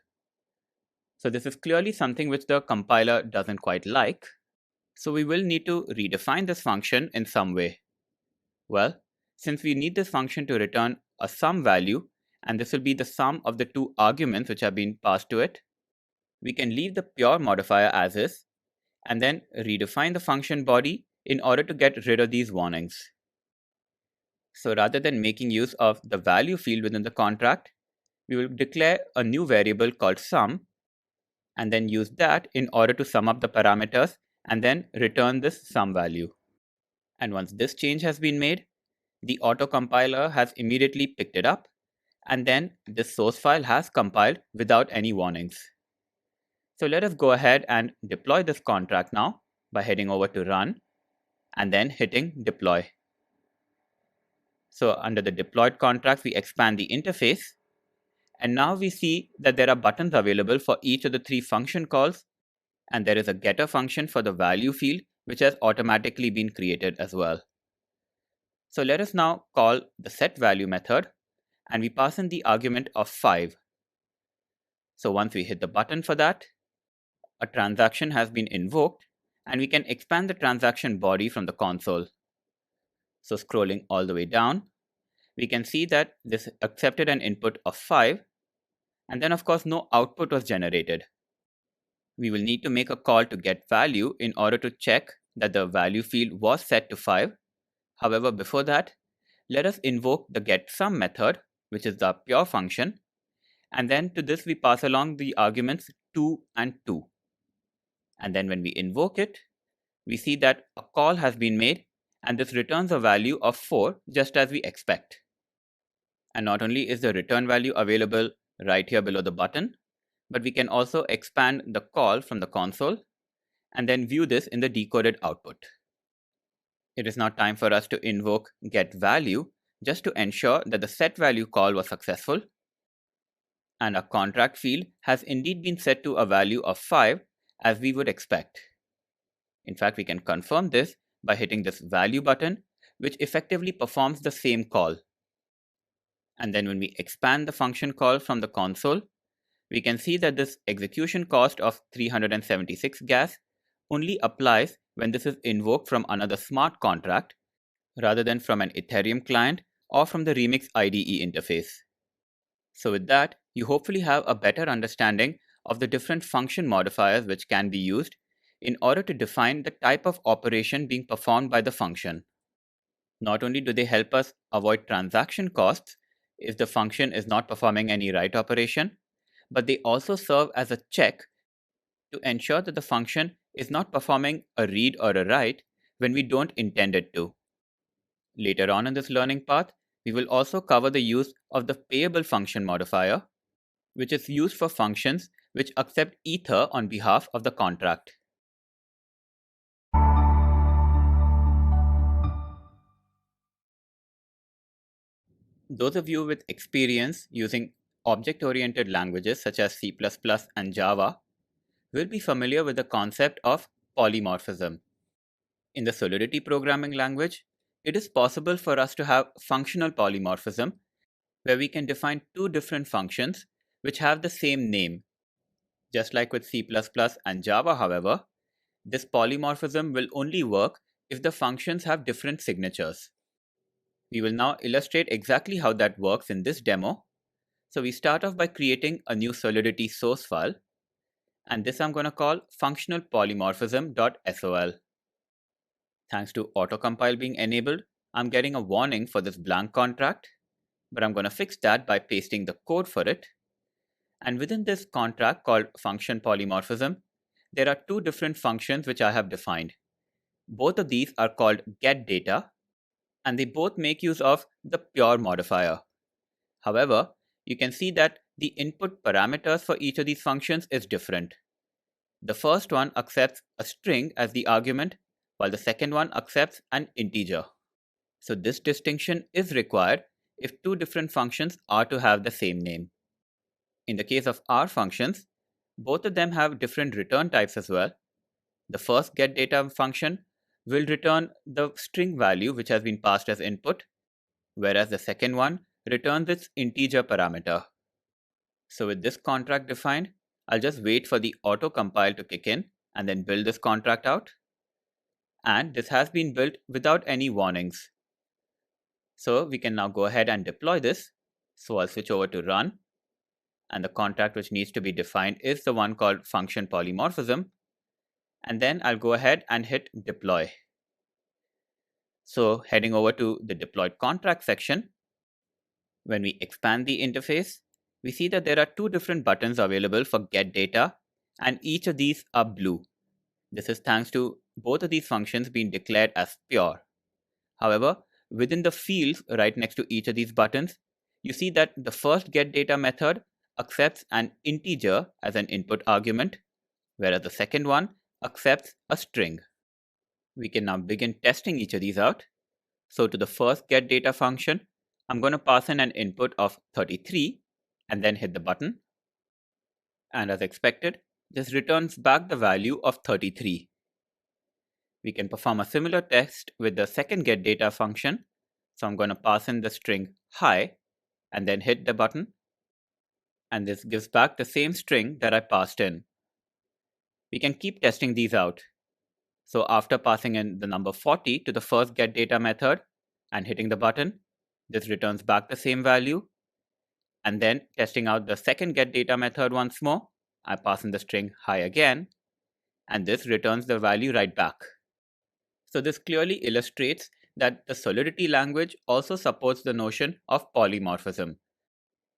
So this is clearly something which the compiler doesn't quite like. So we will need to redefine this function in some way. Well, since we need this function to return a sum value, and this will be the sum of the two arguments which have been passed to it, we can leave the pure modifier as is, and then redefine the function body in order to get rid of these warnings. So rather than making use of the value field within the contract, we will declare a new variable called sum, and then use that in order to sum up the parameters and then return this sum value. And once this change has been made, the autocompiler has immediately picked it up, and then this source file has compiled without any warnings. So let us go ahead and deploy this contract now by heading over to Run and then hitting Deploy. So under the deployed contract, we expand the interface, and now we see that there are buttons available for each of the three function calls, and there is a getter function for the value field which has automatically been created as well. So let us now call the setValue method, and we pass in the argument of 5. So once we hit the button for that, a transaction has been invoked, and we can expand the transaction body from the console. So scrolling all the way down, we can see that this accepted an input of 5, and then of course no output was generated. We will need to make a call to getValue in order to check that the value field was set to 5. However, before that, let us invoke the getSum method, which is the pure function, and then to this we pass along the arguments 2 and 2. And then when we invoke it, we see that a call has been made, and this returns a value of 4 just as we expect. And not only is the return value available right here below the button, but we can also expand the call from the console and then view this in the decoded output. It is now time for us to invoke getValue just to ensure that the setValue call was successful, and our contract field has indeed been set to a value of 5 as we would expect. In fact, we can confirm this by hitting this value button, which effectively performs the same call. And then when we expand the function call from the console, we can see that this execution cost of 376 gas only applies when this is invoked from another smart contract rather than from an Ethereum client or from the Remix IDE interface. So with that, you hopefully have a better understanding of the different function modifiers which can be used in order to define the type of operation being performed by the function. Not only do they help us avoid transaction costs if the function is not performing any write operation, but they also serve as a check to ensure that the function is not performing a read or a write when we don't intend it to. Later on in this learning path, we will also cover the use of the Payable function modifier, which is used for functions which accept Ether on behalf of the contract. Those of you with experience using object-oriented languages such as C++ and Java will be familiar with the concept of polymorphism. In the Solidity programming language, it is possible for us to have functional polymorphism, where we can define two different functions which have the same name. Just like with C++ and Java, however, this polymorphism will only work if the functions have different signatures. We will now illustrate exactly how that works in this demo. So we start off by creating a new Solidity source file, and this I'm going to call functionalpolymorphism.sol. Thanks to autocompile being enabled, I'm getting a warning for this blank contract, but I'm going to fix that by pasting the code for it. And within this contract called function polymorphism, there are two different functions which I have defined. Both of these are called getData, and they both make use of the pure modifier. However, you can see that the input parameters for each of these functions is different. The first one accepts a string as the argument, while the second one accepts an integer. So this distinction is required if two different functions are to have the same name. In the case of our functions, both of them have different return types as well. The first getData function will return the string value which has been passed as input, whereas the second one returns its integer parameter. So with this contract defined, I'll just wait for the autocompile to kick in and then build this contract out. And this has been built without any warnings. So we can now go ahead and deploy this. So I'll switch over to run. And the contract which needs to be defined is the one called function polymorphism. And then I'll go ahead and hit deploy. So heading over to the deployed contract section, when we expand the interface, we see that there are two different buttons available for getData, and each of these are blue. This is thanks to both of these functions being declared as pure. However, within the fields right next to each of these buttons, you see that the first getData method accepts an integer as an input argument, whereas the second one accepts a string. We can now begin testing each of these out. So to the first getData function, I'm going to pass in an input of 33 and then hit the button. And as expected, this returns back the value of 33. We can perform a similar test with the second getData function. So I'm going to pass in the string hi and then hit the button. And this gives back the same string that I passed in. We can keep testing these out. So after passing in the number 40 to the first getData method and hitting the button, this returns back the same value. And then testing out the second getData method once more, I pass in the string hi again, and this returns the value right back. So this clearly illustrates that the Solidity language also supports the notion of polymorphism,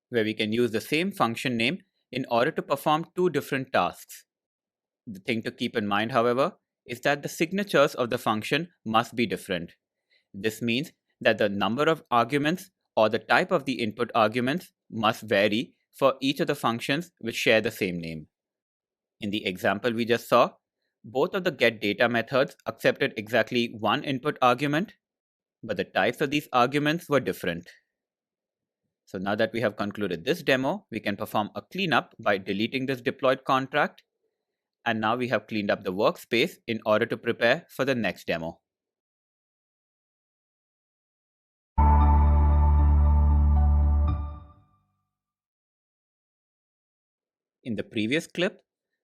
where we can use the same function name in order to perform two different tasks. The thing to keep in mind, however, is that the signatures of the function must be different. This means that the number of arguments or the type of the input arguments must vary for each of the functions which share the same name. In the example we just saw, both of the getData methods accepted exactly one input argument, but the types of these arguments were different. So now that we have concluded this demo, we can perform a cleanup by deleting this deployed contract. And now we have cleaned up the workspace in order to prepare for the next demo. In the previous clip,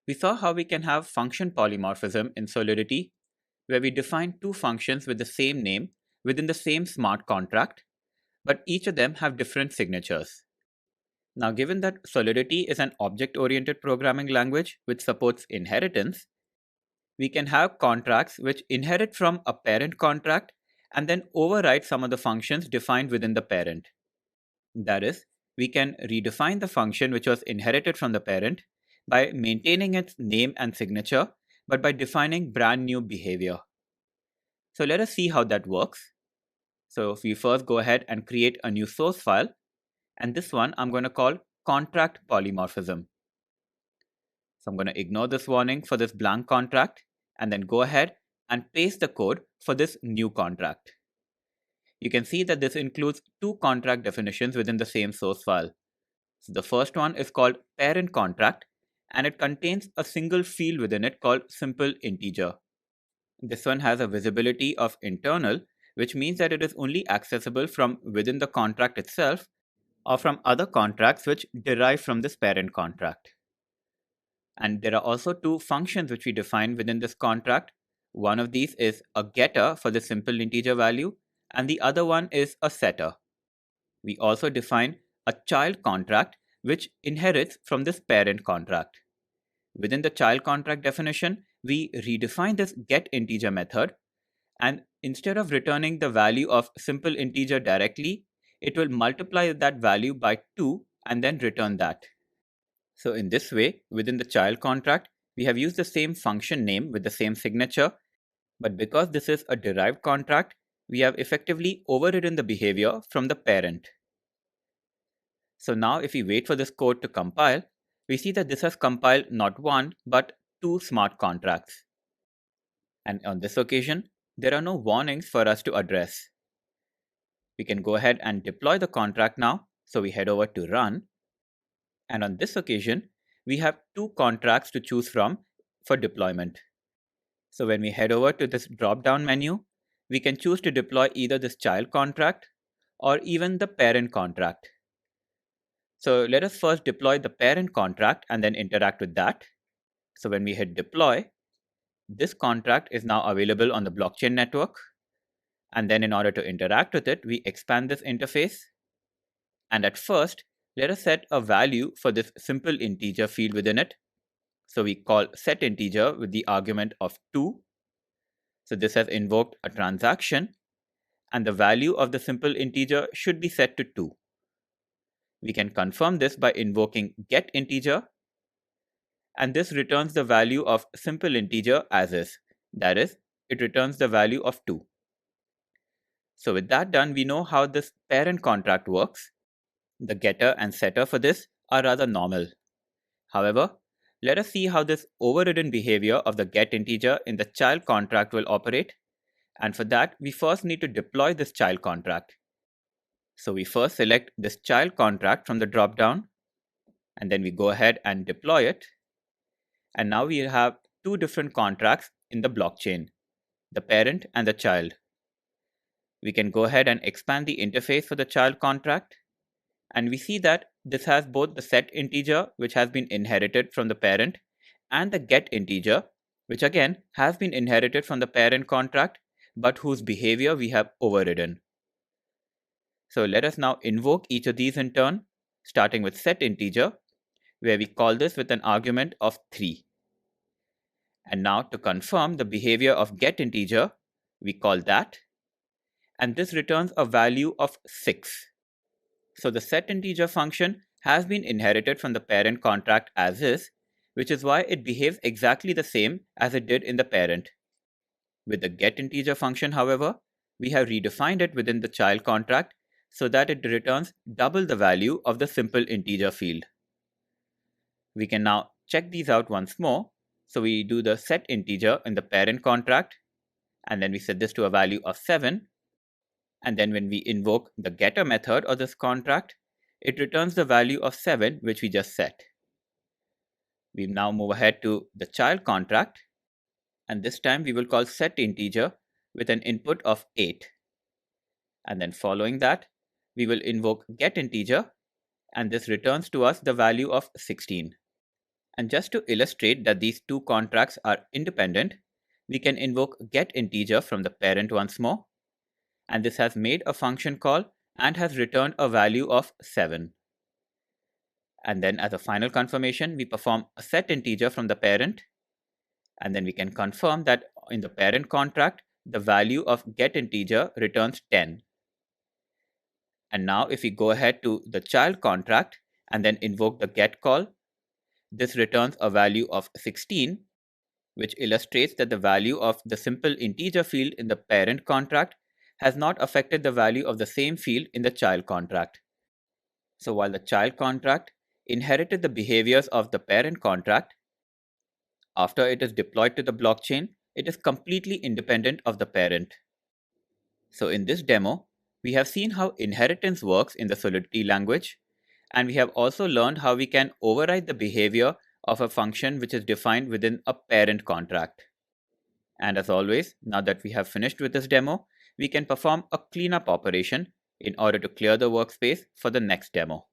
we saw how we can have function polymorphism in Solidity, where we define two functions with the same name within the same smart contract, but each of them have different signatures. Now, given that Solidity is an object-oriented programming language which supports inheritance, we can have contracts which inherit from a parent contract and then override some of the functions defined within the parent. That is, we can redefine the function which was inherited from the parent by maintaining its name and signature, but by defining brand new behavior. So let us see how that works. So if we first go ahead and create a new source file, and this one I'm going to call contract polymorphism. So I'm going to ignore this warning for this blank contract and then go ahead and paste the code for this new contract. You can see that this includes two contract definitions within the same source file. So the first one is called parent contract, and it contains a single field within it called simple integer. This one has a visibility of internal, which means that it is only accessible from within the contract itself or from other contracts which derive from this parent contract. And there are also two functions which we define within this contract. One of these is a getter for the simple integer value, and the other one is a setter. We also define a child contract which inherits from this parent contract. Within the child contract definition, we redefine this getInteger method, and instead of returning the value of simple integer directly, it will multiply that value by 2 and then return that. So in this way, within the child contract, we have used the same function name with the same signature, but because this is a derived contract, we have effectively overridden the behavior from the parent. So now if we wait for this code to compile, we see that this has compiled not one, but two smart contracts. And on this occasion, there are no warnings for us to address. We can go ahead and deploy the contract now. So we head over to run. And on this occasion, we have two contracts to choose from for deployment. So when we head over to this drop-down menu, we can choose to deploy either this child contract or even the parent contract. So let us first deploy the parent contract and then interact with that. So when we hit deploy, this contract is now available on the blockchain network. And then in order to interact with it, we expand this interface. And at first, let us set a value for this simple integer field within it. So we call setInteger with the argument of 2. So this has invoked a transaction, and the value of the simple integer should be set to 2. We can confirm this by invoking getInteger, and this returns the value of simple integer as is. That is, it returns the value of 2. So with that done, we know how this parent contract works. The getter and setter for this are rather normal. However, let us see how this overridden behavior of the getInteger in the child contract will operate. And for that, we first need to deploy this child contract. So we first select this child contract from the dropdown, and then we go ahead and deploy it. And now we have two different contracts in the blockchain, the parent and the child. We can go ahead and expand the interface for the child contract. And we see that this has both the setInteger, which has been inherited from the parent, and the getInteger, which again has been inherited from the parent contract, but whose behavior we have overridden. So let us now invoke each of these in turn, starting with setInteger, where we call this with an argument of 3. And now to confirm the behavior of getInteger, we call that, and this returns a value of 6. So the setInteger function has been inherited from the parent contract as is, which is why it behaves exactly the same as it did in the parent. With the getInteger function, however, we have redefined it within the child contract so that it returns double the value of the simple integer field. We can now check these out once more. So we do the setInteger in the parent contract, and then we set this to a value of 7. And then when we invoke the getter method of this contract, it returns the value of 7, which we just set. We now move ahead to the child contract, and this time we will call setInteger with an input of 8. And then following that, we will invoke getInteger, and this returns to us the value of 16. And just to illustrate that these two contracts are independent, we can invoke getInteger from the parent once more. And this has made a function call and has returned a value of 7. And then as a final confirmation, we perform a setInteger from the parent. And then we can confirm that in the parent contract, the value of getInteger returns 10. And now if we go ahead to the child contract and then invoke the get call, this returns a value of 16, which illustrates that the value of the simple integer field in the parent contract has not affected the value of the same field in the child contract. So while the child contract inherited the behaviors of the parent contract, After it is deployed to the blockchain, it is completely independent of the parent. So in this demo, we have seen how inheritance works in the Solidity language, and we have also learned how we can override the behavior of a function which is defined within a parent contract. And as always, now that we have finished with this demo, we can perform a cleanup operation in order to clear the workspace for the next demo.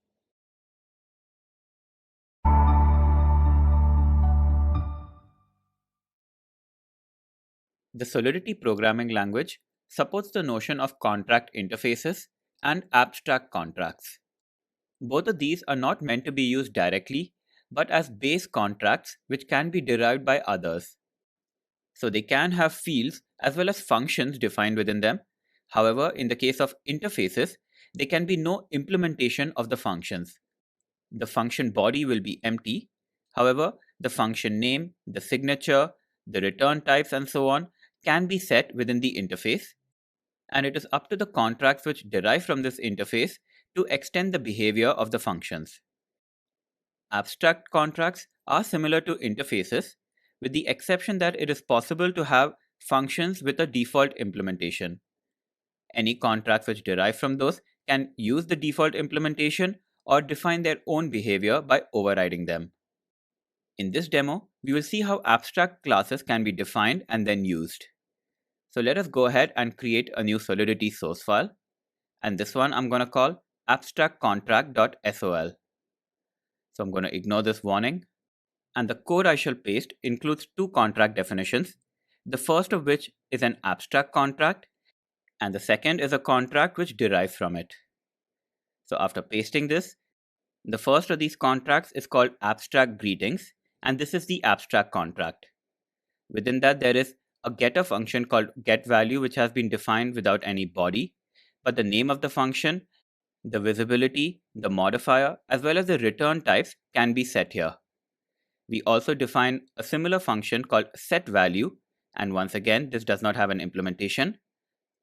The Solidity programming language supports the notion of contract interfaces and abstract contracts. Both of these are not meant to be used directly, but as base contracts which can be derived by others. So they can have fields as well as functions defined within them. However, in the case of interfaces, there can be no implementation of the functions. The function body will be empty. However, the function name, the signature, the return types, and so on can be set within the interface. And it is up to the contracts which derive from this interface to extend the behavior of the functions. Abstract contracts are similar to interfaces, with the exception that it is possible to have functions with a default implementation. Any contracts which derive from those can use the default implementation or define their own behavior by overriding them. In this demo, we will see how abstract classes can be defined and then used. So let us go ahead and create a new Solidity source file, and this one I'm going to call abstractcontract.sol. So I'm going to ignore this warning, and the code I shall paste includes two contract definitions, the first of which is an abstract contract, and the second is a contract which derives from it. So after pasting this, the first of these contracts is called abstract greetings, and this is the abstract contract. Within that, there is a getter function called getValue, which has been defined without any body, but the name of the function, the visibility, the modifier, as well as the return types can be set here. We also define a similar function called setValue, and once again, this does not have an implementation.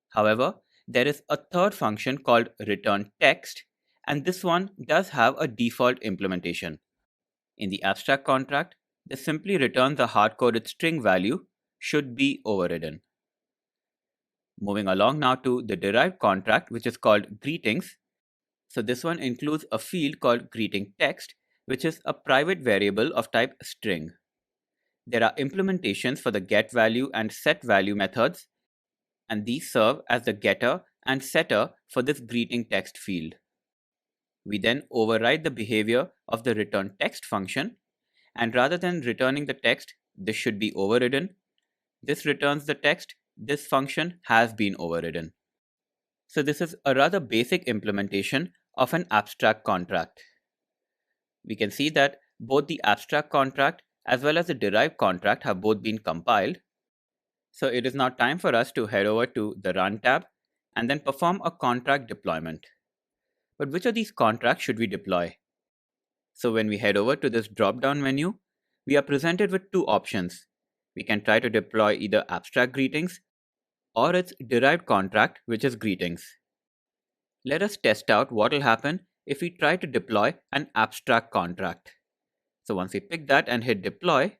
However, there is a third function called returnText, and this one does have a default implementation. In the abstract contract, this simply returns a hard-coded string value should be overridden. Moving along now to the derived contract, which is called greetings. So this one includes a field called greetingText, which is a private variable of type string. There are implementations for the getValue and setValue methods, and these serve as the getter and setter for this greetingText field. We then override the behavior of the returnText function, and rather than returning the text, this should be overridden. This returns the text, this function has been overridden. So this is a rather basic implementation of an abstract contract. We can see that both the abstract contract as well as the derived contract have both been compiled. So it is now time for us to head over to the Run tab and then perform a contract deployment. But which of these contracts should we deploy? So when we head over to this drop-down menu, we are presented with two options. We can try to deploy either abstract greetings or its derived contract, which is greetings. Let us test out what will happen if we try to deploy an abstract contract. So once we pick that and hit deploy,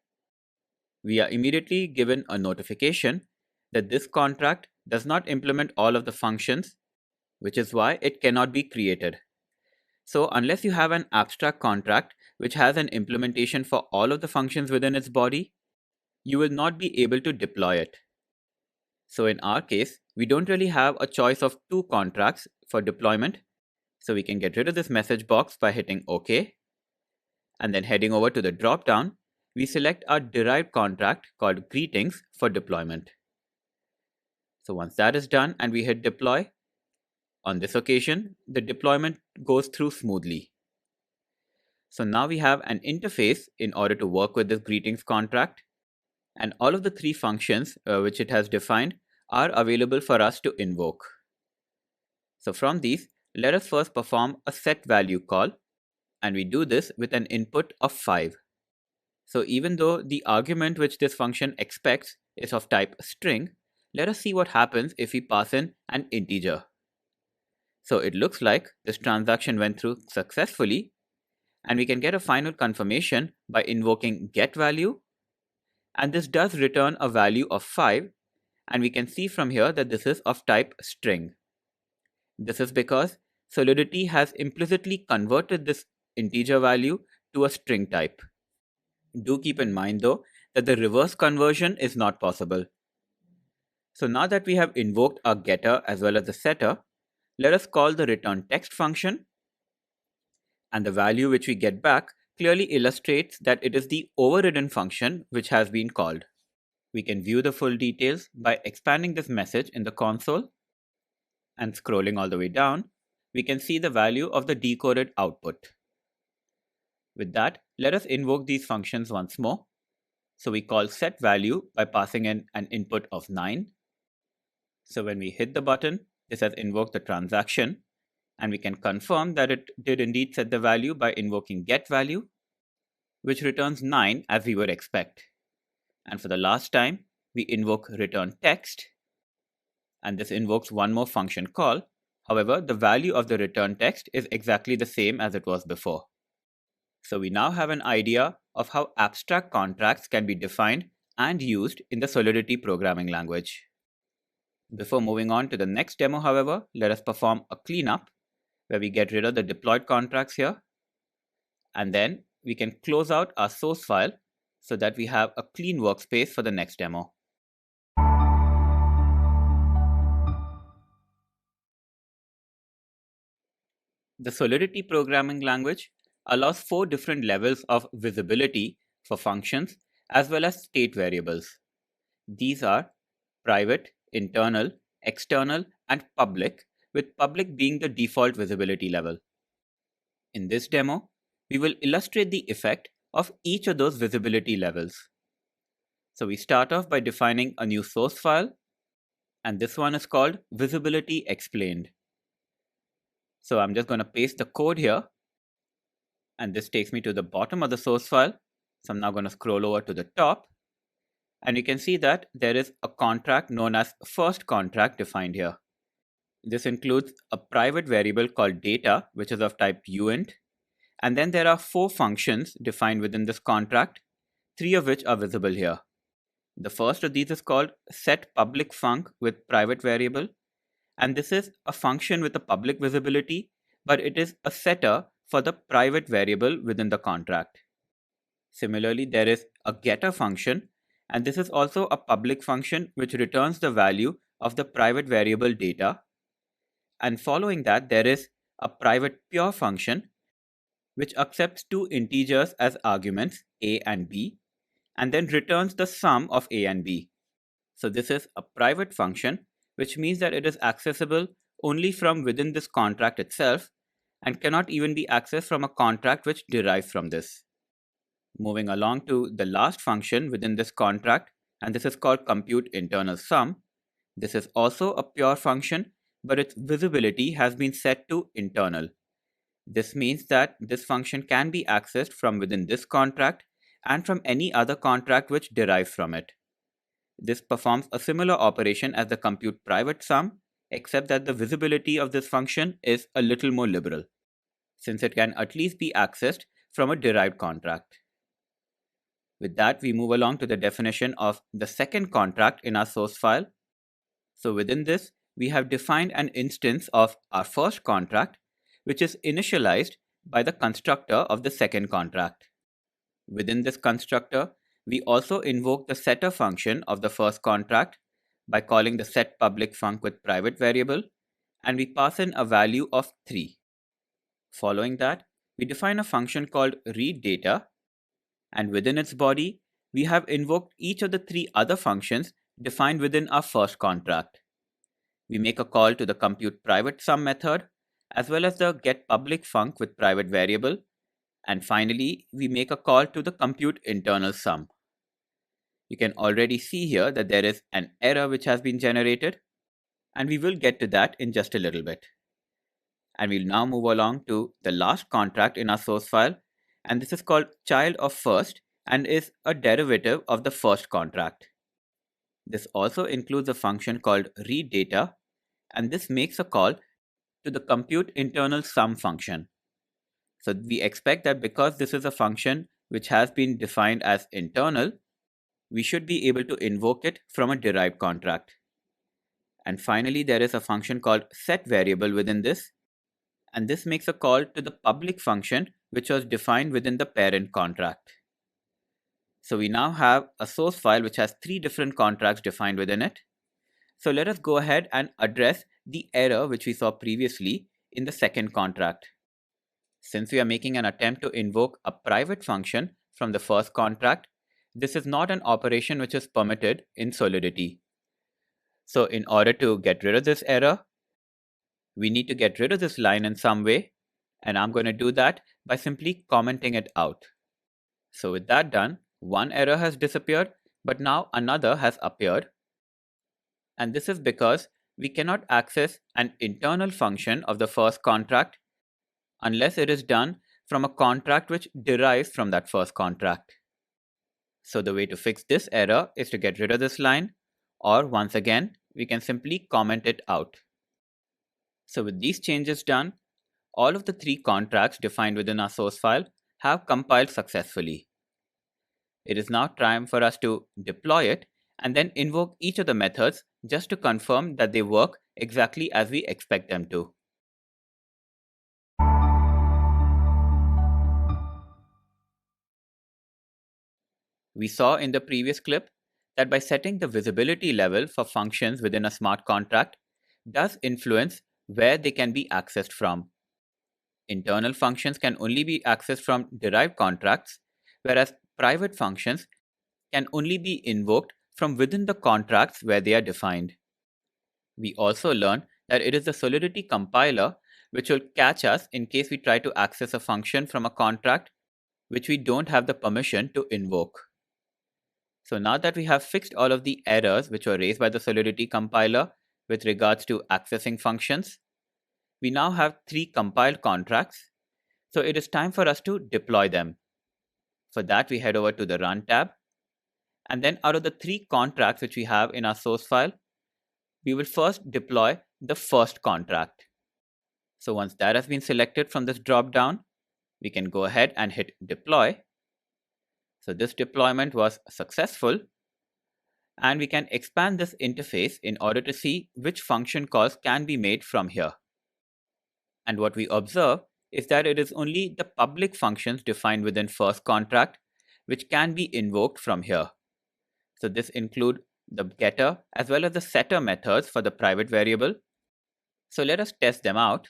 we are immediately given a notification that this contract does not implement all of the functions, which is why it cannot be created. So unless you have an abstract contract which has an implementation for all of the functions within its body, you will not be able to deploy it. So in our case, we don't really have a choice of two contracts for deployment. So we can get rid of this message box by hitting OK. And then heading over to the drop-down, we select our derived contract called greetings for deployment. So once that is done and we hit deploy, on this occasion, the deployment goes through smoothly. So now we have an interface in order to work with this greetings contract, and all of the three functions which it has defined are available for us to invoke. So from these, let us first perform a setValue call, and we do this with an input of 5. So even though the argument which this function expects is of type string, let us see what happens if we pass in an integer. So it looks like this transaction went through successfully, and we can get a final confirmation by invoking getValue and this does return a value of 5, and we can see from here that this is of type string. This is because Solidity has implicitly converted this integer value to a string type. Do keep in mind though that the reverse conversion is not possible. So now that we have invoked our getter as well as the setter, let us call the return text function, and the value which we get back clearly illustrates that it is the overridden function which has been called. We can view the full details by expanding this message in the console, and scrolling all the way down, we can see the value of the decoded output. With that, let us invoke these functions once more. So we call setValue by passing in an input of 9. So when we hit the button, this has invoked the transaction, and we can confirm that it did indeed set the value by invoking getValue, which returns 9 as we would expect. And for the last time, we invoke return text, and this invokes one more function call. However, the value of the return text is exactly the same as it was before. So we now have an idea of how abstract contracts can be defined and used in the Solidity programming language. Before moving on to the next demo, however, let us perform a cleanup where we get rid of the deployed contracts here, and then we can close out our source file so that we have a clean workspace for the next demo. The Solidity programming language allows 4 different levels of visibility for functions as well as state variables. These are private, internal, external, and public, with public being the default visibility level. In this demo, we will illustrate the effect of each of those visibility levels. So we start off by defining a new source file, and this one is called Visibility Explained. So I'm just going to paste the code here, and this takes me to the bottom of the source file. So I'm now going to scroll over to the top, and you can see that there is a contract known as first contract defined here. This includes a private variable called data, which is of type uint, and then there are 4 functions defined within this contract, 3 of which are visible here. The first of these is called setPublicFunc with private variable, and this is a function with a public visibility, but it is a setter for the private variable within the contract. Similarly, there is a getter function, and this is also a public function which returns the value of the private variable data. And following that, there is a private pure function which accepts 2 integers as arguments, a and b, and then returns the sum of a and b. So this is a private function, which means that it is accessible only from within this contract itself and cannot even be accessed from a contract which derives from this. Moving along to the last function within this contract, and this is called compute internal sum. This is also a pure function, but its visibility has been set to internal. This means that this function can be accessed from within this contract and from any other contract which derives from it. This performs a similar operation as the compute private sum, except that the visibility of this function is a little more liberal, since it can at least be accessed from a derived contract. With that, we move along to the definition of the second contract in our source file. So within this, we have defined an instance of our first contract, which is initialized by the constructor of the second contract. Within this constructor, we also invoke the setter function of the first contract by calling the setPublicFunc with private variable, and we pass in a value of 3. Following that, we define a function called readData, and within its body, we have invoked each of the 3 other functions defined within our first contract. We make a call to the compute private sum method, as well as the getPublicFunc with private variable, and finally, we make a call to the compute internal sum. You can already see here that there is an error which has been generated, and we will get to that in just a little bit. And we'll now move along to the last contract in our source file, and this is called child of first and is a derivative of the first contract. This also includes a function called readData, and this makes a call to the compute internal sum function. So we expect that because this is a function which has been defined as internal, we should be able to invoke it from a derived contract. And finally, there is a function called setVariable within this, and this makes a call to the public function which was defined within the parent contract. So we now have a source file which has 3 different contracts defined within it. So let us go ahead and address the error which we saw previously in the second contract. Since we are making an attempt to invoke a private function from the first contract, this is not an operation which is permitted in Solidity. So in order to get rid of this error, we need to get rid of this line in some way, and I'm going to do that by simply commenting it out. So with that done, one error has disappeared, but now another has appeared. And this is because we cannot access an internal function of the first contract unless it is done from a contract which derives from that first contract. So the way to fix this error is to get rid of this line, or once again, we can simply comment it out. So with these changes done, all of the 3 contracts defined within our source file have compiled successfully. It is now time for us to deploy it and then invoke each of the methods just to confirm that they work exactly as we expect them to. We saw in the previous clip that by setting the visibility level for functions within a smart contract does influence where they can be accessed from. Internal functions can only be accessed from derived contracts, whereas private functions can only be invoked from within the contracts where they are defined. We also learned that it is the Solidity compiler which will catch us in case we try to access a function from a contract which we don't have the permission to invoke. So now that we have fixed all of the errors which were raised by the Solidity compiler with regards to accessing functions, we now have 3 compiled contracts. So it is time for us to deploy them. For that, we head over to the Run tab. And then out of the 3 contracts which we have in our source file, we will first deploy the first contract. So once that has been selected from this drop-down, we can go ahead and hit deploy. So this deployment was successful. And we can expand this interface in order to see which function calls can be made from here. And what we observe is that it is only the public functions defined within first contract which can be invoked from here. So this includes the getter as well as the setter methods for the private variable. So let us test them out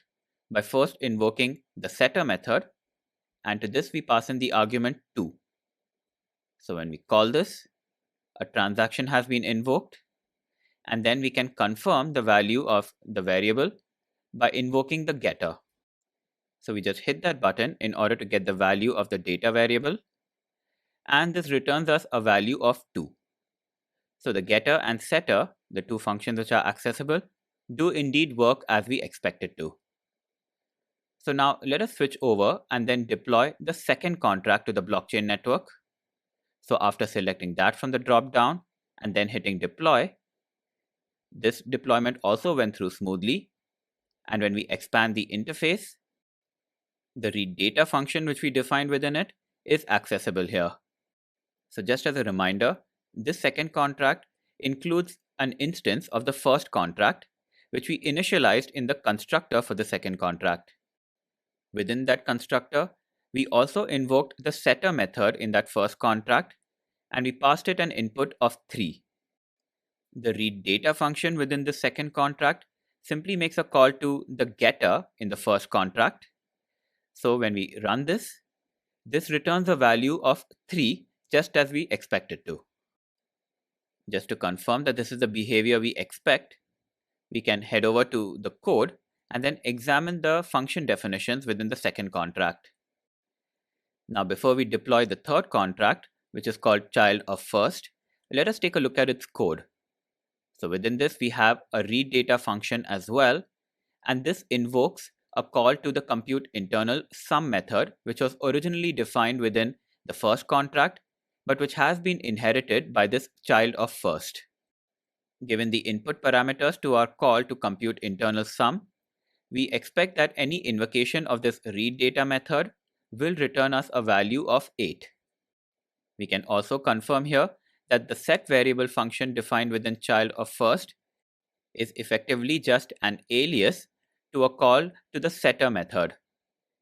by first invoking the setter method, and to this we pass in the argument 2. So when we call this, a transaction has been invoked, and then we can confirm the value of the variable by invoking the getter. So we just hit that button in order to get the value of the data variable, and this returns us a value of 2. So the getter and setter, the 2 functions which are accessible, do indeed work as we expect it to. So now let us switch over and then deploy the second contract to the blockchain network. So after selecting that from the drop-down and then hitting deploy, this deployment also went through smoothly. And when we expand the interface, the read data function which we defined within it is accessible here. So just as a reminder, this second contract includes an instance of the first contract which we initialized in the constructor for the second contract. Within that constructor, we also invoked the setter method in that first contract, and we passed it an input of 3. The read data function within the second contract simply makes a call to the getter in the first contract. So when we run this, this returns a value of 3 just as we expect it to. Just to confirm that this is the behavior we expect, we can head over to the code and then examine the function definitions within the second contract. Now before we deploy the third contract, which is called child of first, let us take a look at its code. So within this we have a read data function as well, and this invokes a call to the compute internal sum method which was originally defined within the first contract but which has been inherited by this child of first. Given the input parameters to our call to compute internal sum, we expect that any invocation of this read data method will return us a value of 8. We can also confirm here that the set variable function defined within child of first is effectively just an alias to a call to the setter method.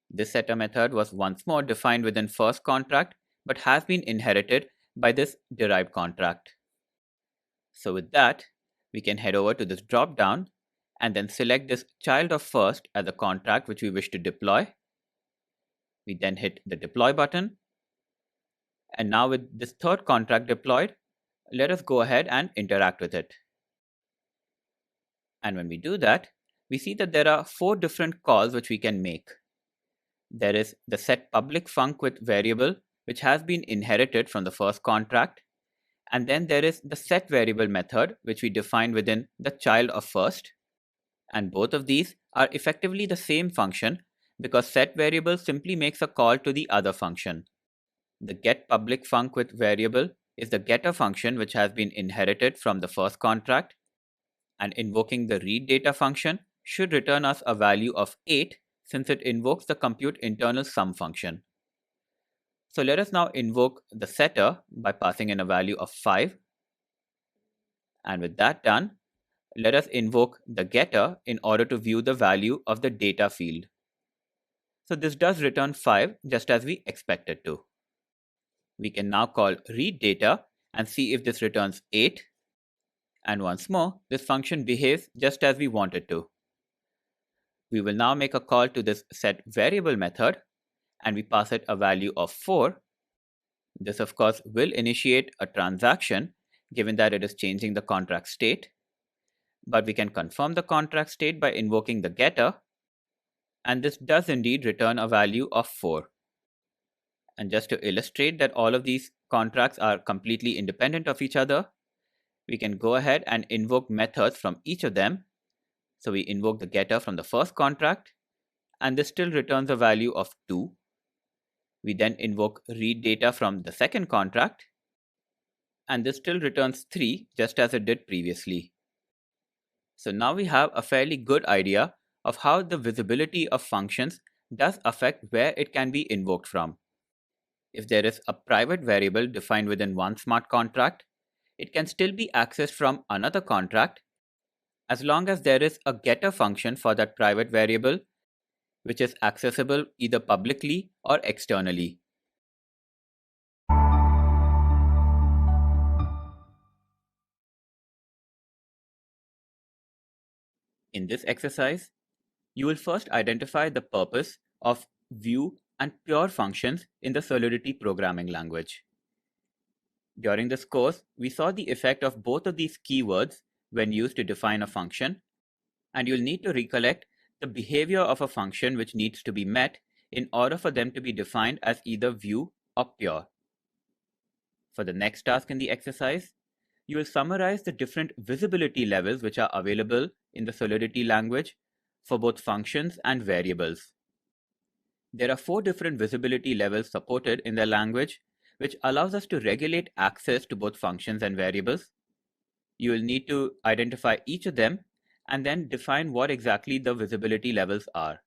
This setter method was once more defined within first contract but has been inherited by this derived contract. So with that, we can head over to this drop down and then select this child of first as a contract which we wish to deploy. We then hit the deploy button. And now with this third contract deployed, let us go ahead and interact with it. And when we do that, we see that there are 4 different calls which we can make. There is the set public func with variable, which has been inherited from the first contract. And then there is the set variable method, which we define within the child of first. And both of these are effectively the same function because set variable simply makes a call to the other function. The get public func with variable is the getter function which has been inherited from the first contract, and invoking the read data function should return us a value of 8 since it invokes the compute internal sum function. So let us now invoke the setter by passing in a value of 5. And with that done, let us invoke the getter in order to view the value of the data field. So this does return 5 just as we expected to. We can now call read data and see if this returns 8. And once more, this function behaves just as we want it to. We will now make a call to this set variable method and we pass it a value of 4. This of course will initiate a transaction given that it is changing the contract state. But we can confirm the contract state by invoking the getter, and this does indeed return a value of 4. And just to illustrate that all of these contracts are completely independent of each other, we can go ahead and invoke methods from each of them. So we invoke the getter from the first contract, and this still returns a value of 2. We then invoke read data from the second contract, and this still returns 3 just as it did previously. So now we have a fairly good idea of how the visibility of functions does affect where it can be invoked from. If there is a private variable defined within one smart contract, it can still be accessed from another contract as long as there is a getter function for that private variable, which is accessible either publicly or externally. In this exercise, you will first identify the purpose of view and pure functions in the Solidity programming language. During this course, we saw the effect of both of these keywords when used to define a function, and you'll need to recollect the behavior of a function which needs to be met in order for them to be defined as either view or pure. For the next task in the exercise, you will summarize the different visibility levels which are available in the Solidity language for both functions and variables. There are 4 different visibility levels supported in the language, which allows us to regulate access to both functions and variables. You will need to identify each of them and then define what exactly the visibility levels are.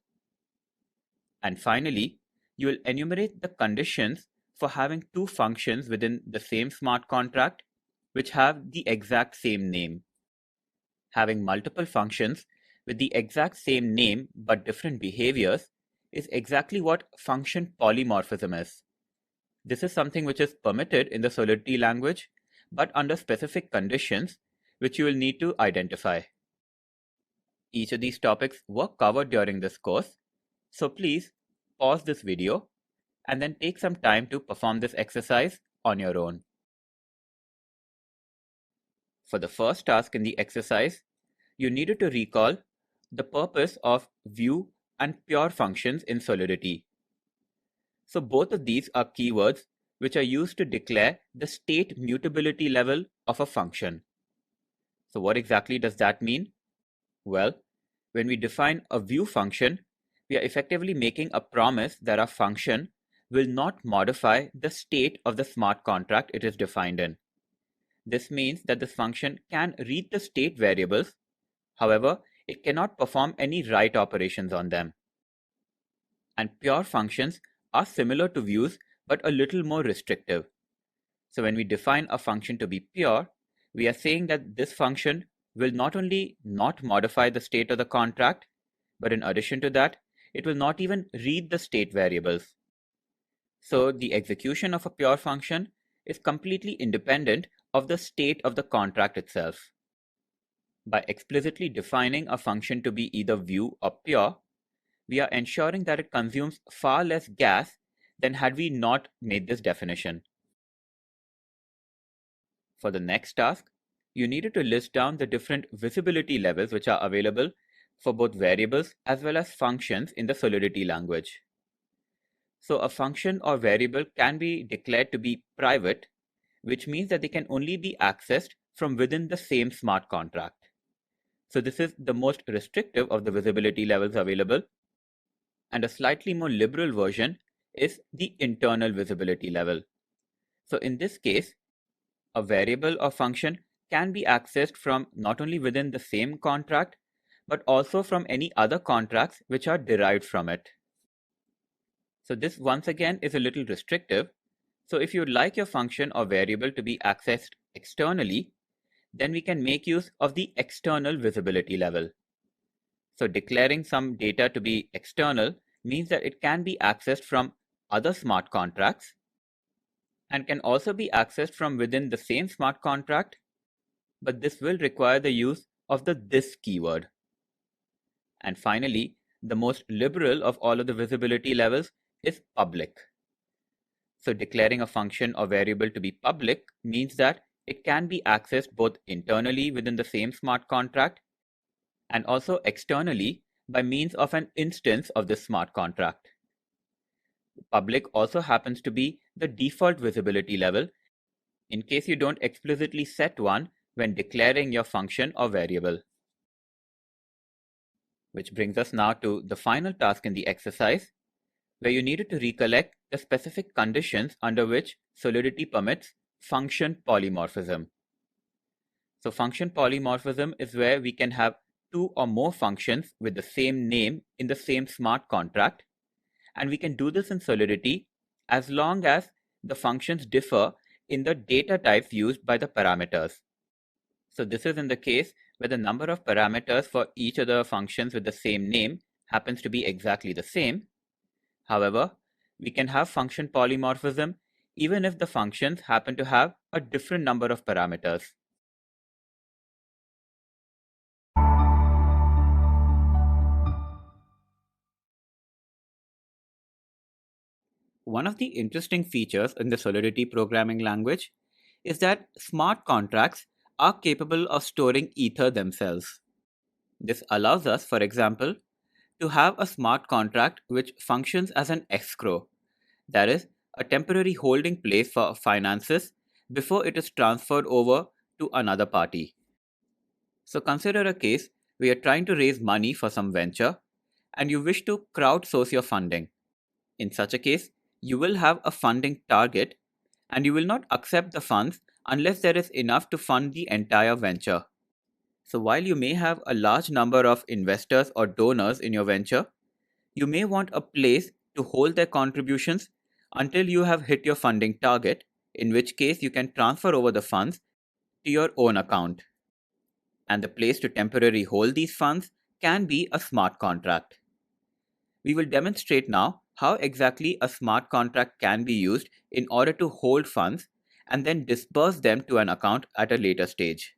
And finally, you will enumerate the conditions for having 2 functions within the same smart contract which have the exact same name. Having multiple functions with the exact same name but different behaviors is exactly what function polymorphism is. This is something which is permitted in the Solidity language, but under specific conditions which you will need to identify. Each of these topics were covered during this course, so please pause this video and then take some time to perform this exercise on your own. For the first task in the exercise, you needed to recall the purpose of view and pure functions in Solidity. So both of these are keywords which are used to declare the state mutability level of a function. So what exactly does that mean? Well, when we define a view function, we are effectively making a promise that our function will not modify the state of the smart contract it is defined in. This means that this function can read the state variables, however, it cannot perform any write operations on them. And pure functions are similar to views but a little more restrictive. So when we define a function to be pure, we are saying that this function will not only not modify the state of the contract, but in addition to that, it will not even read the state variables. So the execution of a pure function is completely independent of the state of the contract itself. By explicitly defining a function to be either view or pure, we are ensuring that it consumes far less gas than had we not made this definition. For the next task, you needed to list down the different visibility levels which are available for both variables as well as functions in the Solidity language. So a function or variable can be declared to be private, which means that they can only be accessed from within the same smart contract. So this is the most restrictive of the visibility levels available, and a slightly more liberal version is the internal visibility level. So in this case, a variable or function can be accessed from not only within the same contract, but also from any other contracts which are derived from it. So this once again is a little restrictive. So if you'd like your function or variable to be accessed externally, then we can make use of the external visibility level. So declaring some data to be external means that it can be accessed from other smart contracts and can also be accessed from within the same smart contract, but this will require the use of the this keyword. And finally, the most liberal of all of the visibility levels is public. So declaring a function or variable to be public means that it can be accessed both internally within the same smart contract and also externally by means of an instance of this smart contract. Public also happens to be the default visibility level in case you don't explicitly set one when declaring your function or variable. Which brings us now to the final task in the exercise, where you needed to recollect the specific conditions under which Solidity permits function polymorphism. So function polymorphism is where we can have two or more functions with the same name in the same smart contract, and we can do this in Solidity as long as the functions differ in the data types used by the parameters. So this is in the case where the number of parameters for each of the functions with the same name happens to be exactly the same. However, we can have function polymorphism even if the functions happen to have a different number of parameters. One of the interesting features in the Solidity programming language is that smart contracts are capable of storing Ether themselves. This allows us, for example, to have a smart contract which functions as an escrow, that is, a temporary holding place for finances before it is transferred over to another party. So consider a case where you're trying to raise money for some venture and you wish to crowdsource your funding. In such a case, you will have a funding target and you will not accept the funds unless there is enough to fund the entire venture. So while you may have a large number of investors or donors in your venture, you may want a place to hold their contributions until you have hit your funding target, in which case you can transfer over the funds to your own account. And the place to temporarily hold these funds can be a smart contract. We will demonstrate now how exactly a smart contract can be used in order to hold funds and then disperse them to an account at a later stage.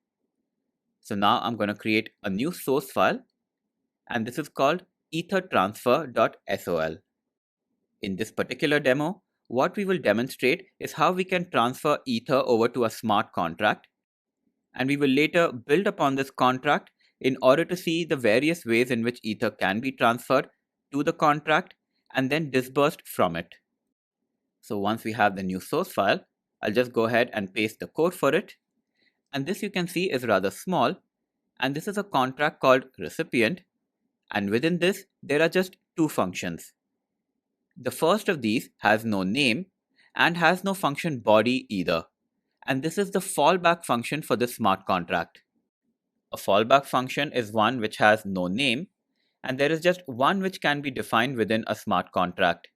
So now I'm going to create a new source file, and this is called ethertransfer.sol. In this particular demo, what we will demonstrate is how we can transfer Ether over to a smart contract, and we will later build upon this contract in order to see the various ways in which Ether can be transferred to the contract and then disbursed from it. So once we have the new source file, I'll just go ahead and paste the code for it. And this you can see is rather small, and this is a contract called recipient, and within this there are just two functions. The first of these has no name and has no function body either, and this is the fallback function for this smart contract. A fallback function is one which has no name, and there is just one which can be defined within a smart contract.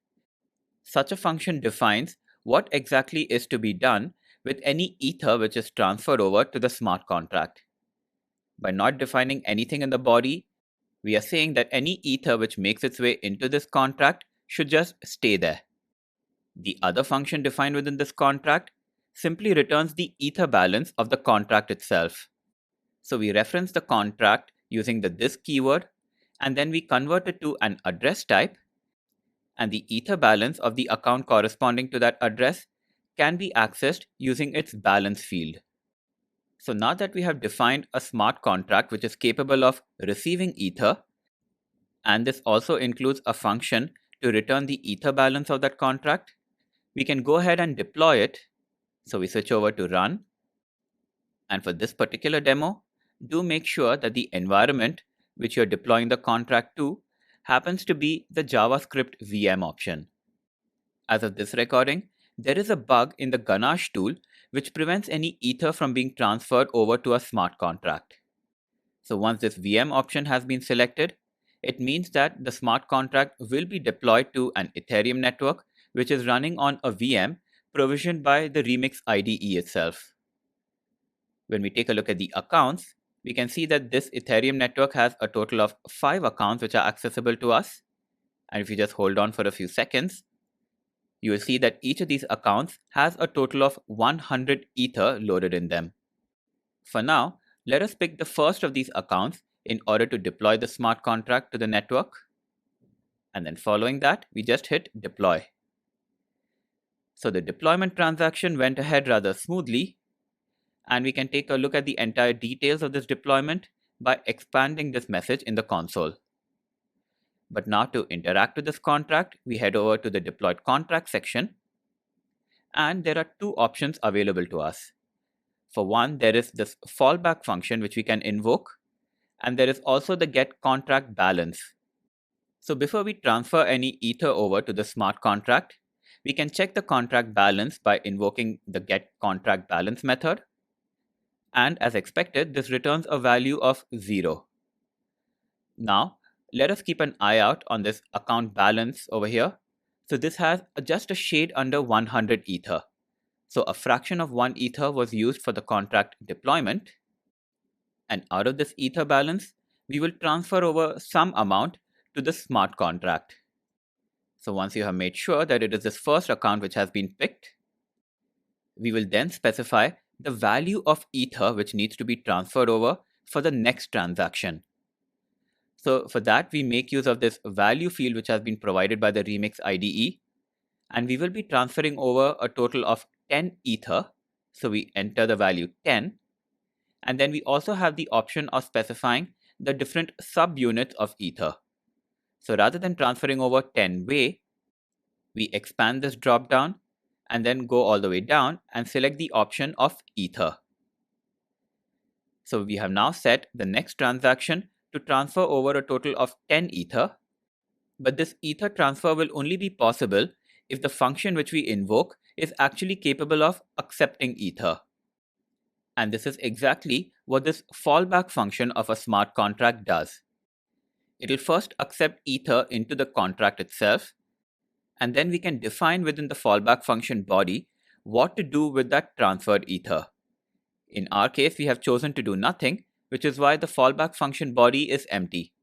Such a function defines what exactly is to be done with any ether which is transferred over to the smart contract. By not defining anything in the body, we are saying that any ether which makes its way into this contract should just stay there. The other function defined within this contract simply returns the ether balance of the contract itself. So we reference the contract using the this keyword, and then we convert it to an address type, and the ether balance of the account corresponding to that address can be accessed using its balance field. So now that we have defined a smart contract which is capable of receiving ether, and this also includes a function to return the ether balance of that contract, we can go ahead and deploy it. So we switch over to run. And for this particular demo, do make sure that the environment which you're deploying the contract to happens to be the JavaScript VM option. As of this recording, there is a bug in the Ganache tool which prevents any ether from being transferred over to a smart contract. So once this VM option has been selected, it means that the smart contract will be deployed to an Ethereum network which is running on a VM provisioned by the Remix IDE itself. When we take a look at the accounts, we can see that this Ethereum network has a total of 5 accounts which are accessible to us. And if you just hold on for a few seconds, you will see that each of these accounts has a total of 100 ether loaded in them. For now, let us pick the first of these accounts in order to deploy the smart contract to the network. And then following that, we just hit deploy. So the deployment transaction went ahead rather smoothly, and we can take a look at the entire details of this deployment by expanding this message in the console. But now to interact with this contract, we head over to the deployed contract section, and there are two options available to us. For one, there is this fallback function which we can invoke, and there is also the get contract balance. So before we transfer any ether over to the smart contract, we can check the contract balance by invoking the get contract balance method. And as expected, this returns a value of 0. Now, let us keep an eye out on this account balance over here. So this has just a shade under 100 ether. So a fraction of 1 ether was used for the contract deployment. And out of this ether balance, we will transfer over some amount to the smart contract. So once you have made sure that it is this first account which has been picked, we will then specify the value of ether which needs to be transferred over for the next transaction. So for that, we make use of this value field which has been provided by the Remix IDE, and we will be transferring over a total of 10 ether. So we enter the value 10, and then we also have the option of specifying the different subunits of ether. So rather than transferring over 10 way, we expand this drop down and then go all the way down and select the option of ether. So we have now set the next transaction to transfer over a total of 10 ether, but this ether transfer will only be possible if the function which we invoke is actually capable of accepting ether. And this is exactly what this fallback function of a smart contract does. It will first accept ether into the contract itself, and then we can define within the fallback function body what to do with that transferred ether. In our case, we have chosen to do nothing, which is why the fallback function body is empty.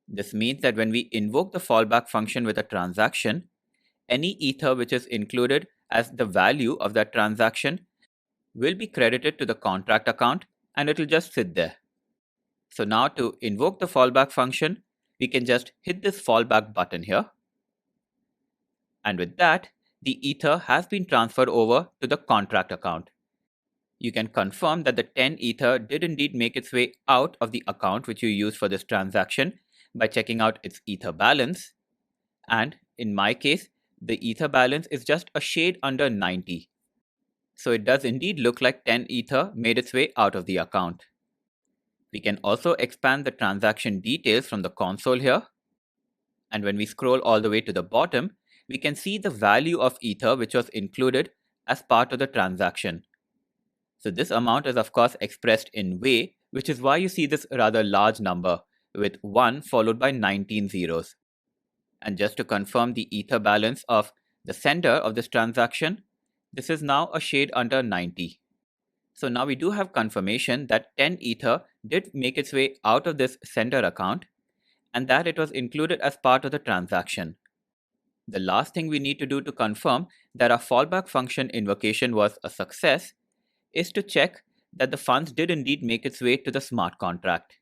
This means that when we invoke the fallback function with a transaction, any ether which is included as the value of that transaction will be credited to the contract account, and it will just sit there. So now to invoke the fallback function, we can just hit this fallback button here. And with that, the ether has been transferred over to the contract account. You can confirm that the 10 ether did indeed make its way out of the account which you used for this transaction by checking out its ether balance. And in my case, the ether balance is just a shade under 90. So it does indeed look like 10 ether made its way out of the account. We can also expand the transaction details from the console here. And when we scroll all the way to the bottom, we can see the value of ether which was included as part of the transaction. So this amount is of course expressed in way, which is why you see this rather large number with 1 followed by 19 zeros. And just to confirm the ether balance of the sender of this transaction, This is now a shade under 90. So now we do have confirmation that 10 Ether did make its way out of this sender account and that it was included as part of the transaction. The last thing we need to do to confirm that our fallback function invocation was a success is to check that the funds did indeed make its way to the smart contract.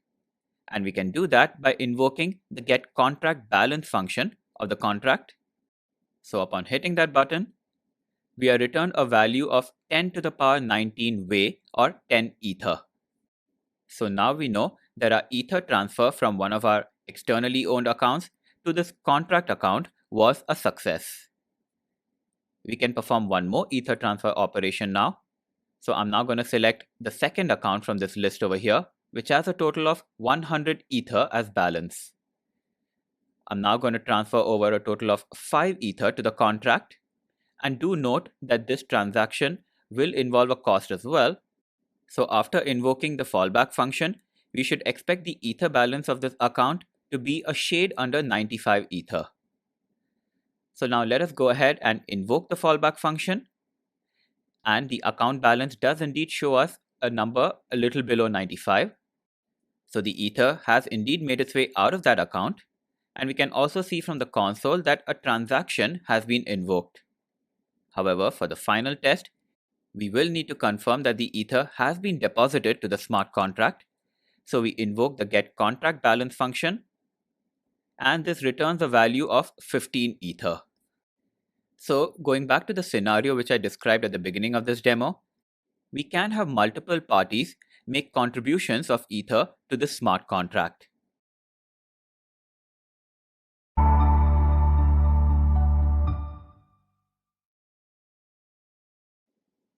And we can do that by invoking the getContractBalance function of the contract. So upon hitting that button, we are returned a value of 10 to the power 19 Wei or 10 Ether. So now we know that our Ether transfer from one of our externally owned accounts to this contract account was a success. We can perform one more Ether transfer operation now. So I'm now going to select the second account from this list over here, which has a total of 100 Ether as balance. I'm now going to transfer over a total of 5 Ether to the contract. And do note that this transaction will involve a cost as well. So after invoking the fallback function, we should expect the Ether balance of this account to be a shade under 95 Ether. So now let us go ahead and invoke the fallback function. And the account balance does indeed show us a number a little below 95. So the Ether has indeed made its way out of that account. And we can also see from the console that a transaction has been invoked. However, for the final test, we will need to confirm that the Ether has been deposited to the smart contract. So we invoke the getContractBalance function, and this returns a value of 15 Ether. So going back to the scenario which I described at the beginning of this demo, we can have multiple parties make contributions of Ether to the smart contract.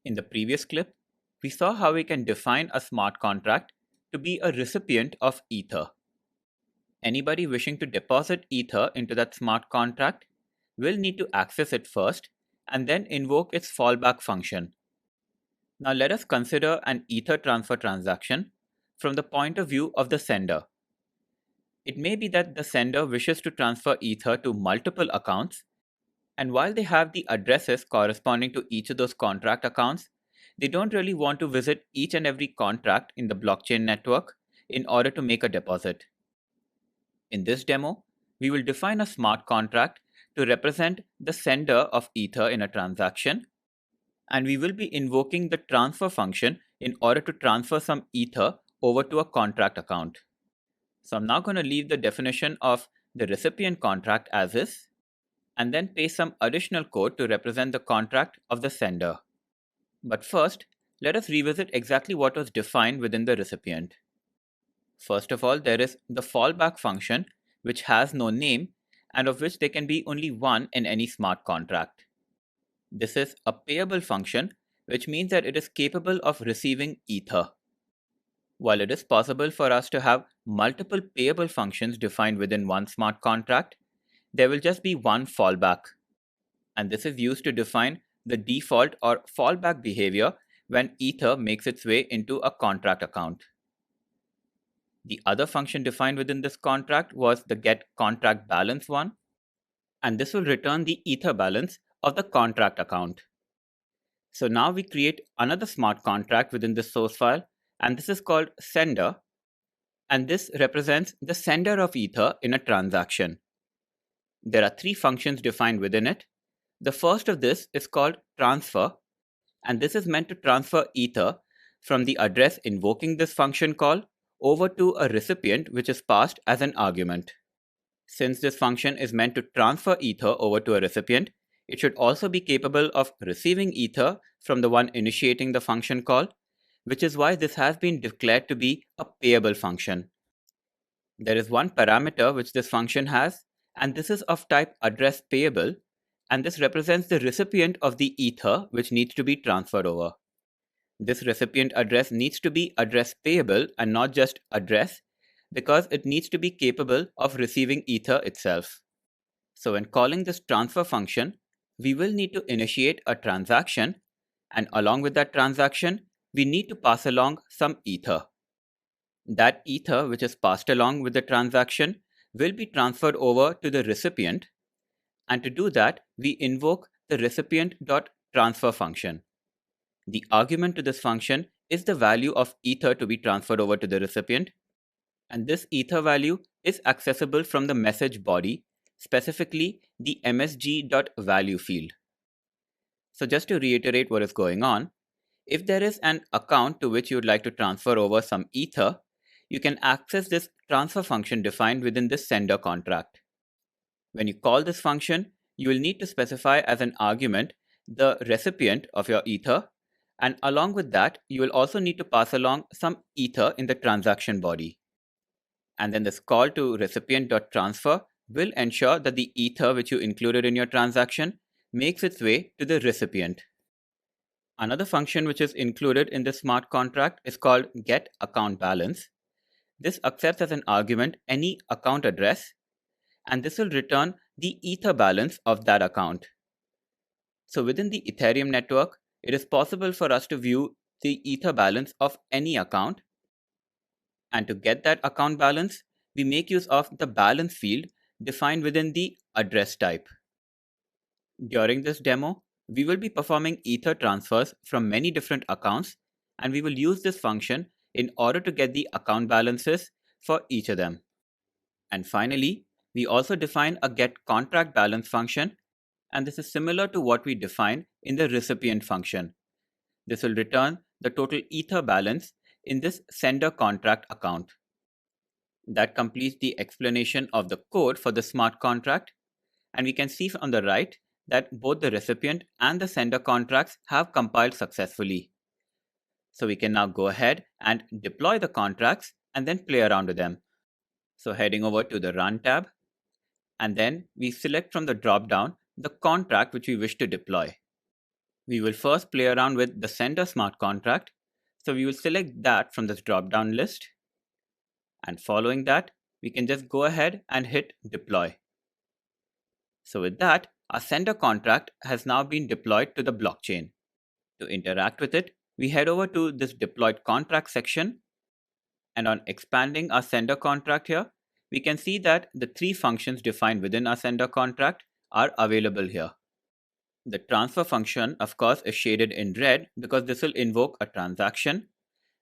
In the previous clip, we saw how we can define a smart contract to be a recipient of Ether. Anybody wishing to deposit Ether into that smart contract will need to access it first and then invoke its fallback function. Now let us consider an Ether transfer transaction from the point of view of the sender. It may be that the sender wishes to transfer Ether to multiple accounts, and while they have the addresses corresponding to each of those contract accounts, they don't really want to visit each and every contract in the blockchain network in order to make a deposit. In this demo, we will define a smart contract to represent the sender of Ether in a transaction, and we will be invoking the transfer function in order to transfer some Ether over to a contract account. So I'm now going to leave the definition of the recipient contract as is, and then paste some additional code to represent the contract of the sender. But first, let us revisit exactly what was defined within the recipient. First of all, there is the fallback function, which has no name and of which there can be only one in any smart contract. This is a payable function, which means that it is capable of receiving Ether. While it is possible for us to have multiple payable functions defined within one smart contract, there will just be one fallback. And this is used to define the default or fallback behavior when Ether makes its way into a contract account. The other function defined within this contract was the getContractBalance one, and this will return the Ether balance of the contract account. So now we create another smart contract within this source file, and this is called sender, and this represents the sender of Ether in a transaction. There are three functions defined within it. The first of this is called transfer, and this is meant to transfer Ether from the address invoking this function call over to a recipient which is passed as an argument. Since this function is meant to transfer Ether over to a recipient, it should also be capable of receiving Ether from the one initiating the function call, which is why this has been declared to be a payable function. There is one parameter which this function has, and this is of type address payable, and this represents the recipient of the Ether which needs to be transferred over. This recipient address needs to be address payable and not just address, because it needs to be capable of receiving Ether itself. So when calling this transfer function, we will need to initiate a transaction, and along with that transaction, we need to pass along some Ether. That Ether which is passed along with the transaction will be transferred over to the recipient, and to do that, we invoke the transfer function. The argument to this function is the value of Ether to be transferred over to the recipient, and this Ether value is accessible from the message body, specifically the msg.value field. So just to reiterate what is going on, if there is an account to which you would like to transfer over some Ether, you can access this transfer function defined within this sender contract. When you call this function, you will need to specify as an argument the recipient of your Ether, and along with that, you will also need to pass along some Ether in the transaction body. And then this call to recipient.transfer will ensure that the Ether which you included in your transaction makes its way to the recipient. Another function which is included in this smart contract is called getAccountBalance. This accepts as an argument any account address, and this will return the Ether balance of that account. So within the Ethereum network, it is possible for us to view the Ether balance of any account. And to get that account balance, we make use of the balance field defined within the address type. During this demo, we will be performing Ether transfers from many different accounts, and we will use this function in order to get the account balances for each of them. And finally, we also define a getContractBalance function, and this is similar to what we define in the recipient function. This will return the total Ether balance in this sender contract account. That completes the explanation of the code for the smart contract, and we can see on the right that both the recipient and the sender contracts have compiled successfully. So we can now go ahead and deploy the contracts and then play around with them. So heading over to the Run tab, and then we select from the drop-down the contract which we wish to deploy. We will first play around with the sender smart contract, so we will select that from this drop-down list, and following that, we can just go ahead and hit deploy. So with that, our sender contract has now been deployed to the blockchain. To interact with it, we head over to this deployed contract section, and on expanding our sender contract here, we can see that the three functions defined within our sender contract are available here. The transfer function, of course, is shaded in red because this will invoke a transaction,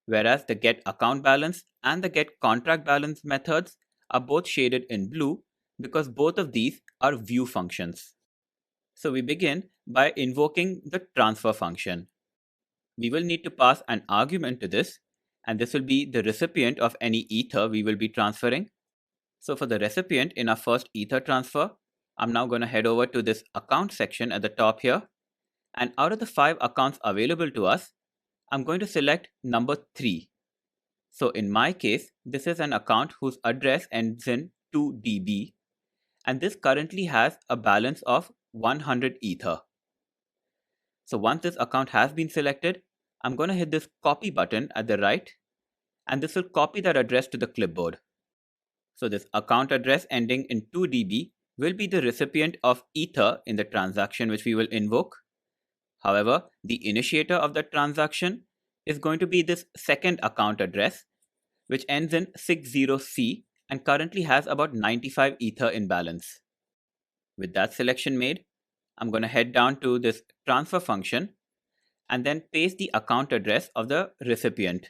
whereas the getAccountBalance and the getContractBalance methods are both shaded in blue because both of these are view functions. So we begin by invoking the transfer function. We will need to pass an argument to this, and this will be the recipient of any Ether we will be transferring. So for the recipient in our first Ether transfer, I'm now going to head over to this account section at the top here, and out of the 5 accounts available to us, I'm going to select number 3. So in my case, this is an account whose address ends in 2DB, and this currently has a balance of 100 Ether. So once this account has been selected, I'm going to hit this copy button at the right, and this will copy that address to the clipboard. So this account address ending in 2DB will be the recipient of Ether in the transaction which we will invoke. However, the initiator of the transaction is going to be this second account address, which ends in 60C and currently has about 95 Ether in balance. With that selection made, I'm going to head down to this transfer function and then paste the account address of the recipient.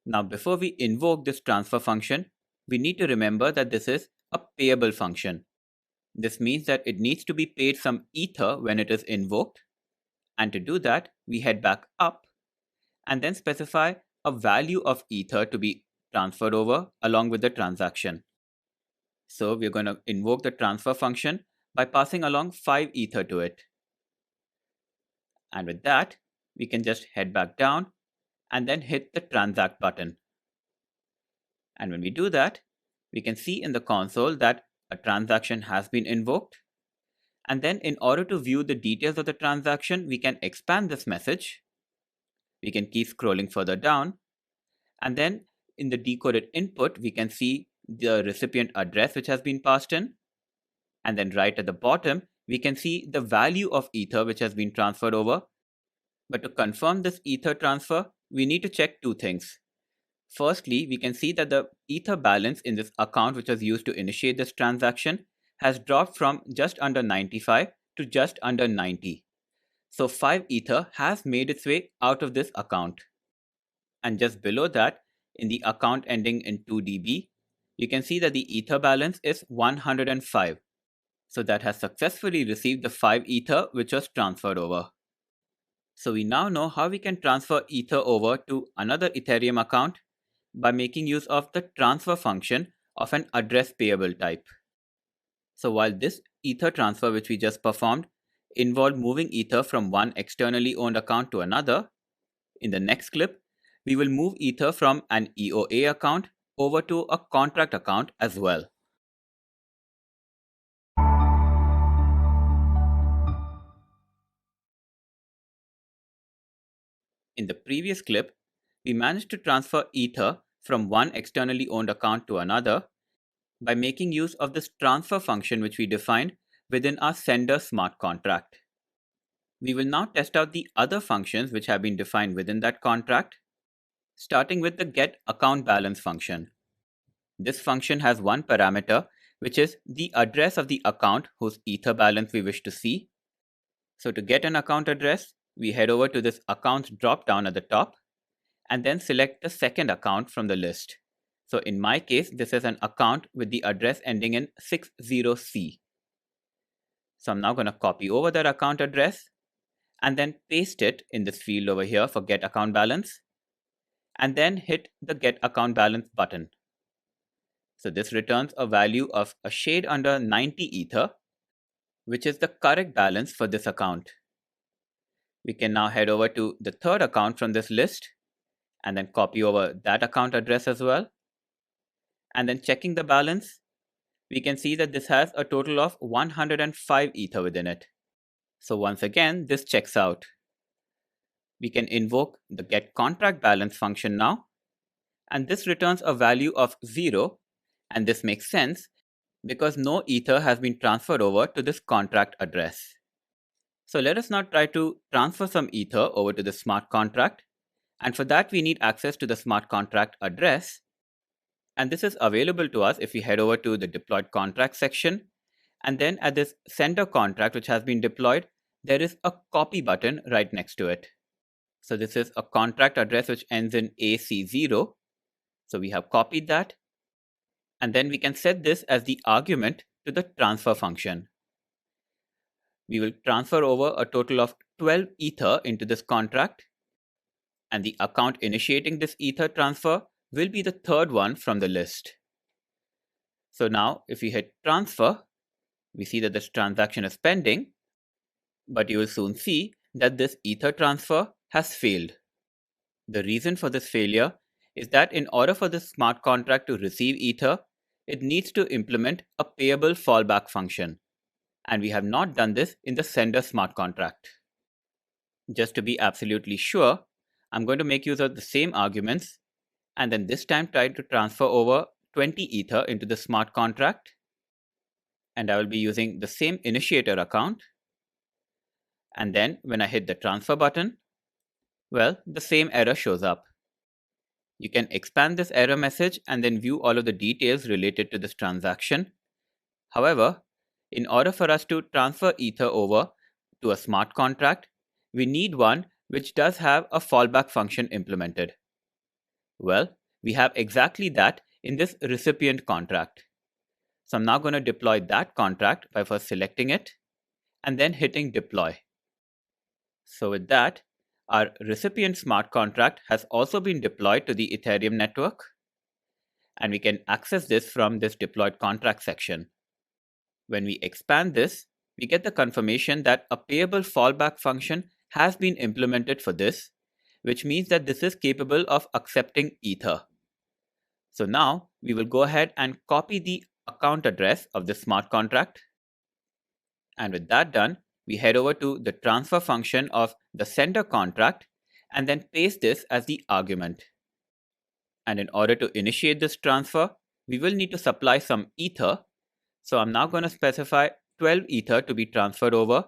Now, before we invoke this transfer function, we need to remember that this is a payable function. This means that it needs to be paid some Ether when it is invoked. And to do that, we head back up and then specify a value of Ether to be transferred over along with the transaction. So we're going to invoke the transfer function by passing along 5 Ether to it. And with that, we can just head back down and then hit the transact button. And when we do that, we can see in the console that a transaction has been invoked. And then in order to view the details of the transaction, we can expand this message. We can keep scrolling further down. And then in the decoded input, we can see the recipient address which has been passed in. And then right at the bottom, we can see the value of Ether which has been transferred over. But to confirm this Ether transfer, we need to check 2 things. Firstly, we can see that the Ether balance in this account which was used to initiate this transaction has dropped from just under 95 to just under 90. So 5 Ether has made its way out of this account. And just below that, in the account ending in 2DB, you can see that the Ether balance is 105. So that has successfully received the 5 Ether which was transferred over. So we now know how we can transfer Ether over to another Ethereum account by making use of the transfer function of an address payable type. So while this Ether transfer which we just performed involved moving Ether from one externally owned account to another, in the next clip, we will move Ether from an EOA account over to a contract account as well. In the previous clip, we managed to transfer Ether from one externally owned account to another by making use of this transfer function which we defined within our sender smart contract. We will now test out the other functions which have been defined within that contract, starting with the getAccountBalance function. This function has one parameter, which is the address of the account whose Ether balance we wish to see. So to get an account address, we head over to this accounts drop-down at the top and then select the second account from the list. So in my case, this is an account with the address ending in 60C. So I'm now going to copy over that account address and then paste it in this field over here for get account balance, and then hit the get account balance button. So this returns a value of a shade under 90 Ether, which is the correct balance for this account. We can now head over to the third account from this list and then copy over that account address as well. And then checking the balance, we can see that this has a total of 105 Ether within it. So once again, this checks out. We can invoke the getContractBalance function now, and this returns a value of 0, and this makes sense because no Ether has been transferred over to this contract address. So let us now try to transfer some Ether over to the smart contract, and for that we need access to the smart contract address, and this is available to us if we head over to the deployed contract section, and then at this sender contract which has been deployed, there is a copy button right next to it. So this is a contract address which ends in AC0. So we have copied that, and then we can set this as the argument to the transfer function. We will transfer over a total of 12 Ether into this contract, and the account initiating this Ether transfer will be the third one from the list. So now if we hit transfer, we see that this transaction is pending, but you will soon see that this Ether transfer has failed. The reason for this failure is that in order for this smart contract to receive Ether, it needs to implement a payable fallback function, and we have not done this in the sender smart contract. Just to be absolutely sure, I'm going to make use of the same arguments, and then this time try to transfer over 20 Ether into the smart contract, and I will be using the same initiator account. And then when I hit the transfer button, well, the same error shows up. You can expand this error message and then view all of the details related to this transaction. However, in order for us to transfer Ether over to a smart contract, we need one which does have a fallback function implemented. Well, we have exactly that in this recipient contract. So I'm now going to deploy that contract by first selecting it and then hitting deploy. So with that, our recipient smart contract has also been deployed to the Ethereum network, and we can access this from this deployed contract section. When we expand this, we get the confirmation that a payable fallback function has been implemented for this, which means that this is capable of accepting Ether. So now we will go ahead and copy the account address of the smart contract. And with that done, we head over to the transfer function of the sender contract and then paste this as the argument. And in order to initiate this transfer, we will need to supply some Ether. So I'm now going to specify 12 Ether to be transferred over.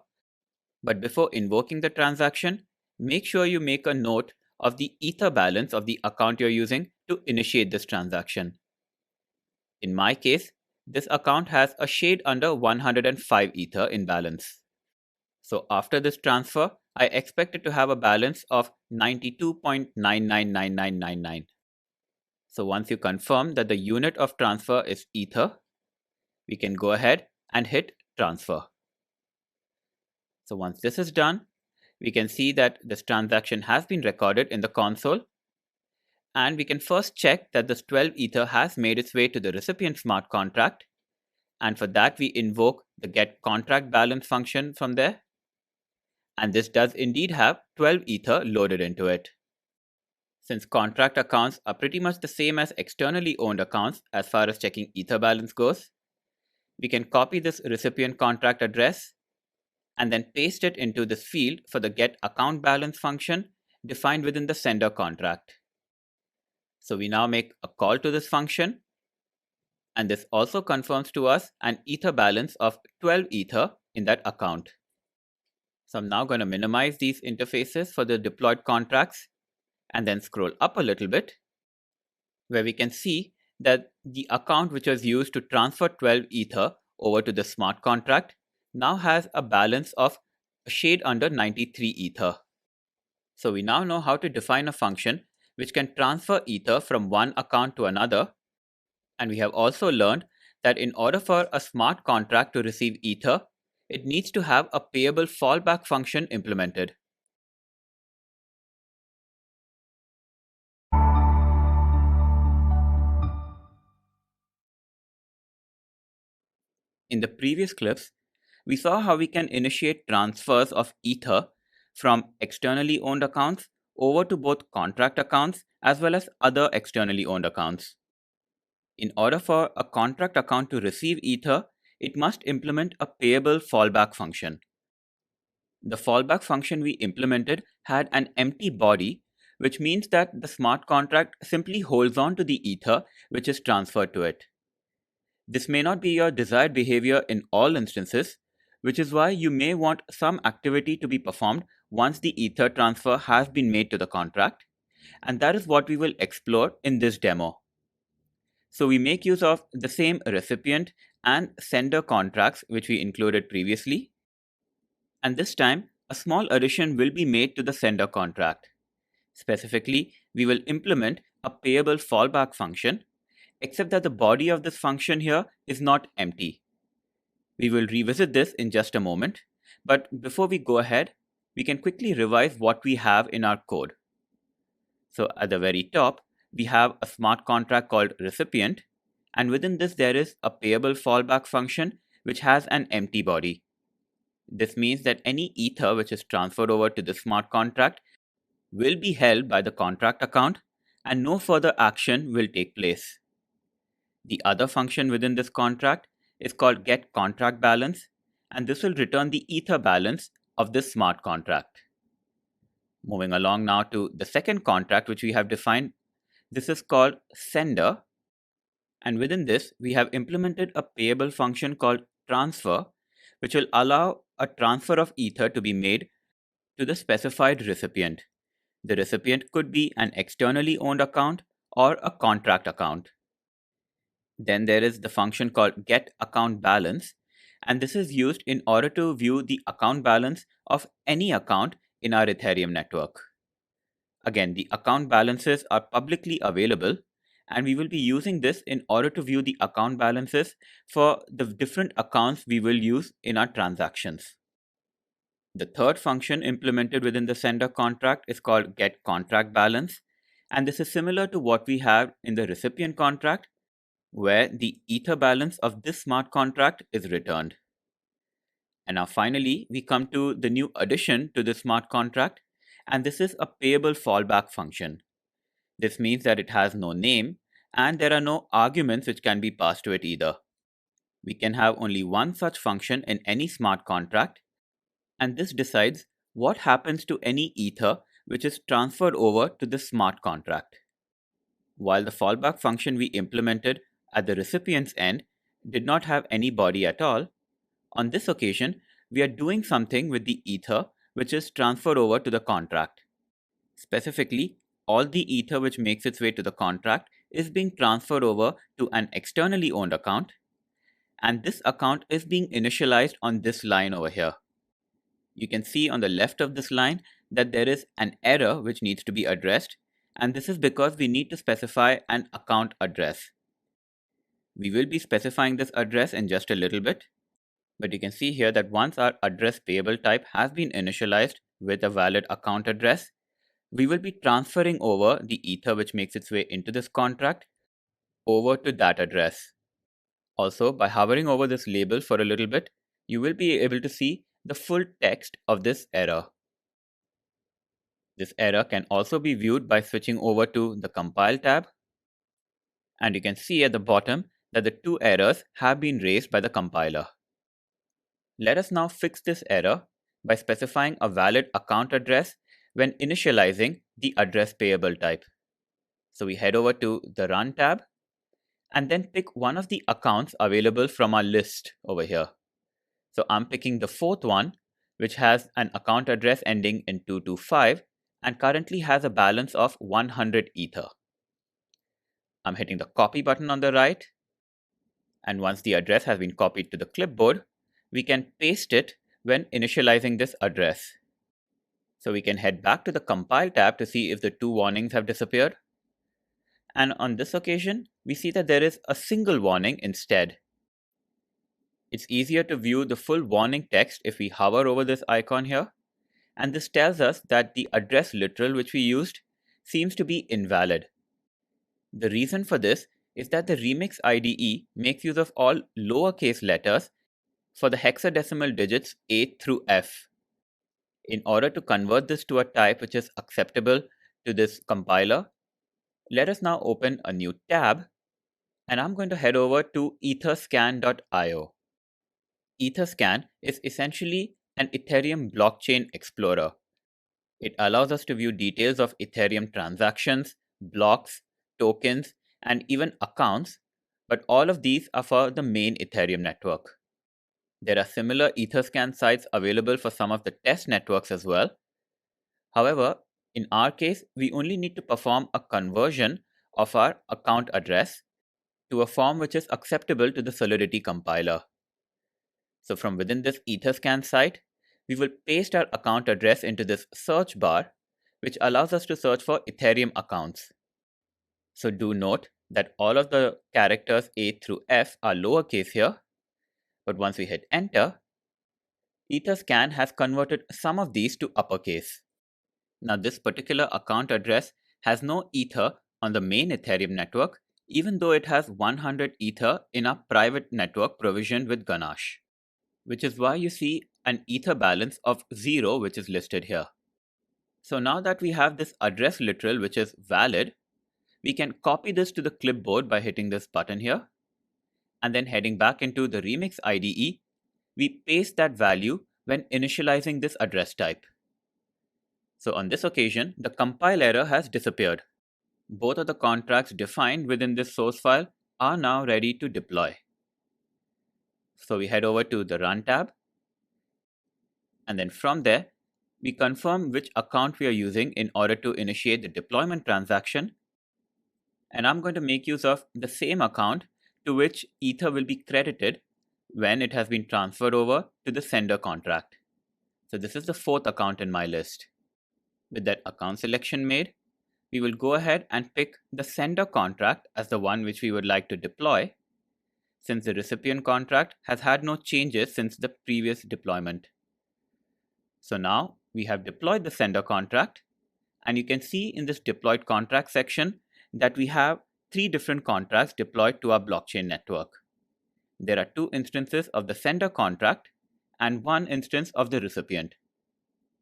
But before invoking the transaction, make sure you make a note of the Ether balance of the account you're using to initiate this transaction. In my case, this account has a shade under 105 Ether in balance. So after this transfer, I expect it to have a balance of 92.999999. So once you confirm that the unit of transfer is Ether, we can go ahead and hit transfer. So once this is done, we can see that this transaction has been recorded in the console, and we can first check that this 12 Ether has made its way to the recipient smart contract, and for that we invoke the get contract balance function from there, and this does indeed have 12 Ether loaded into it. Since contract accounts are pretty much the same as externally owned accounts as far as checking Ether balance goes, we can copy this recipient contract address and then paste it into this field for the get account balance function defined within the sender contract. So we now make a call to this function, and this also confirms to us an Ether balance of 12 Ether in that account. So I'm now going to minimize these interfaces for the deployed contracts and then scroll up a little bit, where we can see that the account which was used to transfer 12 Ether over to the smart contract now has a balance of a shade under 93 Ether. So we now know how to define a function which can transfer Ether from one account to another, and we have also learned that in order for a smart contract to receive Ether, it needs to have a payable fallback function implemented. In the previous clips, we saw how we can initiate transfers of Ether from externally owned accounts over to both contract accounts as well as other externally owned accounts. In order for a contract account to receive Ether, it must implement a payable fallback function. The fallback function we implemented had an empty body, which means that the smart contract simply holds on to the Ether which is transferred to it. This may not be your desired behavior in all instances, which is why you may want some activity to be performed once the Ether transfer has been made to the contract, and that is what we will explore in this demo. So we make use of the same recipient and sender contracts which we included previously, and this time a small addition will be made to the sender contract. Specifically, we will implement a payable fallback function, except that the body of this function here is not empty. We will revisit this in just a moment, but before we go ahead, we can quickly revise what we have in our code. So at the very top, we have a smart contract called recipient, and within this there is a payable fallback function which has an empty body. This means that any Ether which is transferred over to the smart contract will be held by the contract account and no further action will take place. The other function within this contract is called getContractBalance, and this will return the Ether balance of this smart contract. Moving along now to the second contract which we have defined, this is called sender, and within this we have implemented a payable function called transfer, which will allow a transfer of Ether to be made to the specified recipient. The recipient could be an externally owned account or a contract account. Then there is the function called getAccountBalance, and this is used in order to view the account balance of any account in our Ethereum network. Again, the account balances are publicly available, and we will be using this in order to view the account balances for the different accounts we will use in our transactions. The third function implemented within the sender contract is called getContractBalance, and this is similar to what we have in the recipient contract, where the Ether balance of this smart contract is returned. And now finally, we come to the new addition to the smart contract, and this is a payable fallback function. This means that it has no name, and there are no arguments which can be passed to it either. We can have only one such function in any smart contract, and this decides what happens to any Ether which is transferred over to the smart contract. While the fallback function we implemented at the recipient's end did not have any body at all, on this occasion we are doing something with the Ether which is transferred over to the contract. Specifically, all the Ether which makes its way to the contract is being transferred over to an externally owned account, and this account is being initialized on this line over here. You can see on the left of this line that there is an error which needs to be addressed, and this is because we need to specify an account address. We will be specifying this address in just a little bit, but you can see here that once our address payable type has been initialized with a valid account address, we will be transferring over the ether which makes its way into this contract over to that address. Also, by hovering over this label for a little bit, you will be able to see the full text of this error. This error can also be viewed by switching over to the Compile tab, and you can see at the bottom that the two errors have been raised by the compiler. Let us now fix this error by specifying a valid account address when initializing the address payable type. So we head over to the Run tab and then pick one of the accounts available from our list over here. So I'm picking the fourth one, which has an account address ending in 225 and currently has a balance of 100 ether. I'm hitting the copy button on the right, and once the address has been copied to the clipboard, we can paste it when initializing this address. So we can head back to the Compile tab to see if the two warnings have disappeared. And on this occasion, we see that there is a single warning instead. It's easier to view the full warning text if we hover over this icon here, and this tells us that the address literal which we used seems to be invalid. The reason for this is that the Remix IDE makes use of all lowercase letters for the hexadecimal digits A through F. In order to convert this to a type which is acceptable to this compiler, let us now open a new tab, and I'm going to head over to etherscan.io. Etherscan is essentially an Ethereum blockchain explorer. It allows us to view details of Ethereum transactions, blocks, tokens, and even accounts, but all of these are for the main Ethereum network. There are similar Etherscan sites available for some of the test networks as well. However, in our case, we only need to perform a conversion of our account address to a form which is acceptable to the Solidity compiler. So from within this Etherscan site, we will paste our account address into this search bar, which allows us to search for Ethereum accounts. So do note that all of the characters A through F are lowercase here, but once we hit enter, Etherscan has converted some of these to uppercase. Now this particular account address has no ether on the main Ethereum network, even though it has 100 ether in a private network provisioned with Ganache, which is why you see an ether balance of 0 which is listed here. So now that we have this address literal which is valid, we can copy this to the clipboard by hitting this button here, and then heading back into the Remix IDE, we paste that value when initializing this address type. So on this occasion, the compile error has disappeared. Both of the contracts defined within this source file are now ready to deploy. So we head over to the Run tab, and then from there, we confirm which account we are using in order to initiate the deployment transaction. And I'm going to make use of the same account to which ether will be credited when it has been transferred over to the sender contract. So this is the fourth account in my list. With that account selection made, we will go ahead and pick the sender contract as the one which we would like to deploy, since the recipient contract has had no changes since the previous deployment. So now we have deployed the sender contract, and you can see in this deployed contract section that we have 3 different contracts deployed to our blockchain network. There are 2 instances of the sender contract and 1 instance of the recipient.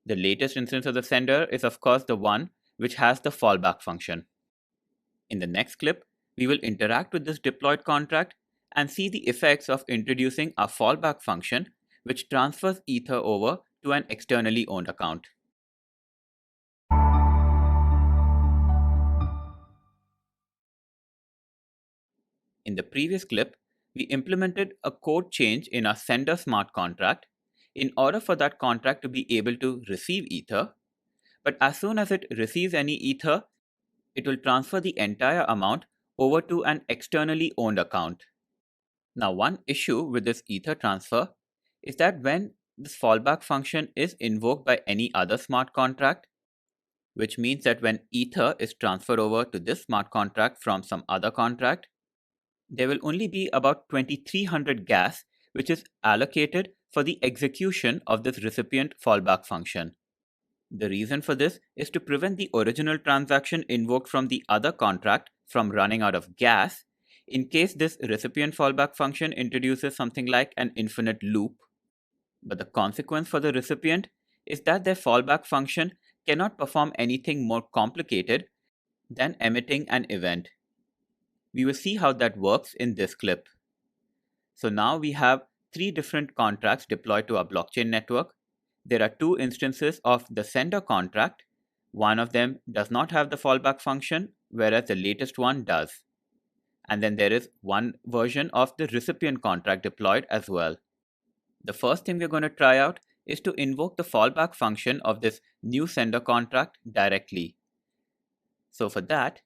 The latest instance of the sender is of course the one which has the fallback function. In the next clip, we will interact with this deployed contract and see the effects of introducing a fallback function which transfers ether over to an externally owned account. In the previous clip, we implemented a code change in our sender smart contract in order for that contract to be able to receive ether, but as soon as it receives any ether, it will transfer the entire amount over to an externally owned account. Now, one issue with this ether transfer is that when this fallback function is invoked by any other smart contract, which means that when Ether is transferred over to this smart contract from some other contract, there will only be about 2300 gas which is allocated for the execution of this recipient fallback function. The reason for this is to prevent the original transaction invoked from the other contract from running out of gas in case this recipient fallback function introduces something like an infinite loop. But the consequence for the recipient is that their fallback function cannot perform anything more complicated than emitting an event. We will see how that works in this clip. So now we have 3 different contracts deployed to our blockchain network. There are 2 instances of the sender contract. One of them does not have the fallback function, whereas the latest one does. And then there is one version of the recipient contract deployed as well. The first thing we're going to try out is to invoke the fallback function of this new sender contract directly. So for that,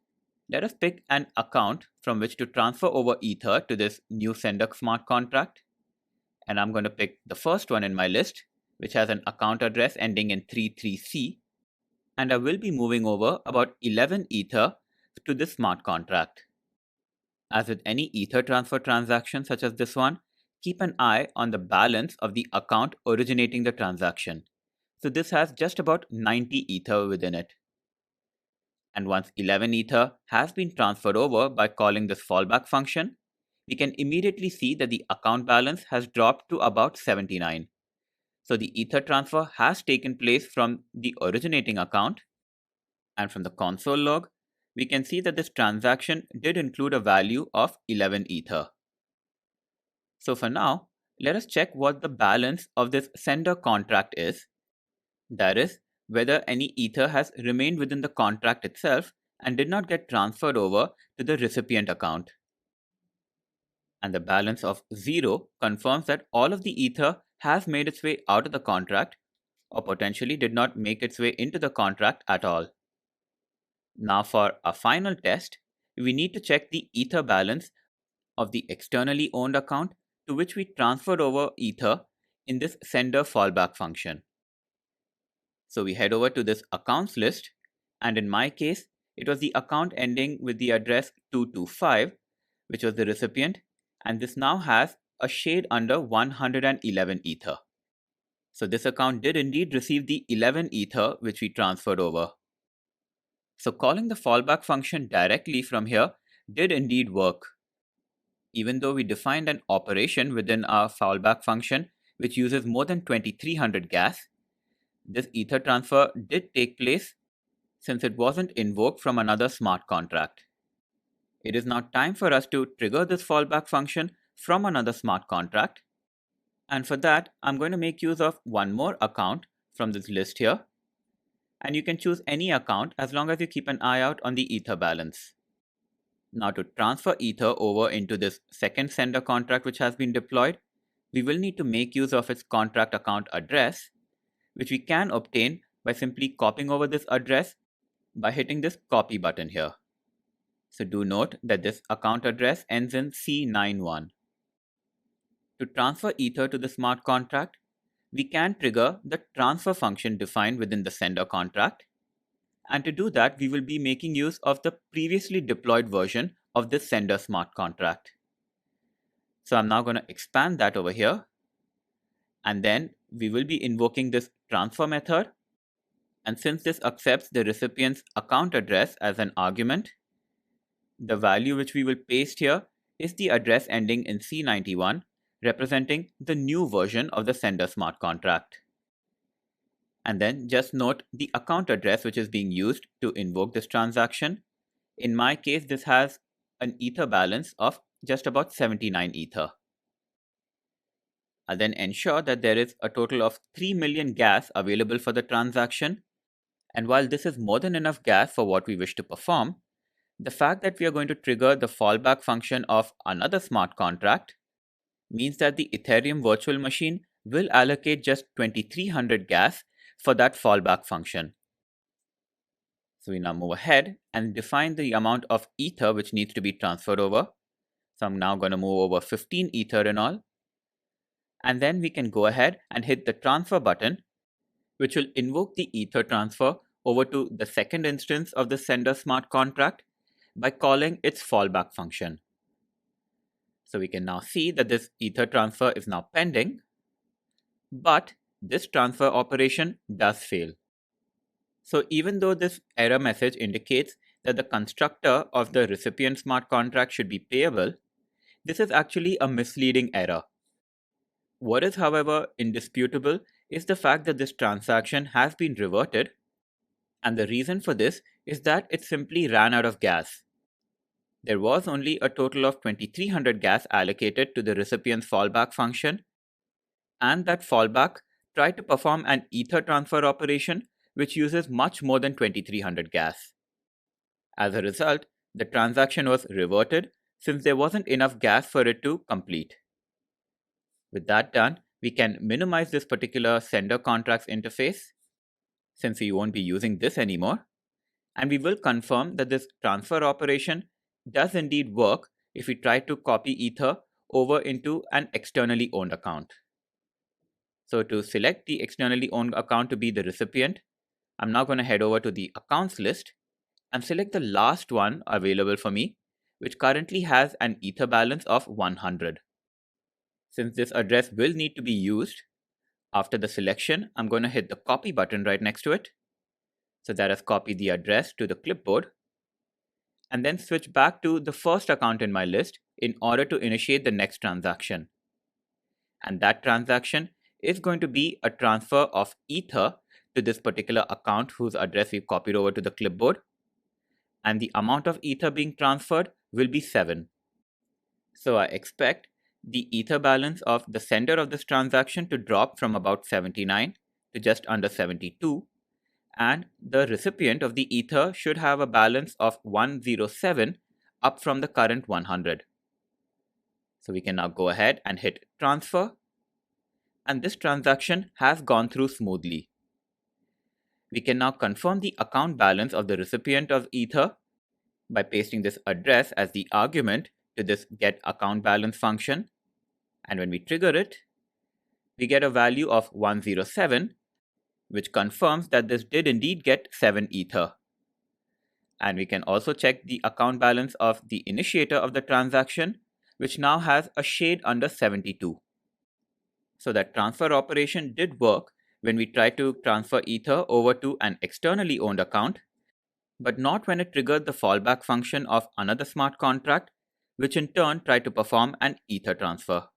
let us pick an account from which to transfer over Ether to this new sender smart contract. And I'm going to pick the first one in my list, which has an account address ending in 33C. And I will be moving over about 11 Ether to this smart contract. As with any Ether transfer transaction such as this one, keep an eye on the balance of the account originating the transaction. So this has just about 90 Ether within it. And once 11 Ether has been transferred over by calling this fallback function, we can immediately see that the account balance has dropped to about 79. So the Ether transfer has taken place from the originating account, and from the console log, we can see that this transaction did include a value of 11 Ether. So for now, let us check what the balance of this sender contract is. That is, whether any Ether has remained within the contract itself and did not get transferred over to the recipient account. And the balance of 0 confirms that all of the Ether has made its way out of the contract, or potentially did not make its way into the contract at all. Now for a final test, we need to check the Ether balance of the externally owned account to which we transferred over Ether in this sender fallback function. So we head over to this accounts list, and in my case, it was the account ending with the address 225, which was the recipient, and this now has a shade under 111 Ether. So this account did indeed receive the 11 Ether which we transferred over. So calling the fallback function directly from here did indeed work. Even though we defined an operation within our fallback function which uses more than 2300 gas, this Ether transfer did take place since it wasn't invoked from another smart contract. It is now time for us to trigger this fallback function from another smart contract. And for that, I'm going to make use of one more account from this list here. And you can choose any account as long as you keep an eye out on the Ether balance. Now to transfer Ether over into this second sender contract which has been deployed, we will need to make use of its contract account address, which we can obtain by simply copying over this address by hitting this copy button here. So do note that this account address ends in C91. To transfer Ether to the smart contract, we can trigger the transfer function defined within the sender contract. And to do that, we will be making use of the previously deployed version of this sender smart contract. So I'm now going to expand that over here. And then we will be invoking this transfer method. And since this accepts the recipient's account address as an argument, the value which we will paste here is the address ending in C91, representing the new version of the sender smart contract. And then just note the account address which is being used to invoke this transaction. In my case, this has an Ether balance of just about 79 Ether. I'll then ensure that there is a total of 3 million gas available for the transaction. And while this is more than enough gas for what we wish to perform, the fact that we are going to trigger the fallback function of another smart contract means that the Ethereum virtual machine will allocate just 2300 gas for that fallback function. So we now move ahead and define the amount of Ether which needs to be transferred over. So I'm now going to move over 15 Ether in all. And then we can go ahead and hit the transfer button, which will invoke the Ether transfer over to the second instance of the sender smart contract by calling its fallback function. So we can now see that this Ether transfer is now pending, but this transfer operation does fail. So even though this error message indicates that the constructor of the recipient smart contract should be payable, this is actually a misleading error. What is, however, indisputable is the fact that this transaction has been reverted, and the reason for this is that it simply ran out of gas. There was only a total of 2300 gas allocated to the recipient's fallback function, and that fallback tried to perform an Ether transfer operation which uses much more than 2300 gas. As a result, the transaction was reverted since there wasn't enough gas for it to complete. With that done, we can minimize this particular sender contracts interface since we won't be using this anymore, and we will confirm that this transfer operation does indeed work if we try to copy Ether over into an externally owned account. So to select the externally owned account to be the recipient, I'm now going to head over to the accounts list and select the last one available for me, which currently has an Ether balance of 100. Since this address will need to be used, after the selection, I'm going to hit the copy button right next to it. So that has copied the address to the clipboard, and then switch back to the first account in my list in order to initiate the next transaction. And that transaction is going to be a transfer of Ether to this particular account whose address we've copied over to the clipboard. And the amount of Ether being transferred will be 7. So I expect the Ether balance of the sender of this transaction to drop from about 79 to just under 72, and the recipient of the Ether should have a balance of 107, up from the current 100. So we can now go ahead and hit transfer, and this transaction has gone through smoothly. We can now confirm the account balance of the recipient of Ether by pasting this address as the argument to this getAccountBalance function, and when we trigger it, we get a value of 107, which confirms that this did indeed get 7 Ether. And we can also check the account balance of the initiator of the transaction, which now has a shade under 72. So that transfer operation did work when we tried to transfer Ether over to an externally owned account, but not when it triggered the fallback function of another smart contract, which in turn tried to perform an Ether transfer.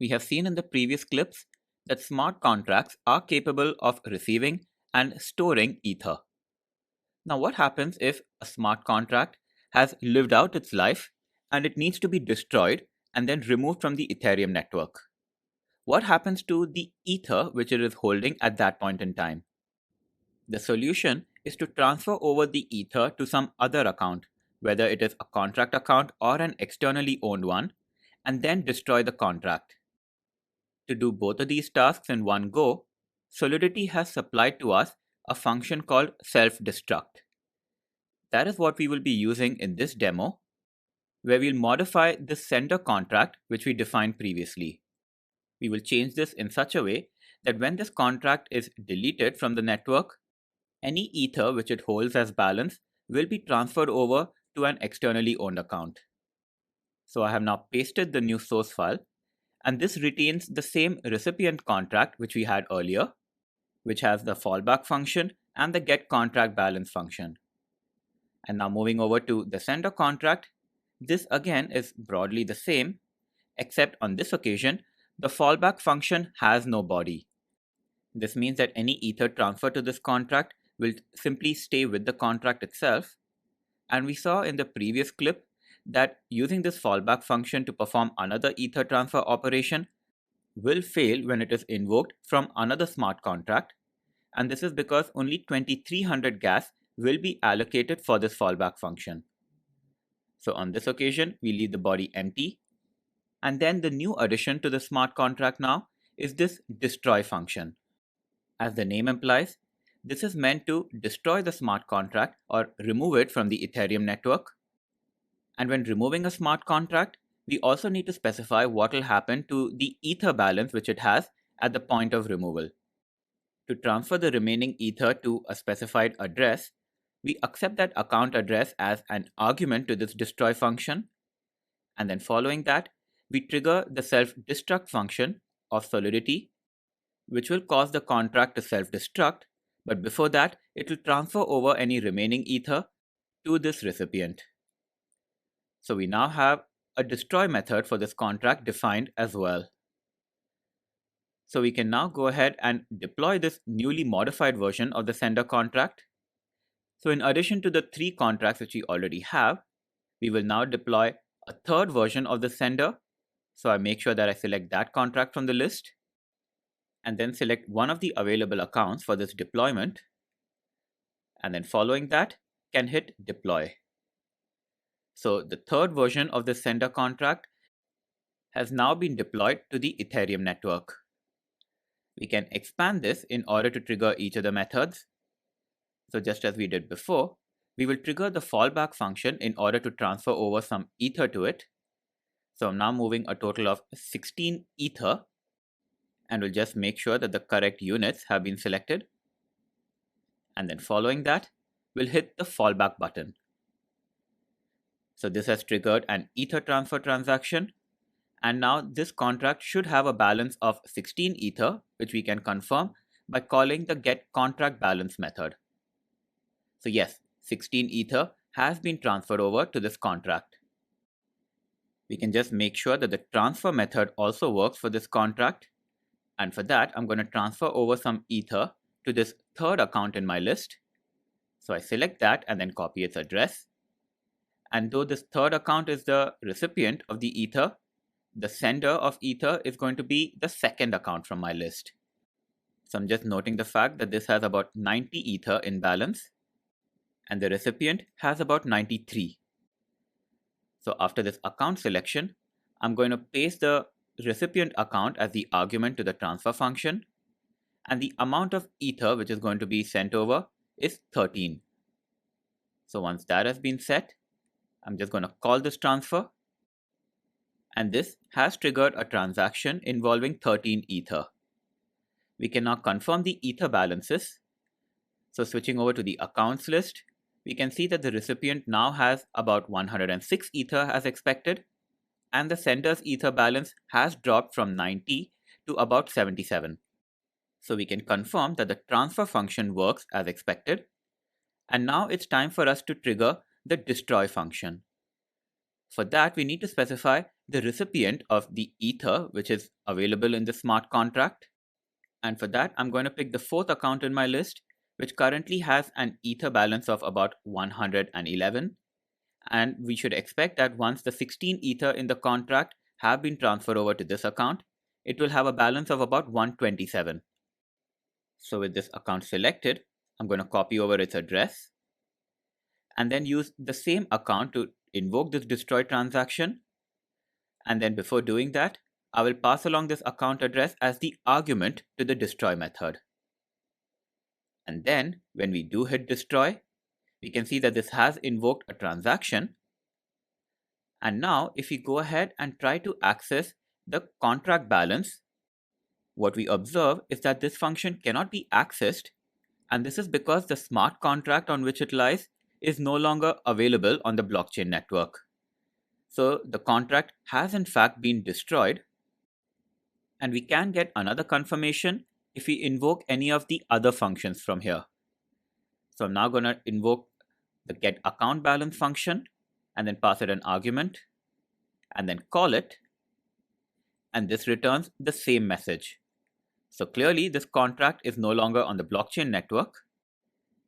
We have seen in the previous clips that smart contracts are capable of receiving and storing Ether. Now, what happens if a smart contract has lived out its life and it needs to be destroyed and then removed from the Ethereum network? What happens to the Ether which it is holding at that point in time? The solution is to transfer over the Ether to some other account, whether it is a contract account or an externally owned one, and then destroy the contract. To do both of these tasks in one go, Solidity has supplied to us a function called Self-Destruct. That is what we will be using in this demo, where we'll modify the sender contract which we defined previously. We will change this in such a way that when this contract is deleted from the network, any Ether which it holds as balance will be transferred over to an externally owned account. So I have now pasted the new source file, and this retains the same recipient contract which we had earlier, which has the fallback function and the getContractBalance function. And now moving over to the sender contract, this again is broadly the same, except on this occasion, the fallback function has no body. This means that any Ether transfer to this contract will simply stay with the contract itself. And we saw in the previous clip that using this fallback function to perform another Ether transfer operation will fail when it is invoked from another smart contract, and this is because only 2300 gas will be allocated for this fallback function. So on this occasion, we leave the body empty, and then the new addition to the smart contract now is this destroy function. As the name implies, This is meant to destroy the smart contract or remove it from the Ethereum network. And when removing a smart contract, we also need to specify what will happen to the Ether balance which it has at the point of removal. To transfer the remaining Ether to a specified address, we accept that account address as an argument to this destroy function. And then following that, we trigger the self-destruct function of Solidity, which will cause the contract to self-destruct, but before that, it will transfer over any remaining Ether to this recipient. So we now have a destroy method for this contract defined as well. So we can now go ahead and deploy this newly modified version of the sender contract. So in addition to the 3 contracts which we already have, we will now deploy a third version of the sender. So I make sure that I select that contract from the list and then select one of the available accounts for this deployment. And then following that, can hit deploy. So the third version of the sender contract has now been deployed to the Ethereum network. We can expand this in order to trigger each of the methods. So just as we did before, we will trigger the fallback function in order to transfer over some Ether to it. So I'm now moving a total of 16 Ether, and we'll just make sure that the correct units have been selected. And then following that, we'll hit the fallback button. So this has triggered an Ether transfer transaction, and now this contract should have a balance of 16 Ether, which we can confirm by calling the getContractBalance method. So yes, 16 Ether has been transferred over to this contract. We can just make sure that the transfer method also works for this contract, and for that I'm going to transfer over some Ether to this third account in my list. So I select that and then copy its address. And though this third account is the recipient of the Ether, the sender of Ether is going to be the second account from my list. So I'm just noting the fact that this has about 90 Ether in balance, and the recipient has about 93. So after this account selection, I'm going to paste the recipient account as the argument to the transfer function, and the amount of Ether which is going to be sent over is 13. So once that has been set, I'm just going to call this transfer, and this has triggered a transaction involving 13 Ether. We can now confirm the Ether balances. So switching over to the accounts list, we can see that the recipient now has about 106 Ether as expected, and the sender's Ether balance has dropped from 90 to about 77. So we can confirm that the transfer function works as expected, and now it's time for us to trigger the destroy function. For that, we need to specify the recipient of the Ether which is available in the smart contract. And for that, I'm going to pick the fourth account in my list, which currently has an Ether balance of about 111. And we should expect that once the 16 Ether in the contract have been transferred over to this account, it will have a balance of about 127. So with this account selected, I'm going to copy over its address and then use the same account to invoke this destroy transaction. And then before doing that, I will pass along this account address as the argument to the destroy method. And then when we do hit destroy, we can see that this has invoked a transaction. And now if we go ahead and try to access the contract balance, what we observe is that this function cannot be accessed, and this is because the smart contract on which it lies is no longer available on the blockchain network. So the contract has in fact been destroyed, and we can get another confirmation if we invoke any of the other functions from here. So I'm now going to invoke the getAccountBalance function and then pass it an argument and then call it, and this returns the same message. So clearly this contract is no longer on the blockchain network,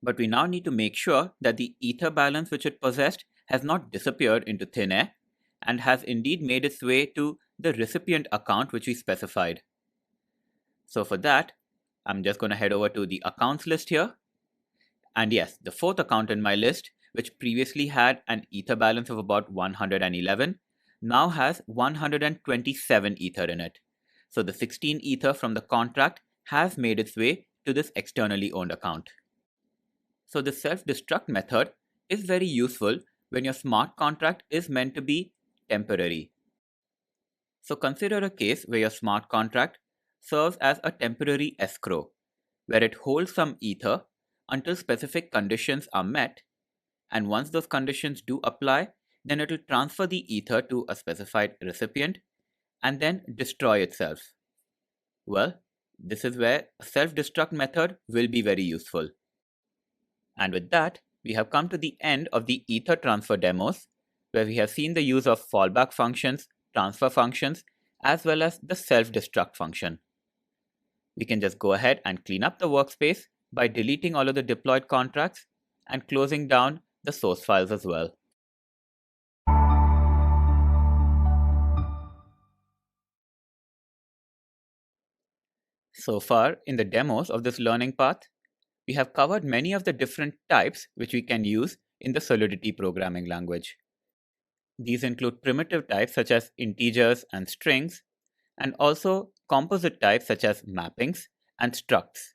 but we now need to make sure that the Ether balance which it possessed has not disappeared into thin air and has indeed made its way to the recipient account which we specified. So for that, I'm just going to head over to the accounts list here. And yes, the fourth account in my list, which previously had an Ether balance of about 111, now has 127 Ether in it. So the 16 Ether from the contract has made its way to this externally owned account. So the self-destruct method is very useful when your smart contract is meant to be temporary. So consider a case where your smart contract serves as a temporary escrow, where it holds some ether until specific conditions are met, and once those conditions do apply, then it will transfer the ether to a specified recipient and then destroy itself. Well, this is where a self-destruct method will be very useful. And with that, we have come to the end of the ether transfer demos, where we have seen the use of fallback functions, transfer functions, as well as the self-destruct function. We can just go ahead and clean up the workspace by deleting all of the deployed contracts and closing down the source files as well. So far, in the demos of this learning path, we have covered many of the different types which we can use in the Solidity programming language. These include primitive types such as integers and strings, and also composite types such as mappings and structs.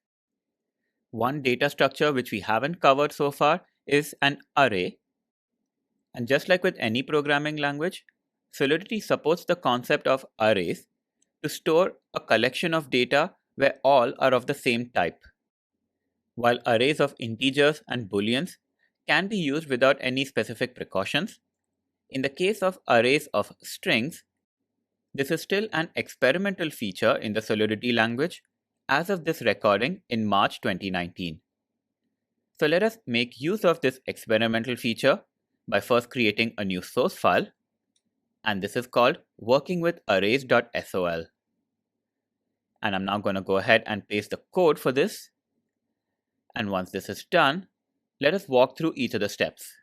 One data structure which we haven't covered so far is an array. And just like with any programming language, Solidity supports the concept of arrays to store a collection of data where all are of the same type. While arrays of integers and booleans can be used without any specific precautions, in the case of arrays of strings, this is still an experimental feature in the Solidity language as of this recording in March 2019. So let us make use of this experimental feature by first creating a new source file, and this is called workingwitharrays.sol. And I'm now going to go ahead and paste the code for this. And once this is done, let us walk through each of the steps.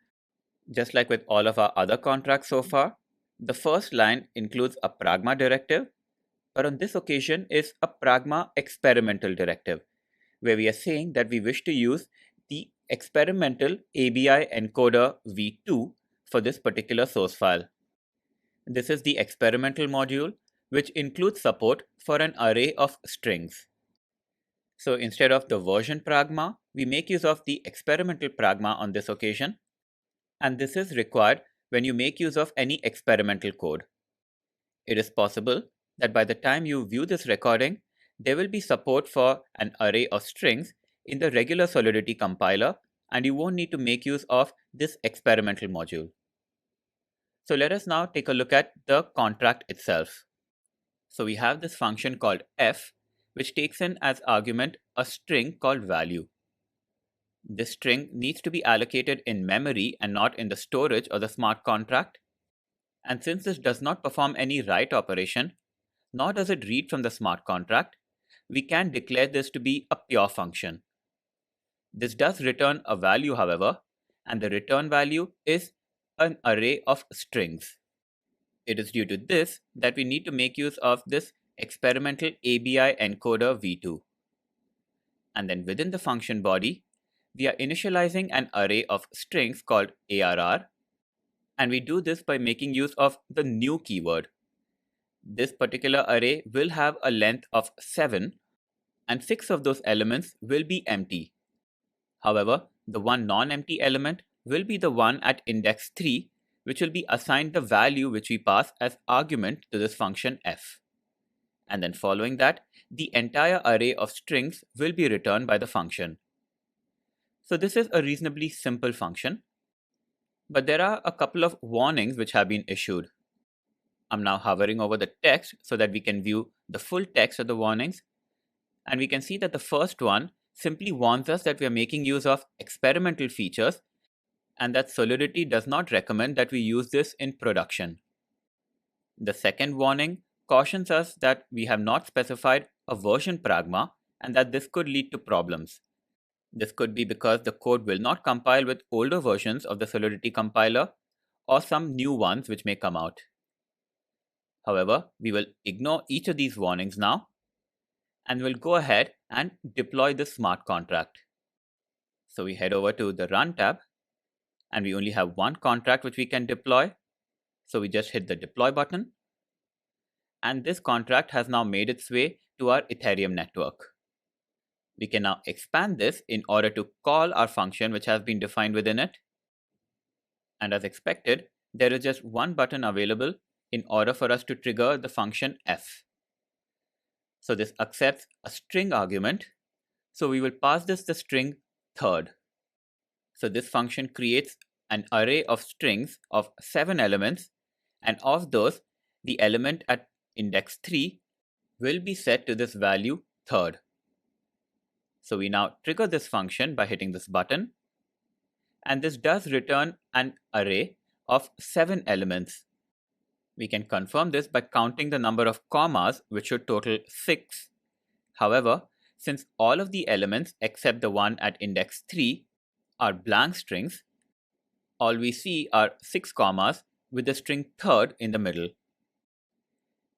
Just like with all of our other contracts so far, the first line includes a Pragma directive, but on this occasion is a Pragma experimental directive, where we are saying that we wish to use the experimental ABI encoder v2 for this particular source file. This is the experimental module, which includes support for an array of strings. So instead of the version Pragma, we make use of the experimental Pragma on this occasion, and this is required when you make use of any experimental code. It is possible that by the time you view this recording, there will be support for an array of strings in the regular Solidity compiler, and you won't need to make use of this experimental module. So let us now take a look at the contract itself. So we have this function called f, which takes in as argument a string called value. This string needs to be allocated in memory and not in the storage of the smart contract. And since this does not perform any write operation, nor does it read from the smart contract, we can declare this to be a pure function. This does return a value, however, and the return value is an array of strings. It is due to this that we need to make use of this experimental ABI encoder v2. And then within the function body, we are initializing an array of strings called ARR, and we do this by making use of the new keyword. This particular array will have a length of 7, and 6 of those elements will be empty. However, the one non-empty element will be the one at index 3, which will be assigned the value which we pass as argument to this function f. And then following that, the entire array of strings will be returned by the function. So this is a reasonably simple function, but there are a couple of warnings which have been issued. I'm now hovering over the text so that we can view the full text of the warnings, and we can see that the first one simply warns us that we are making use of experimental features and that Solidity does not recommend that we use this in production. The second warning cautions us that we have not specified a version Pragma and that this could lead to problems. This could be because the code will not compile with older versions of the Solidity compiler or some new ones which may come out. However, we will ignore each of these warnings now and we'll go ahead and deploy the smart contract. So we head over to the Run tab, and we only have one contract which we can deploy. So we just hit the deploy button, and this contract has now made its way to our Ethereum network. We can now expand this in order to call our function which has been defined within it. And as expected, there is just one button available in order for us to trigger the function f. So this accepts a string argument. So we will pass this the string third. So this function creates an array of strings of 7 elements, and of those, the element at index 3 will be set to this value third. So we now trigger this function by hitting this button, and this does return an array of 7 elements. We can confirm this by counting the number of commas, which should total 6. However, since all of the elements except the one at index 3 are blank strings, all we see are 6 commas with the string third in the middle.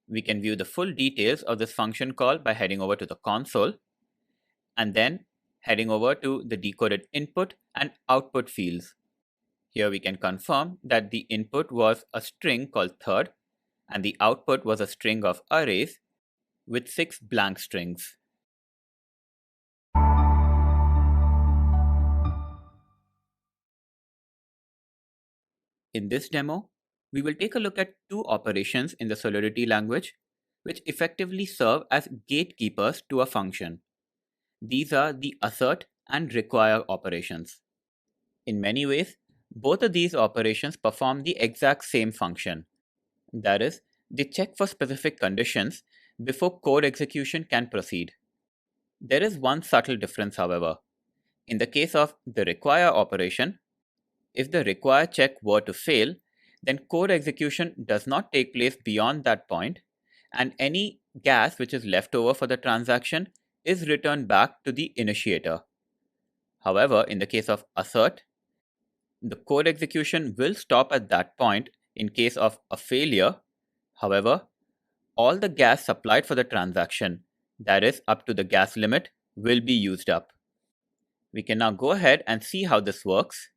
We can view the full details of this function call by heading over to the console and then heading over to the decoded input and output fields. Here we can confirm that the input was a string called third and the output was a string of arrays with 6 blank strings. In this demo, we will take a look at two operations in the Solidity language which effectively serve as gatekeepers to a function. These are the assert and require operations. In many ways, both of these operations perform the exact same function. That is, they check for specific conditions before code execution can proceed. There is one subtle difference, however. In the case of the require operation, if the require check were to fail, then code execution does not take place beyond that point, and any gas which is left over for the transaction is returned back to the initiator. However, in the case of assert, the code execution will stop at that point in case of a failure. However, all the gas supplied for the transaction, that is up to the gas limit, will be used up. We can now go ahead and see how this works.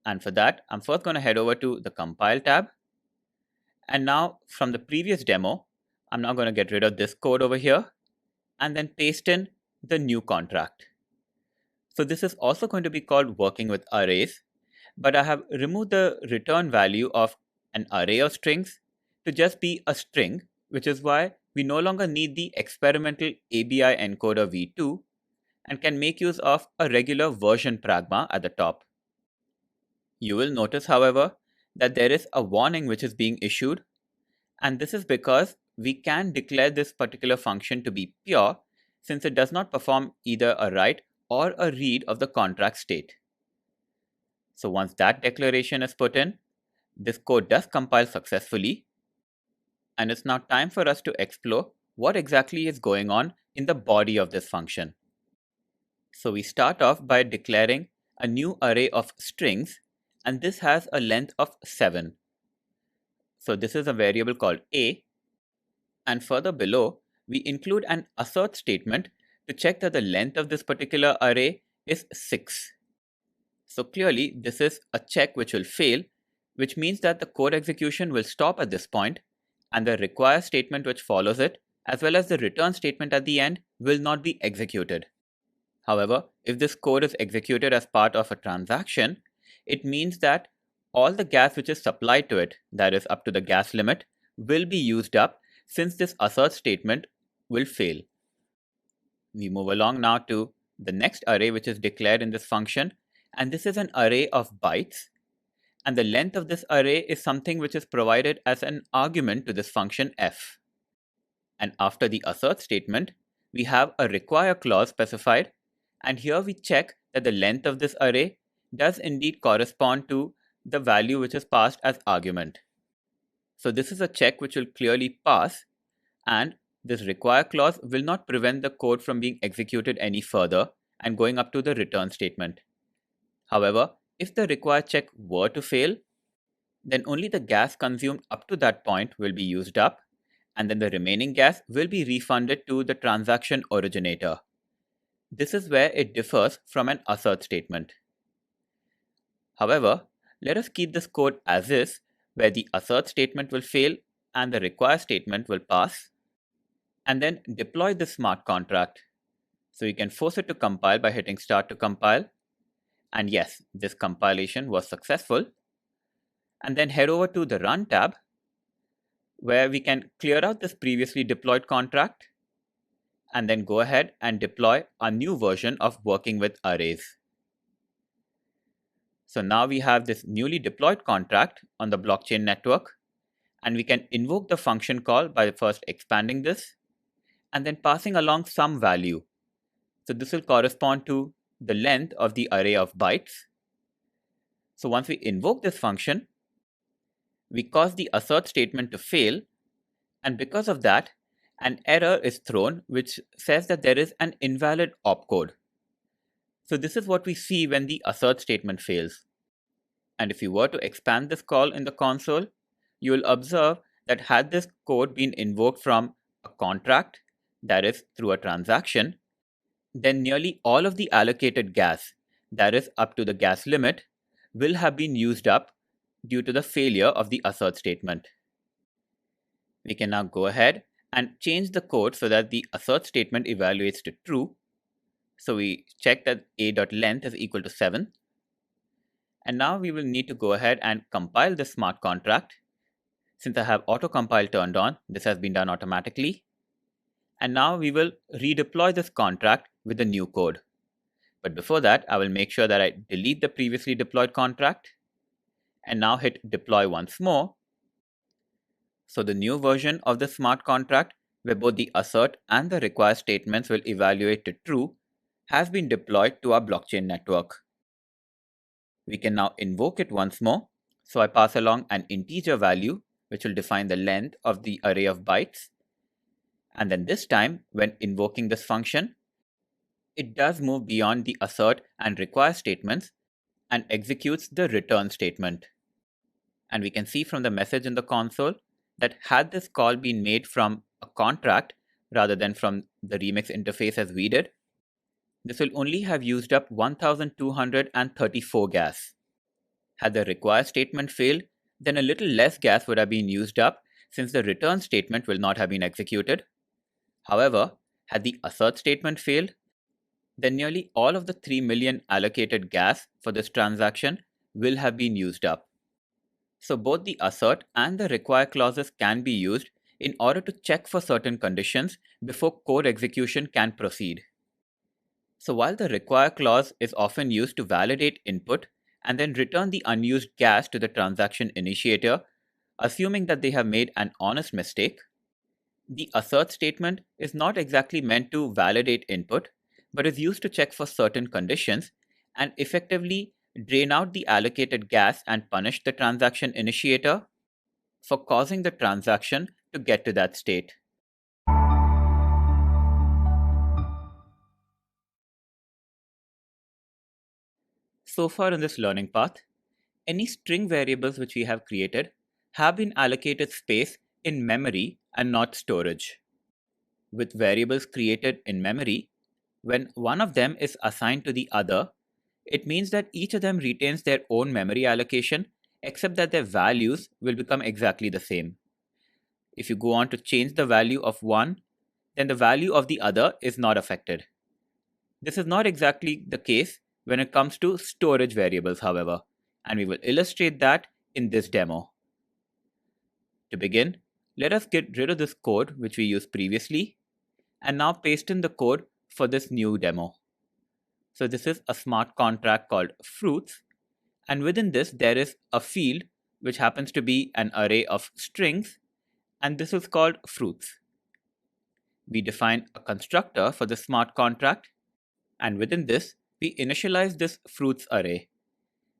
And for that, I'm first going to head over to the compile tab. And now from the previous demo, I'm now going to get rid of this code over here and then paste in the new contract. So this is also going to be called working with arrays, but I have removed the return value of an array of strings to just be a string, which is why we no longer need the experimental ABI encoder v2 and can make use of a regular version Pragma at the top. You will notice, however, that there is a warning which is being issued, and this is because we can declare this particular function to be pure since it does not perform either a write or a read of the contract state. So once that declaration is put in, this code does compile successfully, and it's now time for us to explore what exactly is going on in the body of this function. So we start off by declaring a new array of strings, and this has a length of 7. So this is a variable called a, and further below, we include an assert statement to check that the length of this particular array is 6. So clearly, this is a check which will fail, which means that the code execution will stop at this point, and the require statement which follows it, as well as the return statement at the end, will not be executed. However, if this code is executed as part of a transaction, it means that all the gas which is supplied to it, that is up to the gas limit, will be used up since this assert statement will fail. We move along now to the next array which is declared in this function, and this is an array of bytes, and the length of this array is something which is provided as an argument to this function f. And after the assert statement, we have a require clause specified, and here we check that the length of this array does indeed correspond to the value which is passed as argument. So this is a check which will clearly pass, and this require clause will not prevent the code from being executed any further and going up to the return statement. However, if the require check were to fail, then only the gas consumed up to that point will be used up, and then the remaining gas will be refunded to the transaction originator. This is where it differs from an assert statement. However, let us keep this code as is, where the assert statement will fail and the require statement will pass, and then deploy the smart contract. So you can force it to compile by hitting start to compile. And yes, this compilation was successful. And then head over to the Run tab, where we can clear out this previously deployed contract and then go ahead and deploy a new version of working with arrays. So now we have this newly deployed contract on the blockchain network, and we can invoke the function call by first expanding this and then passing along some value. So this will correspond to the length of the array of bytes. So once we invoke this function, we cause the assert statement to fail, and because of that, an error is thrown which says that there is an invalid opcode. So this is what we see when the assert statement fails. And if you were to expand this call in the console, you will observe that had this code been invoked from a contract, that is through a transaction, then nearly all of the allocated gas, that is up to the gas limit, will have been used up due to the failure of the assert statement. We can now go ahead and change the code so that the assert statement evaluates to true. So we check that a.length is equal to 7. And now we will need to go ahead and compile the smart contract. Since I have auto-compile turned on, this has been done automatically. And now we will redeploy this contract with the new code. But before that, I will make sure that I delete the previously deployed contract and now hit deploy once more. So the new version of the smart contract, where both the assert and the require statements will evaluate to true, has been deployed to our blockchain network. We can now invoke it once more. So I pass along an integer value, which will define the length of the array of bytes. And then this time, when invoking this function, it does move beyond the assert and require statements and executes the return statement. And we can see from the message in the console that had this call been made from a contract rather than from the remix interface as we did, this will only have used up 1234 gas. Had the require statement failed, then a little less gas would have been used up since the return statement will not have been executed. However, had the assert statement failed, then nearly all of the 3 million allocated gas for this transaction will have been used up. So both the assert and the require clauses can be used in order to check for certain conditions before code execution can proceed. So while the require clause is often used to validate input and then return the unused gas to the transaction initiator, assuming that they have made an honest mistake, the assert statement is not exactly meant to validate input, but is used to check for certain conditions and effectively drain out the allocated gas and punish the transaction initiator for causing the transaction to get to that state. So far in this learning path, any string variables which we have created have been allocated space in memory and not storage. With variables created in memory, when one of them is assigned to the other, it means that each of them retains their own memory allocation, except that their values will become exactly the same. If you go on to change the value of one, then the value of the other is not affected. This is not exactly the case when it comes to storage variables, however, and we will illustrate that in this demo. To begin, let us get rid of this code which we used previously and now paste in the code for this new demo. So this is a smart contract called fruits, and within this there is a field which happens to be an array of strings, and this is called fruits. We define a constructor for the smart contract, and within this we initialize this fruits array.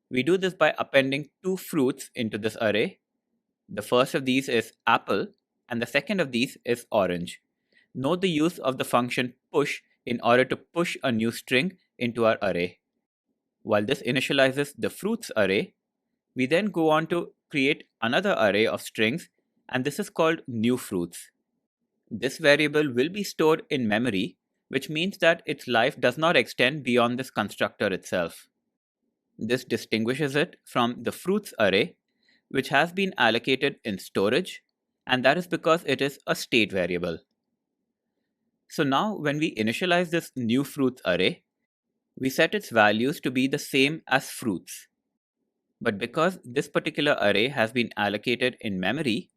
We do this by appending two fruits into this array. The first of these is apple and the second of these is orange. Note the use of the function push in order to push a new string into our array. While this initializes the fruits array, we then go on to create another array of strings, and this is called new fruits. This variable will be stored in memory, which means that its life does not extend beyond this constructor itself. This distinguishes it from the fruits array, which has been allocated in storage, and that is because it is a state variable. So now when we initialize this new fruits array, we set its values to be the same as fruits. But because this particular array has been allocated in memory,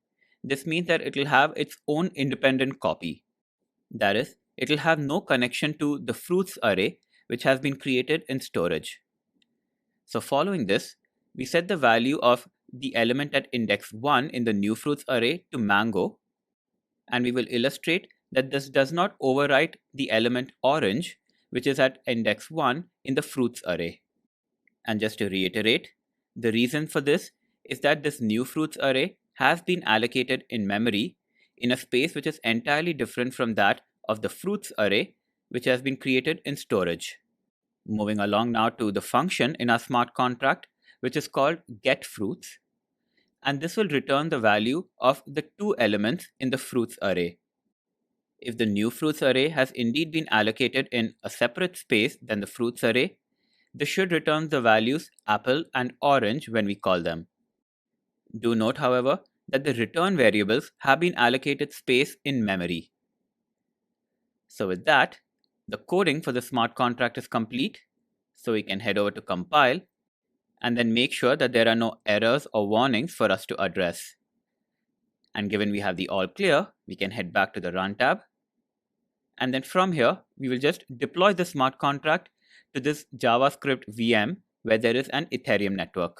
this means that it will have its own independent copy. That is, it will have no connection to the fruits array which has been created in storage. So following this, we set the value of the element at index 1 in the new fruits array to mango, and we will illustrate that this does not overwrite the element orange, which is at index 1 in the fruits array. And just to reiterate, the reason for this is that this new fruits array has been allocated in memory in a space which is entirely different from that of the fruits array, which has been created in storage. Moving along now to the function in our smart contract, which is called getFruits, and this will return the value of the two elements in the fruits array. If the new fruits array has indeed been allocated in a separate space than the fruits array, this should return the values apple and orange when we call them. Do note, however, that the return variables have been allocated space in memory. So with that, the coding for the smart contract is complete, so we can head over to compile and then make sure that there are no errors or warnings for us to address. And given we have the all clear, we can head back to the Run tab. And then from here, we will just deploy the smart contract to this JavaScript VM where there is an Ethereum network.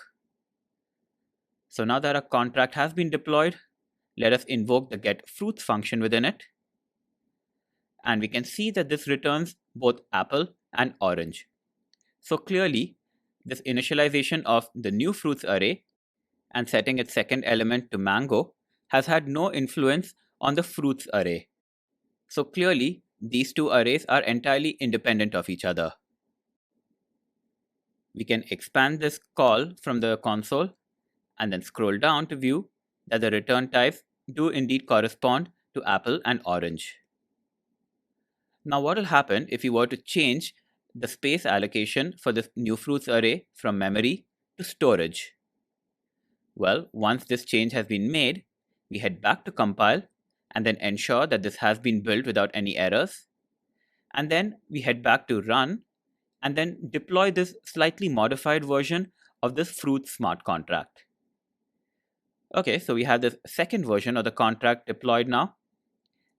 So now that our contract has been deployed, let us invoke the getFruits function within it. And we can see that this returns both apple and orange. So clearly, this initialization of the new fruits array and setting its second element to mango has had no influence on the fruits array. So clearly, these two arrays are entirely independent of each other. We can expand this call from the console and then scroll down to view that the return types do indeed correspond to apple and orange. Now what will happen if we were to change the space allocation for this new fruits array from memory to storage? Well, once this change has been made, we head back to compile and then ensure that this has been built without any errors. And then we head back to run and then deploy this slightly modified version of this fruit smart contract. Okay, so we have this second version of the contract deployed now,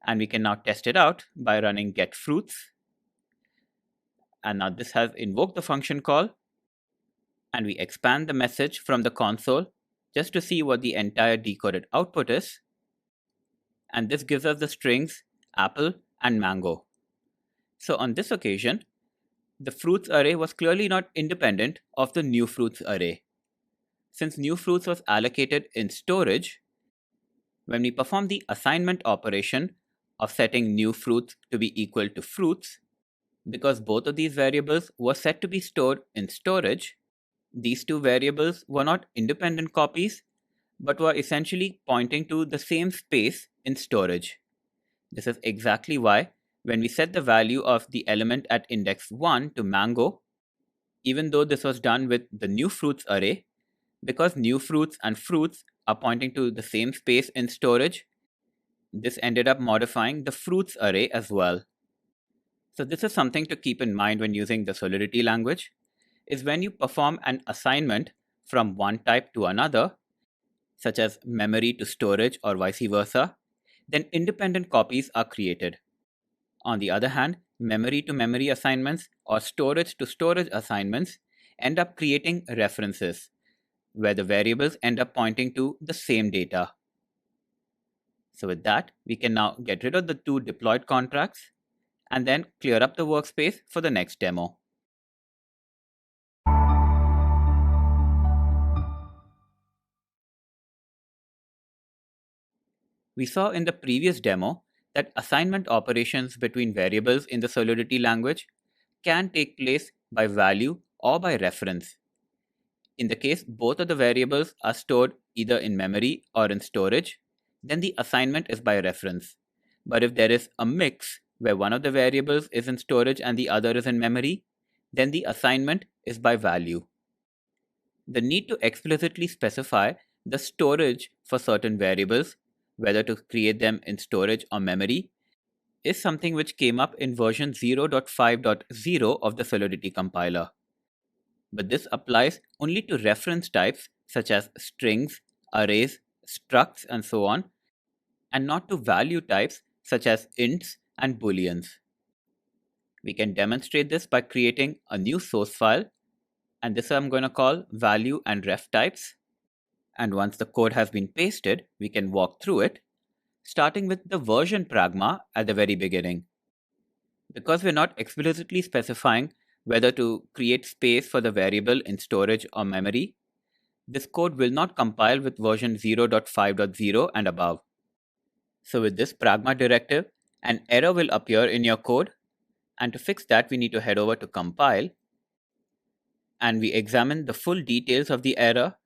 and we can now test it out by running getFruits. And now this has invoked the function call, and we expand the message from the console just to see what the entire decoded output is. And this gives us the strings apple and mango. So on this occasion, the fruits array was clearly not independent of the new fruits array. Since new fruits was allocated in storage, when we perform the assignment operation of setting new fruits to be equal to fruits, because both of these variables were set to be stored in storage, these two variables were not independent copies, but were essentially pointing to the same space in storage. This is exactly why when we set the value of the element at index 1 to mango, even though this was done with the new fruits array, because new fruits and fruits are pointing to the same space in storage, this ended up modifying the fruits array as well. So this is something to keep in mind when using the Solidity language, is when you perform an assignment from one type to another, such as memory to storage or vice versa, then independent copies are created. On the other hand, memory to memory assignments or storage to storage assignments end up creating references, where the variables end up pointing to the same data. So with that, we can now get rid of the two deployed contracts and then clear up the workspace for the next demo. We saw in the previous demo that assignment operations between variables in the Solidity language can take place by value or by reference. In the case both of the variables are stored either in memory or in storage, then the assignment is by reference. But if there is a mix where one of the variables is in storage and the other is in memory, then the assignment is by value. The need to explicitly specify the storage for certain variables, whether to create them in storage or memory, is something which came up in version 0.5.0 of the Solidity compiler. But this applies only to reference types such as strings, arrays, structs, and so on, and not to value types such as ints and booleans. We can demonstrate this by creating a new source file, and this I'm going to call value and ref types. And once the code has been pasted, we can walk through it, starting with the version Pragma at the very beginning. Because we're not explicitly specifying whether to create space for the variable in storage or memory, this code will not compile with version 0.5.0 and above. So with this Pragma directive, an error will appear in your code, and to fix that we need to head over to compile, and we examine the full details of the error,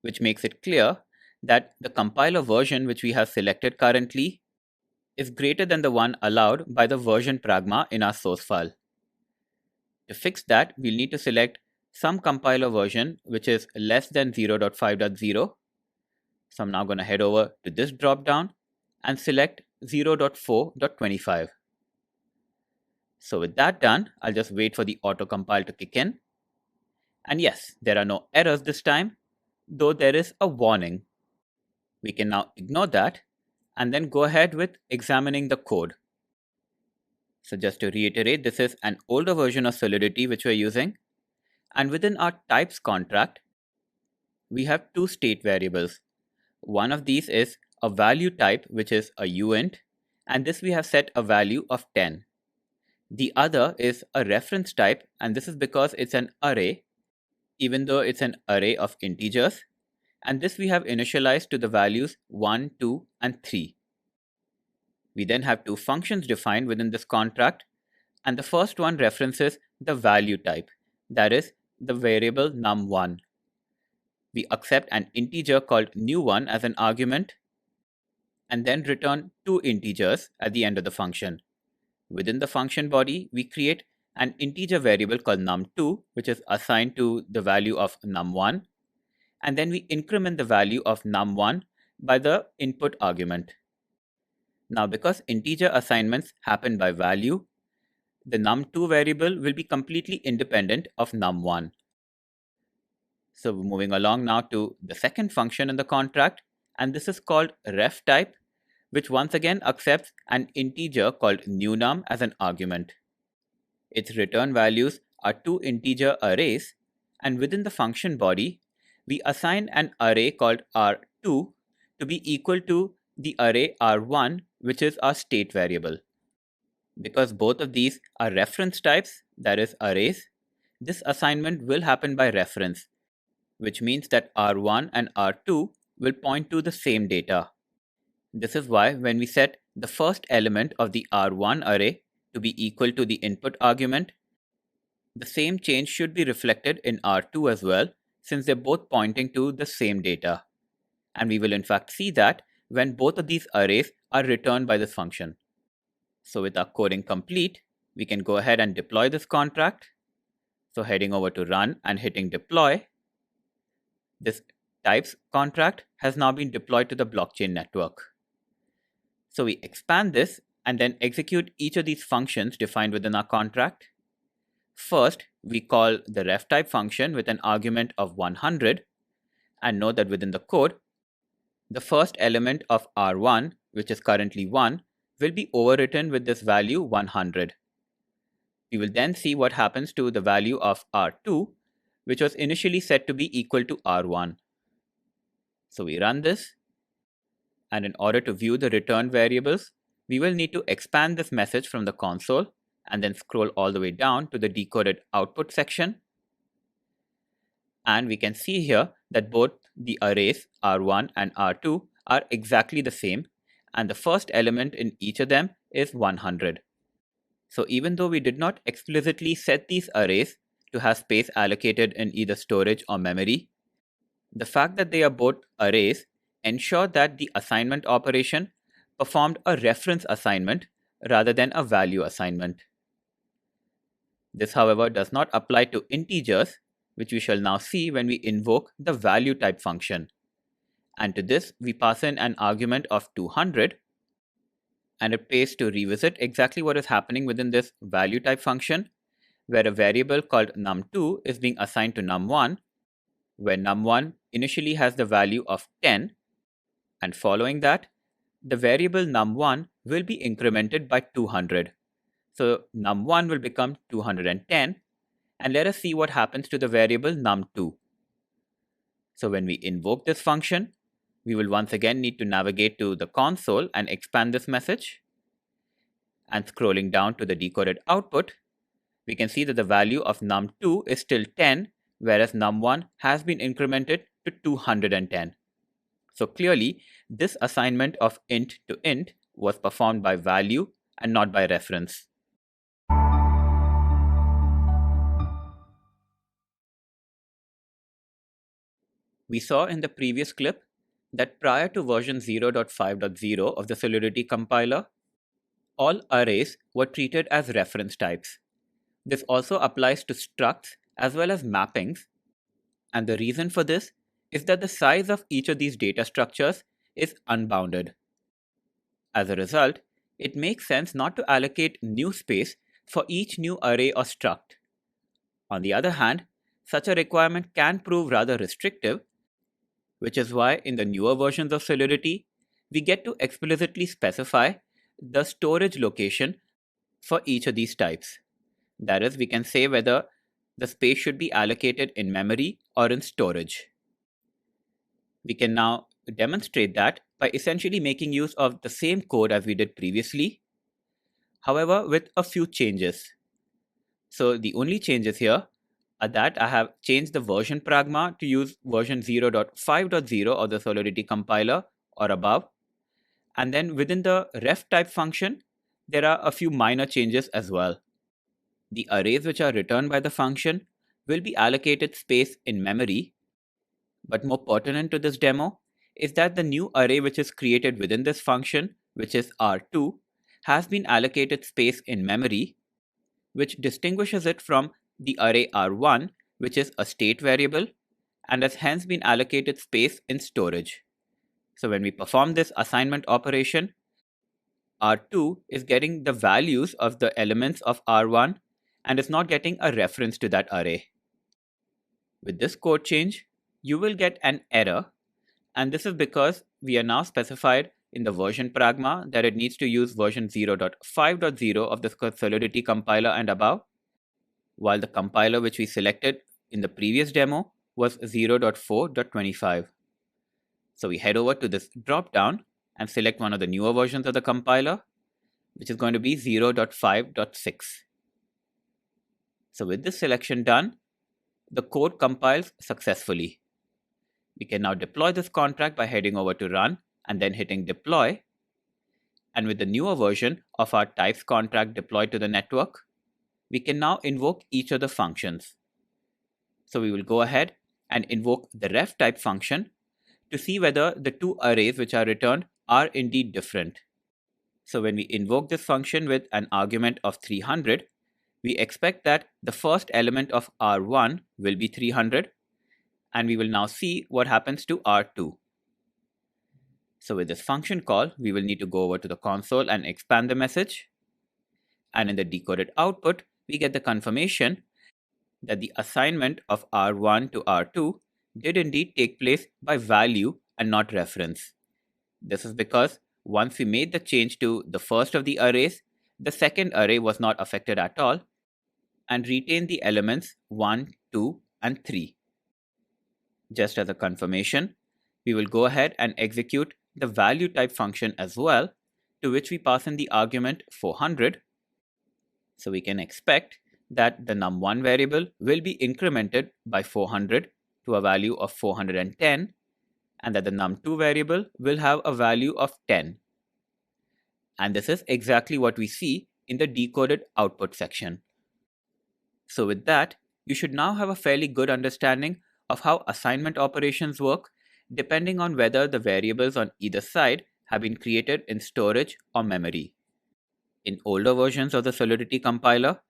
which makes it clear that the compiler version which we have selected currently is greater than the one allowed by the version Pragma in our source file. To fix that, we'll need to select some compiler version which is less than 0.5.0. So I'm now going to head over to this dropdown and select 0.4.25. So with that done, I'll just wait for the autocompile to kick in. And yes, there are no errors this time, though there is a warning. We can now ignore that and then go ahead with examining the code. So just to reiterate, this is an older version of Solidity which we're using. And within our types contract, we have two state variables. One of these is a value type, which is a uint, and this we have set a value of 10. The other is a reference type, and this is because it's an array, even though it's an array of integers, and this we have initialized to the values 1, 2, and 3. We then have two functions defined within this contract, and the first one references the value type, that is the variable num1. We accept an integer called new1 as an argument, and then return two integers at the end of the function. Within the function body, we create an integer variable called num2, which is assigned to the value of num1, and then we increment the value of num1 by the input argument. Now, because integer assignments happen by value, the num2 variable will be completely independent of num1. So moving along now to the second function in the contract, and this is called ref type, which once again accepts an integer called newNum as an argument. Its return values are two integer arrays, and within the function body, we assign an array called r2 to be equal to the array r1, which is our state variable. Because both of these are reference types, that is arrays, this assignment will happen by reference, which means that r1 and r2 will point to the same data. This is why when we set the first element of the r1 array to be equal to the input argument, the same change should be reflected in r2 as well, since they're both pointing to the same data. And we will in fact see that when both of these arrays are returned by this function. So with our coding complete, we can go ahead and deploy this contract. So heading over to run and hitting deploy, this types contract has now been deployed to the blockchain network. So we expand this and then execute each of these functions defined within our contract. First, we call the ref type function with an argument of 100, and note that within the code, the first element of r1, which is currently 1, will be overwritten with this value 100. We will then see what happens to the value of r2, which was initially set to be equal to r1. So we run this, and in order to view the returned variables, we will need to expand this message from the console and then scroll all the way down to the decoded output section. And we can see here that both the arrays r1 and r2 are exactly the same, and the first element in each of them is 100. So even though we did not explicitly set these arrays to have space allocated in either storage or memory, the fact that they are both arrays ensure that the assignment operation performed a reference assignment rather than a value assignment. This, however, does not apply to integers, which we shall now see when we invoke the value type function. And to this, we pass in an argument of 200, And it pays to revisit exactly what is happening within this value type function, where a variable called num2 is being assigned to num1, where num1 initially has the value of 10, and following that, the variable num1 will be incremented by 200. So num1 will become 210, and let us see what happens to the variable num2. So when we invoke this function, we will once again need to navigate to the console and expand this message. And scrolling down to the decoded output, we can see that the value of num2 is still 10, whereas num1 has been incremented to 210. So clearly, this assignment of int to int was performed by value and not by reference. We saw in the previous clip that prior to version 0.5.0 of the Solidity compiler, all arrays were treated as reference types. This also applies to structs as well as mappings, and the reason for this is that the size of each of these data structures is unbounded. As a result, it makes sense not to allocate new space for each new array or struct. On the other hand, such a requirement can prove rather restrictive, which is why in the newer versions of Solidity, we get to explicitly specify the storage location for each of these types. That is, we can say whether the space should be allocated in memory or in storage. We can now demonstrate that by essentially making use of the same code as we did previously, however with a few changes. So the only changes here are that I have changed the version Pragma to use version 0.5.0 of the Solidity compiler or above. And then within the ref type function, there are a few minor changes as well. The arrays which are returned by the function will be allocated space in memory. But more pertinent to this demo is that the new array which is created within this function, which is R2, has been allocated space in memory, which distinguishes it from the array R1, which is a state variable, and has hence been allocated space in storage. So when we perform this assignment operation, R2 is getting the values of the elements of R1 and is not getting a reference to that array. With this code change, you will get an error, and this is because we are now specified in the version Pragma that it needs to use version 0.5.0 of the Solidity compiler and above, while the compiler which we selected in the previous demo was 0.4.25. So we head over to this drop-down and select one of the newer versions of the compiler, which is going to be 0.5.6. So with this selection done, the code compiles successfully. We can now deploy this contract by heading over to Run and then hitting Deploy. And with the newer version of our types contract deployed to the network, we can now invoke each of the functions. So we will go ahead and invoke the ref type function to see whether the two arrays which are returned are indeed different. So when we invoke this function with an argument of 300, we expect that the first element of R1 will be 300, and we will now see what happens to R2. So with this function call, we will need to go over to the console and expand the message. And in the decoded output, we get the confirmation that the assignment of R1 to R2 did indeed take place by value and not reference. This is because once we made the change to the first of the arrays, the second array was not affected at all and retained the elements 1, 2, and 3. Just as a confirmation, we will go ahead and execute the value type function as well, to which we pass in the argument 400. So we can expect that the num1 variable will be incremented by 400 to a value of 410, and that the num2 variable will have a value of 10. And this is exactly what we see in the decoded output section. So with that, you should now have a fairly good understanding of how assignment operations work, depending on whether the variables on either side have been created in storage or memory. In older versions of the Solidity compiler,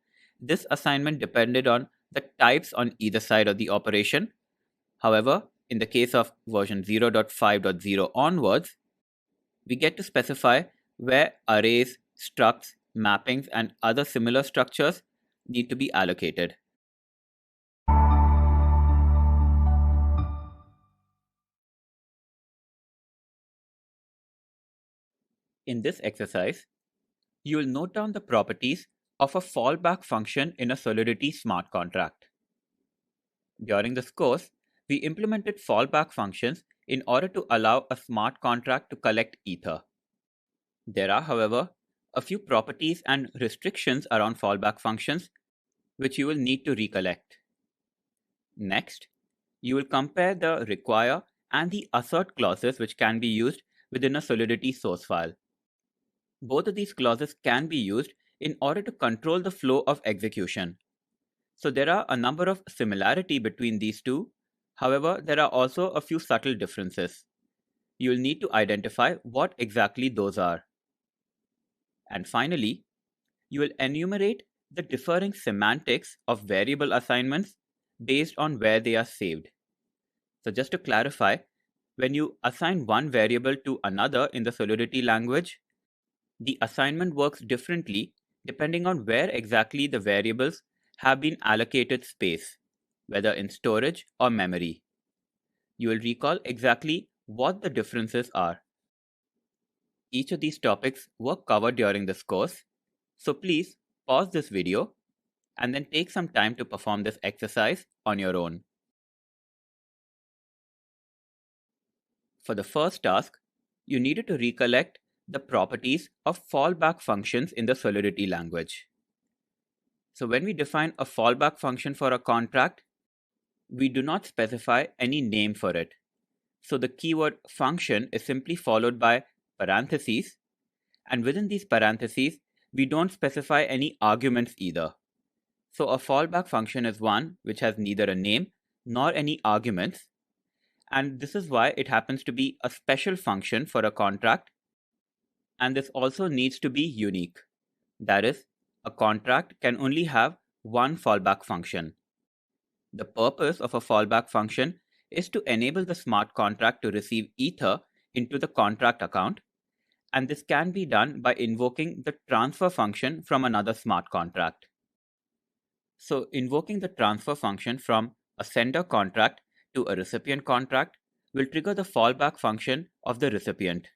this assignment depended on the types on either side of the operation. However, in the case of version 0.5.0 onwards, we get to specify where arrays, structs, mappings, and other similar structures need to be allocated. In this exercise, you will note down the properties of a fallback function in a Solidity smart contract. During this course, we implemented fallback functions in order to allow a smart contract to collect Ether. There are, however, a few properties and restrictions around fallback functions which you will need to recollect. Next, you will compare the require and the assert clauses which can be used within a Solidity source file. Both of these clauses can be used in order to control the flow of execution. So there are a number of similarities between these two. However, there are also a few subtle differences. You will need to identify what exactly those are. And finally, you will enumerate the differing semantics of variable assignments based on where they are saved. So just to clarify, when you assign one variable to another in the Solidity language, the assignment works differently depending on where exactly the variables have been allocated space, whether in storage or memory. You will recall exactly what the differences are. Each of these topics were covered during this course, so please pause this video and then take some time to perform this exercise on your own. For the first task, you needed to recollect the properties of fallback functions in the Solidity language. So when we define a fallback function for a contract, we do not specify any name for it. So the keyword function is simply followed by parentheses, and within these parentheses, we don't specify any arguments either. So a fallback function is one which has neither a name nor any arguments, and this is why it happens to be a special function for a contract, and this also needs to be unique. That is, a contract can only have one fallback function. The purpose of a fallback function is to enable the smart contract to receive Ether into the contract account, and this can be done by invoking the transfer function from another smart contract. So invoking the transfer function from a sender contract to a recipient contract will trigger the fallback function of the recipient.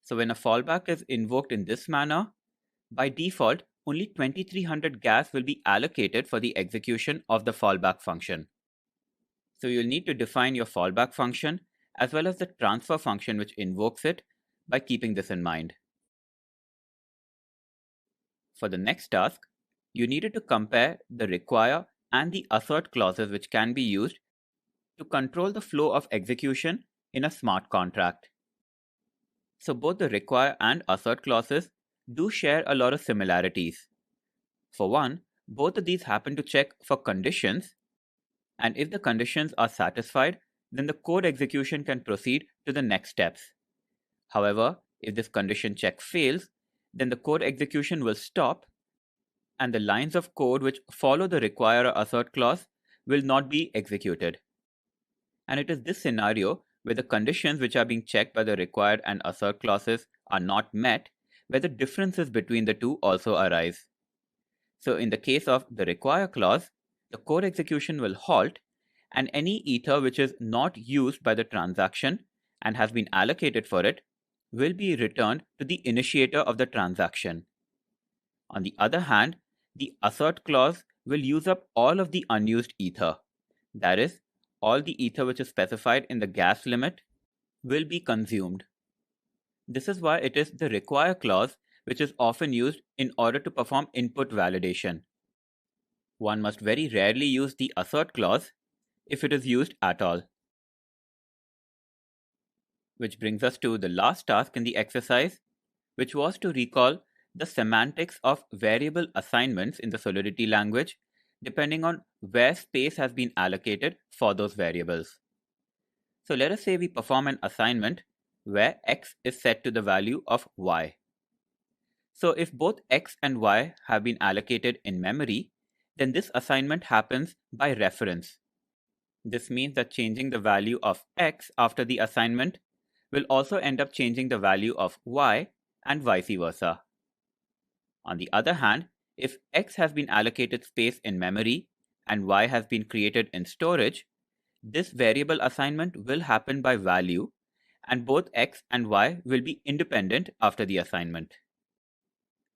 So when a fallback is invoked in this manner, by default, only 2300 gas will be allocated for the execution of the fallback function. So you'll need to define your fallback function as well as the transfer function which invokes it by keeping this in mind. For the next task, you needed to compare the require and the assert clauses which can be used to control the flow of execution in a smart contract. So both the require and assert clauses do share a lot of similarities. For one, both of these happen to check for conditions, and if the conditions are satisfied, then the code execution can proceed to the next steps. However, if this condition check fails, then the code execution will stop, and the lines of code which follow the require or assert clause will not be executed. And it is this scenario where the conditions which are being checked by the required and assert clauses are not met, where the differences between the two also arise. So in the case of the require clause, the code execution will halt, and any Ether which is not used by the transaction and has been allocated for it will be returned to the initiator of the transaction. On the other hand, the assert clause will use up all of the unused Ether. That is, all the Ether which is specified in the gas limit will be consumed. This is why it is the require clause which is often used in order to perform input validation. One must very rarely use the assert clause if it is used at all. Which brings us to the last task in the exercise, which was to recall the semantics of variable assignments in the Solidity language depending on where space has been allocated for those variables. So let us say we perform an assignment where x is set to the value of y. So if both x and y have been allocated in memory, then this assignment happens by reference. This means that changing the value of x after the assignment will also end up changing the value of y, and vice versa. On the other hand, if X has been allocated space in memory and Y has been created in storage, this variable assignment will happen by value, and both X and Y will be independent after the assignment.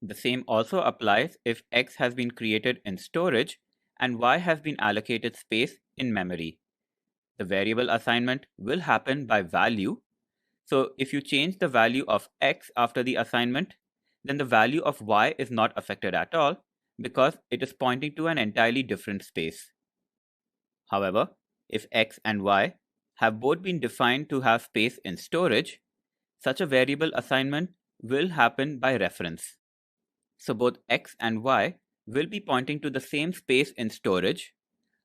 The same also applies if X has been created in storage and Y has been allocated space in memory. The variable assignment will happen by value. So if you change the value of X after the assignment, then the value of Y is not affected at all because it is pointing to an entirely different space. However, if X and Y have both been defined to have space in storage, such a variable assignment will happen by reference. So both X and Y will be pointing to the same space in storage.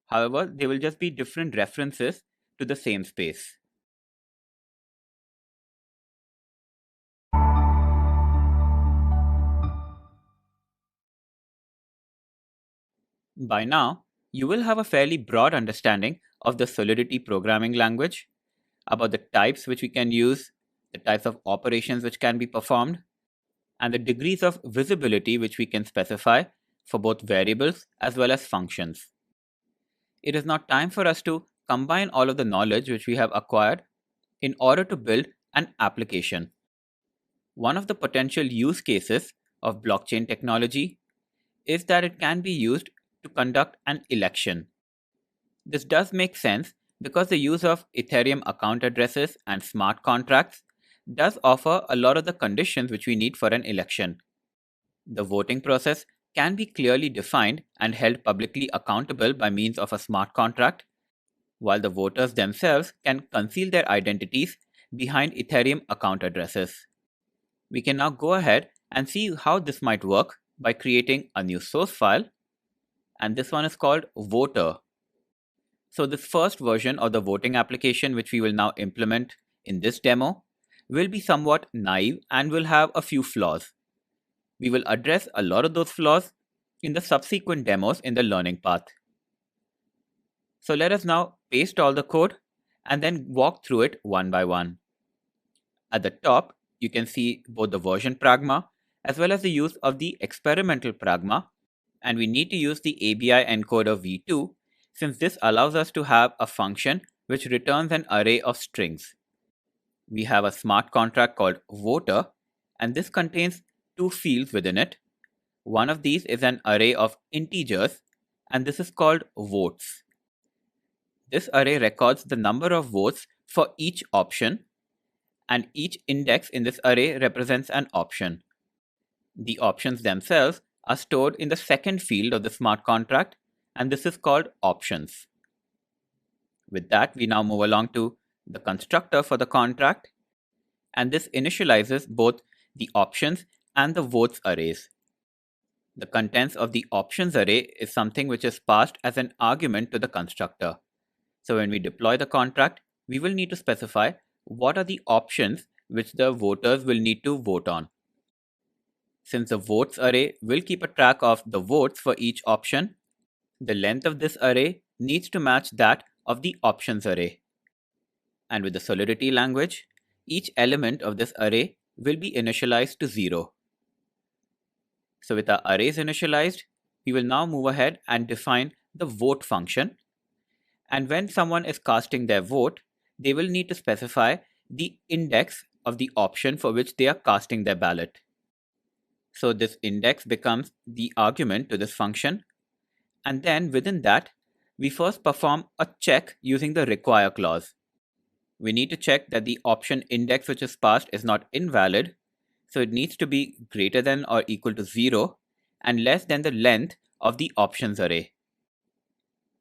However, they will just be different references to the same space. By now, you will have a fairly broad understanding of the Solidity programming language, about the types which we can use, the types of operations which can be performed, and the degrees of visibility which we can specify for both variables as well as functions. It is now time for us to combine all of the knowledge which we have acquired in order to build an application. One of the potential use cases of blockchain technology is that it can be used to conduct an election. This does make sense because the use of Ethereum account addresses and smart contracts does offer a lot of the conditions which we need for an election. The voting process can be clearly defined and held publicly accountable by means of a smart contract, while the voters themselves can conceal their identities behind Ethereum account addresses. We can now go ahead and see how this might work by creating a new source file, and this one is called voter. So this first version of the voting application which we will now implement in this demo will be somewhat naive and will have a few flaws. We will address a lot of those flaws in the subsequent demos in the learning path. So let us now paste all the code and then walk through it one by one. At the top, you can see both the version Pragma as well as the use of the experimental Pragma, and we need to use the ABI encoder v2 since this allows us to have a function which returns an array of strings. We have a smart contract called voter, and this contains two fields within it. One of these is an array of integers, and this is called votes. This array records the number of votes for each option, and each index in this array represents an option. The options themselves are stored in the second field of the smart contract, and this is called options. With that, we now move along to the constructor for the contract, and this initializes both the options and the votes arrays. The contents of the options array is something which is passed as an argument to the constructor. So when we deploy the contract, we will need to specify what are the options which the voters will need to vote on. Since the votes array will keep a track of the votes for each option, the length of this array needs to match that of the options array. And with the Solidity language, each element of this array will be initialized to 0. So with our arrays initialized, we will now move ahead and define the vote function. And when someone is casting their vote, they will need to specify the index of the option for which they are casting their ballot. So this index becomes the argument to this function. And then within that, we first perform a check using the require clause. We need to check that the option index which is passed is not invalid. So it needs to be greater than or equal to 0 and less than the length of the options array.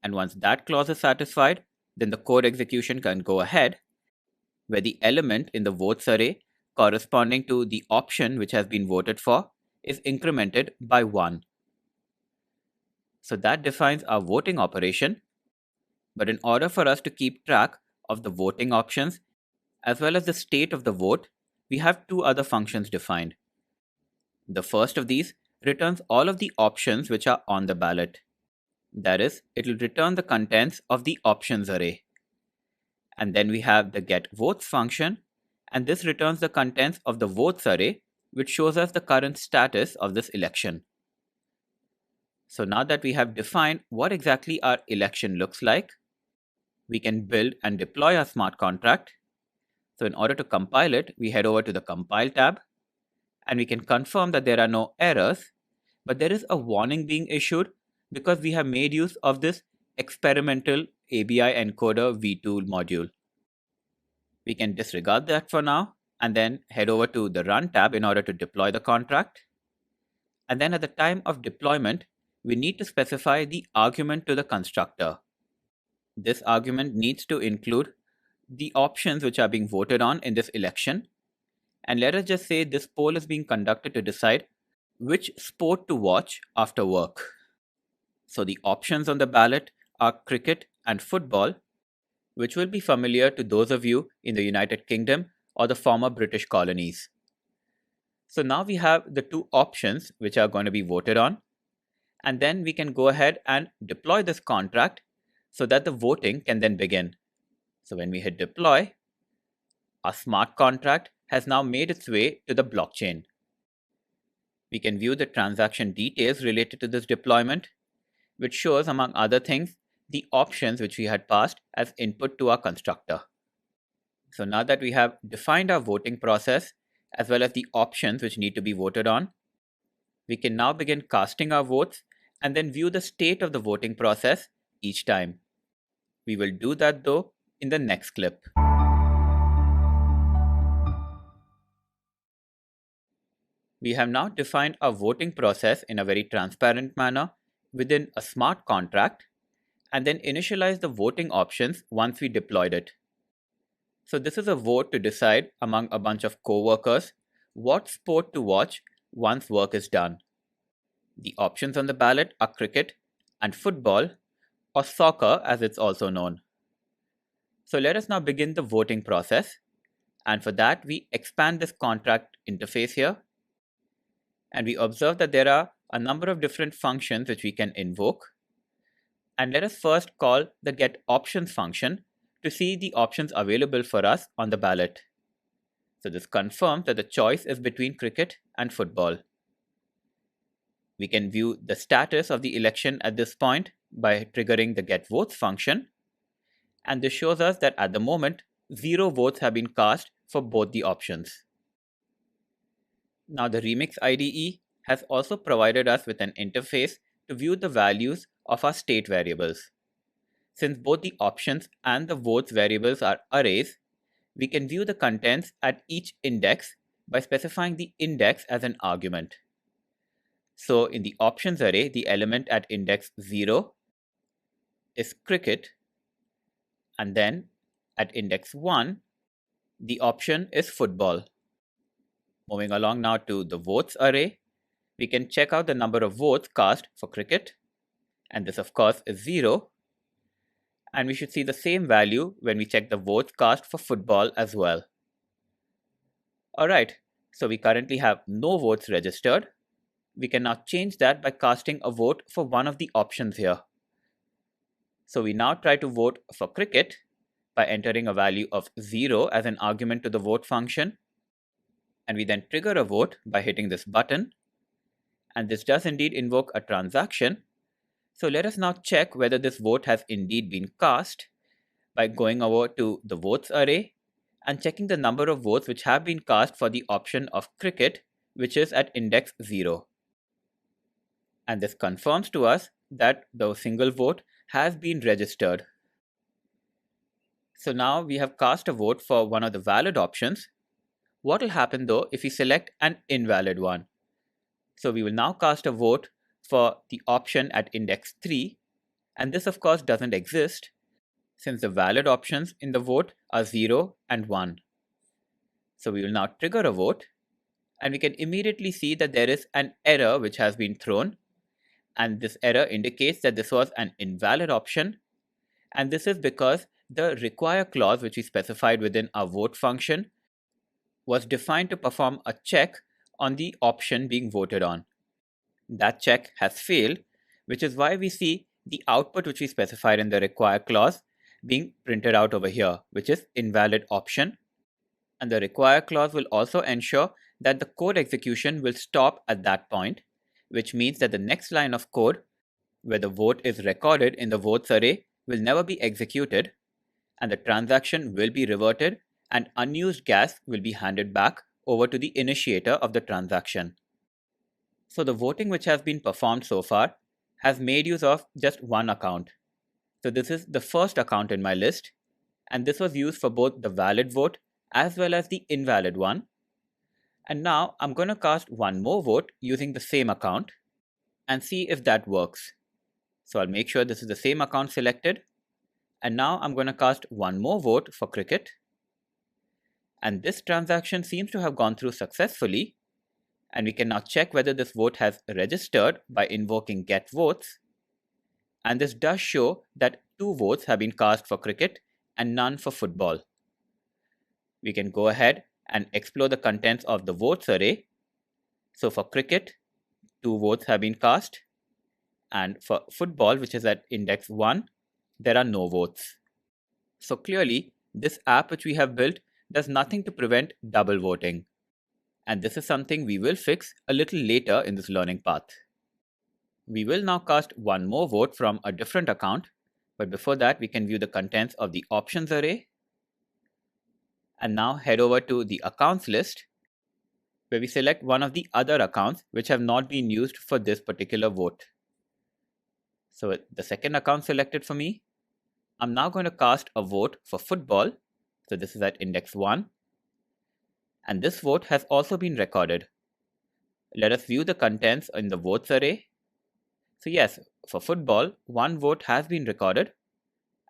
And once that clause is satisfied, then the code execution can go ahead, where the element in the votes array corresponding to the option which has been voted for is incremented by 1. So that defines our voting operation. But in order for us to keep track of the voting options as well as the state of the vote, we have two other functions defined. The first of these returns all of the options which are on the ballot. That is, it will return the contents of the options array. And then we have the getVotes function, and this returns the contents of the votes array which shows us the current status of this election. So now that we have defined what exactly our election looks like, we can build and deploy our smart contract. So in order to compile it, we head over to the Compile tab, and we can confirm that there are no errors, but there is a warning being issued because we have made use of this experimental ABI encoder vtool module. We can disregard that for now, and then head over to the Run tab in order to deploy the contract. And then at the time of deployment, we need to specify the argument to the constructor. This argument needs to include the options which are being voted on in this election. And let us just say this poll is being conducted to decide which sport to watch after work. So the options on the ballot are cricket and football, which will be familiar to those of you in the United Kingdom or the former British colonies. So now we have the two options which are going to be voted on, and then we can go ahead and deploy this contract so that the voting can then begin. So when we hit deploy, our smart contract has now made its way to the blockchain. We can view the transaction details related to this deployment, which shows, among other things, the options which we had passed as input to our constructor. So now that we have defined our voting process as well as the options which need to be voted on, we can now begin casting our votes and then view the state of the voting process each time. We will do that though in the next clip. We have now defined our voting process in a very transparent manner within a smart contract, and then initialize the voting options once we deployed it. So this is a vote to decide among a bunch of co-workers what sport to watch once work is done. The options on the ballot are cricket and football, or soccer as it's also known. So let us now begin the voting process, and for that we expand this contract interface here, and we observe that there are a number of different functions which we can invoke. And let us first call the getOptions function to see the options available for us on the ballot. So this confirms that the choice is between cricket and football. We can view the status of the election at this point by triggering the getVotes function, and this shows us that at the moment 0 votes have been cast for both the options. Now the Remix IDE has also provided us with an interface to view the values of our state variables. Since both the options and the votes variables are arrays, we can view the contents at each index by specifying the index as an argument. So in the options array, the element at index 0 is cricket, and then at index 1, the option is football. Moving along now to the votes array, we can check out the number of votes cast for cricket, and this of course is 0. And we should see the same value when we check the votes cast for football as well. Alright, so we currently have no votes registered. We can now change that by casting a vote for one of the options here. So we now try to vote for cricket by entering a value of 0 as an argument to the vote function. And we then trigger a vote by hitting this button. And this does indeed invoke a transaction. So let us now check whether this vote has indeed been cast by going over to the votes array and checking the number of votes which have been cast for the option of cricket, which is at index 0. And this confirms to us that the single vote has been registered. So now we have cast a vote for one of the valid options. What will happen though if we select an invalid one? So we will now cast a vote for the option at index 3, and this of course doesn't exist since the valid options in the vote are 0 and 1. So we will now trigger a vote, and we can immediately see that there is an error which has been thrown, and this error indicates that this was an invalid option, and this is because the require clause which we specified within our vote function was defined to perform a check on the option being voted on. That check has failed, which is why we see the output which we specified in the require clause being printed out over here, which is invalid option. And the require clause will also ensure that the code execution will stop at that point, which means that the next line of code, where the vote is recorded in the votes array, will never be executed, and the transaction will be reverted and unused gas will be handed back over to the initiator of the transaction. So the voting which has been performed so far has made use of just one account. So this is the first account in my list, and this was used for both the valid vote as well as the invalid one. And now I'm going to cast one more vote using the same account and see if that works. So I'll make sure this is the same account selected. And now I'm going to cast one more vote for cricket. And this transaction seems to have gone through successfully. And we can now check whether this vote has registered by invoking getVotes. And this does show that 2 votes have been cast for cricket and none for football. We can go ahead and explore the contents of the votes array. So for cricket, 2 votes have been cast, and for football, which is at index 1, there are no votes. So clearly, this app which we have built does nothing to prevent double voting. And this is something we will fix a little later in this learning path. We will now cast one more vote from a different account, but before that we can view the contents of the options array. And now head over to the accounts list, where we select one of the other accounts which have not been used for this particular vote. So the second account selected for me, I'm now going to cast a vote for football. So this is at index 1. And this vote has also been recorded. Let us view the contents in the votes array. So yes, for football, 1 vote has been recorded,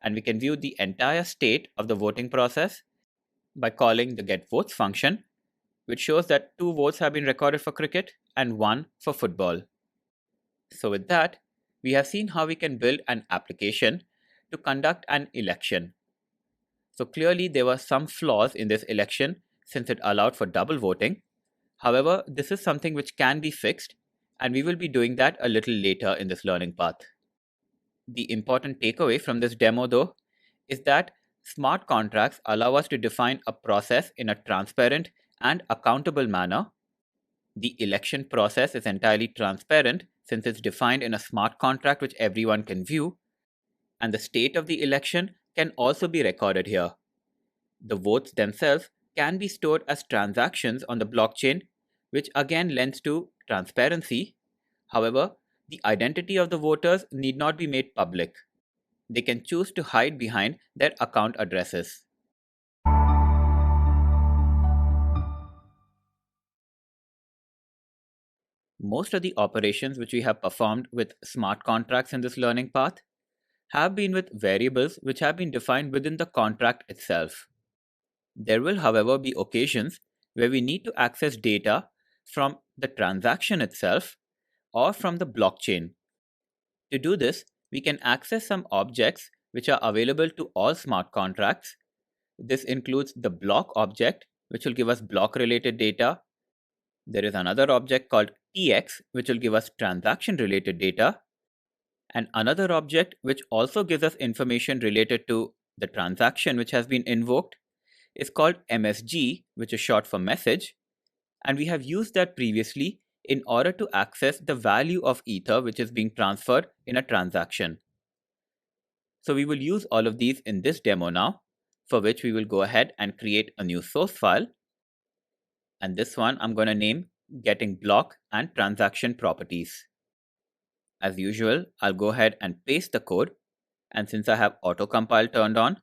and we can view the entire state of the voting process by calling the getVotes function, which shows that 2 votes have been recorded for cricket and 1 for football. So with that, we have seen how we can build an application to conduct an election. So clearly there were some flaws in this election since it allowed for double voting. However, this is something which can be fixed, and we will be doing that a little later in this learning path. The important takeaway from this demo though is that smart contracts allow us to define a process in a transparent and accountable manner. The election process is entirely transparent since it's defined in a smart contract which everyone can view, and the state of the election can also be recorded here. The votes themselves can be stored as transactions on the blockchain, which again lends to transparency. However, the identity of the voters need not be made public. They can choose to hide behind their account addresses. Most of the operations which we have performed with smart contracts in this learning path have been with variables which have been defined within the contract itself. There will, however, be occasions where we need to access data from the transaction itself or from the blockchain. To do this, we can access some objects which are available to all smart contracts. This includes the block object, which will give us block-related data. There is another object called TX, which will give us transaction-related data, and another object which also gives us information related to the transaction which has been invoked is called MSG, which is short for message, and we have used that previously in order to access the value of Ether which is being transferred in a transaction. So we will use all of these in this demo now, for which we will go ahead and create a new source file. And this one I'm going to name Getting Block and Transaction Properties. As usual, I'll go ahead and paste the code. And since I have autocompile turned on,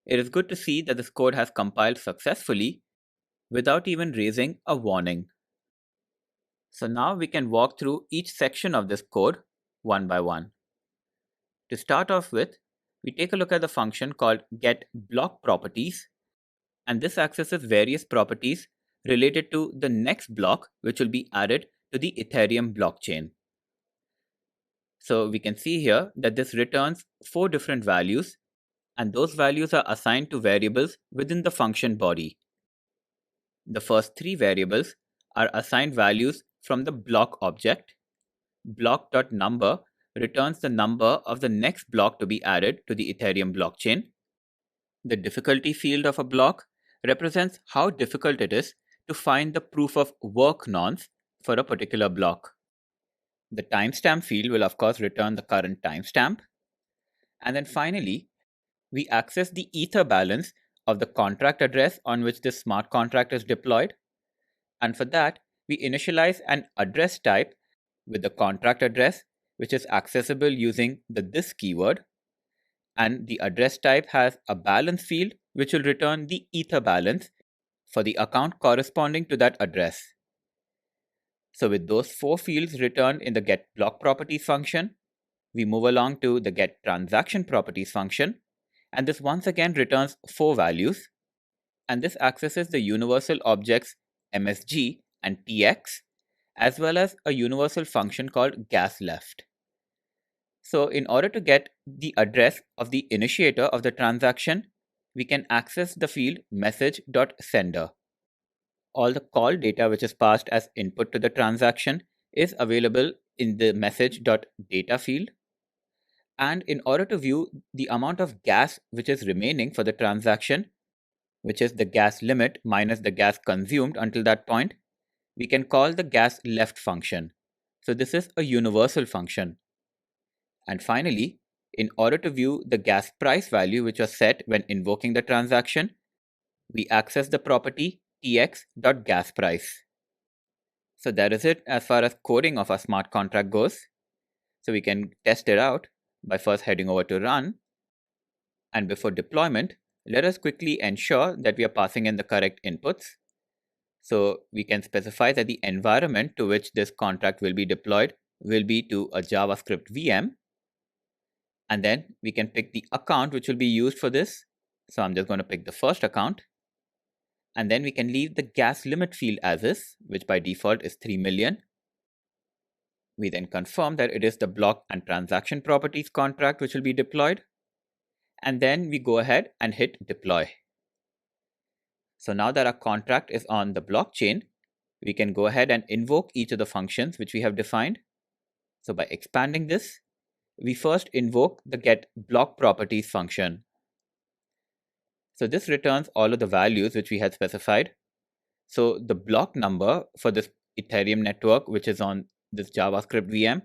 it is good to see that this code has compiled successfully without even raising a warning. So now we can walk through each section of this code one by one. To start off with, we take a look at the function called getBlockProperties, and this accesses various properties related to the next block which will be added to the Ethereum blockchain. So we can see here that this returns 4 different values, and those values are assigned to variables within the function body. The first 3 variables are assigned values from the block object. Block.number returns the number of the next block to be added to the Ethereum blockchain. The difficulty field of a block represents how difficult it is to find the proof of work nonce for a particular block. The timestamp field will of course return the current timestamp. And then finally, we access the ether balance of the contract address on which this smart contract is deployed. And for that, we initialize an address type with the contract address, which is accessible using the this keyword. And the address type has a balance field, which will return the ether balance for the account corresponding to that address. So with those 4 fields returned in the getBlockProperties function, we move along to the getTransactionProperties function, and this once again returns 4 values, and this accesses the universal objects MSG and TX, as well as a universal function called gasLeft. So in order to get the address of the initiator of the transaction, we can access the field message.sender. All the call data which is passed as input to the transaction is available in the message.data field. And in order to view the amount of gas which is remaining for the transaction, which is the gas limit minus the gas consumed until that point, we can call the gasLeft function. So this is a universal function. And finally, in order to view the gas price value which was set when invoking the transaction, we access the property tx.gasPrice. So that is it as far as coding of a smart contract goes. So we can test it out by first heading over to run. And before deployment, let us quickly ensure that we are passing in the correct inputs. So we can specify that the environment to which this contract will be deployed will be to a JavaScript VM. And then we can pick the account which will be used for this. So I'm just going to pick the first account. And then we can leave the gas limit field as is, which by default is 3 million. We then confirm that it is the block and transaction properties contract which will be deployed. And then we go ahead and hit deploy. So now that our contract is on the blockchain, we can go ahead and invoke each of the functions which we have defined. So by expanding this, we first invoke the getBlockProperties function. So this returns all of the values which we had specified. So the block number for this Ethereum network, which is on this JavaScript VM,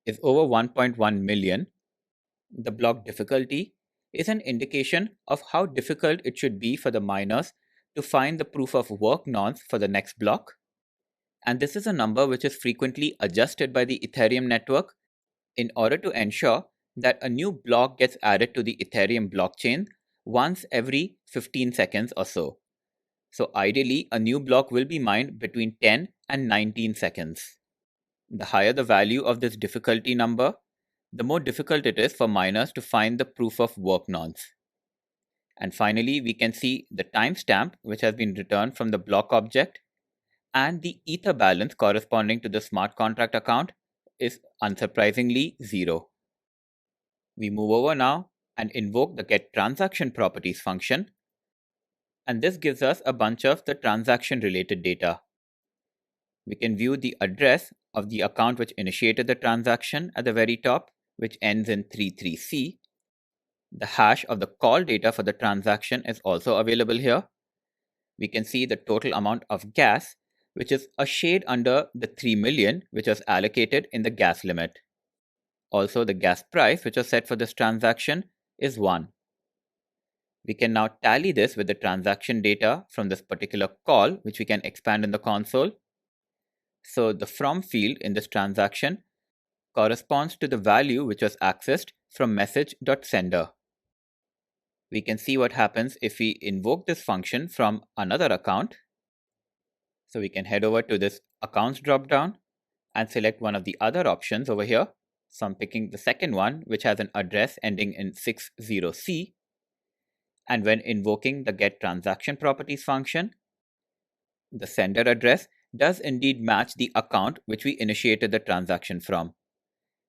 is over 1.1 million. The block difficulty is an indication of how difficult it should be for the miners to find the proof of work nonce for the next block. And this is a number which is frequently adjusted by the Ethereum network in order to ensure that a new block gets added to the Ethereum blockchain once every 15 seconds or so. So ideally, a new block will be mined between 10 and 19 seconds. The higher the value of this difficulty number, the more difficult it is for miners to find the proof of work nonce. And finally, we can see the timestamp which has been returned from the block object, and the ether balance corresponding to the smart contract account is unsurprisingly 0. We move over now and invoke the getTransactionProperties function, and this gives us a bunch of the transaction related data. We can view the address of the account which initiated the transaction at the very top, which ends in 33C. The hash of the call data for the transaction is also available here. We can see the total amount of gas, which is a shade under the 3 million which was allocated in the gas limit. Also, the gas price which was set for this transaction is 1. We can now tally this with the transaction data from this particular call, which we can expand in the console. So the from field in this transaction corresponds to the value which was accessed from message.sender. We can see what happens if we invoke this function from another account. So we can head over to this accounts dropdown and select one of the other options over here. So I'm picking the second one, which has an address ending in 60C. And when invoking the getTransactionProperties function, the sender address does indeed match the account which we initiated the transaction from.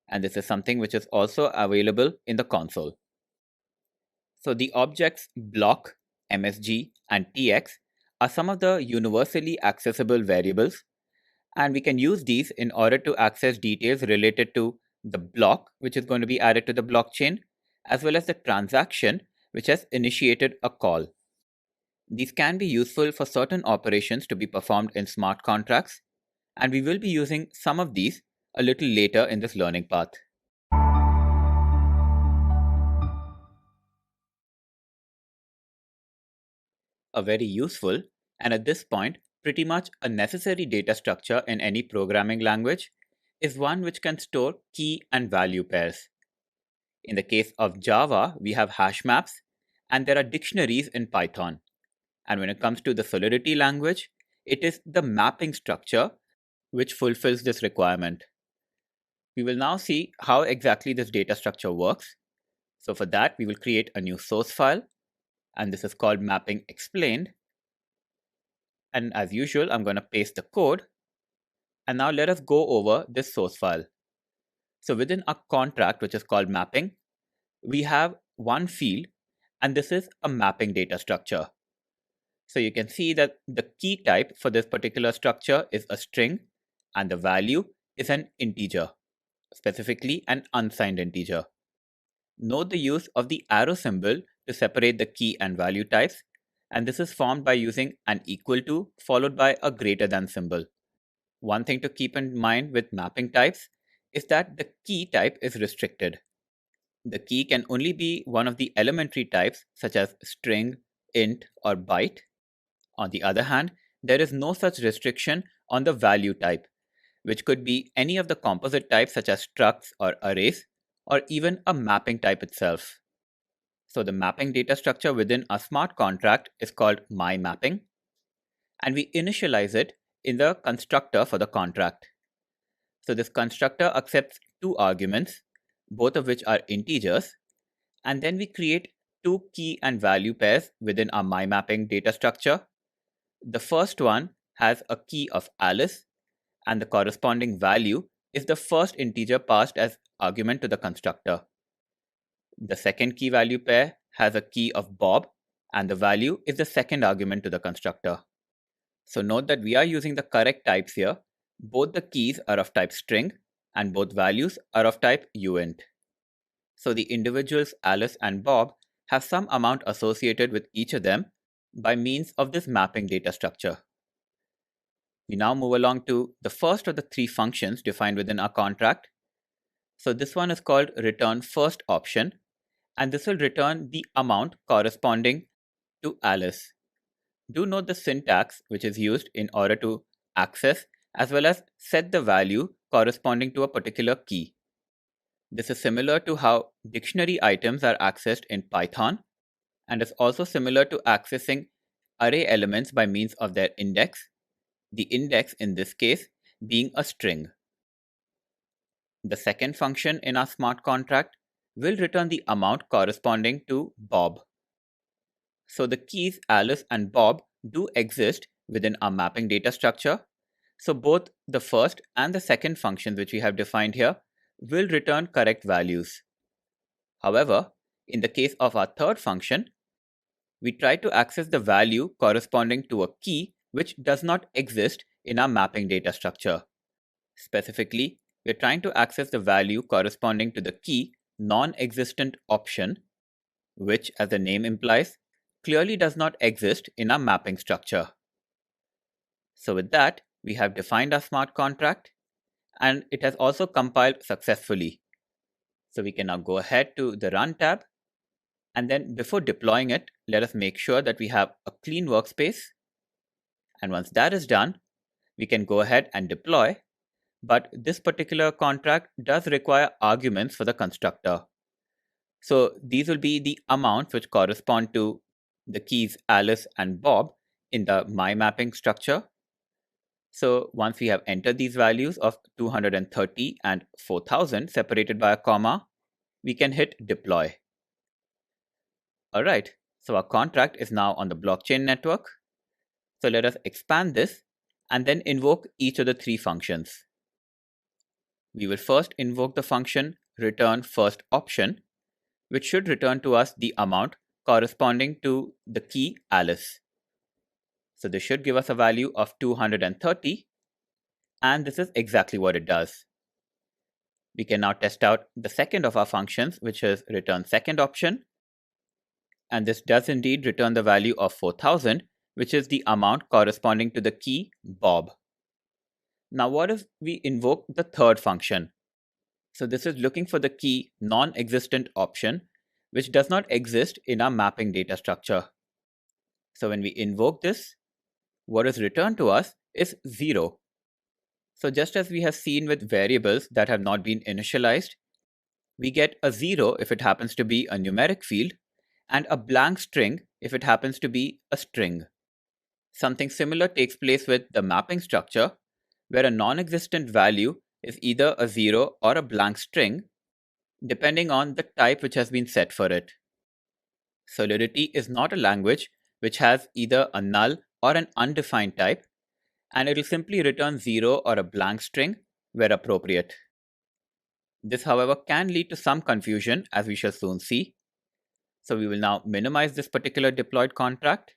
And this is something which is also available in the console. So the objects block, MSG, and TX are some of the universally accessible variables, and we can use these in order to access details related to the block which is going to be added to the blockchain, as well as the transaction which has initiated a call. These can be useful for certain operations to be performed in smart contracts, and we will be using some of these a little later in this learning path. A very useful, and at this point, pretty much a necessary data structure in any programming language is one which can store key and value pairs. In the case of Java, we have hash maps, and there are dictionaries in Python. And when it comes to the Solidity language, it is the mapping structure which fulfills this requirement. We will now see how exactly this data structure works. So for that, we will create a new source file, and this is called mapping explained. And as usual, I'm going to paste the code. And now let us go over this source file. So within a contract, which is called mapping, we have one field, and this is a mapping data structure. So you can see that the key type for this particular structure is a string, and the value is an integer, specifically an unsigned integer. Note the use of the arrow symbol to separate the key and value types, and this is formed by using an equal to followed by a greater than symbol. One thing to keep in mind with mapping types is that the key type is restricted. The key can only be one of the elementary types such as string, int, or byte. On the other hand, there is no such restriction on the value type, which could be any of the composite types such as structs or arrays, or even a mapping type itself. So the mapping data structure within a smart contract is called myMapping, and we initialize it in the constructor for the contract. So this constructor accepts two arguments, both of which are integers, and then we create two key and value pairs within our myMapping data structure. The first one has a key of Alice, and the corresponding value is the first integer passed as argument to the constructor. The second key value pair has a key of Bob, and the value is the second argument to the constructor. So note that we are using the correct types here. Both the keys are of type string, and both values are of type uint. So the individuals Alice and Bob have some amount associated with each of them by means of this mapping data structure. We now move along to the first of the three functions defined within our contract. So this one is called return first option, and this will return the amount corresponding to Alice. Do note the syntax which is used in order to access as well as set the value corresponding to a particular key. This is similar to how dictionary items are accessed in Python, and is also similar to accessing array elements by means of their index, the index in this case being a string. The second function in our smart contract will return the amount corresponding to Bob. So the keys Alice and Bob do exist within our mapping data structure. So both the first and the second functions which we have defined here will return correct values. However, in the case of our third function, we try to access the value corresponding to a key which does not exist in our mapping data structure. Specifically, we're trying to access the value corresponding to the key non-existent option, which, as the name implies, clearly does not exist in our mapping structure. So with that, we have defined our smart contract, and it has also compiled successfully. So we can now go ahead to the Run tab, and then before deploying it, let us make sure that we have a clean workspace. And once that is done, we can go ahead and deploy. But this particular contract does require arguments for the constructor. So these will be the amounts which correspond to the keys Alice and Bob in the myMapping structure. So once we have entered these values of 230 and 4000 separated by a comma, we can hit deploy. All right, so our contract is now on the blockchain network. So let us expand this and then invoke each of the three functions. We will first invoke the function return first option, which should return to us the amount corresponding to the key Alice. So this should give us a value of 230, and this is exactly what it does. We can now test out the second of our functions, which is return second option. And this does indeed return the value of 4000, which is the amount corresponding to the key Bob. Now what if we invoke the third function? So this is looking for the key non-existent option, which does not exist in our mapping data structure. So when we invoke this, what is returned to us is 0. So just as we have seen with variables that have not been initialized, we get a 0 if it happens to be a numeric field, and a blank string if it happens to be a string. Something similar takes place with the mapping structure, where a non-existent value is either a 0 or a blank string, depending on the type which has been set for it. Solidity is not a language which has either a null or an undefined type, and it will simply return 0 or a blank string where appropriate. This, however, can lead to some confusion, as we shall soon see. So we will now minimize this particular deployed contract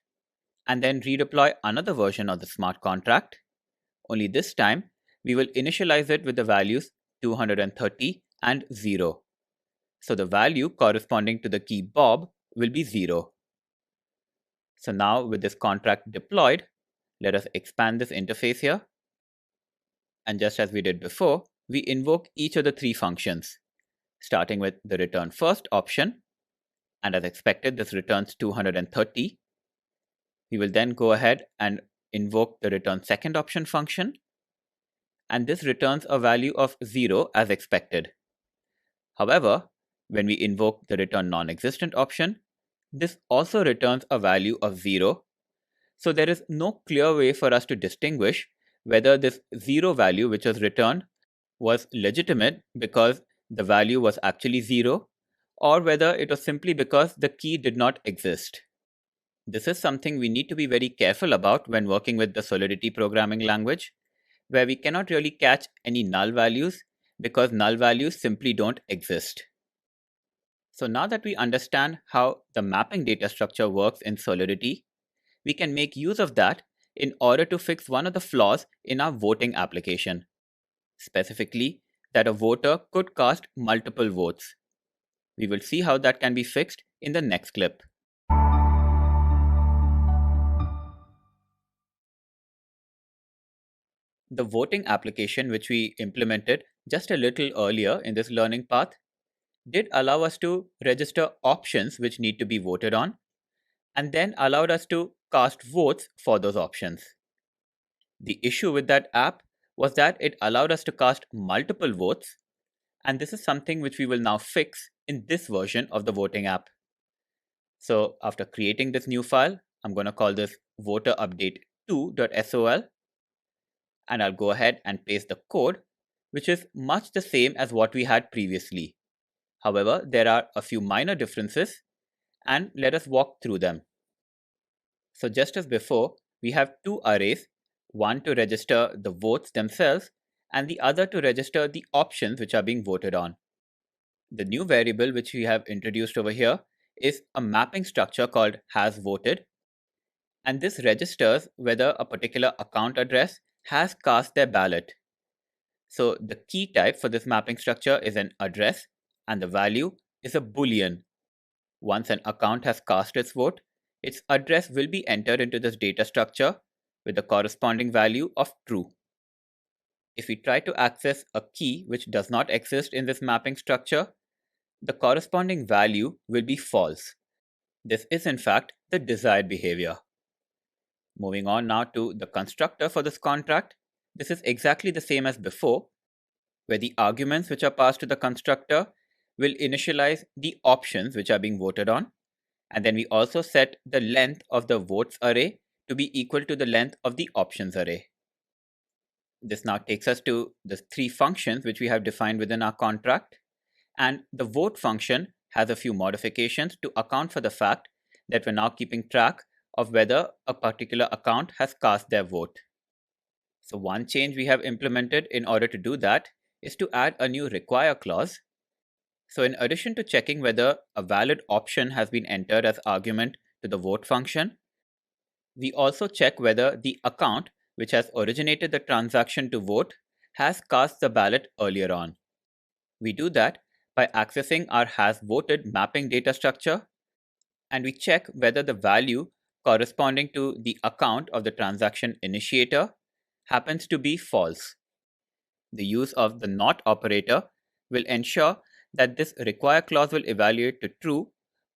and then redeploy another version of the smart contract. Only this time, we will initialize it with the values 230 and 0. So the value corresponding to the key Bob will be 0. So now with this contract deployed, let us expand this interface here. And just as we did before, we invoke each of the three functions, starting with the return first option. And as expected, this returns 230. We will then go ahead and invoke the return second option function. And this returns a value of 0 as expected. However, when we invoke the return non-existent option, this also returns a value of 0. So there is no clear way for us to distinguish whether this 0 value which was returned was legitimate because the value was actually 0, or whether it was simply because the key did not exist. This is something we need to be very careful about when working with the Solidity programming language, where we cannot really catch any null values because null values simply don't exist. So now that we understand how the mapping data structure works in Solidity, we can make use of that in order to fix one of the flaws in our voting application. Specifically, that a voter could cast multiple votes. We will see how that can be fixed in the next clip. The voting application, which we implemented just a little earlier in this learning path, did allow us to register options which need to be voted on, and then allowed us to cast votes for those options. The issue with that app was that it allowed us to cast multiple votes, and this is something which we will now fix in this version of the voting app. So after creating this new file, I'm going to call this voterupdate2.sol, and I'll go ahead and paste the code, which is much the same as what we had previously. However, there are a few minor differences, and let us walk through them. So just as before, we have two arrays, one to register the votes themselves, and the other to register the options which are being voted on. The new variable which we have introduced over here is a mapping structure called hasVoted, and this registers whether a particular account address has cast their ballot. So the key type for this mapping structure is an address, and the value is a Boolean. Once an account has cast its vote, its address will be entered into this data structure with the corresponding value of true. If we try to access a key which does not exist in this mapping structure, the corresponding value will be false. This is in fact the desired behavior. Moving on now to the constructor for this contract, this is exactly the same as before, where the arguments which are passed to the constructor will initialize the options which are being voted on, and then we also set the length of the votes array to be equal to the length of the options array. This now takes us to the three functions which we have defined within our contract, and the vote function has a few modifications to account for the fact that we're now keeping track of whether a particular account has cast their vote. So one change we have implemented in order to do that is to add a new require clause. So in addition to checking whether a valid option has been entered as argument to the vote function, we also check whether the account which has originated the transaction to vote has cast the ballot earlier on. We do that by accessing our hasVoted mapping data structure and we check whether the value corresponding to the account of the transaction initiator happens to be false. The use of the not operator will ensure that this require clause will evaluate to true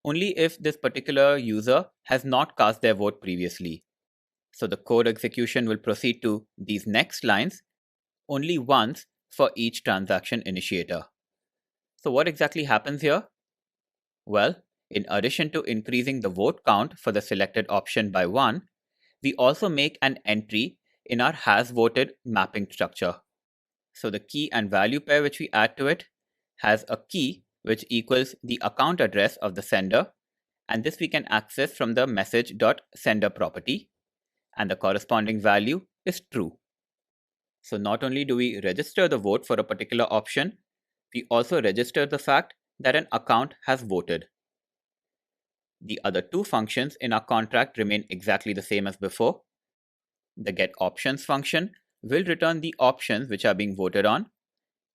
only if this particular user has not cast their vote previously. So the code execution will proceed to these next lines only once for each transaction initiator. So what exactly happens here? Well, in addition to increasing the vote count for the selected option by 1, we also make an entry in our has voted mapping structure. So the key and value pair which we add to it has a key which equals the account address of the sender, and this we can access from the message.sender property, and the corresponding value is true. So not only do we register the vote for a particular option, we also register the fact that an account has voted. The other two functions in our contract remain exactly the same as before. The getOptions function will return the options which are being voted on,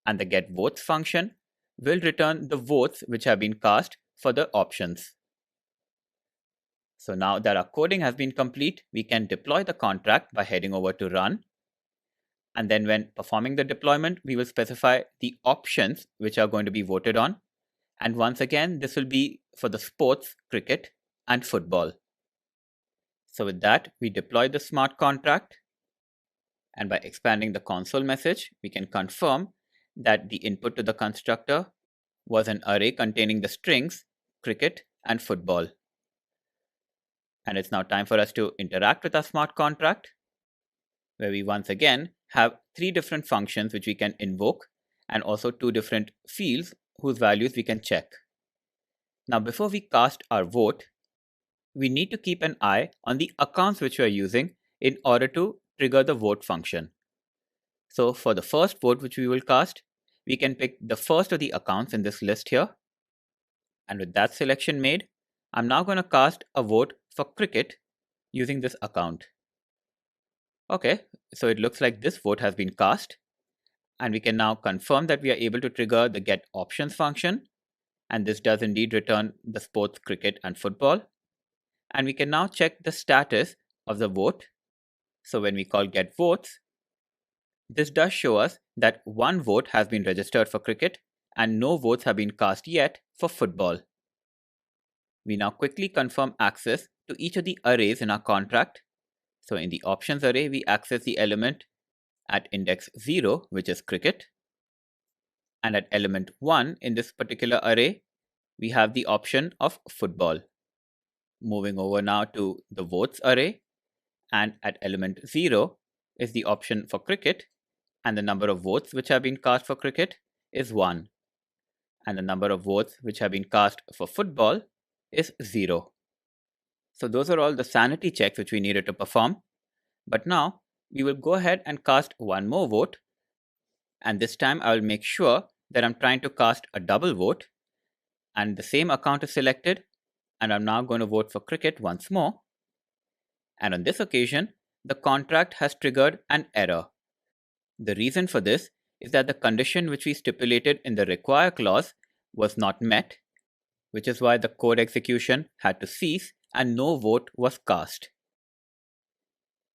and the getVotes function will return the votes which have been cast for the options. So now that our coding has been complete, we can deploy the contract by heading over to Run. And then when performing the deployment, we will specify the options which are going to be voted on. And once again, this will be for the sports, cricket, and football. So with that, we deploy the smart contract. And by expanding the console message, we can confirm that the input to the constructor was an array containing the strings cricket and football. And it's now time for us to interact with our smart contract, where we once again have 3 different functions which we can invoke and also 2 different fields whose values we can check. Now before we cast our vote, we need to keep an eye on the accounts which we are using in order to trigger the vote function. So for the first vote which we will cast, we can pick the first of the accounts in this list here. And with that selection made, I'm now going to cast a vote for cricket using this account. Okay, so it looks like this vote has been cast. And we can now confirm that we are able to trigger the getOptions function. And this does indeed return the sports, cricket, and football. And we can now check the status of the vote. So when we call getVotes, this does show us that 1 vote has been registered for cricket and no votes have been cast yet for football. We now quickly confirm access to each of the arrays in our contract. So in the options array, we access the element at index 0, which is cricket. And at element 1 in this particular array, we have the option of football. Moving over now to the votes array, and at element 0 is the option for cricket, and the number of votes which have been cast for cricket is 1. And the number of votes which have been cast for football is 0. So those are all the sanity checks which we needed to perform. But now we will go ahead and cast one more vote. And this time I will make sure that I'm trying to cast a double vote. And the same account is selected. And I'm now going to vote for cricket once more. And on this occasion, the contract has triggered an error. The reason for this is that the condition which we stipulated in the require clause was not met, which is why the code execution had to cease and no vote was cast.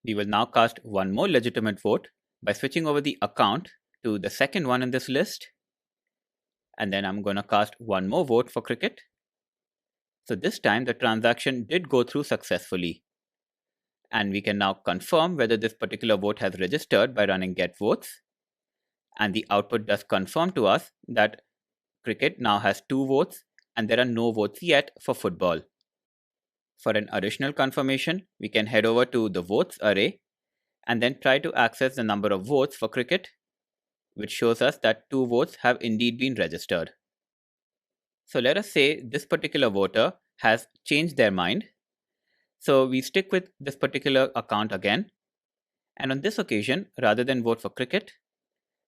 We will now cast one more legitimate vote by switching over the account to the second one in this list. And then I'm going to cast one more vote for cricket. So this time the transaction did go through successfully. And we can now confirm whether this particular vote has registered by running getVotes. And the output does confirm to us that cricket now has 2 votes and there are no votes yet for football. For an additional confirmation, we can head over to the votes array and then try to access the number of votes for cricket, which shows us that 2 votes have indeed been registered. So let us say this particular voter has changed their mind. So we stick with this particular account again. And on this occasion, rather than vote for cricket,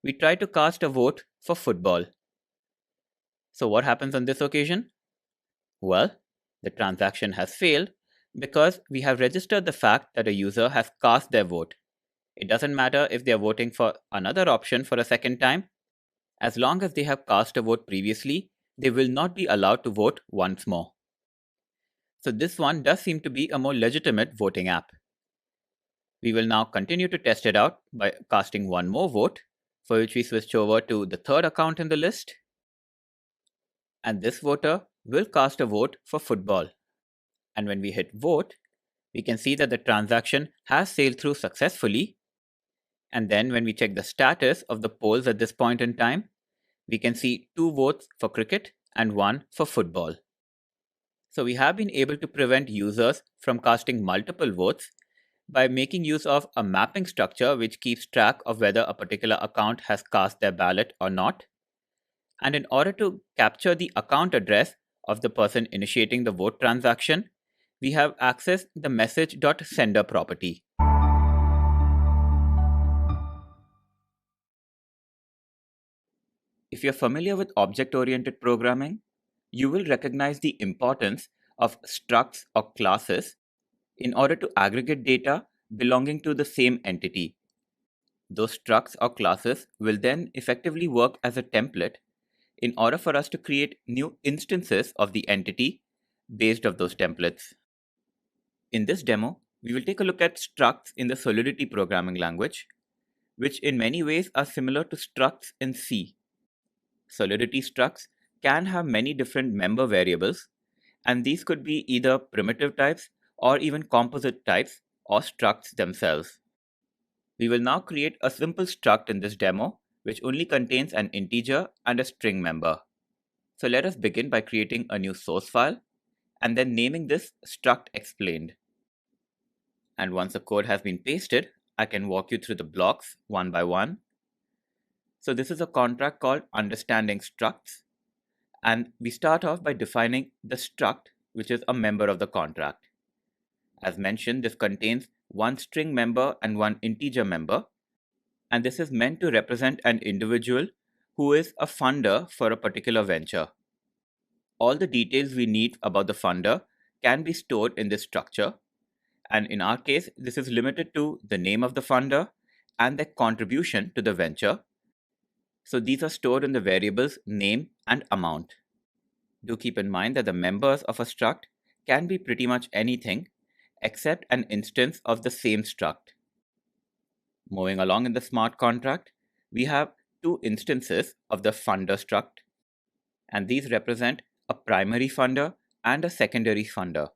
we try to cast a vote for football. So what happens on this occasion? Well, the transaction has failed because we have registered the fact that a user has cast their vote. It doesn't matter if they are voting for another option for a second time. As long as they have cast a vote previously, they will not be allowed to vote once more. So this one does seem to be a more legitimate voting app. We will now continue to test it out by casting one more vote, for which we switch over to the third account in the list. And this voter will cast a vote for football. And when we hit vote, we can see that the transaction has sailed through successfully. And then when we check the status of the polls at this point in time, we can see 2 votes for cricket and 1 for football. So we have been able to prevent users from casting multiple votes by making use of a mapping structure which keeps track of whether a particular account has cast their ballot or not. And in order to capture the account address of the person initiating the vote transaction, we have accessed the message.sender property. If you're familiar with object-oriented programming, you will recognize the importance of structs or classes in order to aggregate data belonging to the same entity. Those structs or classes will then effectively work as a template in order for us to create new instances of the entity based off those templates. In this demo, we will take a look at structs in the Solidity programming language, which in many ways are similar to structs in C. Solidity structs can have many different member variables, and these could be either primitive types or even composite types or structs themselves. We will now create a simple struct in this demo, which only contains an integer and a string member. So let us begin by creating a new source file and then naming this struct explained. And once the code has been pasted, I can walk you through the blocks one by one. So this is a contract called understanding structs. And we start off by defining the struct, which is a member of the contract. As mentioned, this contains one string member and one integer member. And this is meant to represent an individual who is a funder for a particular venture. All the details we need about the funder can be stored in this structure. And in our case, this is limited to the name of the funder and their contribution to the venture. So these are stored in the variables name and amount. Do keep in mind that the members of a struct can be pretty much anything except an instance of the same struct. Moving along in the smart contract, we have 2 instances of the funder struct, and these represent a primary funder and a secondary funder.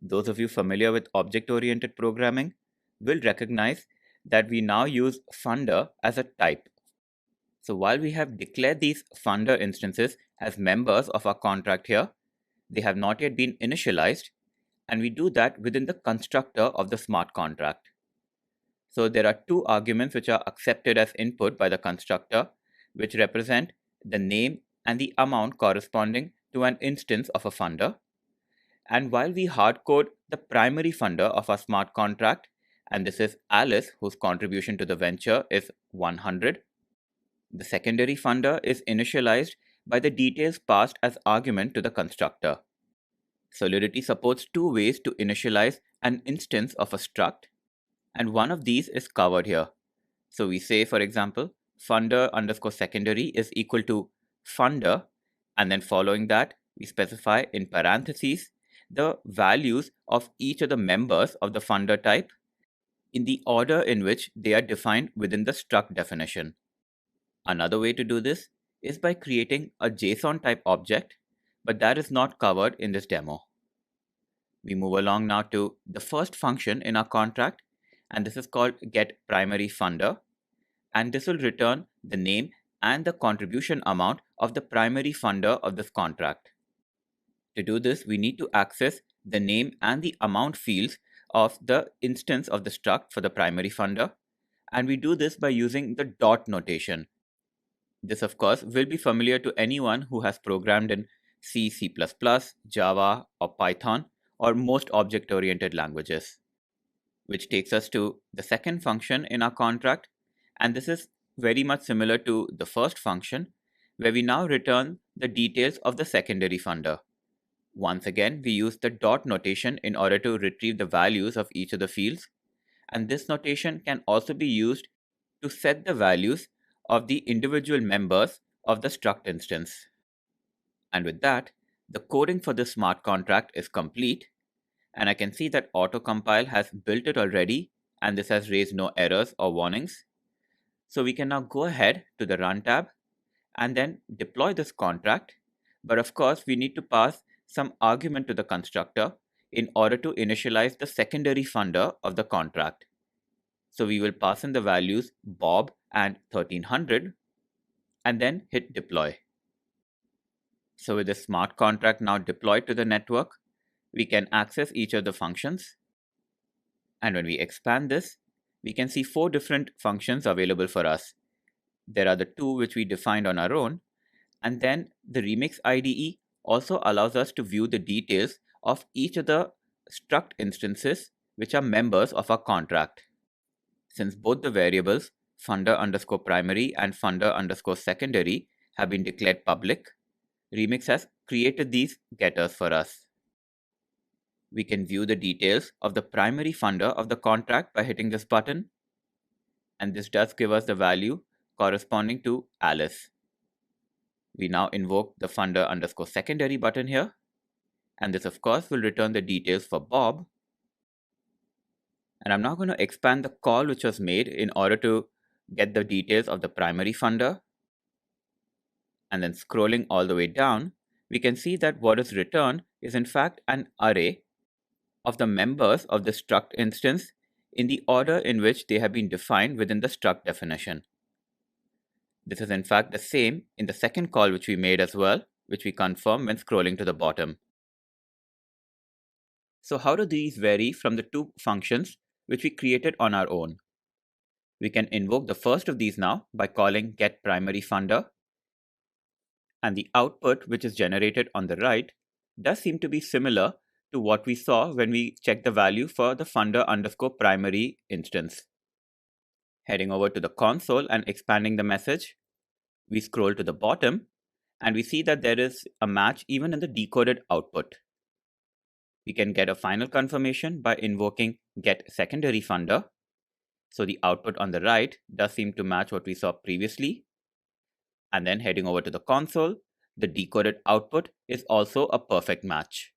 Those of you familiar with object-oriented programming will recognize that we now use funder as a type. So while we have declared these funder instances as members of our contract here, they have not yet been initialized, and we do that within the constructor of the smart contract. So there are 2 arguments which are accepted as input by the constructor, which represent the name and the amount corresponding to an instance of a funder. And while we hardcode the primary funder of our smart contract, and this is Alice, whose contribution to the venture is 100, the secondary funder is initialized by the details passed as argument to the constructor. Solidity supports 2 ways to initialize an instance of a struct, and one of these is covered here. So we say, for example, funder underscore secondary is equal to funder, and then following that, we specify in parentheses the values of each of the members of the funder type in the order in which they are defined within the struct definition. Another way to do this is by creating a JSON type object, but that is not covered in this demo. We move along now to the first function in our contract, and this is called getPrimaryFunder, and this will return the name and the contribution amount of the primary funder of this contract. To do this, we need to access the name and the amount fields of the instance of the struct for the primary funder, and we do this by using the dot notation. This, of course, will be familiar to anyone who has programmed in C, C++, Java, or Python, or most object-oriented languages. Which takes us to the second function in our contract, and this is very much similar to the first function, where we now return the details of the secondary funder. Once again, we use the dot notation in order to retrieve the values of each of the fields, and this notation can also be used to set the values of the individual members of the struct instance. And with that, The coding for this smart contract is complete, and I can see that autocompile has built it already, and this has raised no errors or warnings. So we can now go ahead to the Run tab and then deploy this contract. But of course, we need to pass some argument to the constructor in order to initialize the secondary funder of the contract. So we will pass in the values Bob and 1300 and then hit deploy. So with the smart contract now deployed to the network, we can access each of the functions. And when we expand this, we can see 4 different functions available for us. There are the 2 which we defined on our own, and then the Remix IDE also allows us to view the details of each of the struct instances which are members of our contract. Since both the variables funder_primary and funder_secondary have been declared public, Remix has created these getters for us. We can view the details of the primary funder of the contract by hitting this button, and this does give us the value corresponding to Alice. We now invoke the funder_secondary button here, and this of course will return the details for Bob. And I'm now going to expand the call which was made in order to get the details of the primary funder. And then scrolling all the way down, we can see that what is returned is in fact an array of the members of the struct instance in the order in which they have been defined within the struct definition. This is in fact the same in the second call which we made as well, which we confirm when scrolling to the bottom. So how do these vary from the 2 functions which we created on our own? We can invoke the first of these now by calling getPrimaryFunder, and the output which is generated on the right does seem to be similar to what we saw when we checked the value for the funder_primary instance. Heading over to the console and expanding the message, we scroll to the bottom and we see that there is a match even in the decoded output. We can get a final confirmation by invoking getSecondaryFunder. So the output on the right does seem to match what we saw previously. And then heading over to the console, the decoded output is also a perfect match.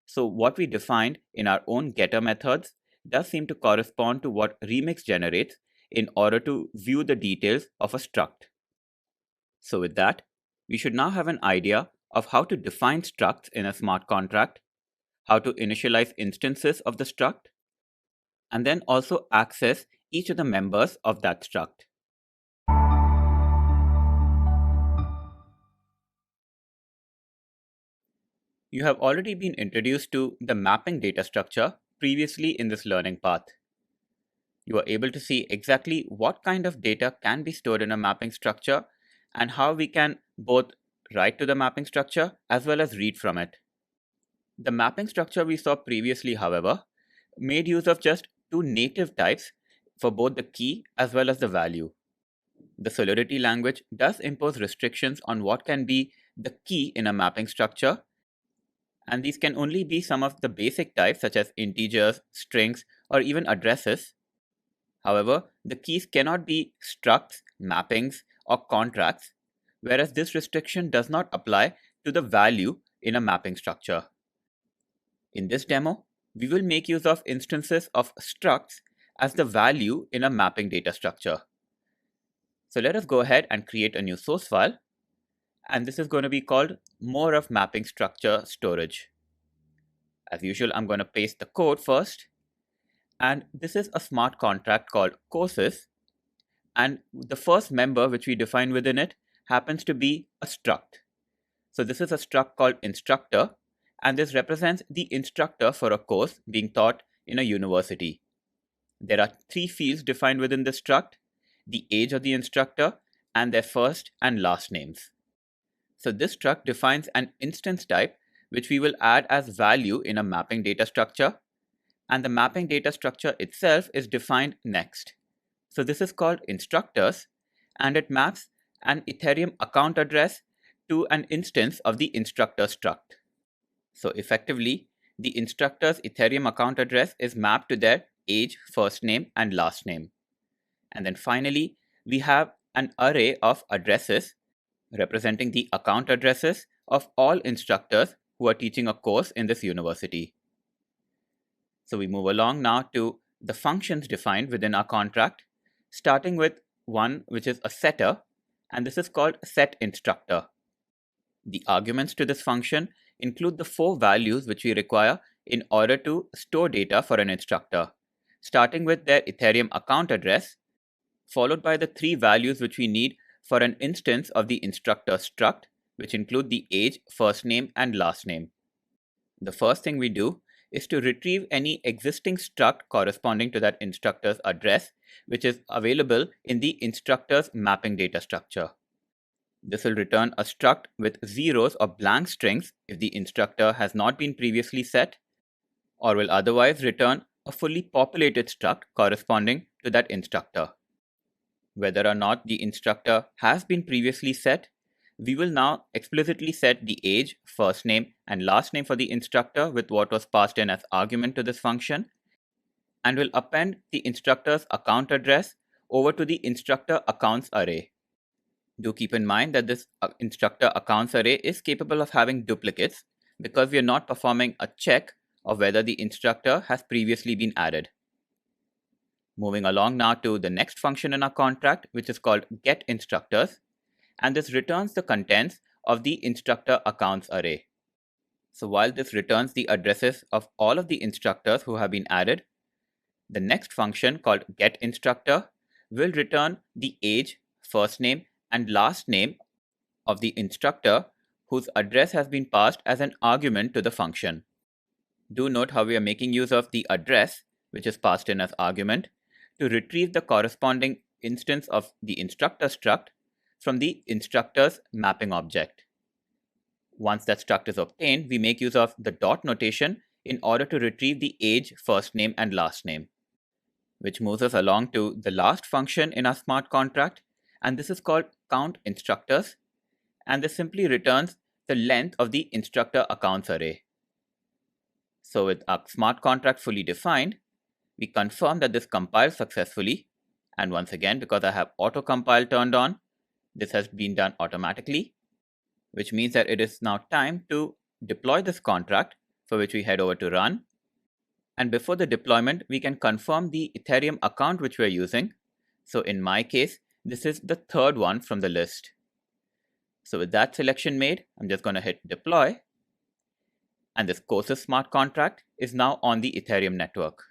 So what we defined in our own getter methods does seem to correspond to what Remix generates in order to view the details of a struct. So with that, we should now have an idea of how to define structs in a smart contract, how to initialize instances of the struct, and then also access each of the members of that struct. You have already been introduced to the mapping data structure previously in this learning path. You are able to see exactly what kind of data can be stored in a mapping structure and how we can both write to the mapping structure as well as read from it. The mapping structure we saw previously, however, made use of just 2 native types for both the key as well as the value. The Solidity language does impose restrictions on what can be the key in a mapping structure, and these can only be some of the basic types such as integers, strings, or even addresses. However, the keys cannot be structs, mappings, or contracts, whereas this restriction does not apply to the value in a mapping structure. In this demo, we will make use of instances of structs as the value in a mapping data structure. So let us go ahead and create a new source file, and this is going to be called more of mapping structure storage. As usual, I'm going to paste the code first, and this is a smart contract called courses, and the first member which we define within it happens to be a struct. So this is a struct called instructor, and this represents the instructor for a course being taught in a university. There are 3 fields defined within the struct: the age of the instructor and their first and last names. So this struct defines an instance type which we will add as value in a mapping data structure, and the mapping data structure itself is defined next. So this is called instructors, and it maps an Ethereum account address to an instance of the instructor struct. So effectively, the instructor's Ethereum account address is mapped to their age, first name, and last name. And then finally, we have an array of addresses representing the account addresses of all instructors who are teaching a course in this university. So we move along now to the functions defined within our contract, starting with one which is a setter, and this is called setInstructor. The arguments to this function include the 4 values which we require in order to store data for an instructor, starting with their Ethereum account address, followed by the 3 values which we need for an instance of the instructor struct, which include the age, first name, and last name. The first thing we do is to retrieve any existing struct corresponding to that instructor's address, which is available in the instructor's mapping data structure. This will return a struct with zeros or blank strings if the instructor has not been previously set, or will otherwise return a fully populated struct corresponding to that instructor. Whether or not the instructor has been previously set, we will now explicitly set the age, first name, and last name for the instructor with what was passed in as argument to this function, and will append the instructor's account address over to the instructor accounts array. Do keep in mind that this instructor accounts array is capable of having duplicates because we are not performing a check of whether the instructor has previously been added. Moving along now to the next function in our contract, which is called getInstructors, and this returns the contents of the instructor accounts array. So while this returns the addresses of all of the instructors who have been added, the next function called getInstructor will return the age, first name, and last name of the instructor whose address has been passed as an argument to the function. Do note how we are making use of the address, which is passed in as argument, to retrieve the corresponding instance of the instructor struct from the instructor's mapping object. Once that struct is obtained, we make use of the dot notation in order to retrieve the age, first name, and last name, which moves us along to the last function in our smart contract, and this is called countInstructors, and this simply returns the length of the instructor accounts array. So with our smart contract fully defined, we confirm that this compiles successfully, and once again, because I have auto-compile turned on, this has been done automatically, which means that it is now time to deploy this contract, for which we head over to run. And before the deployment, we can confirm the Ethereum account which we're using. So in my case, this is the third one from the list. So with that selection made, I'm just going to hit deploy. And this courses smart contract is now on the Ethereum network.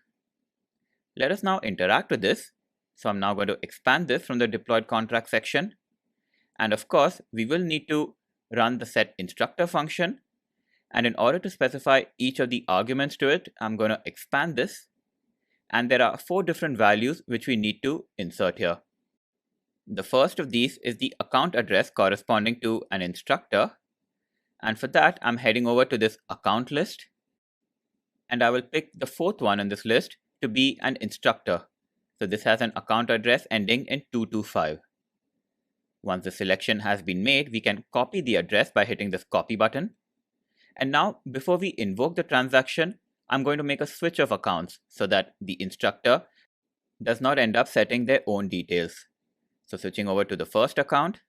Let us now interact with this. So I'm now going to expand this from the deployed contract section. And of course, we will need to run the setInstructor function. And in order to specify each of the arguments to it, I'm going to expand this. And there are 4 different values which we need to insert here. The first of these is the account address corresponding to an instructor. And for that, I'm heading over to this account list. And I will pick the 4th one in this list to be an instructor. So this has an account address ending in 225. Once the selection has been made, we can copy the address by hitting this copy button. And now, before we invoke the transaction, I'm going to make a switch of accounts so that the instructor does not end up setting their own details. So switching over to the first account,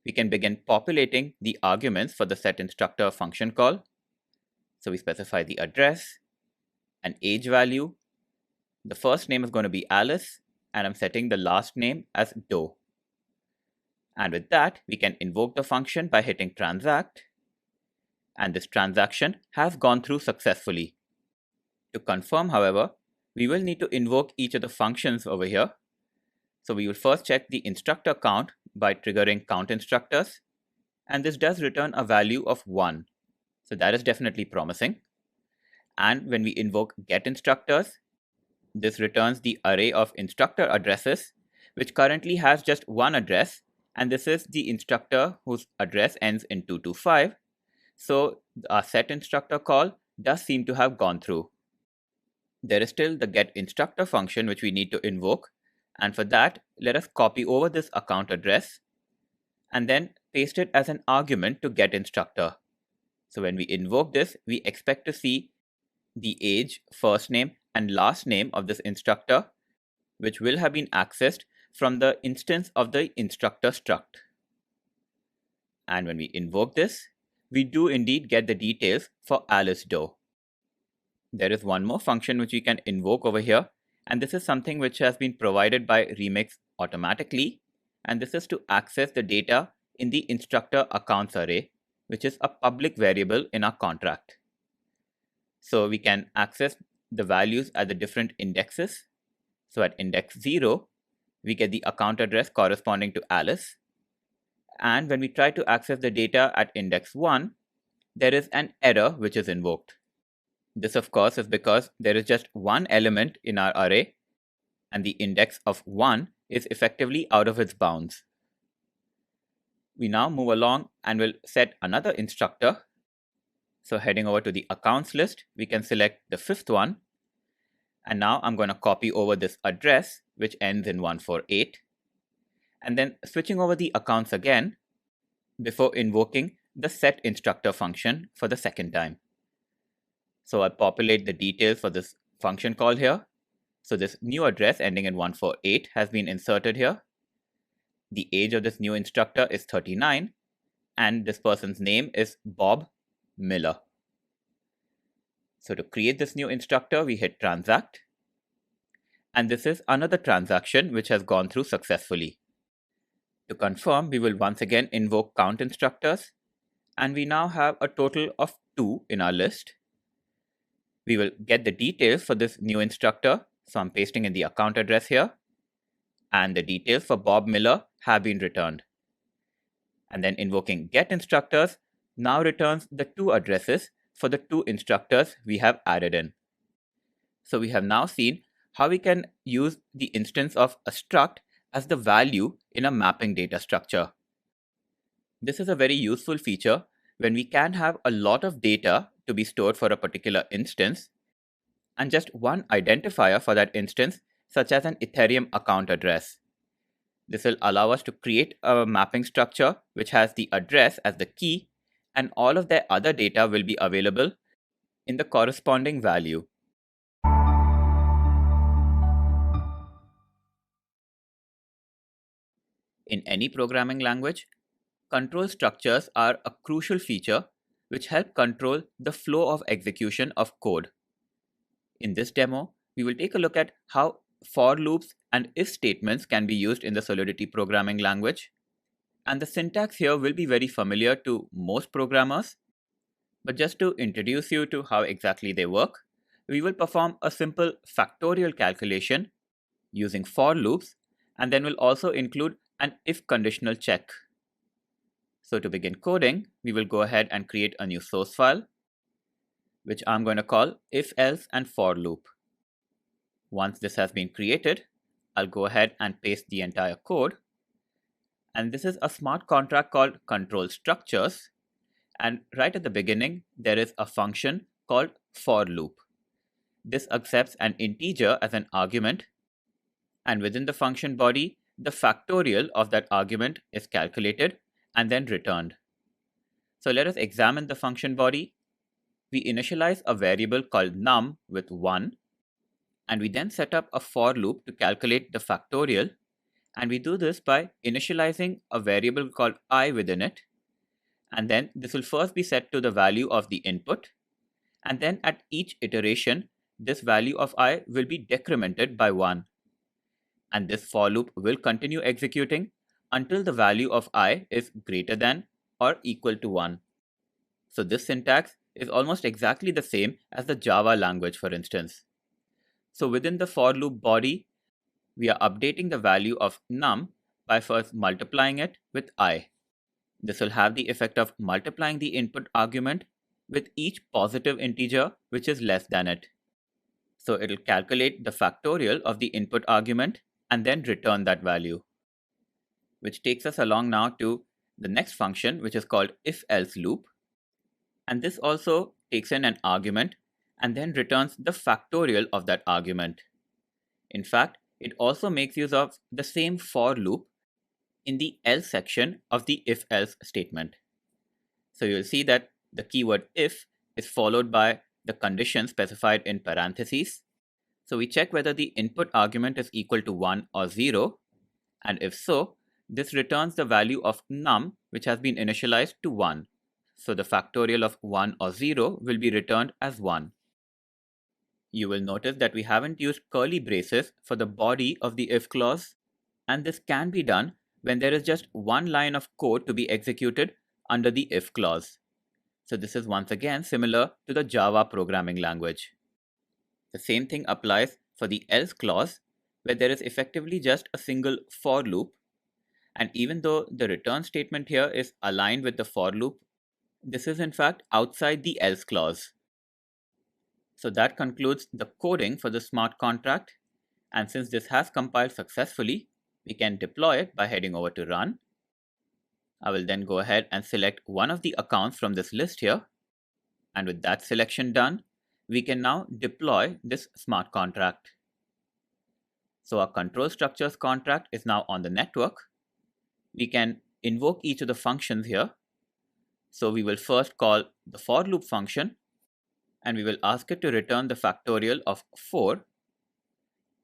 we can begin populating the arguments for the setInstructor function call. So we specify the address, an age value. The first name is going to be Alice, and I'm setting the last name as Doe. And with that, we can invoke the function by hitting transact. And this transaction has gone through successfully. To confirm, however, we will need to invoke each of the functions over here. So we will first check the instructor count by triggering countInstructors, and this does return a value of 1. So that is definitely promising. And when we invoke getInstructors, this returns the array of instructor addresses, which currently has just one address, and this is the instructor whose address ends in 225. So our setInstructor call does seem to have gone through. There is still the getInstructor function which we need to invoke, and for that, let us copy over this account address and then paste it as an argument to getInstructor. So when we invoke this, we expect to see the age, first name, and last name of this instructor, which will have been accessed from the instance of the instructor struct. And when we invoke this, we do indeed get the details for Alice Doe. There is one more function which we can invoke over here, and this is something which has been provided by Remix automatically, and this is to access the data in the instructor accounts array, which is a public variable in our contract. So we can access the values at the different indexes. So at index 0, we get the account address corresponding to Alice. And when we try to access the data at index 1, there is an error which is invoked. This, of course, is because there is just one element in our array, and the index of 1 is effectively out of its bounds. We now move along and will set another instructor. So heading over to the accounts list, we can select the fifth one. And now I'm going to copy over this address, which ends in 148. And then switching over the accounts again before invoking the set instructor function for the second time. So I'll populate the details for this function call here. So this new address ending in 148 has been inserted here. The age of this new instructor is 39, and this person's name is Bob Miller. So to create this new instructor, we hit transact. And this is another transaction which has gone through successfully. To confirm, we will once again invoke count instructors, and we now have a total of 2 in our list. We will get the details for this new instructor, so I'm pasting in the account address here, and the details for Bob Miller have been returned. And then invoking get instructors now returns the 2 addresses for the 2 instructors we have added in. So we have now seen how we can use the instance of a struct as the value in a mapping data structure. This is a very useful feature when we can have a lot of data to be stored for a particular instance, and just one identifier for that instance, such as an Ethereum account address. This will allow us to create a mapping structure which has the address as the key, and all of their other data will be available in the corresponding value. In any programming language, control structures are a crucial feature which help control the flow of execution of code. In this demo, we will take a look at how for loops and if statements can be used in the Solidity programming language. And the syntax here will be very familiar to most programmers. But just to introduce you to how exactly they work, we will perform a simple factorial calculation using for loops, and then we'll also include an if conditional check. So to begin coding, we will go ahead and create a new source file, which I'm going to call if else and for loop. Once this has been created, I'll go ahead and paste the entire code. And this is a smart contract called control structures. And right at the beginning, there is a function called for loop. This accepts an integer as an argument, and within the function body, the factorial of that argument is calculated and then returned. So let us examine the function body. We initialize a variable called num with 1, and we then set up a for loop to calculate the factorial, and we do this by initializing a variable called I within it, and then this will first be set to the value of the input, and then at each iteration, this value of I will be decremented by 1. And this for loop will continue executing until the value of I is greater than or equal to 1. So this syntax is almost exactly the same as the Java language, for instance. So within the for loop body, we are updating the value of num by first multiplying it with I. This will have the effect of multiplying the input argument with each positive integer which is less than it. So it will calculate the factorial of the input argument and then return that value. Which takes us along now to the next function, which is called if else loop. And this also takes in an argument and then returns the factorial of that argument. In fact, it also makes use of the same for loop in the else section of the if else statement. So you'll see that the keyword if is followed by the condition specified in parentheses. So we check whether the input argument is equal to 1 or 0, and if so, this returns the value of num which has been initialized to 1. so the factorial of 1 or 0 will be returned as 1. You will notice that we haven't used curly braces for the body of the if clause, and this can be done when there is just one line of code to be executed under the if clause. So this is once again similar to the Java programming language. The same thing applies for the else clause, where there is effectively just a single for loop, and even though the return statement here is aligned with the for loop, this is in fact outside the else clause. So that concludes the coding for the smart contract, and since this has compiled successfully, we can deploy it by heading over to Run. I will then go ahead and select one of the accounts from this list here, and with that selection done, we can now deploy this smart contract. So our control structures contract is now on the network. We can invoke each of the functions here. So we will first call the for loop function, and we will ask it to return the factorial of 4.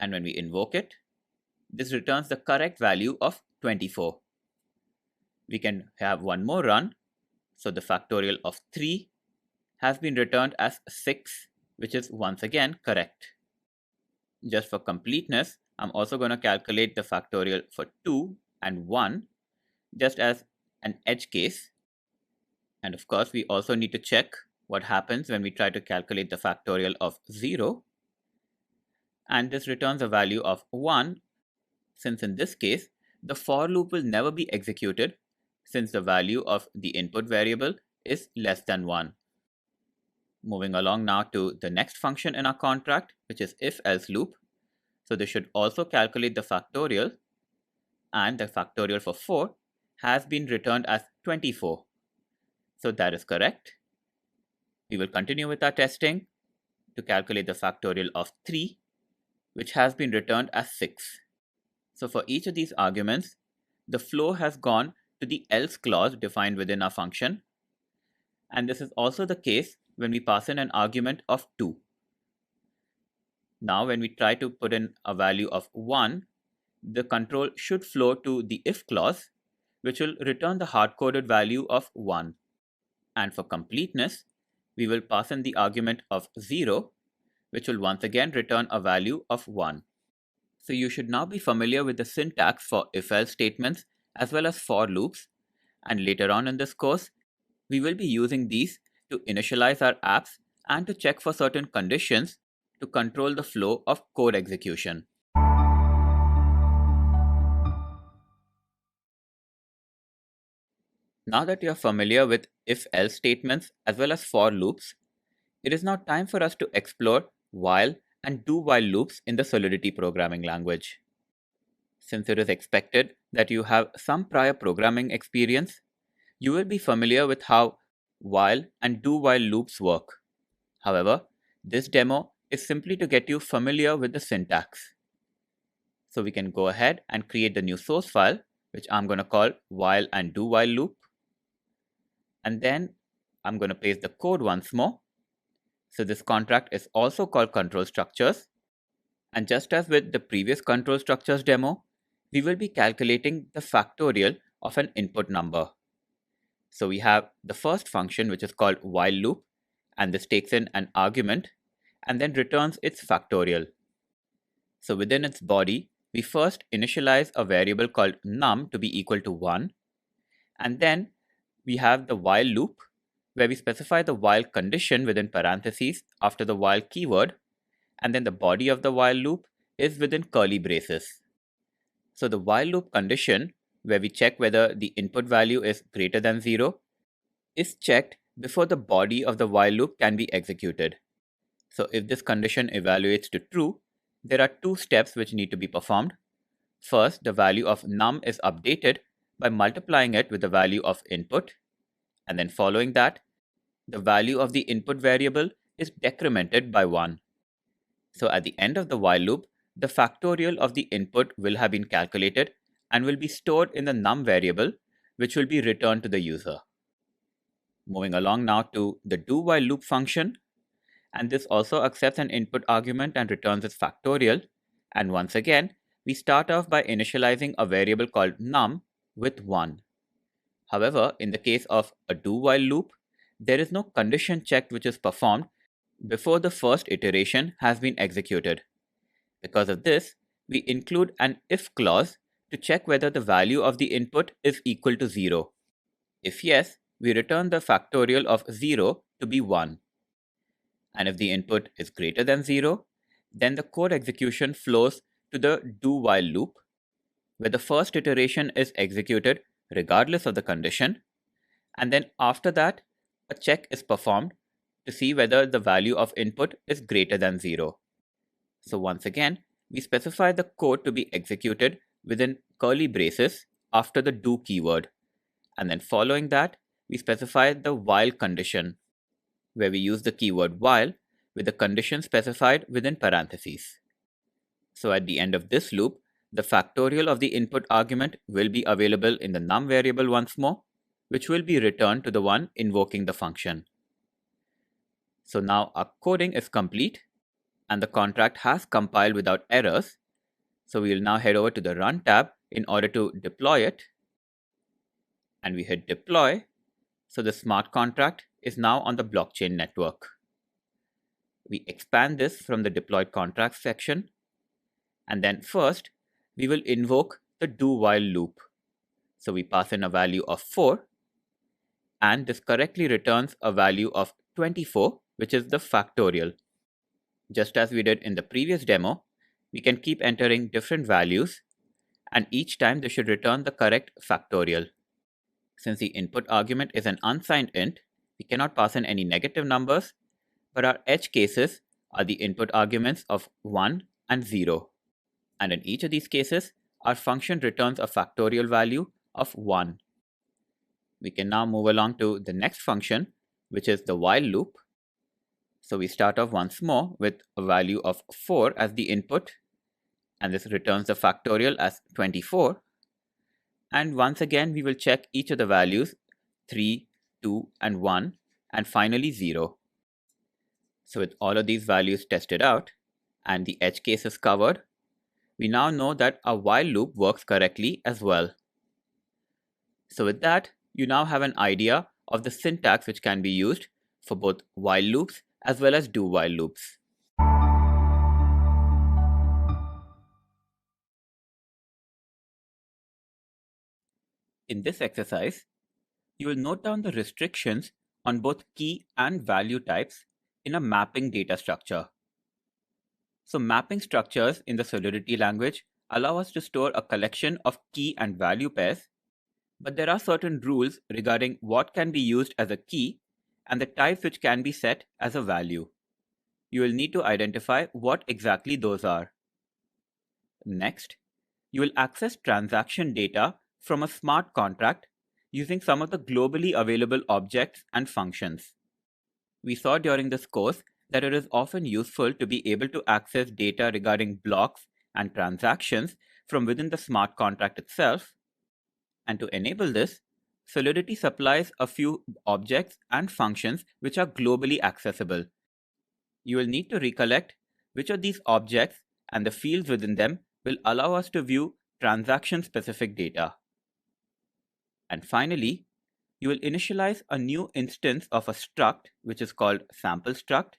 And when we invoke it, this returns the correct value of 24. We can have one more run. So the factorial of 3 has been returned as 6, which is once again correct. Just for completeness, I'm also going to calculate the factorial for 2 and 1 just as an edge case. And of course, we also need to check what happens when we try to calculate the factorial of 0. And this returns a value of 1, since in this case, the for loop will never be executed since the value of the input variable is less than 1. Moving along now to the next function in our contract, which is if-else loop. So this should also calculate the factorial, and the factorial for 4 has been returned as 24. So that is correct. We will continue with our testing to calculate the factorial of 3, which has been returned as 6. So for each of these arguments, the flow has gone to the else clause defined within our function. And this is also the case when we pass in an argument of 2. Now when we try to put in a value of 1, the control should flow to the if clause, which will return the hard-coded value of 1. And for completeness, we will pass in the argument of 0, which will once again return a value of 1. So you should now be familiar with the syntax for if-else statements as well as for loops, and later on in this course, we will be using these to initialize our apps and to check for certain conditions to control the flow of code execution. Now that you are familiar with if-else statements as well as for loops, it is now time for us to explore while and do-while loops in the Solidity programming language. Since it is expected that you have some prior programming experience, you will be familiar with how while and do-while loops work. However, this demo is simply to get you familiar with the syntax. So we can go ahead and create the new source file, which I'm going to call while and do-while loop. And then I'm going to paste the code once more. So this contract is also called control structures. And just as with the previous control structures demo, we will be calculating the factorial of an input number. So we have the first function, which is called while loop, and this takes in an argument and then returns its factorial. So within its body, we first initialize a variable called num to be equal to 1, and then we have the while loop, where we specify the while condition within parentheses after the while keyword, and then the body of the while loop is within curly braces. So the while loop condition, where we check whether the input value is greater than 0, is checked before the body of the while loop can be executed. So if this condition evaluates to true, there are 2 steps which need to be performed. First, the value of num is updated by multiplying it with the value of input, and then following that, the value of the input variable is decremented by 1. So at the end of the while loop, the factorial of the input will have been calculated and will be stored in the num variable, which will be returned to the user. Moving along now to the do-while loop function, and this also accepts an input argument and returns its factorial. And once again, we start off by initializing a variable called num with 1. However, in the case of a do-while loop, there is no condition checked which is performed before the first iteration has been executed. Because of this, we include an if clause to check whether the value of the input is equal to 0. If yes, we return the factorial of 0 to be 1. And if the input is greater than 0, then the code execution flows to the do-while loop, where the first iteration is executed regardless of the condition, and then after that, a check is performed to see whether the value of input is greater than 0. So once again, we specify the code to be executed within curly braces after the do keyword, and then following that, we specify the while condition, where we use the keyword while with the condition specified within parentheses. So at the end of this loop, the factorial of the input argument will be available in the num variable once more, which will be returned to the one invoking the function. So now our coding is complete and the contract has compiled without errors. So we will now head over to the Run tab in order to deploy it. And we hit deploy. So the smart contract is now on the blockchain network. We expand this from the deployed contracts section. And then first, we will invoke the do-while loop. So we pass in a value of 4. And this correctly returns a value of 24, which is the factorial. Just as we did in the previous demo, we can keep entering different values, and each time they should return the correct factorial. Since the input argument is an unsigned int, we cannot pass in any negative numbers, but our edge cases are the input arguments of 1 and 0. And in each of these cases, our function returns a factorial value of 1. We can now move along to the next function, which is the while loop. So we start off once more with a value of 4 as the input, and this returns the factorial as 24. And once again, we will check each of the values 3, 2, and 1, and finally 0. So with all of these values tested out and the edge cases covered, we now know that our while loop works correctly as well. So with that, you now have an idea of the syntax which can be used for both while loops as well as do-while loops. In this exercise, you will note down the restrictions on both key and value types in a mapping data structure. So mapping structures in the Solidity language allow us to store a collection of key and value pairs, but there are certain rules regarding what can be used as a key and the types which can be set as a value. You will need to identify what exactly those are. Next, you will access transaction data from a smart contract using some of the globally available objects and functions. We saw during this course that it is often useful to be able to access data regarding blocks and transactions from within the smart contract itself. And to enable this, Solidity supplies a few objects and functions which are globally accessible. You will need to recollect which of these objects and the fields within them will allow us to view transaction-specific data. And finally, you will initialize a new instance of a struct which is called sample struct.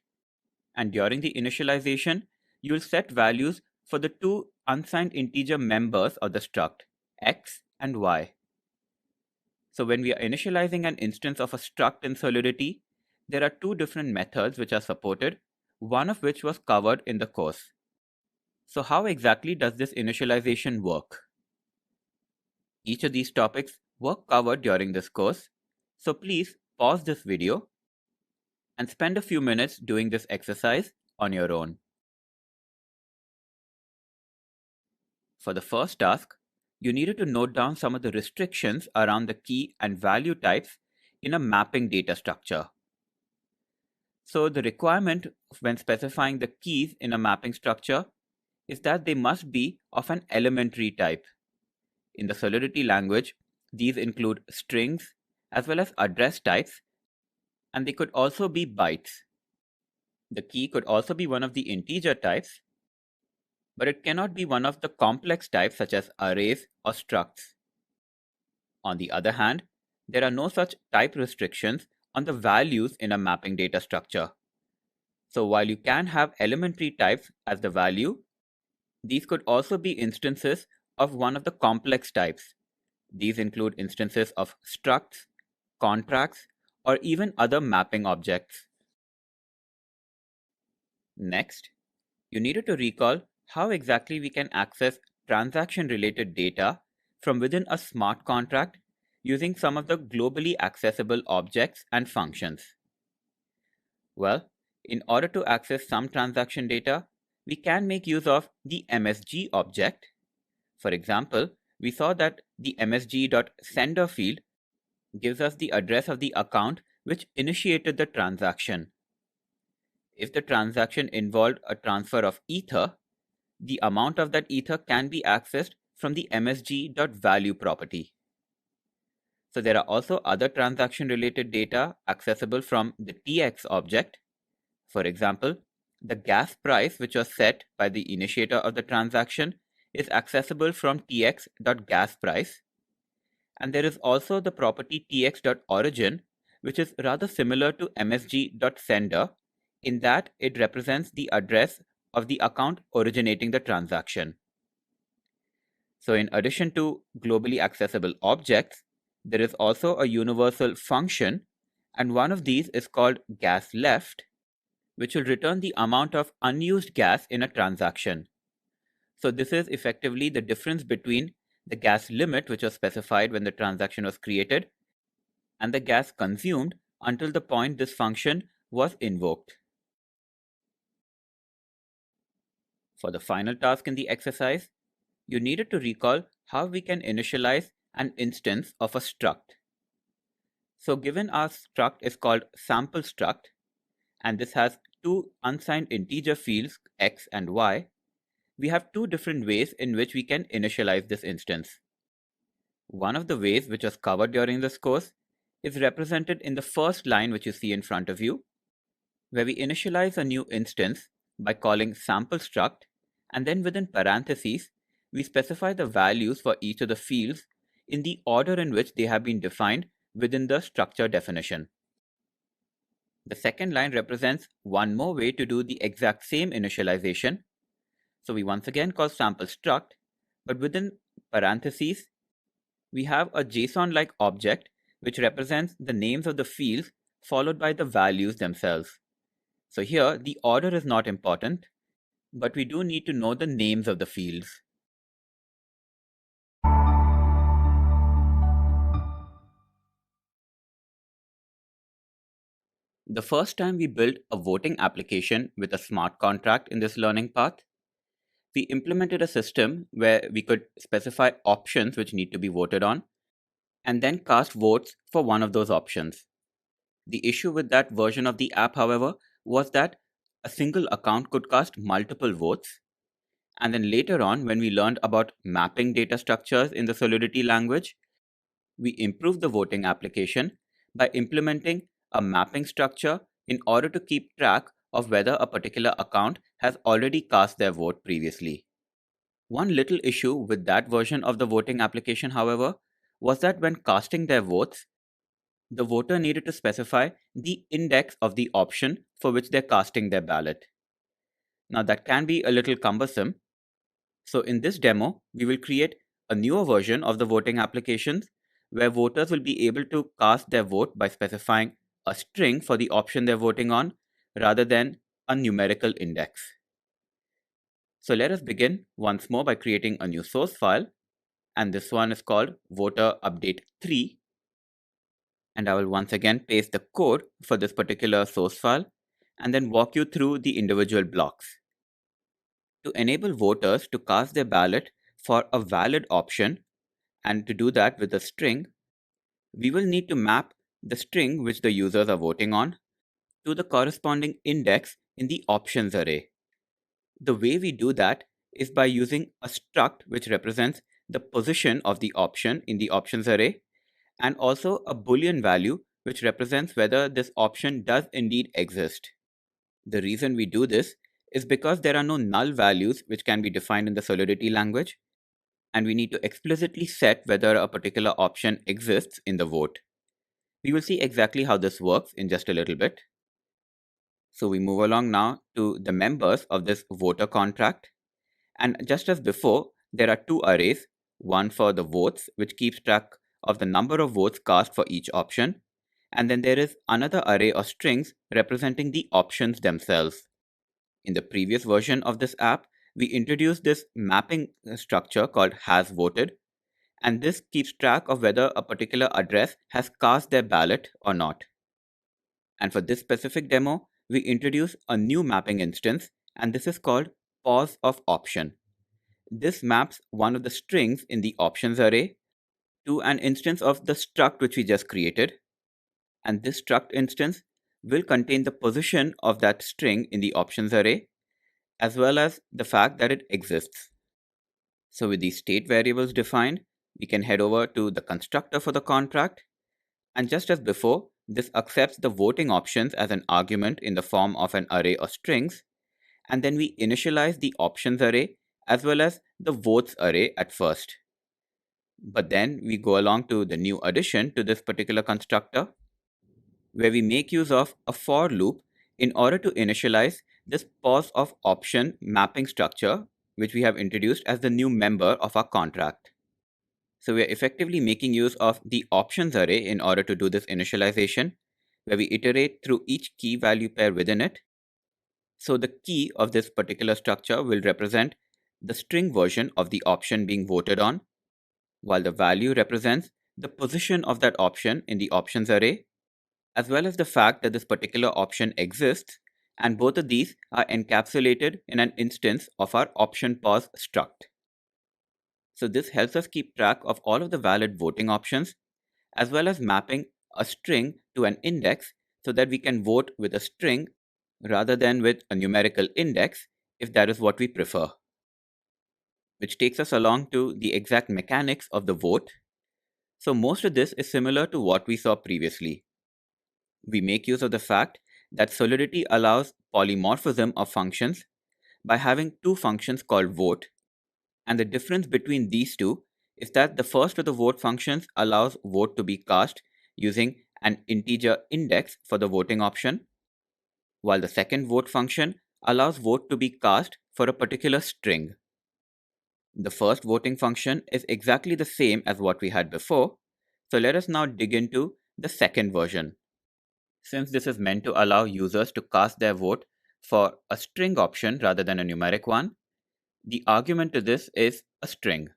And during the initialization, you will set values for the two unsigned integer members of the struct, x and y. So when we are initializing an instance of a struct in Solidity, there are two different methods which are supported, one of which was covered in the course. So how exactly does this initialization work? Each of these topics were covered during this course, so please pause this video and spend a few minutes doing this exercise on your own. For the first task, you needed to note down some of the restrictions around the key and value types in a mapping data structure. So the requirement when specifying the keys in a mapping structure is that they must be of an elementary type. In the Solidity language, these include strings as well as address types, and they could also be bytes. The key could also be one of the integer types, but it cannot be one of the complex types such as arrays or structs. On the other hand, there are no such type restrictions on the values in a mapping data structure. So while you can have elementary types as the value, these could also be instances of one of the complex types. These include instances of structs, contracts, or even other mapping objects. Next, you needed to recall how exactly we can access transaction-related data from within a smart contract using some of the globally accessible objects and functions. Well, in order to access some transaction data, we can make use of the MSG object. For example, we saw that the msg.sender field gives us the address of the account which initiated the transaction. If the transaction involved a transfer of Ether, the amount of that Ether can be accessed from the msg.value property. So there are also other transaction-related data accessible from the TX object. For example, the gas price which was set by the initiator of the transaction is accessible from tx.gasPrice. And there is also the property tx.origin, which is rather similar to msg.sender in that it represents the address of the account originating the transaction. So in addition to globally accessible objects, there is also a universal function, and one of these is called gas left, which will return the amount of unused gas in a transaction. So this is effectively the difference between the gas limit, which was specified when the transaction was created, and the gas consumed until the point this function was invoked. For the final task in the exercise, you needed to recall how we can initialize an instance of a struct. So given our struct is called sample struct, and this has two unsigned integer fields x and y, we have two different ways in which we can initialize this instance. One of the ways which was covered during this course is represented in the first line which you see in front of you, where we initialize a new instance by calling sample struct, and then within parentheses, we specify the values for each of the fields in the order in which they have been defined within the structure definition. The second line represents one more way to do the exact same initialization. So we once again call sample struct, but within parentheses, we have a JSON-like object which represents the names of the fields followed by the values themselves. So here, the order is not important, but we do need to know the names of the fields. The first time we built a voting application with a smart contract in this learning path, we implemented a system where we could specify options which need to be voted on, and then cast votes for one of those options. The issue with that version of the app, however, was that a single account could cast multiple votes. And then later on, when we learned about mapping data structures in the Solidity language, we improved the voting application by implementing a mapping structure in order to keep track of whether a particular account has already cast their vote previously. One little issue with that version of the voting application, however, was that when casting their votes, the voter needed to specify the index of the option for which they're casting their ballot. Now that can be a little cumbersome. So in this demo, we will create a newer version of the voting applications where voters will be able to cast their vote by specifying a string for the option they're voting on rather than a numerical index. So let us begin once more by creating a new source file, and this one is called voter update 3. And I will once again paste the code for this particular source file and then walk you through the individual blocks. To enable voters to cast their ballot for a valid option, and to do that with a string, we will need to map the string which the users are voting on to the corresponding index in the options array. The way we do that is by using a struct which represents the position of the option in the options array, and also a Boolean value which represents whether this option does indeed exist. The reason we do this is because there are no null values which can be defined in the Solidity language, and we need to explicitly set whether a particular option exists in the vote. We will see exactly how this works in just a little bit. So we move along now to the members of this voter contract. And just as before, there are two arrays, one for the votes, which keeps track of the number of votes cast for each option. And then there is another array of strings representing the options themselves. In the previous version of this app, we introduced this mapping structure called hasVoted, and this keeps track of whether a particular address has cast their ballot or not. And for this specific demo, we introduce a new mapping instance, and this is called pause of option. This maps one of the strings in the options array to an instance of the struct which we just created. And this struct instance will contain the position of that string in the options array, as well as the fact that it exists. So with these state variables defined, we can head over to the constructor for the contract. And just as before, this accepts the voting options as an argument in the form of an array of strings. And then we initialize the options array as well as the votes array at first. But then we go along to the new addition to this particular constructor, where we make use of a for loop in order to initialize this pause of option mapping structure, which we have introduced as the new member of our contract. So we are effectively making use of the options array in order to do this initialization, where we iterate through each key value pair within it. So the key of this particular structure will represent the string version of the option being voted on, while the value represents the position of that option in the options array, as well as the fact that this particular option exists, and both of these are encapsulated in an instance of our option pause struct. So this helps us keep track of all of the valid voting options, as well as mapping a string to an index so that we can vote with a string rather than with a numerical index if that is what we prefer. Which takes us along to the exact mechanics of the vote. So most of this is similar to what we saw previously. We make use of the fact that Solidity allows polymorphism of functions by having two functions called vote, and the difference between these two is that the first of the vote functions allows vote to be cast using an integer index for the voting option, while the second vote function allows vote to be cast for a particular string. The first voting function is exactly the same as what we had before, so let us now dig into the second version. Since this is meant to allow users to cast their vote for a string option rather than a numeric one, the argument to this is a string.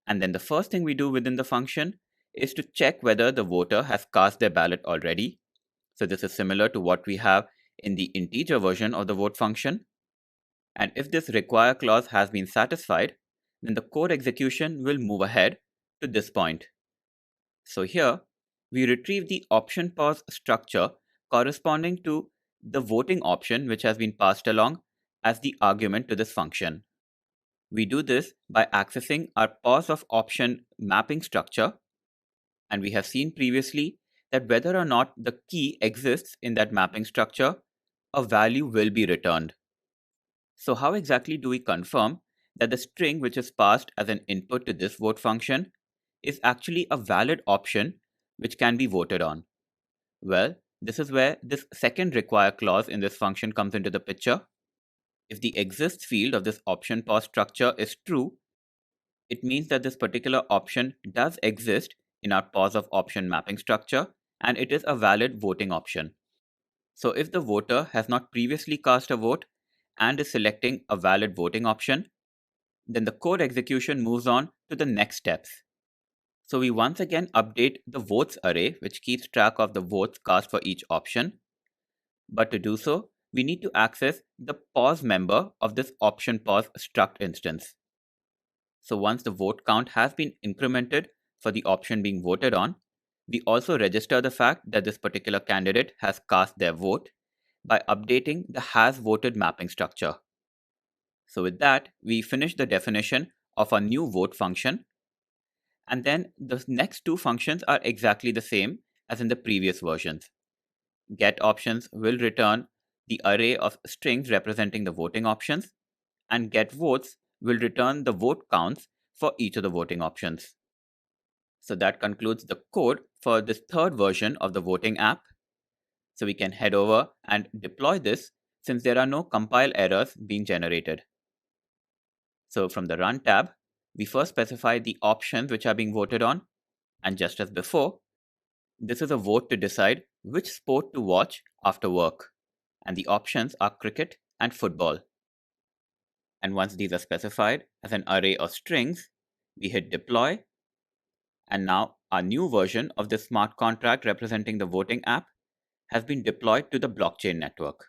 And then the first thing we do within the function is to check whether the voter has cast their ballot already. So this is similar to what we have in the integer version of the vote function. And if this require clause has been satisfied, then the code execution will move ahead to this point. So here, we retrieve the option pause structure corresponding to the voting option which has been passed along as the argument to this function. We do this by accessing our pause of option mapping structure, and we have seen previously that whether or not the key exists in that mapping structure, a value will be returned. So how exactly do we confirm that the string which is passed as an input to this vote function is actually a valid option which can be voted on? Well, this is where this second require clause in this function comes into the picture. If the exists field of this option pause structure is true, it means that this particular option does exist in our pause of option mapping structure, and it is a valid voting option. So if the voter has not previously cast a vote and is selecting a valid voting option, then the code execution moves on to the next steps. So we once again update the votes array, which keeps track of the votes cast for each option. But to do so, we need to access the pause member of this option pause struct instance. So once the vote count has been incremented for the option being voted on, we also register the fact that this particular candidate has cast their vote by updating the has voted mapping structure. So with that, we finish the definition of our new vote function. And then the next two functions are exactly the same as in the previous versions. Get options will return the array of strings representing the voting options, and get votes will return the vote counts for each of the voting options. So that concludes the code for this third version of the voting app. So we can head over and deploy this since there are no compile errors being generated. So from the Run tab, we first specify the options which are being voted on. And just as before, this is a vote to decide which sport to watch after work. And the options are cricket and football. And once these are specified as an array of strings, we hit deploy. And now our new version of the smart contract representing the voting app has been deployed to the blockchain network.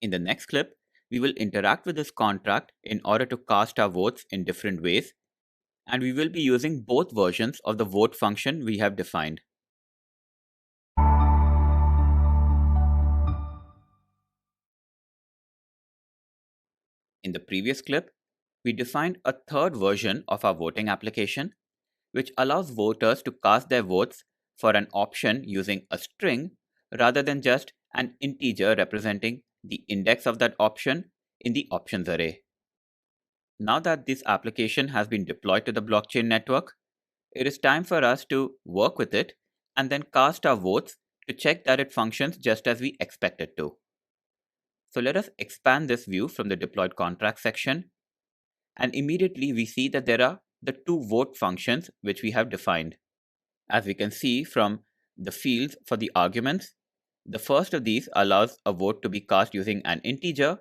In the next clip, we will interact with this contract in order to cast our votes in different ways, and we will be using both versions of the vote function we have defined. In the previous clip, we defined a third version of our voting application, which allows voters to cast their votes for an option using a string rather than just an integer representing the index of that option in the options array. Now that this application has been deployed to the blockchain network, it is time for us to work with it and then cast our votes to check that it functions just as we expect it to. So let us expand this view from the deployed contract section, and immediately we see that there are the two vote functions which we have defined. As we can see from the fields for the arguments, the first of these allows a vote to be cast using an integer,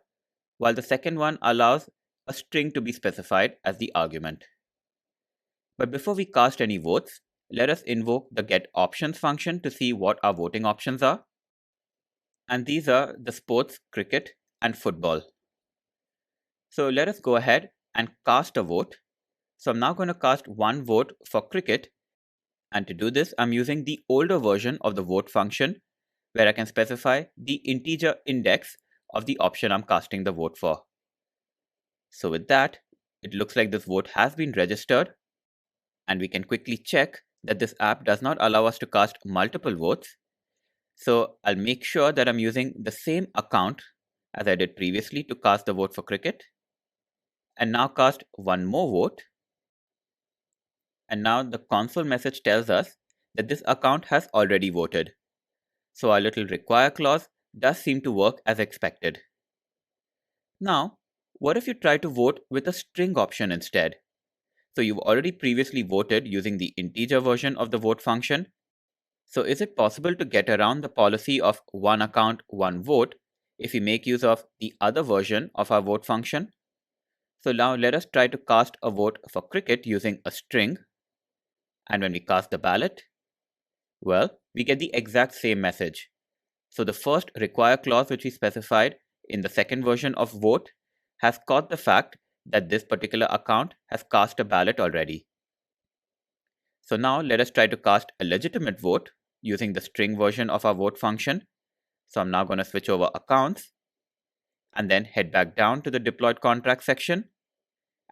while the second one allows a string to be specified as the argument. But before we cast any votes, let us invoke the getOptions function to see what our voting options are. And these are the sports, cricket, and football. So let us go ahead and cast a vote. So I'm now going to cast one vote for cricket. And to do this, I'm using the older version of the vote function, where I can specify the integer index of the option I'm casting the vote for. So with that, it looks like this vote has been registered, and we can quickly check that this app does not allow us to cast multiple votes. So I'll make sure that I'm using the same account as I did previously to cast the vote for cricket, and now cast one more vote. And now the console message tells us that this account has already voted. So our little require clause does seem to work as expected. Now, what if you try to vote with a string option instead? So you've already previously voted using the integer version of the vote function. So is it possible to get around the policy of one account, one vote if we make use of the other version of our vote function? So now let us try to cast a vote for cricket using a string. And when we cast the ballot, well, we get the exact same message. So the first require clause which we specified in the second version of vote has caught the fact that this particular account has cast a ballot already. So now let us try to cast a legitimate vote using the string version of our vote function. So I'm now going to switch over accounts and then head back down to the deployed contract section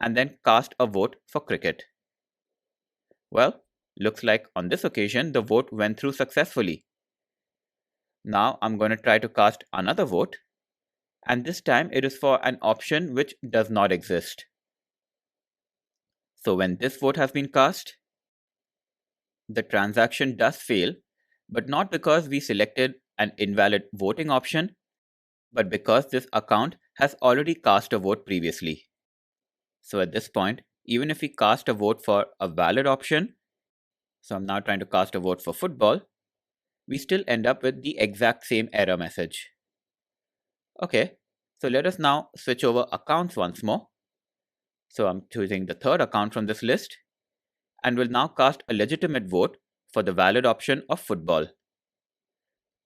and then cast a vote for cricket. Well, looks like on this occasion the vote went through successfully. Now I'm going to try to cast another vote, and this time it is for an option which does not exist. So when this vote has been cast, the transaction does fail, but not because we selected an invalid voting option, but because this account has already cast a vote previously. So at this point, even if we cast a vote for a valid option, so I'm now trying to cast a vote for football, we still end up with the exact same error message. Okay, so let us now switch over accounts once more. So I'm choosing the third account from this list and will now cast a legitimate vote for the valid option of football.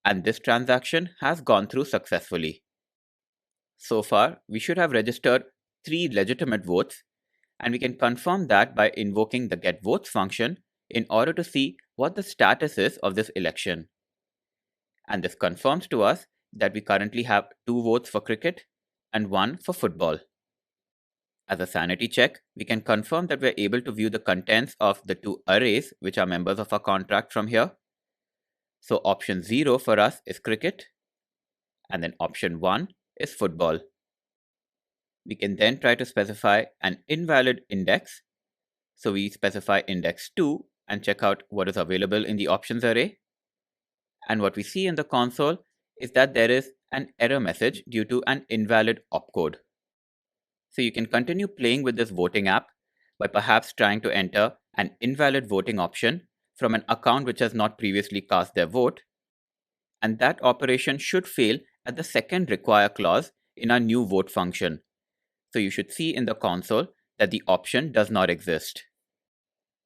And this transaction has gone through successfully. So far, we should have registered 3 legitimate votes, and we can confirm that by invoking the getVotes function in order to see what the status is of this election. And this confirms to us that we currently have 2 votes for cricket and 1 for football. As a sanity check, we can confirm that we're able to view the contents of the 2 arrays which are members of our contract from here. So option 0 for us is cricket, and then option 1 is football. We can then try to specify an invalid index. So we specify index 2 and check out what is available in the options array. And what we see in the console is that there is an error message due to an invalid opcode. So you can continue playing with this voting app by perhaps trying to enter an invalid voting option from an account which has not previously cast their vote. And that operation should fail at the second require clause in our new vote function. So you should see in the console that the option does not exist.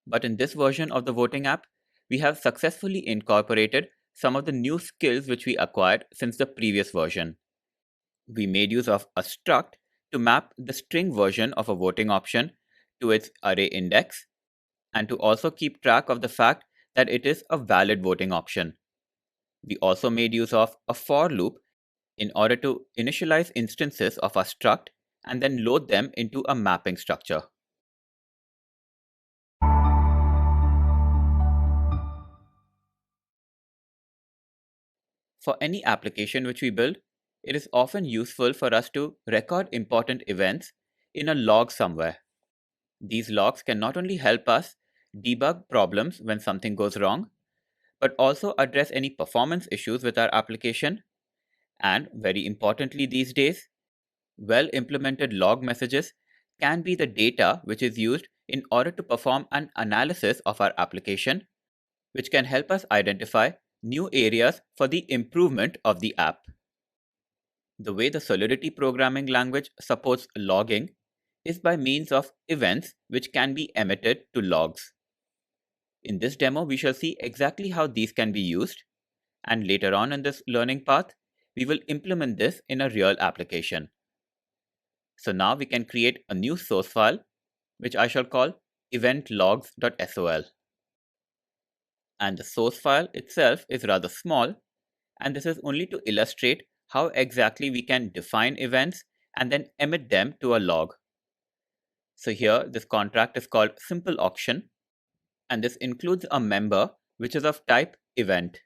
But in this version of the voting app, we have successfully incorporated some of the new skills which we acquired since the previous version. We made use of a struct to map the string version of a voting option to its array index, and to also keep track of the fact that it is a valid voting option. We also made use of a for loop in order to initialize instances of our struct and then load them into a mapping structure. For any application which we build, it is often useful for us to record important events in a log somewhere. These logs can not only help us debug problems when something goes wrong, but also address any performance issues with our application. And very importantly these days, well-implemented log messages can be the data which is used in order to perform an analysis of our application, which can help us identify new areas for the improvement of the app. The way the Solidity programming language supports logging is by means of events which can be emitted to logs. In this demo, we shall see exactly how these can be used, and later on in this learning path, we will implement this in a real application. So now we can create a new source file, which I shall call eventlogs.sol. And the source file itself is rather small, and this is only to illustrate how exactly we can define events and then emit them to a log. So here, this contract is called simple auction, and this includes a member which is of type event.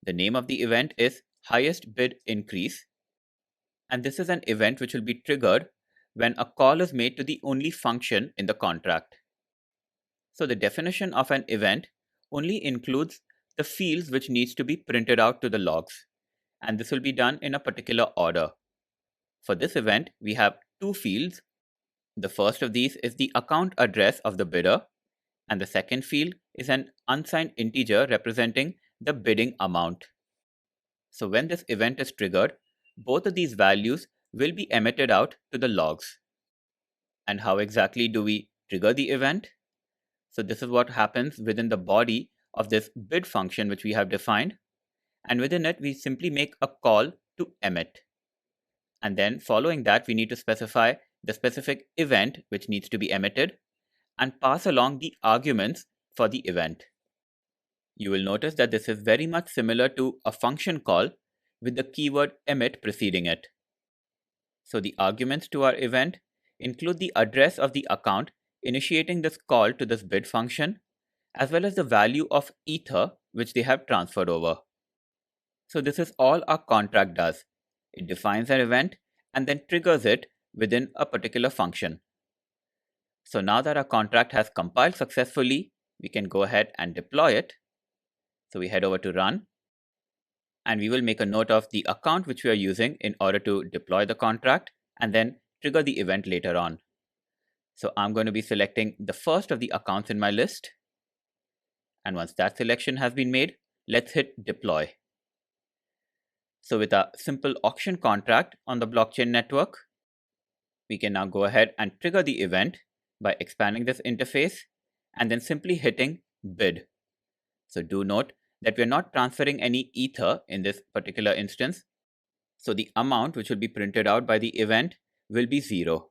The name of the event is highest bid increase, and this is an event which will be triggered when a call is made to the only function in the contract. So the definition of an event only includes the fields which needs to be printed out to the logs, and this will be done in a particular order. For this event, we have two fields. The first of these is the account address of the bidder, and the second field is an unsigned integer representing the bidding amount. So when this event is triggered, both of these values will be emitted out to the logs. And how exactly do we trigger the event? So this is what happens within the body of this bid function which we have defined, and within it we simply make a call to emit. And then following that, we need to specify the specific event which needs to be emitted and pass along the arguments for the event. You will notice that this is very much similar to a function call with the keyword emit preceding it. So the arguments to our event include the address of the account initiating this call to this bid function, as well as the value of ether which they have transferred over. So this is all our contract does. It defines an event and then triggers it within a particular function. So now that our contract has compiled successfully, we can go ahead and deploy it. So we head over to run, and we will make a note of the account which we are using in order to deploy the contract and then trigger the event later on. So I'm going to be selecting the first of the accounts in my list. And once that selection has been made, let's hit deploy. So with a simple auction contract on the blockchain network, we can now go ahead and trigger the event by expanding this interface and then simply hitting bid. So do note that we're not transferring any ether in this particular instance. So the amount which will be printed out by the event will be 0.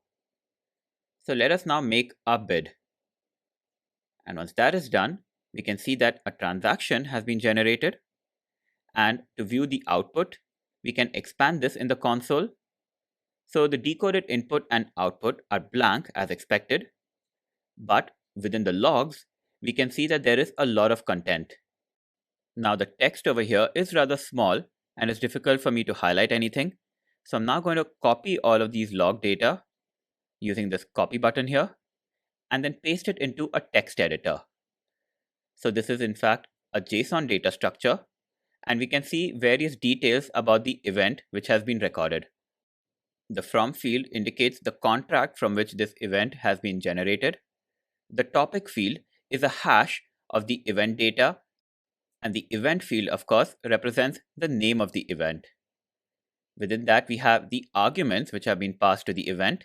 So let us now make our bid. And once that is done, we can see that a transaction has been generated. And to view the output, we can expand this in the console. So the decoded input and output are blank as expected. But within the logs, we can see that there is a lot of content. Now the text over here is rather small and it's difficult for me to highlight anything. So I'm now going to copy all of these log data using this copy button here and then paste it into a text editor. So this is in fact a JSON data structure, and we can see various details about the event which has been recorded. The from field indicates the contract from which this event has been generated. The topic field is a hash of the event data, and the event field, of course, represents the name of the event. Within that, we have the arguments which have been passed to the event,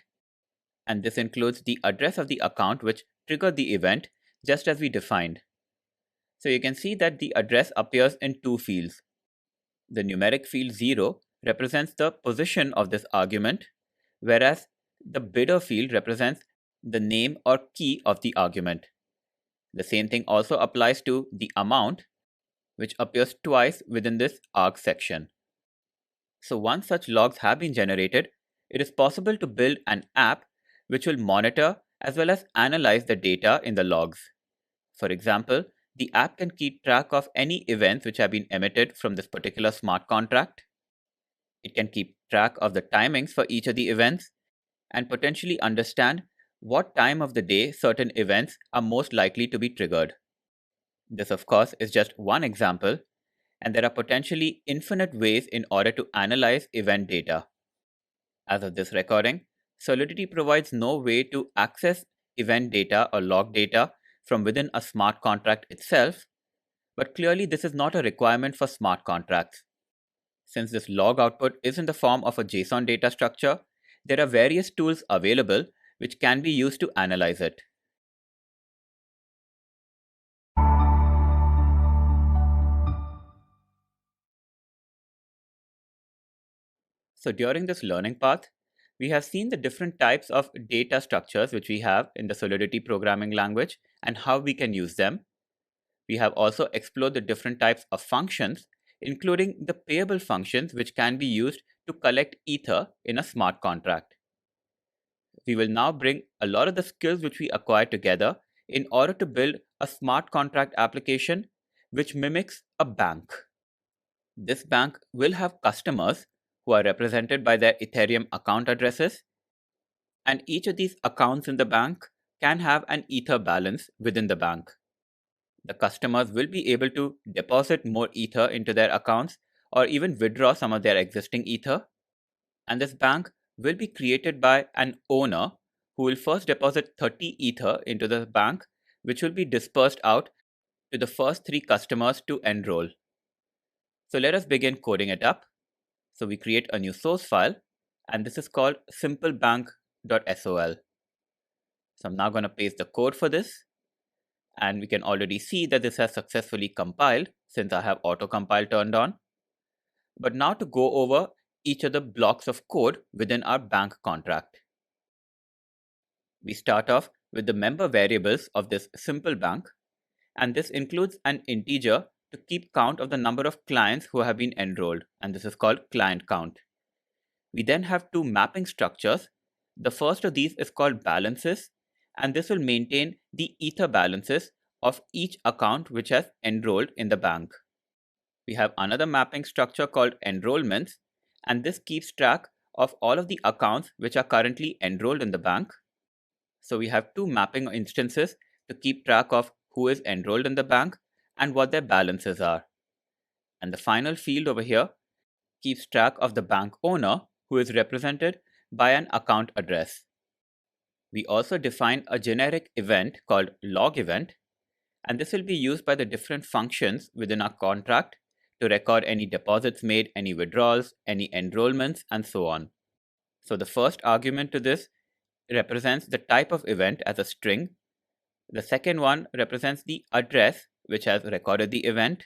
and this includes the address of the account which triggered the event, just as we defined. So you can see that the address appears in two fields. The numeric field 0 represents the position of this argument, whereas the bidder field represents the name or key of the argument. The same thing also applies to the amount, which appears twice within this arg section. So once such logs have been generated, it is possible to build an app which will monitor as well as analyze the data in the logs. For example, the app can keep track of any events which have been emitted from this particular smart contract. It can keep track of the timings for each of the events and potentially understand what time of the day certain events are most likely to be triggered. This, of course, is just one example, and there are potentially infinite ways in order to analyze event data. As of this recording, Solidity provides no way to access event data or log data from within a smart contract itself, but clearly this is not a requirement for smart contracts. Since this log output is in the form of a JSON data structure, there are various tools available which can be used to analyze it. So during this learning path, we have seen the different types of data structures which we have in the Solidity programming language and how we can use them. We have also explored the different types of functions, including the payable functions which can be used to collect Ether in a smart contract. We will now bring a lot of the skills which we acquired together in order to build a smart contract application which mimics a bank. This bank will have customers who are represented by their Ethereum account addresses, and each of these accounts in the bank can have an Ether balance within the bank. The customers will be able to deposit more Ether into their accounts or even withdraw some of their existing Ether. And this bank will be created by an owner who will first deposit 30 Ether into the bank, which will be dispersed out to the first 3 customers to enroll. So let us begin coding it up. So we create a new source file, and this is called simplebank.sol. So I'm now going to paste the code for this, and we can already see that this has successfully compiled since I have autocompile turned on. But now to go over each of the blocks of code within our bank contract. We start off with the member variables of this simple bank, and this includes an integer to keep count of the number of clients who have been enrolled, and this is called client count. We then have two mapping structures. The first of these is called balances, and this will maintain the Ether balances of each account which has enrolled in the bank. We have another mapping structure called enrollments, and this keeps track of all of the accounts which are currently enrolled in the bank. So we have two mapping instances to keep track of who is enrolled in the bank and what their balances are. And the final field over here keeps track of the bank owner, who is represented by an account address. We also define a generic event called log event, and this will be used by the different functions within our contract to record any deposits made, any withdrawals, any enrollments, and so on. So the first argument to this represents the type of event as a string. The second one represents the address which has recorded the event.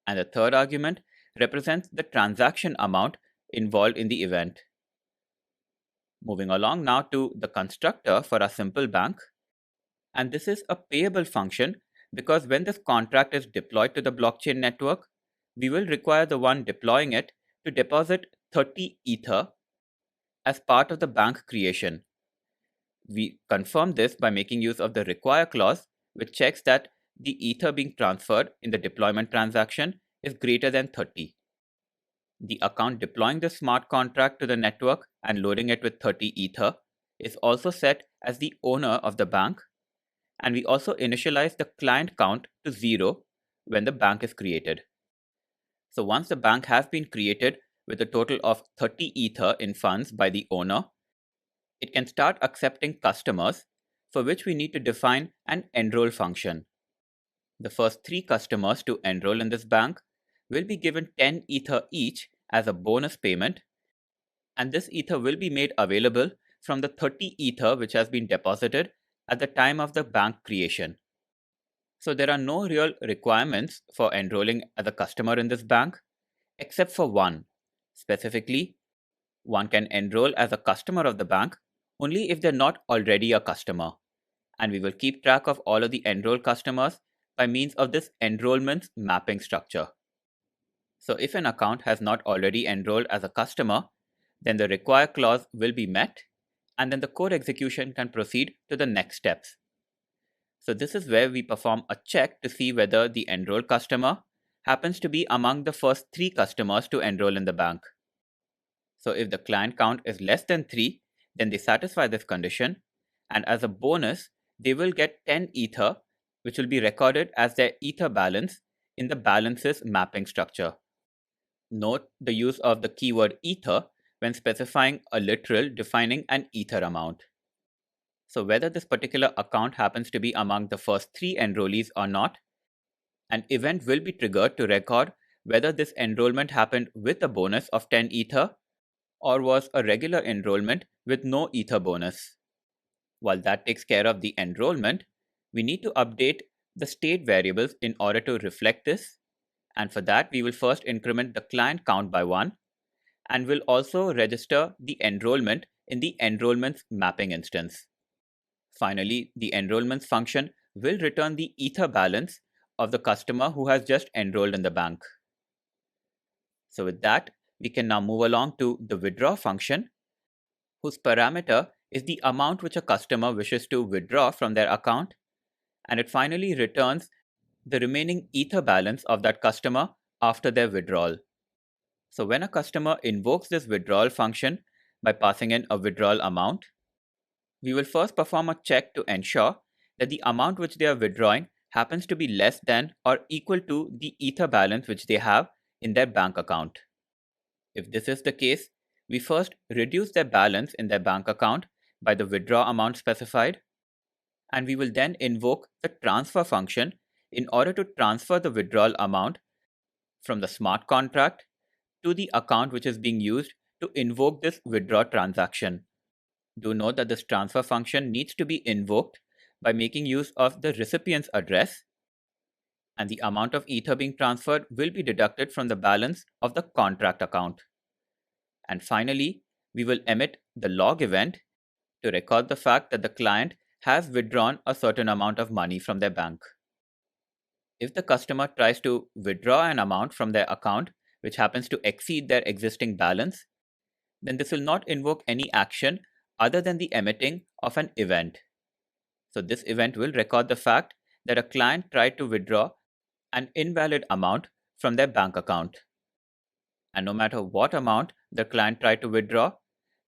And the third argument represents the transaction amount involved in the event. Moving along now to the constructor for our simple bank. And this is a payable function because when this contract is deployed to the blockchain network, we will require the one deploying it to deposit 30 Ether as part of the bank creation. We confirm this by making use of the require clause, which checks that the Ether being transferred in the deployment transaction is greater than 30. The account deploying the smart contract to the network and loading it with 30 Ether is also set as the owner of the bank, And we also initialize the client count to 0 when the bank is created. So once the bank has been created with a total of 30 Ether in funds by the owner, it can start accepting customers, for which we need to define an enroll function. The first 3 customers to enroll in this bank will be given 10 Ether each as a bonus payment, and this Ether will be made available from the 30 Ether which has been deposited at the time of the bank creation. So there are no real requirements for enrolling as a customer in this bank, except for one. Specifically, one can enroll as a customer of the bank only if they're not already a customer. And we will keep track of all of the enrolled customers by means of this enrollments mapping structure. So if an account has not already enrolled as a customer, then the require clause will be met, and then the code execution can proceed to the next steps. So this is where we perform a check to see whether the enrolled customer happens to be among the first 3 customers to enroll in the bank. So if the client count is less than 3, then they satisfy this condition, and as a bonus, they will get 10 Ether, which will be recorded as their Ether balance in the balances mapping structure. Note the use of the keyword Ether when specifying a literal defining an Ether amount. So whether this particular account happens to be among the first 3 enrollees or not, an event will be triggered to record whether this enrollment happened with a bonus of 10 Ether or was a regular enrollment with no Ether bonus. While that takes care of the enrollment, we need to update the state variables in order to reflect this, and for that we will first increment the client count by 1 and will also register the enrollment in the enrollments mapping instance. Finally, the enrollments function will return the Ether balance of the customer who has just enrolled in the bank. So with that, we can now move along to the withdraw function, whose parameter is the amount which a customer wishes to withdraw from their account, and it finally returns the remaining Ether balance of that customer after their withdrawal. So when a customer invokes this withdrawal function by passing in a withdrawal amount, we will first perform a check to ensure that the amount which they are withdrawing happens to be less than or equal to the Ether balance which they have in their bank account. If this is the case, we first reduce their balance in their bank account by the withdraw amount specified, and we will then invoke the transfer function in order to transfer the withdrawal amount from the smart contract to the account which is being used to invoke this withdraw transaction. Do note that this transfer function needs to be invoked by making use of the recipient's address, and the amount of Ether being transferred will be deducted from the balance of the contract account. And finally, we will emit the log event to record the fact that the client has withdrawn a certain amount of money from their bank. If the customer tries to withdraw an amount from their account which happens to exceed their existing balance, then this will not invoke any action other than the emitting of an event. So this event will record the fact that a client tried to withdraw an invalid amount from their bank account. And no matter what amount the client tried to withdraw,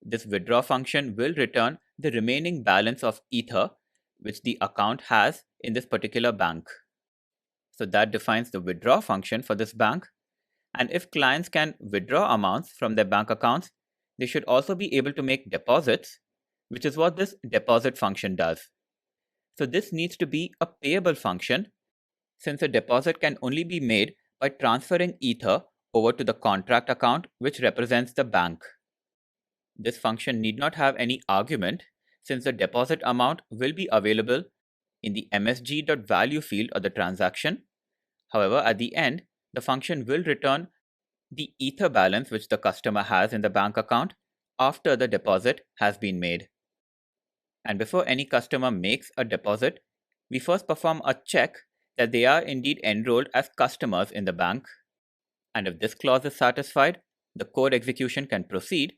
this withdraw function will return the remaining balance of Ether which the account has in this particular bank. So that defines the withdraw function for this bank. And if clients can withdraw amounts from their bank accounts, they should also be able to make deposits, which is what this deposit function does. So this needs to be a payable function, since a deposit can only be made by transferring Ether over to the contract account which represents the bank. This function need not have any argument, since the deposit amount will be available in the msg.value field of the transaction. However, at the end, the function will return the Ether balance which the customer has in the bank account after the deposit has been made. And before any customer makes a deposit, we first perform a check that they are indeed enrolled as customers in the bank. And if this clause is satisfied, the code execution can proceed,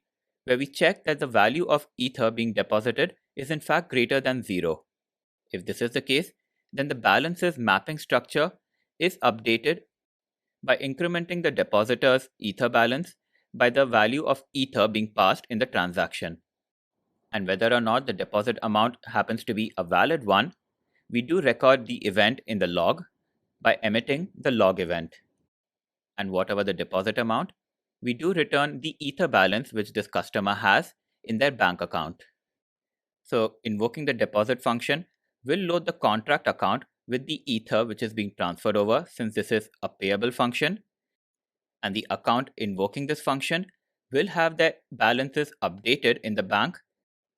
where we check that the value of Ether being deposited is in fact greater than 0. If this is the case, then the balances mapping structure is updated by incrementing the depositor's Ether balance by the value of Ether being passed in the transaction. And whether or not the deposit amount happens to be a valid one, we do record the event in the log by emitting the log event. And whatever the deposit amount, we do return the Ether balance which this customer has in their bank account. So invoking the deposit function will load the contract account with the Ether which is being transferred over, since this is a payable function. And the account invoking this function will have their balances updated in the bank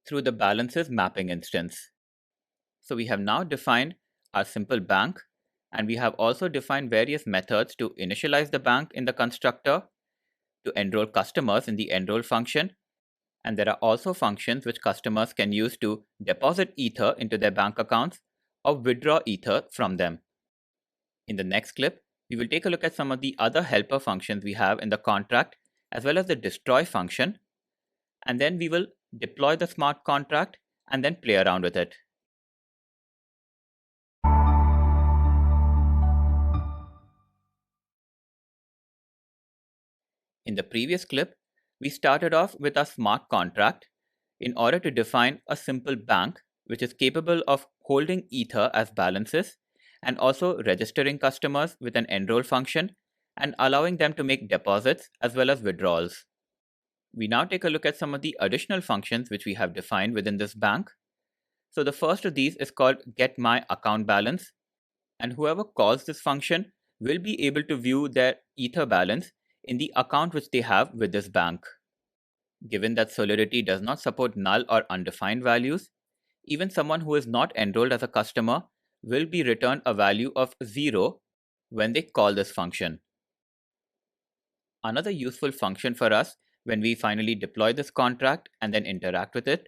through the balances mapping instance. So we have now defined our simple bank, and we have also defined various methods to initialize the bank in the constructor, to enroll customers in the enroll function, and there are also functions which customers can use to deposit Ether into their bank accounts or withdraw Ether from them. In the next clip, we will take a look at some of the other helper functions we have in the contract, as well as the destroy function, and then we will deploy the smart contract and then play around with it. In the previous clip, we started off with a smart contract in order to define a simple bank which is capable of holding Ether as balances and also registering customers with an enroll function and allowing them to make deposits as well as withdrawals. We now take a look at some of the additional functions which we have defined within this bank. So the first of these is called getMyAccountBalance, and whoever calls this function will be able to view their Ether balance in the account which they have with this bank. Given that Solidity does not support null or undefined values, even someone who is not enrolled as a customer will be returned a value of 0 when they call this function. Another useful function for us when we finally deploy this contract and then interact with it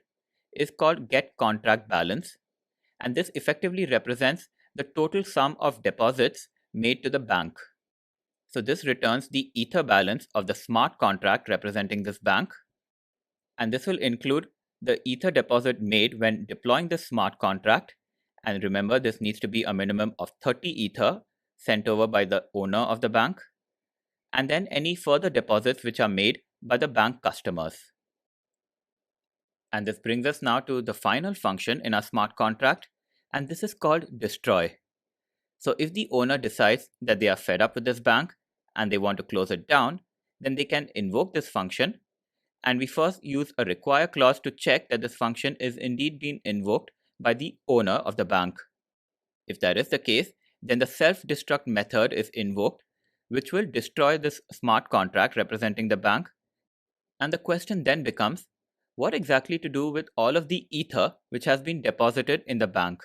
is called getContractBalance, and this effectively represents the total sum of deposits made to the bank. So this returns the Ether balance of the smart contract representing this bank, and this will include the Ether deposit made when deploying the smart contract. And remember, this needs to be a minimum of 30 Ether sent over by the owner of the bank, and then any further deposits which are made by the bank customers. And this brings us now to the final function in our smart contract, and this is called destroy. So if the owner decides that they are fed up with this bank and they want to close it down, then they can invoke this function, and we first use a require clause to check that this function is indeed being invoked by the owner of the bank. If that is the case, then the self-destruct method is invoked, which will destroy this smart contract representing the bank. And the question then becomes, what exactly to do with all of the Ether which has been deposited in the bank?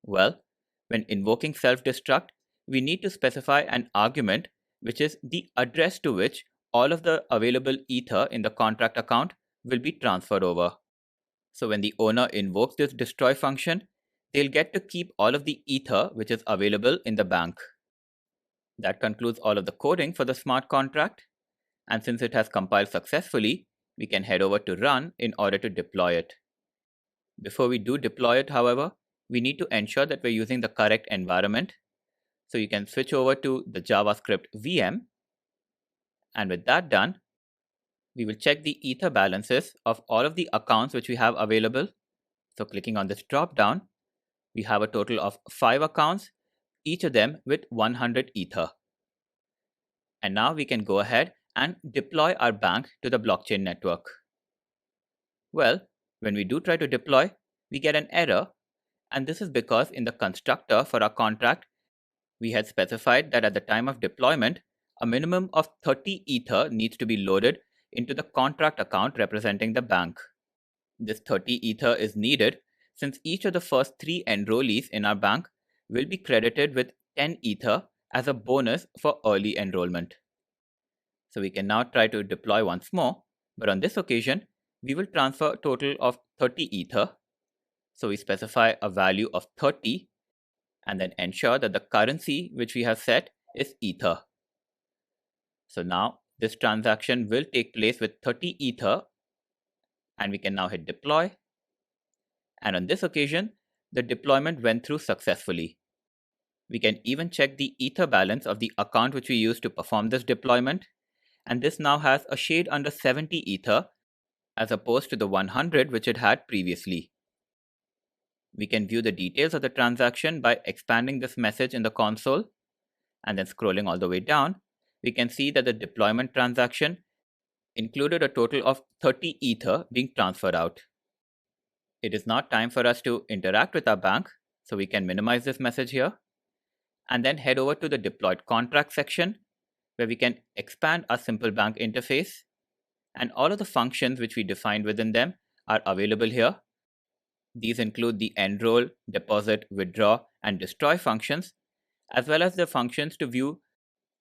Well, when invoking self-destruct, we need to specify an argument which is the address to which all of the available Ether in the contract account will be transferred over. So when the owner invokes this destroy function, they'll get to keep all of the Ether which is available in the bank. That concludes all of the coding for the smart contract, and since it has compiled successfully, we can head over to run in order to deploy it. Before we do deploy it, however, we need to ensure that we're using the correct environment. So you can switch over to the JavaScript VM, and with that done, we will check the Ether balances of all of the accounts which we have available. So clicking on this drop down, we have a total of 5 accounts, each of them with 100 Ether. And now we can go ahead and deploy our bank to the blockchain network. Well, when we do try to deploy, we get an error, and this is because in the constructor for our contract, we had specified that at the time of deployment, a minimum of 30 Ether needs to be loaded into the contract account representing the bank. This 30 Ether is needed since each of the first 3 enrollees in our bank will be credited with 10 Ether as a bonus for early enrollment. So we can now try to deploy once more, but on this occasion, we will transfer a total of 30 Ether. So we specify a value of 30 and then ensure that the currency which we have set is Ether. So now this transaction will take place with 30 Ether, and we can now hit deploy. And on this occasion, the deployment went through successfully. We can even check the Ether balance of the account which we used to perform this deployment, and this now has a shade under 70 Ether as opposed to the 100 which it had previously. We can view the details of the transaction by expanding this message in the console, and then scrolling all the way down, we can see that the deployment transaction included a total of 30 Ether being transferred out. It is now time for us to interact with our bank, so we can minimize this message here, and then head over to the deployed contract section, where we can expand our simple bank interface, and all of the functions which we defined within them are available here. These include the enroll, deposit, withdraw, and destroy functions, as well as the functions to view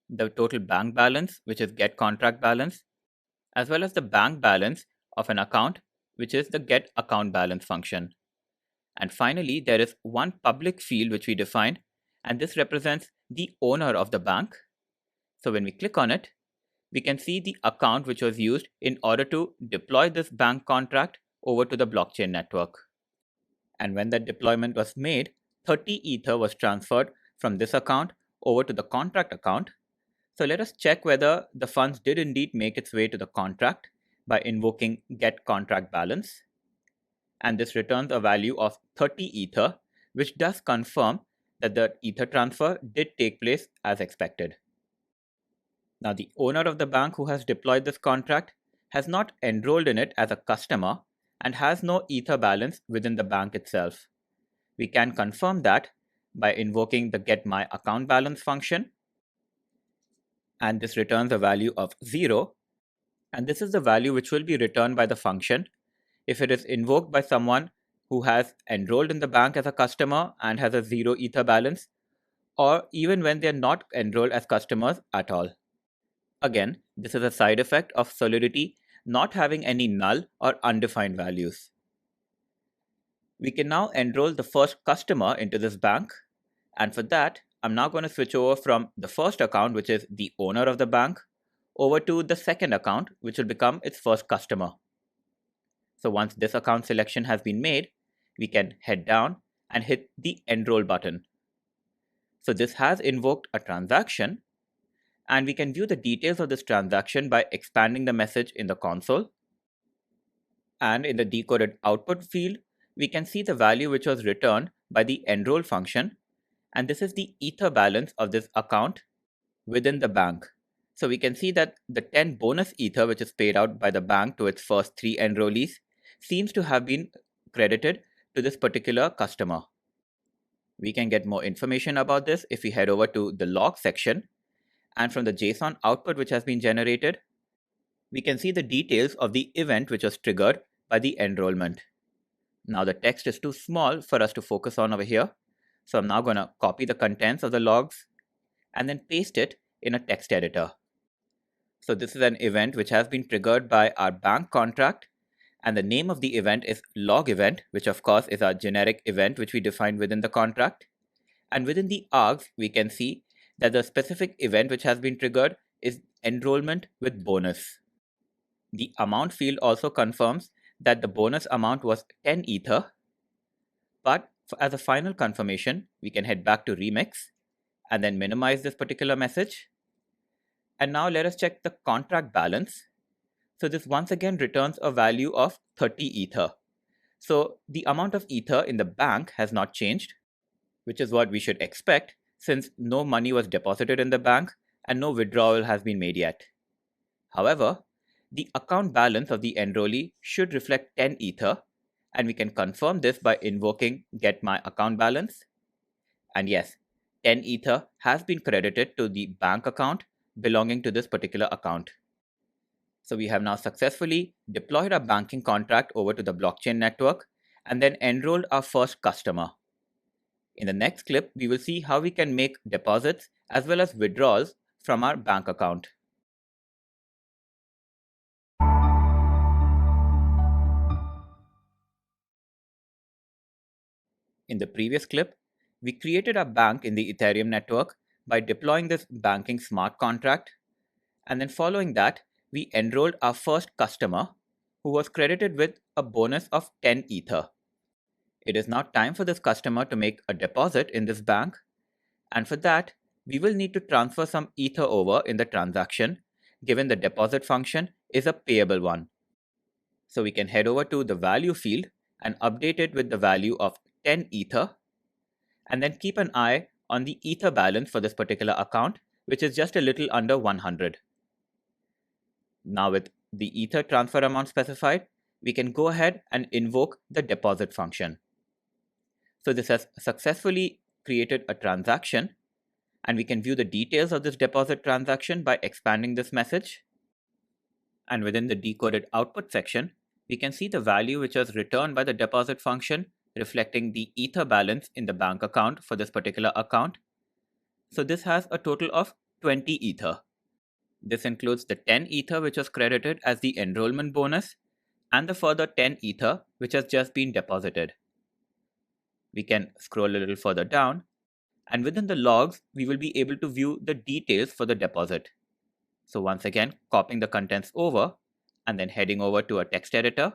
the total bank balance, which is get contract balance, as well as the bank balance of an account, which is the get account balance function. And finally, there is one public field which we defined, and this represents the owner of the bank. So when we click on it, we can see the account which was used in order to deploy this bank contract over to the blockchain network. And when that deployment was made, 30 Ether was transferred from this account over to the contract account. So let us check whether the funds did indeed make its way to the contract by invoking get contract balance. And this returns a value of 30 Ether, which does confirm that the Ether transfer did take place as expected. Now, the owner of the bank who has deployed this contract has not enrolled in it as a customer and has no Ether balance within the bank itself. We can confirm that by invoking the getMyAccountBalance function, and this returns a value of 0, and this is the value which will be returned by the function if it is invoked by someone who has enrolled in the bank as a customer and has a 0 Ether balance, or even when they are not enrolled as customers at all. Again, this is a side effect of Solidity not having any null or undefined values. We can now enroll the first customer into this bank, and for that, I'm now going to switch over from the first account, which is the owner of the bank, over to the second account, which will become its first customer. So once this account selection has been made, we can head down and hit the Enroll button. So this has invoked a transaction, and we can view the details of this transaction by expanding the message in the console. And in the decoded output field, we can see the value which was returned by the enroll function, and this is the Ether balance of this account within the bank. So we can see that the 10 bonus Ether which is paid out by the bank to its first 3 enrollees seems to have been credited to this particular customer. We can get more information about this if we head over to the log section, and from the JSON output which has been generated, we can see the details of the event which was triggered by the enrollment. Now the text is too small for us to focus on over here, so I'm now going to copy the contents of the logs and then paste it in a text editor. So this is an event which has been triggered by our bank contract, and the name of the event is log event, which of course is our generic event which we defined within the contract. And within the args, we can see that the specific event which has been triggered is enrollment with bonus. The amount field also confirms that the bonus amount was 10 Ether, but as a final confirmation, we can head back to Remix and then minimize this particular message. And now let us check the contract balance. So this once again returns a value of 30 Ether. So the amount of Ether in the bank has not changed, which is what we should expect since no money was deposited in the bank and no withdrawal has been made yet. However, the account balance of the enrollee should reflect 10 Ether, and we can confirm this by invoking getMyAccountBalance. And yes, 10 Ether has been credited to the bank account belonging to this particular account. So we have now successfully deployed our banking contract over to the blockchain network and then enrolled our first customer. In the next clip, we will see how we can make deposits as well as withdrawals from our bank account. In the previous clip, we created a bank in the Ethereum network by deploying this banking smart contract, and then following that, we enrolled our first customer who was credited with a bonus of 10 Ether. It is now time for this customer to make a deposit in this bank, and for that, we will need to transfer some Ether over in the transaction, given the deposit function is a payable one. So we can head over to the value field and update it with the value of 10 Ether, and then keep an eye on the Ether balance for this particular account, which is just a little under 100. Now with the Ether transfer amount specified, we can go ahead and invoke the deposit function. So this has successfully created a transaction, and we can view the details of this deposit transaction by expanding this message. And within the decoded output section, we can see the value which was returned by the deposit function, reflecting the Ether balance in the bank account for this particular account. So this has a total of 20 Ether. This includes the 10 Ether which was credited as the enrollment bonus, and the further 10 Ether which has just been deposited. We can scroll a little further down, and within the logs, we will be able to view the details for the deposit. So once again, copying the contents over and then heading over to a text editor,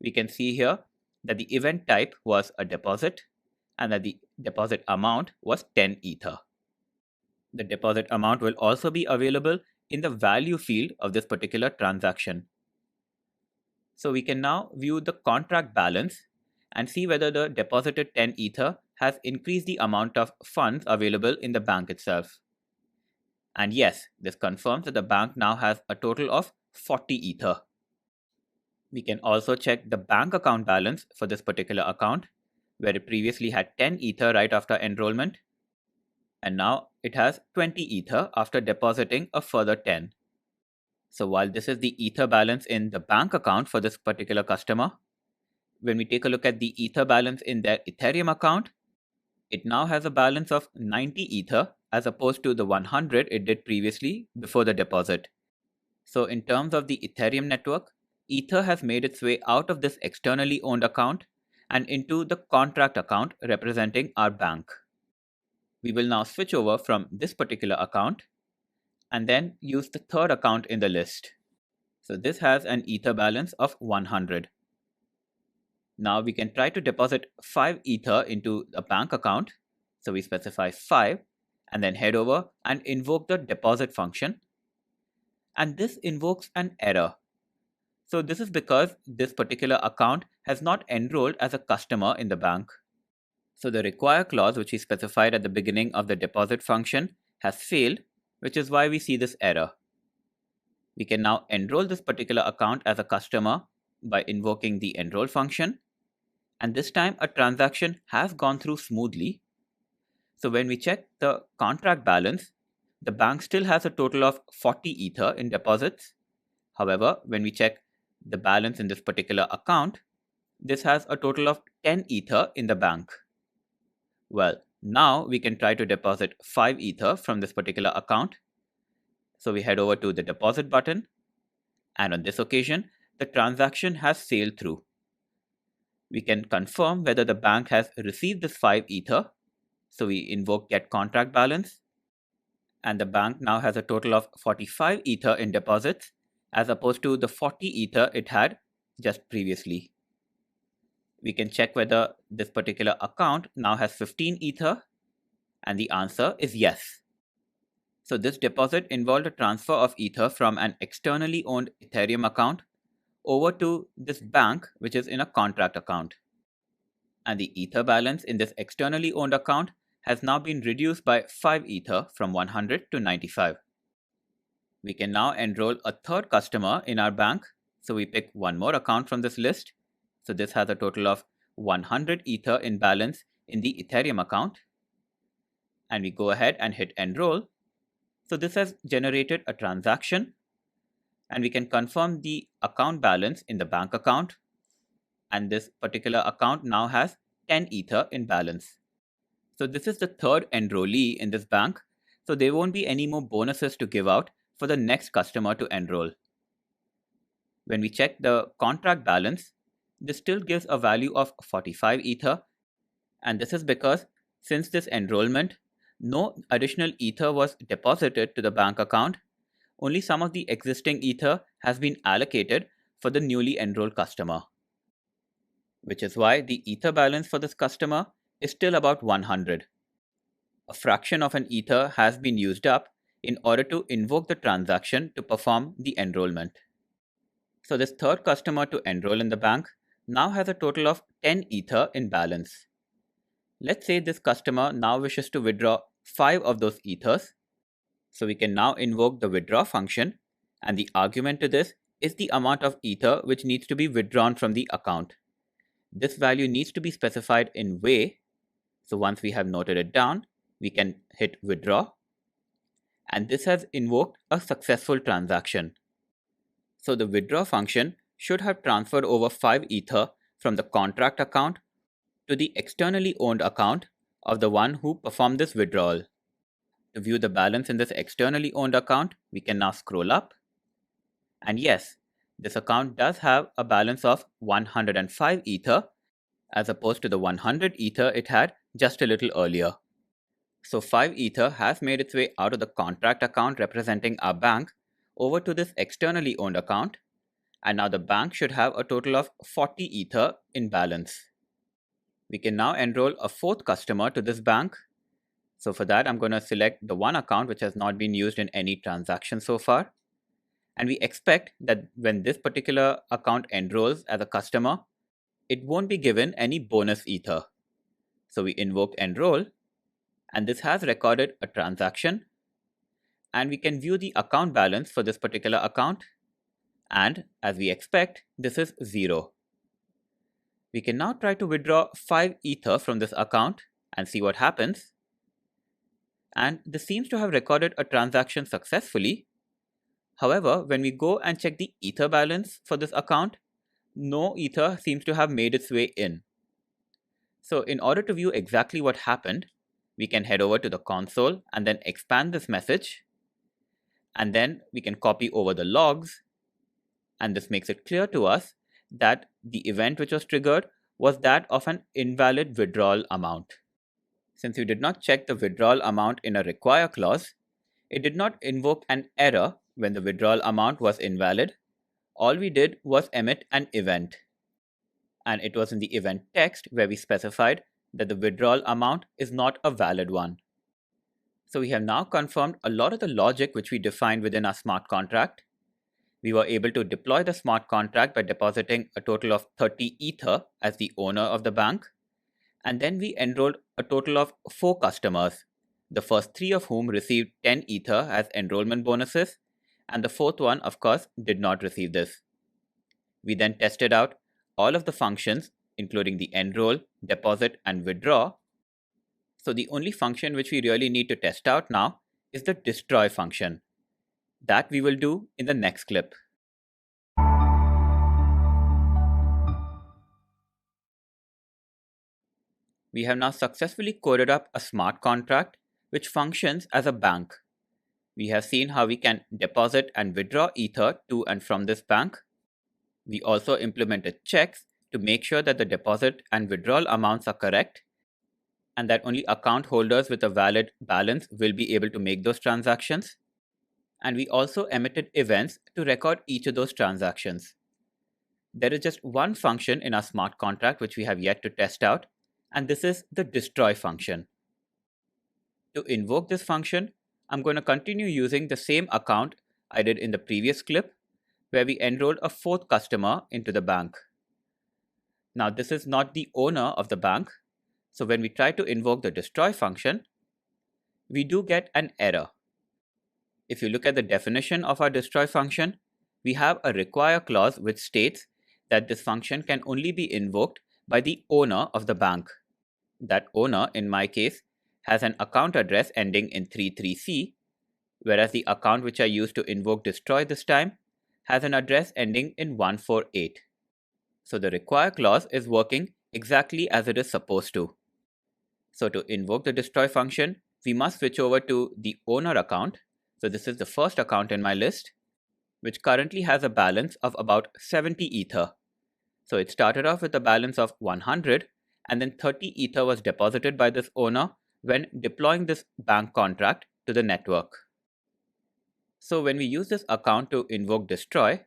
we can see here that the event type was a deposit and that the deposit amount was 10 Ether. The deposit amount will also be available in the value field of this particular transaction. So we can now view the contract balance and see whether the deposited 10 Ether has increased the amount of funds available in the bank itself. And yes, this confirms that the bank now has a total of 40 Ether. We can also check the bank account balance for this particular account, where it previously had 10 Ether right after enrollment, and now it has 20 Ether after depositing a further 10. So while this is the Ether balance in the bank account for this particular customer, when we take a look at the Ether balance in their Ethereum account, it now has a balance of 90 Ether as opposed to the 100 it did previously before the deposit. So in terms of the Ethereum network, Ether has made its way out of this externally owned account and into the contract account representing our bank. We will now switch over from this particular account and then use the third account in the list. So this has an Ether balance of 100. Now we can try to deposit 5 Ether into a bank account. So we specify 5 and then head over and invoke the deposit function. And this invokes an error. So this is because this particular account has not enrolled as a customer in the bank. So the require clause which we specified at the beginning of the deposit function has failed, which is why we see this error. We can now enroll this particular account as a customer by invoking the enroll function. And this time a transaction has gone through smoothly. So when we check the contract balance, the bank still has a total of 40 Ether in deposits. However, when we check the balance in this particular account, this has a total of 10 Ether in the bank. Well, now we can try to deposit 5 Ether from this particular account. So we head over to the deposit button, and on this occasion, the transaction has sailed through. We can confirm whether the bank has received this 5 Ether. So we invoke get contract balance, and the bank now has a total of 45 Ether in deposits as opposed to the 40 Ether it had just previously. We can check whether this particular account now has 15 Ether, and the answer is yes. So this deposit involved a transfer of Ether from an externally owned Ethereum account over to this bank, which is in a contract account. And the Ether balance in this externally owned account has now been reduced by 5 Ether from 100 to 95. We can now enroll a third customer in our bank. So we pick one more account from this list. So this has a total of 100 Ether in balance in the Ethereum account. And we go ahead and hit enroll. So this has generated a transaction, and we can confirm the account balance in the bank account. And this particular account now has 10 Ether in balance. So this is the third enrollee in this bank. So there won't be any more bonuses to give out for the next customer to enroll. When we check the contract balance, this still gives a value of 45 Ether. And this is because since this enrollment, no additional Ether was deposited to the bank account. Only some of the existing Ether has been allocated for the newly enrolled customer, which is why the Ether balance for this customer is still about 100. A fraction of an Ether has been used up in order to invoke the transaction to perform the enrollment. So this third customer to enroll in the bank now has a total of 10 Ether in balance. Let's say this customer now wishes to withdraw 5 of those Ethers. So we can now invoke the withdraw function, and the argument to this is the amount of Ether which needs to be withdrawn from the account. This value needs to be specified in way. So once we have noted it down, we can hit withdraw, and this has invoked a successful transaction. So the withdraw function should have transferred over 5 Ether from the contract account to the externally owned account of the one who performed this withdrawal. To view the balance in this externally owned account, we can now scroll up. And yes, this account does have a balance of 105 Ether as opposed to the 100 Ether it had just a little earlier. So 5 Ether has made its way out of the contract account representing our bank over to this externally owned account, and now the bank should have a total of 40 Ether in balance. We can now enroll a fourth customer to this bank. So for that, I'm going to select the one account which has not been used in any transaction so far. And we expect that when this particular account enrolls as a customer, it won't be given any bonus Ether. So we invoke enroll, and this has recorded a transaction. And we can view the account balance for this particular account. And as we expect, this is 0. We can now try to withdraw 5 Ether from this account and see what happens. And this seems to have recorded a transaction successfully. However, when we go and check the Ether balance for this account, no Ether seems to have made its way in. So in order to view exactly what happened, we can head over to the console and then expand this message. And then we can copy over the logs. And this makes it clear to us that the event which was triggered was that of an invalid withdrawal amount. Since we did not check the withdrawal amount in a require clause, it did not invoke an error when the withdrawal amount was invalid. All we did was emit an event. And it was in the event text where we specified that the withdrawal amount is not a valid one. So we have now confirmed a lot of the logic which we defined within our smart contract. We were able to deploy the smart contract by depositing a total of 30 Ether as the owner of the bank. And then we enrolled a total of 4 customers, the first 3 of whom received 10 Ether as enrollment bonuses, and the fourth one, of course, did not receive this. We then tested out all of the functions, including the enroll, deposit, and withdraw. So the only function which we really need to test out now is the destroy function. That we will do in the next clip. We have now successfully coded up a smart contract which functions as a bank. We have seen how we can deposit and withdraw Ether to and from this bank. We also implemented checks to make sure that the deposit and withdrawal amounts are correct, and that only account holders with a valid balance will be able to make those transactions. And we also emitted events to record each of those transactions. There is just one function in our smart contract which we have yet to test out, and this is the destroy function. To invoke this function, I'm going to continue using the same account I did in the previous clip, where we enrolled a fourth customer into the bank. Now, this is not the owner of the bank, so when we try to invoke the destroy function, we do get an error. If you look at the definition of our destroy function, we have a require clause which states that this function can only be invoked by the owner of the bank. That owner, in my case, has an account address ending in 33C, whereas the account which I used to invoke destroy this time has an address ending in 148. So the require clause is working exactly as it is supposed to. So to invoke the destroy function, we must switch over to the owner account. So this is the first account in my list, which currently has a balance of about 70 Ether. So it started off with a balance of 100, and then 30 Ether was deposited by this owner when deploying this bank contract to the network. So when we use this account to invoke destroy,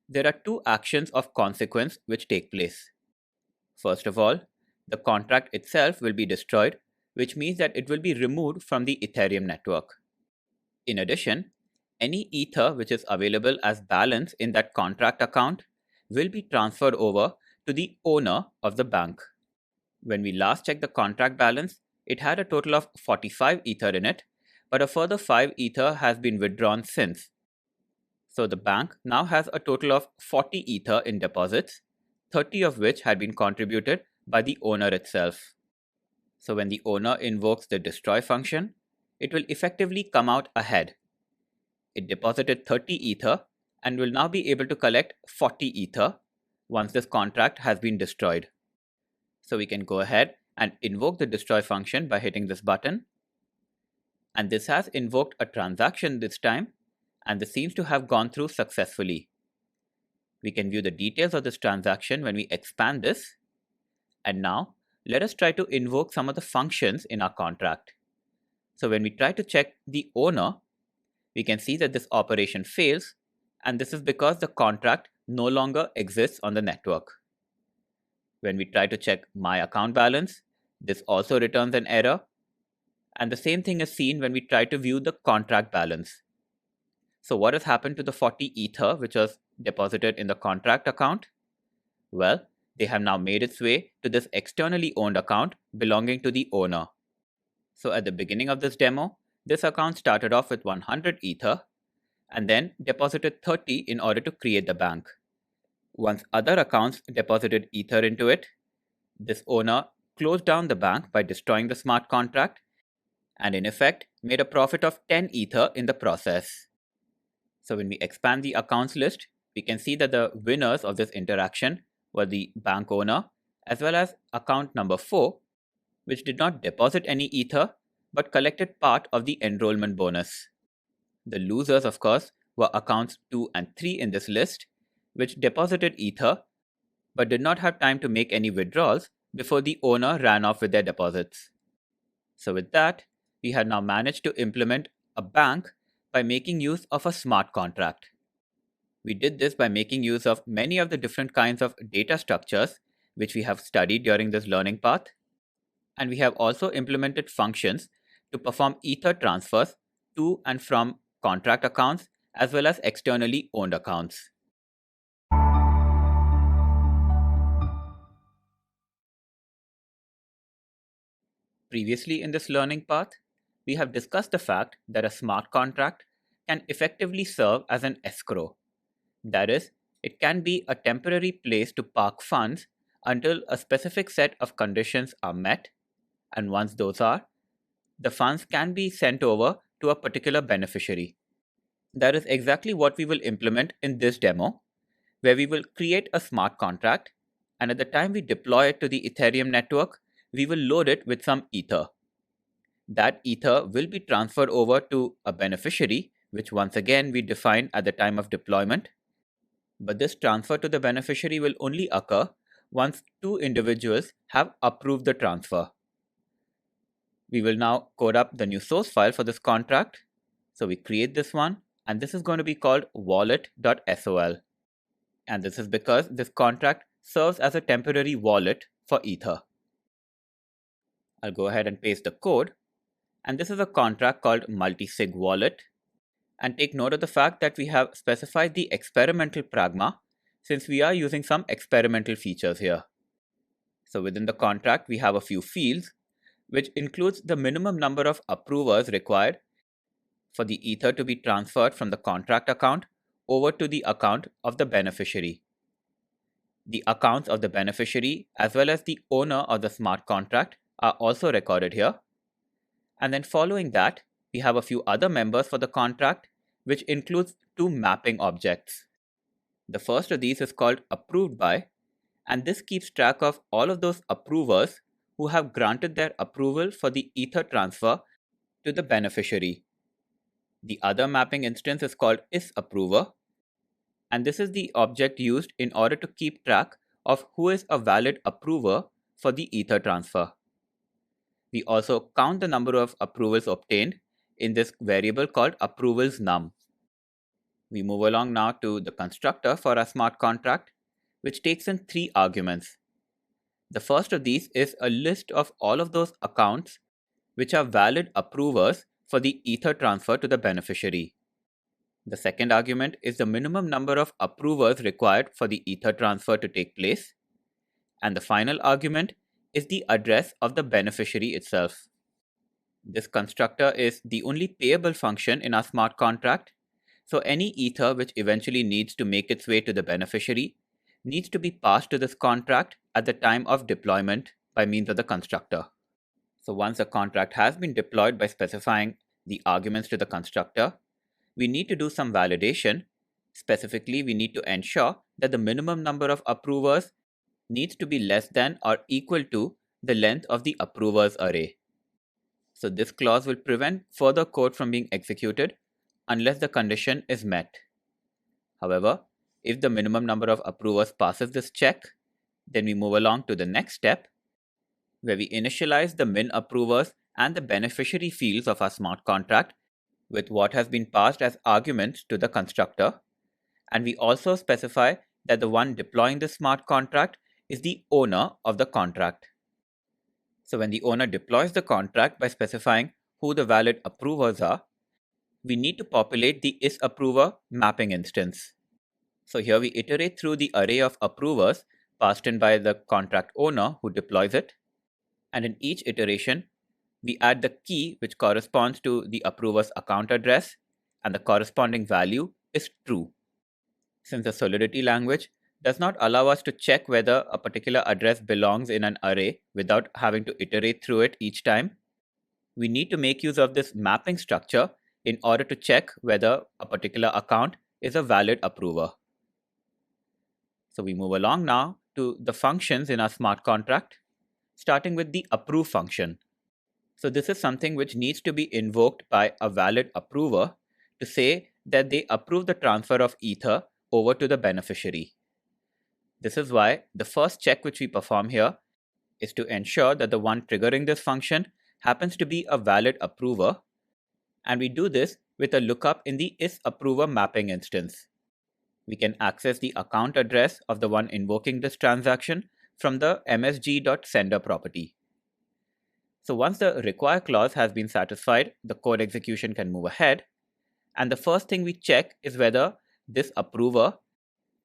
there are 2 actions of consequence which take place. First of all, the contract itself will be destroyed, which means that it will be removed from the Ethereum network. In addition, any Ether which is available as balance in that contract account will be transferred over to the owner of the bank. When we last checked the contract balance, it had a total of 45 Ether in it, but a further 5 Ether has been withdrawn since. So the bank now has a total of 40 Ether in deposits, 30 of which had been contributed by the owner itself. So when the owner invokes the destroy function, it will effectively come out ahead. It deposited 30 Ether and will now be able to collect 40 Ether once this contract has been destroyed. So we can go ahead and invoke the destroy function by hitting this button. And this has invoked a transaction this time, and this seems to have gone through successfully. We can view the details of this transaction when we expand this. And now, let us try to invoke some of the functions in our contract. So when we try to check the owner, we can see that this operation fails, and this is because the contract no longer exists on the network. When we try to check my account balance, this also returns an error. And the same thing is seen when we try to view the contract balance. So what has happened to the 40 Ether which was deposited in the contract account? Well, they have now made its way to this externally owned account belonging to the owner. So at the beginning of this demo, this account started off with 100 Ether and then deposited 30 in order to create the bank. Once other accounts deposited Ether into it, this owner closed down the bank by destroying the smart contract and in effect made a profit of 10 Ether in the process. So when we expand the accounts list, we can see that the winners of this interaction were the bank owner as well as account number 4, which did not deposit any Ether but collected part of the enrollment bonus. The losers, of course, were accounts 2 and 3 in this list, which deposited Ether but did not have time to make any withdrawals before the owner ran off with their deposits. So with that, we had now managed to implement a bank by making use of a smart contract. We did this by making use of many of the different kinds of data structures which we have studied during this learning path, and we have also implemented functions to perform Ether transfers to and from contract accounts as well as externally owned accounts. Previously in this learning path, we have discussed the fact that a smart contract can effectively serve as an escrow. That is, it can be a temporary place to park funds until a specific set of conditions are met, and once those are, the funds can be sent over to a particular beneficiary. That is exactly what we will implement in this demo, where we will create a smart contract, and at the time we deploy it to the Ethereum network, we will load it with some Ether. That Ether will be transferred over to a beneficiary, which once again we define at the time of deployment. But this transfer to the beneficiary will only occur once 2 individuals have approved the transfer. We will now code up the new source file for this contract. So we create this one, and this is going to be called wallet.sol. And this is because this contract serves as a temporary wallet for Ether. I'll go ahead and paste the code. And this is a contract called multisig wallet. And take note of the fact that we have specified the experimental Pragma since we are using some experimental features here. So within the contract, we have a few fields, which includes the minimum number of approvers required for the Ether to be transferred from the contract account over to the account of the beneficiary. The accounts of the beneficiary as well as the owner of the smart contract are also recorded here. And then following that, we have a few other members for the contract, which includes 2 mapping objects. The first of these is called approved by, and this keeps track of all of those approvers who have granted their approval for the Ether transfer to the beneficiary. The other mapping instance is called isApprover, and this is the object used in order to keep track of who is a valid approver for the Ether transfer. We also count the number of approvals obtained in this variable called approvals_num. We move along now to the constructor for our smart contract, which takes in 3 arguments. The first of these is a list of all of those accounts which are valid approvers for the Ether transfer to the beneficiary. The second argument is the minimum number of approvers required for the Ether transfer to take place. and the final argument is the address of the beneficiary itself. This constructor is the only payable function in our smart contract, so any ether which eventually needs to make its way to the beneficiary needs to be passed to this contract at the time of deployment by means of the constructor. So once a contract has been deployed by specifying the arguments to the constructor, we need to do some validation. Specifically, we need to ensure that the minimum number of approvers needs to be less than or equal to the length of the approvers array. So this clause will prevent further code from being executed unless the condition is met. However, if the minimum number of approvers passes this check, then we move along to the next step, where we initialize the min approvers and the beneficiary fields of our smart contract with what has been passed as arguments to the constructor, and we also specify that the one deploying the smart contract is the owner of the contract. So when the owner deploys the contract by specifying who the valid approvers are, we need to populate the isApprover mapping instance. So here we iterate through the array of approvers passed in by the contract owner who deploys it, and in each iteration, we add the key which corresponds to the approver's account address, and the corresponding value is true. Since the Solidity language does not allow us to check whether a particular address belongs in an array without having to iterate through it each time, we need to make use of this mapping structure in order to check whether a particular account is a valid approver. So we move along now to the functions in our smart contract, starting with the approve function. So this is something which needs to be invoked by a valid approver to say that they approve the transfer of ether over to the beneficiary. This is why the first check which we perform here is to ensure that the one triggering this function happens to be a valid approver, and we do this with a lookup in the isApprover mapping instance. We can access the account address of the one invoking this transaction from the msg.sender property. So once the require clause has been satisfied, the code execution can move ahead, and the first thing we check is whether this approver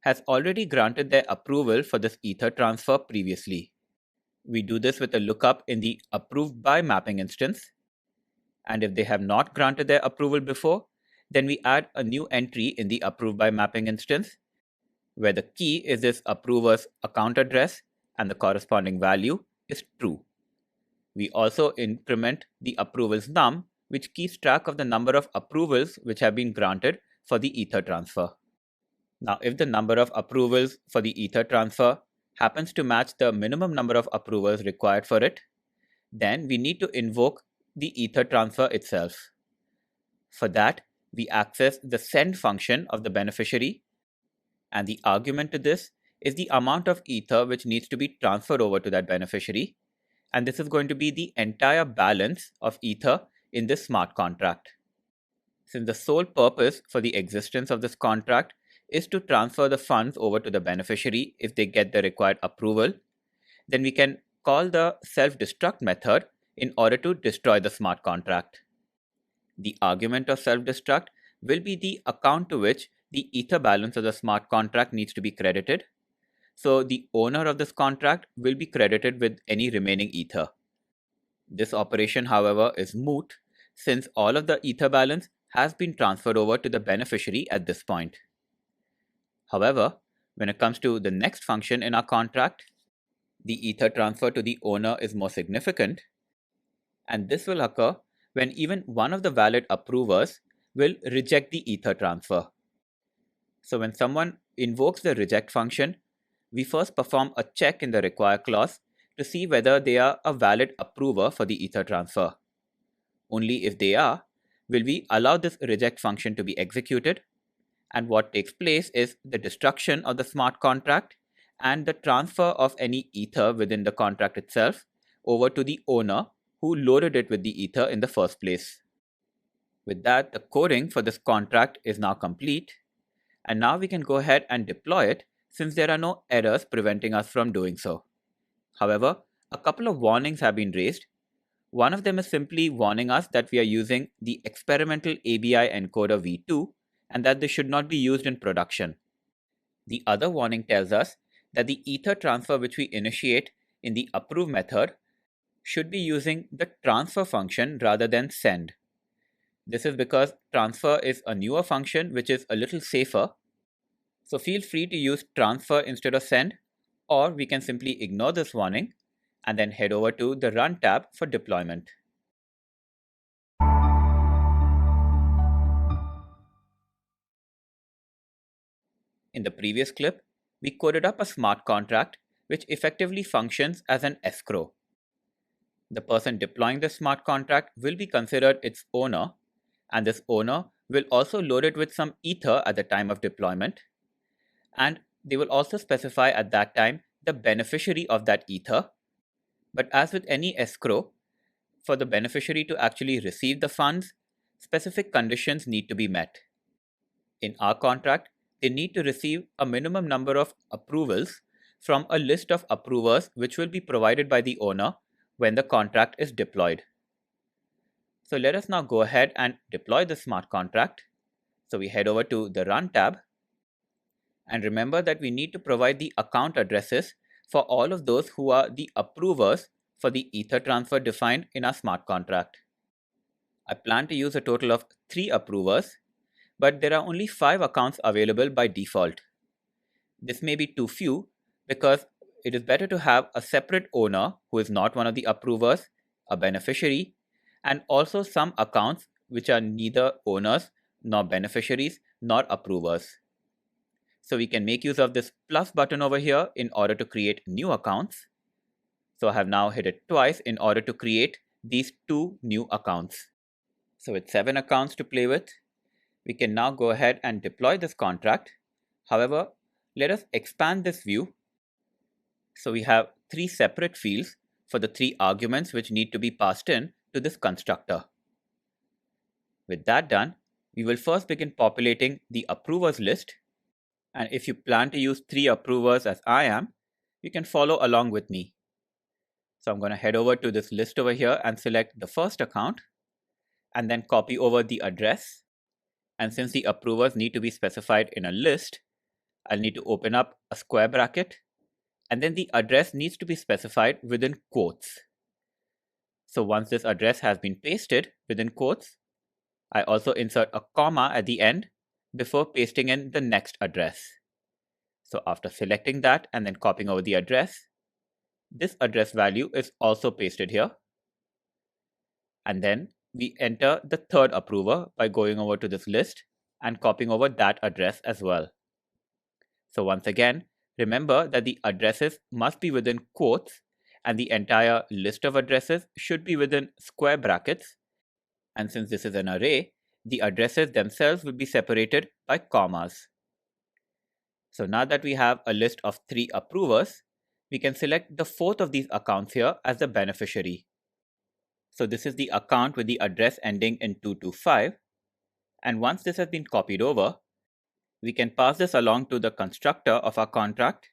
has already granted their approval for this ether transfer previously. We do this with a lookup in the approved by mapping instance, and if they have not granted their approval before, then we add a new entry in the approved by mapping instance, where the key is this approver's account address and the corresponding value is true. We also increment the approvals num, which keeps track of the number of approvals which have been granted for the ether transfer. Now, if the number of approvals for the ether transfer happens to match the minimum number of approvals required for it, then we need to invoke the ether transfer itself. For that, we access the send function of the beneficiary, and the argument to this is the amount of ether which needs to be transferred over to that beneficiary, and this is going to be the entire balance of ether in this smart contract. Since the sole purpose for the existence of this contract is to transfer the funds over to the beneficiary if they get the required approval, then we can call the Self-Destruct method in order to destroy the smart contract. The argument of Self-Destruct will be the account to which the ether balance of the smart contract needs to be credited. So the owner of this contract will be credited with any remaining ether. This operation, however, is moot since all of the ether balance has been transferred over to the beneficiary at this point. However, when it comes to the next function in our contract, the ether transfer to the owner is more significant, and this will occur when even one of the valid approvers will reject the ether transfer. So when someone invokes the reject function, we first perform a check in the require clause to see whether they are a valid approver for the ether transfer. Only if they are, will we allow this reject function to be executed, and what takes place is the destruction of the smart contract and the transfer of any ether within the contract itself over to the owner who loaded it with the ether in the first place. With that, the coding for this contract is now complete, and now we can go ahead and deploy it since there are no errors preventing us from doing so. However, a couple of warnings have been raised. One of them is simply warning us that we are using the experimental ABI encoder v2 and that this should not be used in production. The other warning tells us that the Ether transfer which we initiate in the approve method should be using the transfer function rather than send. This is because transfer is a newer function which is a little safer. So feel free to use transfer instead of send, or we can simply ignore this warning and then head over to the Run tab for deployment. In the previous clip, we coded up a smart contract which effectively functions as an escrow. The person deploying the smart contract will be considered its owner, and this owner will also load it with some Ether at the time of deployment, and they will also specify at that time the beneficiary of that Ether. But as with any escrow, for the beneficiary to actually receive the funds, specific conditions need to be met. In our contract, they need to receive a minimum number of approvals from a list of approvers which will be provided by the owner when the contract is deployed. So let us now go ahead and deploy the smart contract. So we head over to the Run tab. And remember that we need to provide the account addresses for all of those who are the approvers for the Ether transfer defined in our smart contract. I plan to use a total of 3 approvers, but there are only 5 accounts available by default. This may be too few because it is better to have a separate owner who is not one of the approvers, a beneficiary, and also some accounts which are neither owners nor beneficiaries nor approvers. So we can make use of this plus button over here in order to create new accounts. So I have now hit it twice in order to create these 2 new accounts. So with 7 accounts to play with, we can now go ahead and deploy this contract. However, let us expand this view. So we have 3 separate fields for the 3 arguments which need to be passed in to this constructor. With that done, we will first begin populating the approvers list. And if you plan to use 3 approvers as I am, you can follow along with me. So I'm going to head over to this list over here and select the first account and then copy over the address. And since the approvers need to be specified in a list, I'll need to open up a square bracket, and then the address needs to be specified within quotes. So once this address has been pasted within quotes, I also insert a comma at the end before pasting in the next address. So after selecting that and then copying over the address, this address value is also pasted here. And then we enter the third approver by going over to this list and copying over that address as well. So once again, remember that the addresses must be within quotes and the entire list of addresses should be within square brackets. And since this is an array, the addresses themselves will be separated by commas. So now that we have a list of 3 approvers, we can select the 4th of these accounts here as the beneficiary. So this is the account with the address ending in 225. And once this has been copied over, we can pass this along to the constructor of our contract.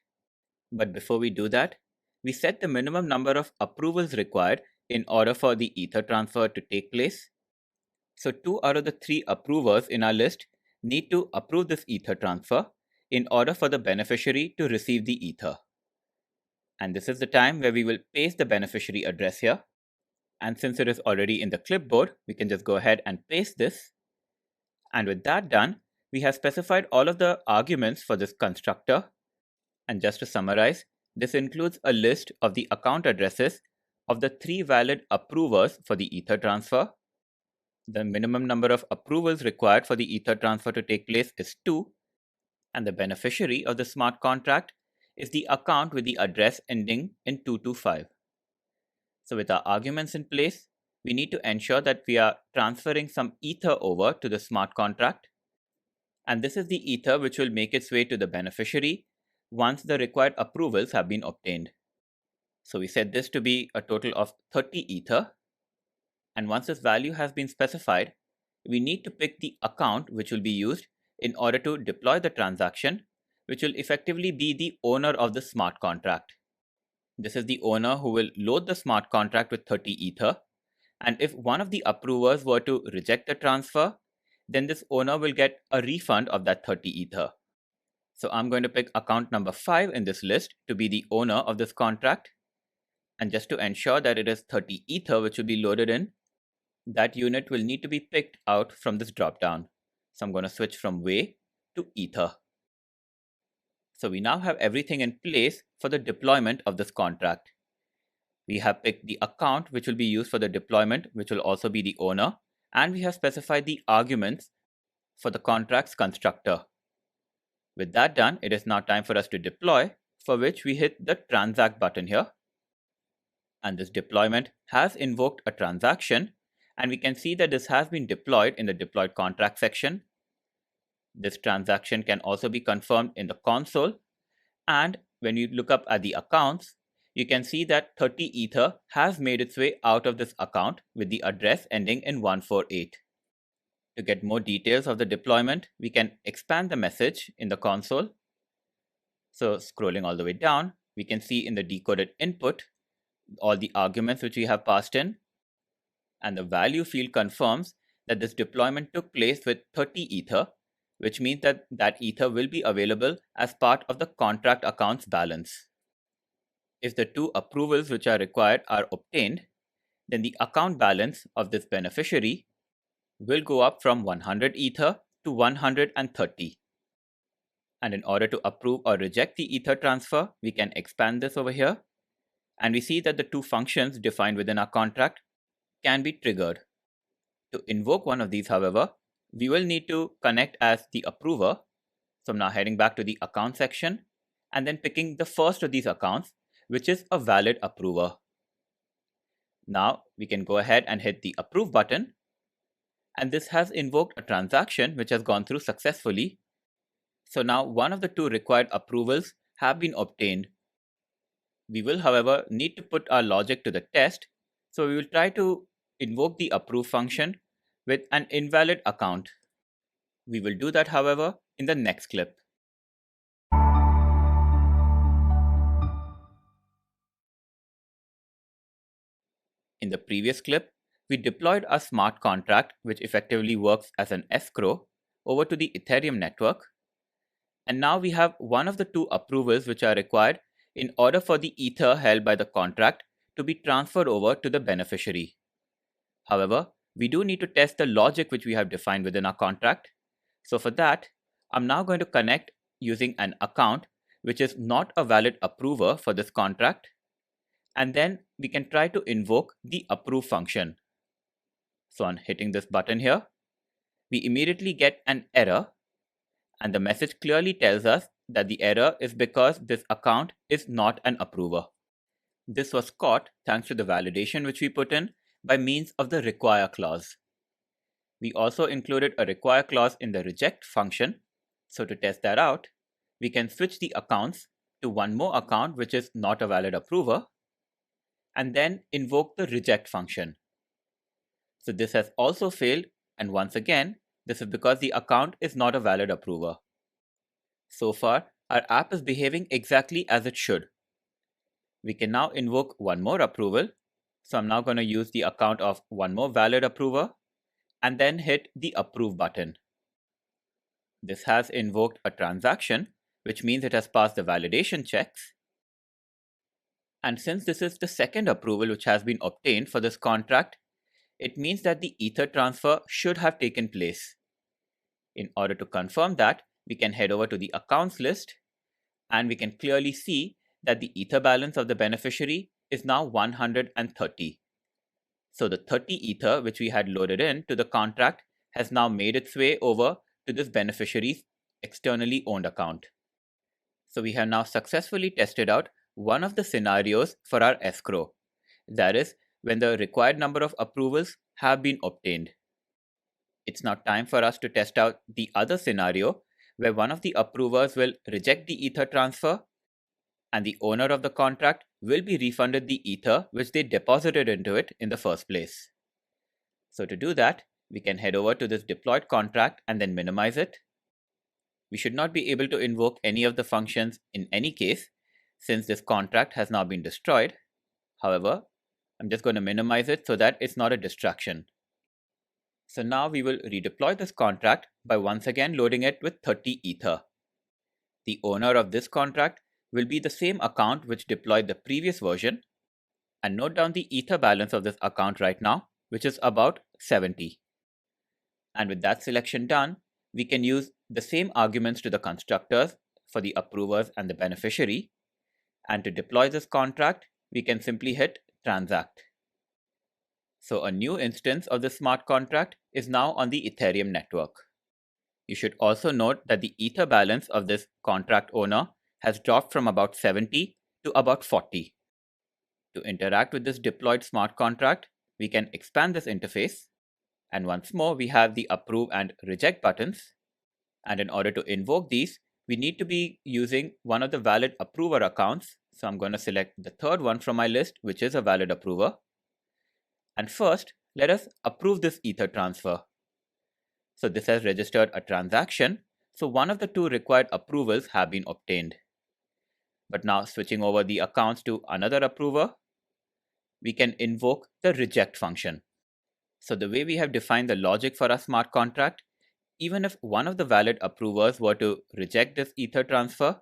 But before we do that, we set the minimum number of approvals required in order for the Ether transfer to take place. So 2 out of the 3 approvers in our list need to approve this Ether transfer in order for the beneficiary to receive the Ether. And this is the time where we will paste the beneficiary address here. And since it is already in the clipboard, we can just go ahead and paste this. And with that done, we have specified all of the arguments for this constructor. And just to summarize, this includes a list of the account addresses of the 3 valid approvers for the Ether transfer. The minimum number of approvals required for the Ether transfer to take place is 2. And the beneficiary of the smart contract is the account with the address ending in 225. So with our arguments in place, we need to ensure that we are transferring some Ether over to the smart contract. And this is the Ether which will make its way to the beneficiary once the required approvals have been obtained. So we set this to be a total of 30 Ether. And once this value has been specified, we need to pick the account which will be used in order to deploy the transaction, which will effectively be the owner of the smart contract. This is the owner who will load the smart contract with 30 Ether. And if one of the approvers were to reject the transfer, then this owner will get a refund of that 30 Ether. So I'm going to pick account number 5 in this list to be the owner of this contract. And just to ensure that it is 30 Ether which will be loaded in, that unit will need to be picked out from this dropdown. So I'm going to switch from way to Ether. So we now have everything in place for the deployment of this contract. We have picked the account which will be used for the deployment, which will also be the owner, and we have specified the arguments for the contract's constructor. With that done, it is now time for us to deploy, for which we hit the transact button here. And this deployment has invoked a transaction, and we can see that this has been deployed in the deployed contract section. This transaction can also be confirmed in the console, and when you look up at the accounts, you can see that 30 Ether has made its way out of this account with the address ending in 148. To get more details of the deployment, we can expand the message in the console. So scrolling all the way down, we can see in the decoded input all the arguments which we have passed in, and the value field confirms that this deployment took place with 30 Ether, which means that that Ether will be available as part of the contract account's balance. If the two approvals which are required are obtained, then the account balance of this beneficiary will go up from 100 Ether to 130. And in order to approve or reject the Ether transfer, we can expand this over here. And we see that the two functions defined within our contract can be triggered. To invoke one of these, however, we will need to connect as the approver. So I'm now heading back to the account section and then picking the first of these accounts, which is a valid approver. Now we can go ahead and hit the approve button, and this has invoked a transaction which has gone through successfully. So now one of the two required approvals have been obtained. We will, however, need to put our logic to the test, so we will try to invoke the approve function with an invalid account. We will do that, however, in the next clip. In the previous clip, we deployed a smart contract which effectively works as an escrow over to the Ethereum network. And now we have one of the two approvals which are required in order for the Ether held by the contract to be transferred over to the beneficiary. However, we do need to test the logic which we have defined within our contract. So for that, I'm now going to connect using an account which is not a valid approver for this contract. And then we can try to invoke the approve function. So on hitting this button here, we immediately get an error, and the message clearly tells us that the error is because this account is not an approver. This was caught thanks to the validation which we put in by means of the require clause. We also included a require clause in the reject function. So to test that out, we can switch the accounts to one more account which is not a valid approver, and then invoke the reject function. So this has also failed, and once again, this is because the account is not a valid approver. So far, our app is behaving exactly as it should. We can now invoke one more approval. So I'm now going to use the account of one more valid approver and then hit the approve button. This has invoked a transaction, which means it has passed the validation checks. And since this is the second approval which has been obtained for this contract, it means that the Ether transfer should have taken place. In order to confirm that, we can head over to the accounts list, and we can clearly see that the Ether balance of the beneficiary is now 130. So the 30 Ether which we had loaded in to the contract has now made its way over to this beneficiary's externally owned account. So we have now successfully tested out one of the scenarios for our escrow. That is, when the required number of approvals have been obtained. It's now time for us to test out the other scenario where one of the approvers will reject the Ether transfer and the owner of the contract will be refunded the Ether which they deposited into it in the first place. So to do that, we can head over to this deployed contract and then minimize it. We should not be able to invoke any of the functions in any case, since this contract has now been destroyed. However, I'm just going to minimize it so that it's not a distraction. So now we will redeploy this contract by once again loading it with 30 Ether. The owner of this contract will be the same account which deployed the previous version, and note down the Ether balance of this account right now, which is about 70. And with that selection done, we can use the same arguments to the constructors for the approvers and the beneficiary. And to deploy this contract, we can simply hit transact. So a new instance of the smart contract is now on the Ethereum network. You should also note that the Ether balance of this contract owner has dropped from about 70 to about 40. To interact with this deployed smart contract, we can expand this interface. And once more, we have the approve and reject buttons. And in order to invoke these, we need to be using one of the valid approver accounts. So I'm going to select the third one from my list, which is a valid approver. And first, let us approve this Ether transfer. So this has registered a transaction. So one of the two required approvals have been obtained. But now switching over the accounts to another approver, we can invoke the reject function. So the way we have defined the logic for our smart contract, even if one of the valid approvers were to reject this Ether transfer,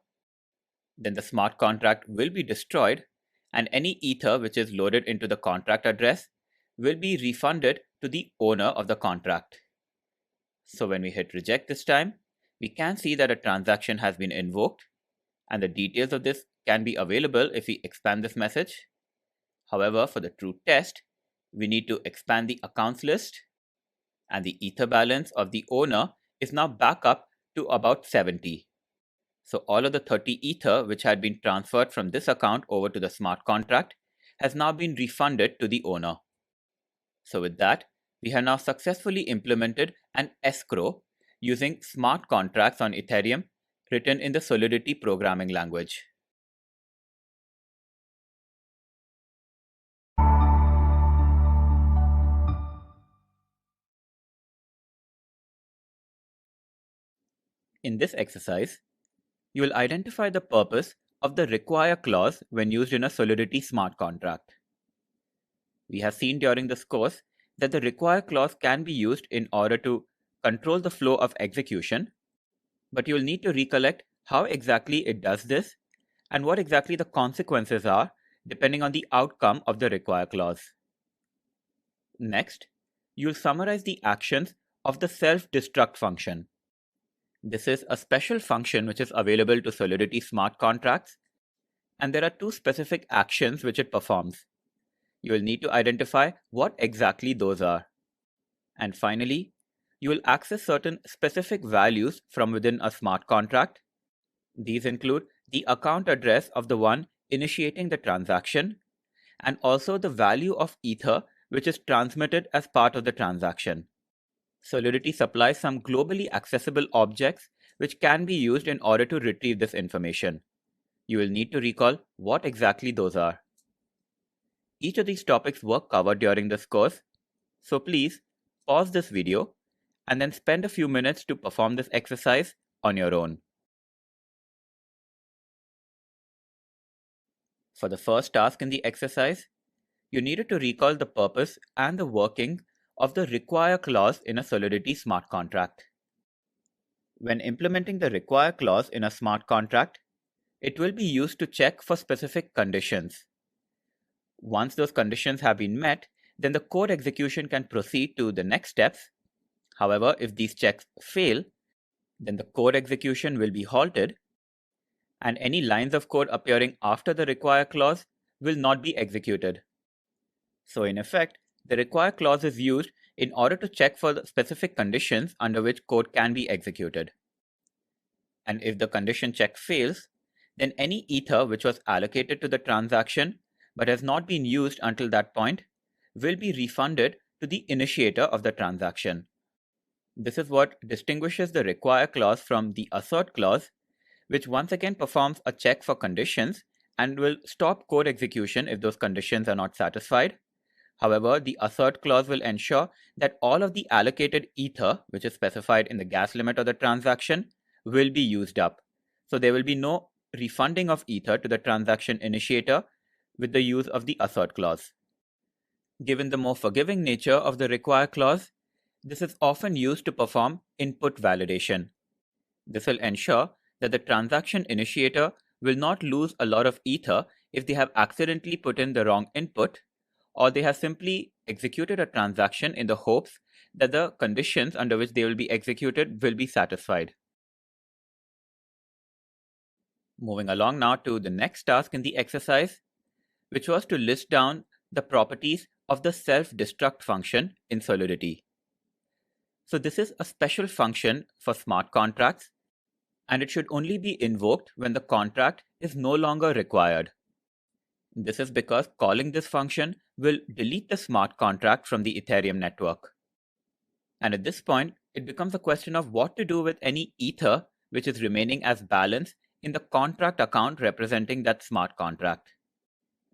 then the smart contract will be destroyed, and any Ether which is loaded into the contract address will be refunded to the owner of the contract. So when we hit reject this time, we can see that a transaction has been invoked, and the details of this can be available if we expand this message. However, for the true test, we need to expand the accounts list, and the Ether balance of the owner is now back up to about 70. So all of the 30 Ether which had been transferred from this account over to the smart contract has now been refunded to the owner. So with that, we have now successfully implemented an escrow using smart contracts on Ethereum written in the Solidity programming language. In this exercise, you will identify the purpose of the require clause when used in a Solidity smart contract. We have seen during this course that the require clause can be used in order to control the flow of execution, but you'll need to recollect how exactly it does this and what exactly the consequences are depending on the outcome of the require clause. Next, you'll summarize the actions of the Self-Destruct function. This is a special function which is available to Solidity smart contracts, and there are two specific actions which it performs. You will need to identify what exactly those are. And finally, you will access certain specific values from within a smart contract. These include the account address of the one initiating the transaction, and also the value of Ether which is transmitted as part of the transaction. Solidity supplies some globally accessible objects which can be used in order to retrieve this information. You will need to recall what exactly those are. Each of these topics were covered during this course, so please pause this video and then spend a few minutes to perform this exercise on your own. For the first task in the exercise, you needed to recall the purpose and the working of the require clause in a Solidity smart contract. When implementing the require clause in a smart contract, it will be used to check for specific conditions. Once those conditions have been met, then the code execution can proceed to the next steps. However, if these checks fail, then the code execution will be halted, and any lines of code appearing after the require clause will not be executed. So in effect, the require clause is used in order to check for the specific conditions under which code can be executed. And if the condition check fails, then any Ether which was allocated to the transaction but has not been used until that point will be refunded to the initiator of the transaction. This is what distinguishes the require clause from the assert clause, which once again performs a check for conditions and will stop code execution if those conditions are not satisfied. However, the assert clause will ensure that all of the allocated Ether, which is specified in the gas limit of the transaction, will be used up. So there will be no refunding of Ether to the transaction initiator with the use of the assert clause. Given the more forgiving nature of the require clause, this is often used to perform input validation. This will ensure that the transaction initiator will not lose a lot of ether if they have accidentally put in the wrong input, or they have simply executed a transaction in the hopes that the conditions under which they will be executed will be satisfied. Moving along now to the next task in the exercise, which was to list down the properties of the self-destruct function in Solidity. So this is a special function for smart contracts, and it should only be invoked when the contract is no longer required. This is because calling this function will delete the smart contract from the Ethereum network. And at this point, it becomes a question of what to do with any ether which is remaining as balance in the contract account representing that smart contract.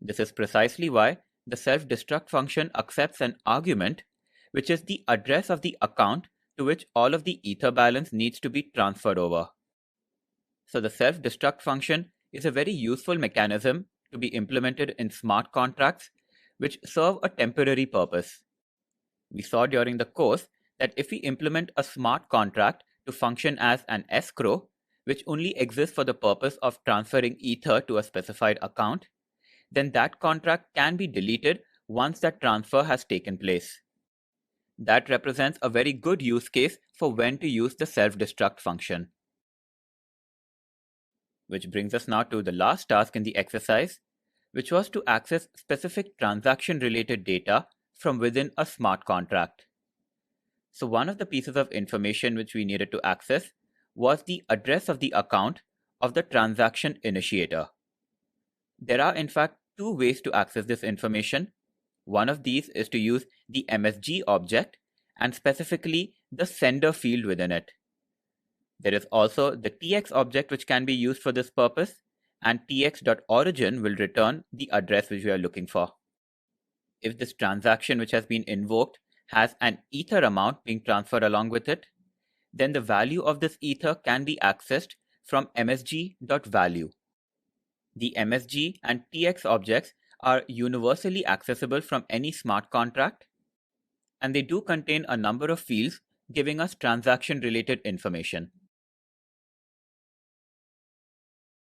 This is precisely why the self-destruct function accepts an argument, which is the address of the account to which all of the ether balance needs to be transferred over. So the self-destruct function is a very useful mechanism to be implemented in smart contracts which serve a temporary purpose. We saw during the course that if we implement a smart contract to function as an escrow, which only exists for the purpose of transferring ether to a specified account, then that contract can be deleted once that transfer has taken place. That represents a very good use case for when to use the self-destruct function. Which brings us now to the last task in the exercise, which was to access specific transaction-related data from within a smart contract. So one of the pieces of information which we needed to access was the address of the account of the transaction initiator. There are in fact two ways to access this information. One of these is to use the MSG object and specifically the sender field within it. There is also the tx object which can be used for this purpose, and tx.origin will return the address which we are looking for. If this transaction which has been invoked has an ether amount being transferred along with it, then the value of this ether can be accessed from msg.value. The MSG and tx objects are universally accessible from any smart contract, and they do contain a number of fields giving us transaction-related information.